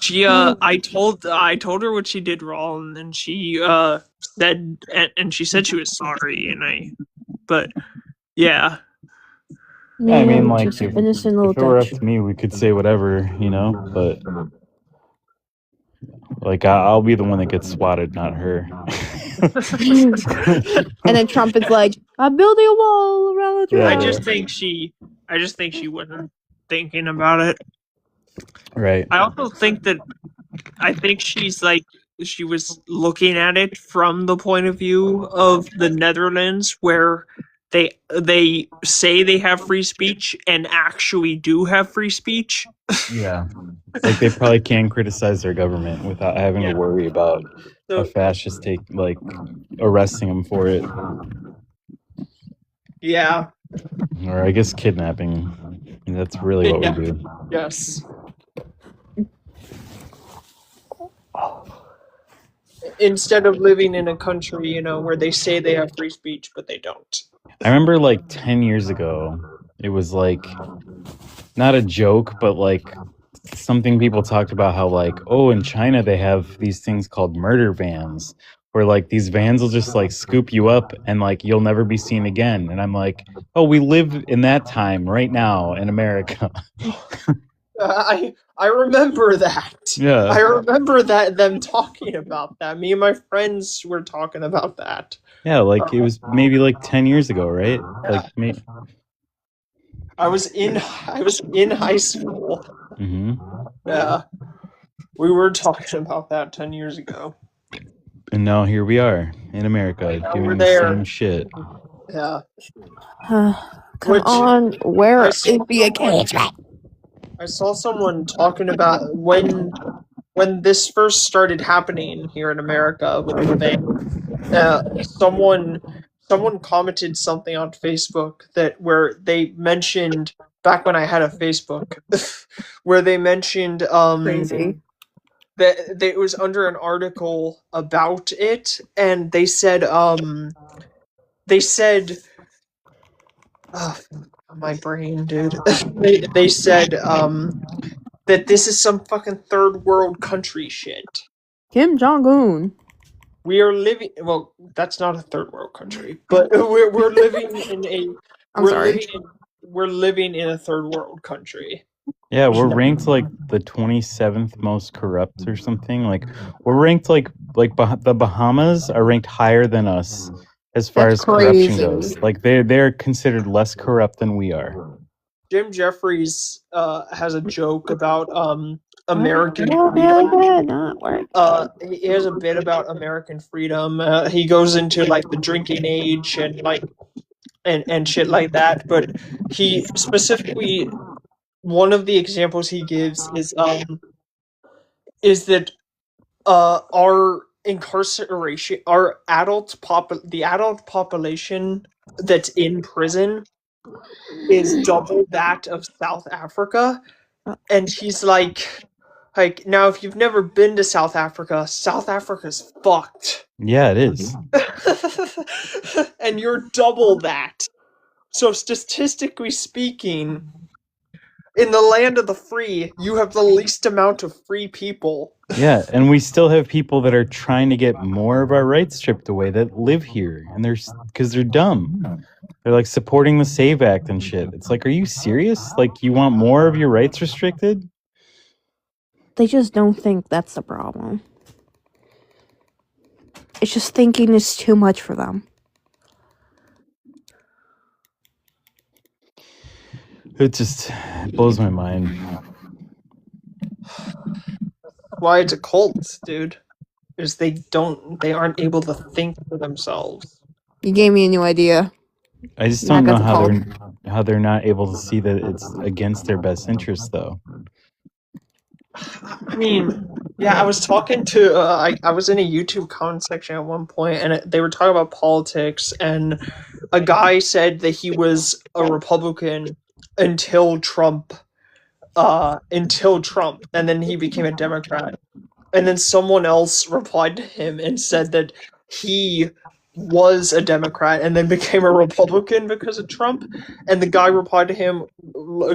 She I told her what she did wrong, and she said, and she said she was sorry, but yeah. Yeah, I mean, like, just if innocent little it were up Dutch. to me, we could say whatever, you know, but like, I'll be the one that gets swatted, not her. And then Trump is like, I'm building a wall around the Yeah. I just think she wasn't thinking about it. Right. I also think that she was looking at it from the point of view of the Netherlands, where they say they have free speech and actually do have free speech. Yeah. Like, they probably can criticize their government without having to worry about a fascist arresting them for it. Yeah. Or I guess kidnapping. That's really what we do. Yes. Instead of living in a country, where they say they have free speech, but they don't. I remember, like, 10 years ago, it was, like, not a joke, but, like, something people talked about how, like, oh, in China they have these things called murder vans, where, like, these vans will just, like, scoop you up and, like, you'll never be seen again. And I'm like, oh, we live in that time right now in America. I remember that. Yeah. I remember them talking about that. Me and my friends were talking about that. Yeah, like, it was maybe, like, 10 years ago, right? Like, I was in high school. Mm-hmm. Yeah. We were talking about that 10 years ago. And now here we are in America we're doing the there. same shit. Yeah. Come on, where is the engagement? I saw someone talking about when this first started happening here in America with the thing. Someone commented something on Facebook where they mentioned, back when I had a Facebook, where they mentioned Crazy. that it was under an article about it, and they said my brain, dude. they said that this is some fucking third world country shit. Kim Jong-un. We are living. Well, that's not a third world country, but we're living in a. I'm sorry. We're living in a third world country. Yeah, we're ranked like the 27th most corrupt or something. Like, we're ranked like the Bahamas are ranked higher than us as far That's as corruption crazy. goes. Like, they're considered less corrupt than we are. Jim Jeffries has a joke about American Oh, freedom. not work. He has a bit about American freedom. He goes into, like, the drinking age and, like, and shit like that. But he specifically, one of the examples he gives is that our incarceration, the adult population that's in prison is double that of South Africa. And he's like now if you've never been to South Africa's fucked. Yeah, it is. And you're double that. So statistically speaking, in the land of the free, you have the least amount of free people. Yeah, and we still have people that are trying to get more of our rights stripped away that live here, and because they're dumb. They're like supporting the SAVE Act and shit. It's like, are you serious? Like, you want more of your rights restricted? They just don't think that's the problem. It's just thinking is too much for them. It just blows my mind. Why it's a cult, dude, is they aren't able to think for themselves. You gave me a new idea. I just don't know how they're not able to see that it's against their best interest, though. I mean, yeah, I was talking to I was in a YouTube comment section at one point, and they were talking about politics, and a guy said that he was a Republican until Trump, and then he became a Democrat, and then someone else replied to him and said that he was a Democrat and then became a Republican because of Trump, and the guy replied to him,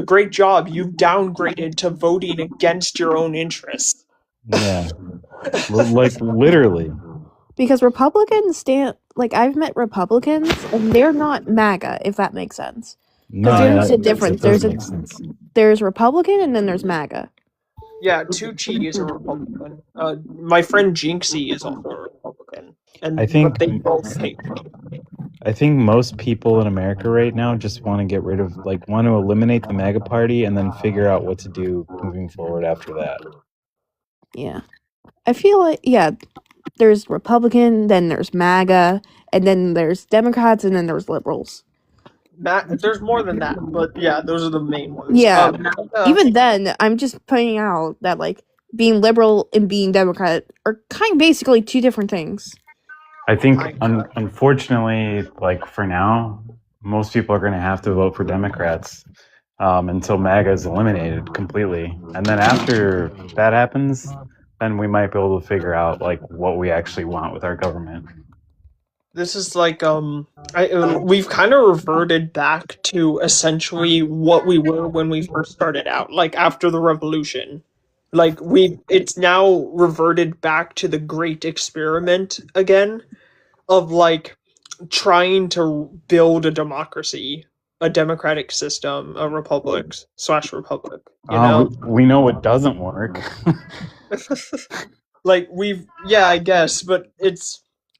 "Great job, you've downgraded to voting against your own interests." Yeah, like literally. Because Republicans stand, like, I've met Republicans and they're not MAGA, if that makes sense. No, Because there's a it difference. doesn't make sense. There's Republican and then there's MAGA. Yeah, Tucci is a Republican. My friend Jinxie is also a Republican. And but they both hate Trump. I think most people in America right now just want to want to eliminate the MAGA party and then figure out what to do moving forward after that. Yeah. I feel like, yeah, there's Republican, then there's MAGA, and then there's Democrats, and then there's liberals. There's more than that, but yeah, those are the main ones. Yeah. Even then, I'm just pointing out that, like, being liberal and being Democrat are kind of basically two different things. I think, unfortunately, like for now, most people are going to have to vote for Democrats until MAGA is eliminated completely. And then after that happens, then we might be able to figure out like what we actually want with our government. This is like we've kind of reverted back to essentially what we were when we first started out, like after the revolution. Like it's now reverted back to the great experiment again of like trying to build a democracy, a democratic system, a republic / republic. You know, we know it doesn't work. like I guess, but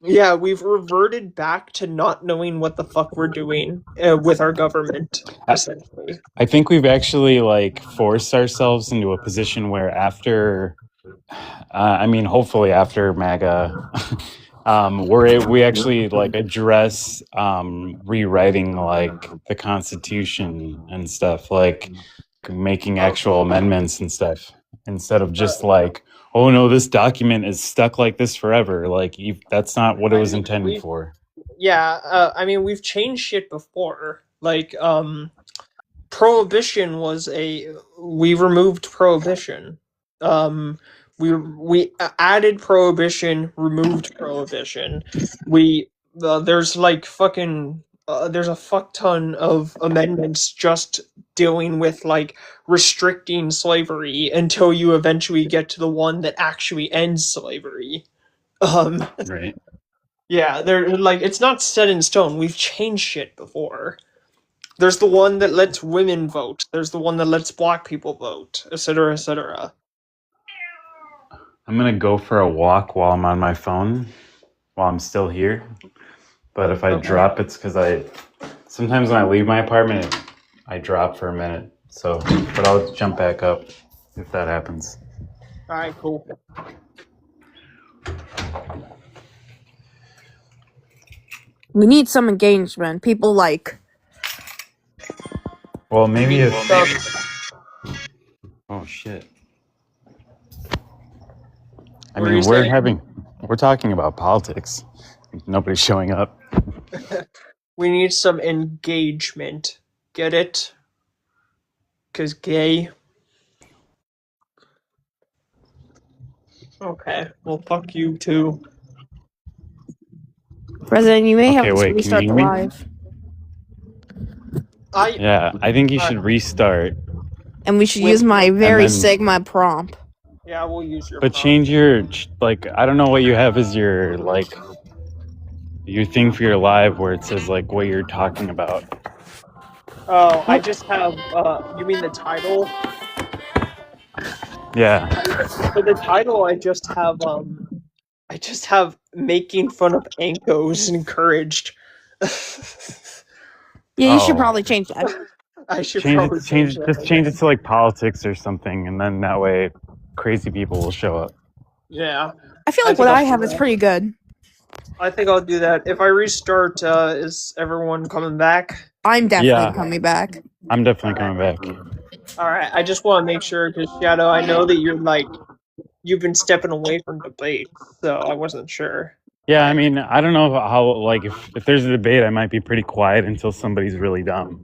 we've reverted back to not knowing what the fuck we're doing with our government, essentially. I think we've actually like forced ourselves into a position where after, hopefully after MAGA, we actually like address rewriting like the Constitution and stuff, like making actual amendments and stuff, instead of just like, oh no, this document is stuck like this forever. Like that's not what it was intended for. Yeah, we've changed shit before. Like, prohibition we removed prohibition. We added prohibition, removed prohibition. There's like fucking there's a fuck ton of amendments just dealing with like restricting slavery until you eventually get to the one that actually ends slavery. Right. Yeah, they're like, it's not set in stone. We've changed shit before. There's the one that lets women vote. There's the one that lets black people vote, etc., etc. I'm gonna go for a walk while I'm on my phone, while I'm still here. But if I drop, it's because sometimes when I leave my apartment, I drop for a minute. So, but I'll jump back up if that happens. All right, cool. We need some engagement. People like Well, maybe if. Some- Oh shit. I What are mean, you saying? we're talking about politics. Nobody's showing up. We need some engagement. Get it? 'Cause gay. Okay, well, fuck you too. President, you may Okay, have to wait, can you restart hear the me? live. Yeah, I think you should restart. And we should Wait, use my very then- Sigma prompt. Yeah, we'll use your. But change your like. I don't know what you have as your like. Your thing for your live where it says like what you're talking about. Oh, I just have. You mean the title? Yeah. For the title, I just have making fun of Ankos encouraged. Yeah, you should Oh. probably change that. I should Change probably it. Change that. just change it to like politics or something, and then that way, crazy people will show up. Yeah. I feel like think what I'll I do have is that. pretty good. I think I'll do that. If I restart, is everyone coming back? I'm definitely Yeah. coming back. I'm definitely coming back. Alright, I just want to make sure, because Shadow, I know that you've been stepping away from debate, so I wasn't sure. Yeah, I mean, I don't know how like if there's a debate, I might be pretty quiet until somebody's really dumb.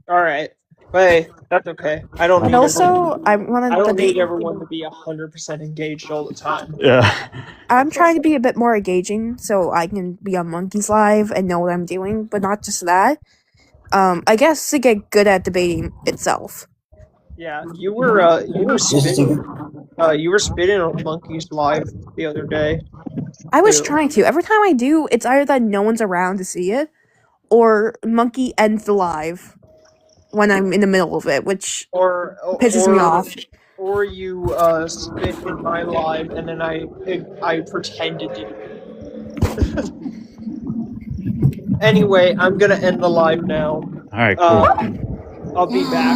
Alright. But hey, that's okay. I don't And need also, I wanted I don't the need everyone to be 100% engaged all the time. Yeah. I'm trying to be a bit more engaging so I can be on Monkey's Live and know what I'm doing, but not just that. I guess to get good at debating itself. Yeah, you were spitting on Monkey's Live the other day. I was Ew. trying to. Every time I do, it's either that no one's around to see it, or Monkey ends the live when I'm in the middle of it, which pisses me off. Or you spit in my live and then I pretended to. Anyway, I'm gonna end the live now. All right, cool. I'll be back.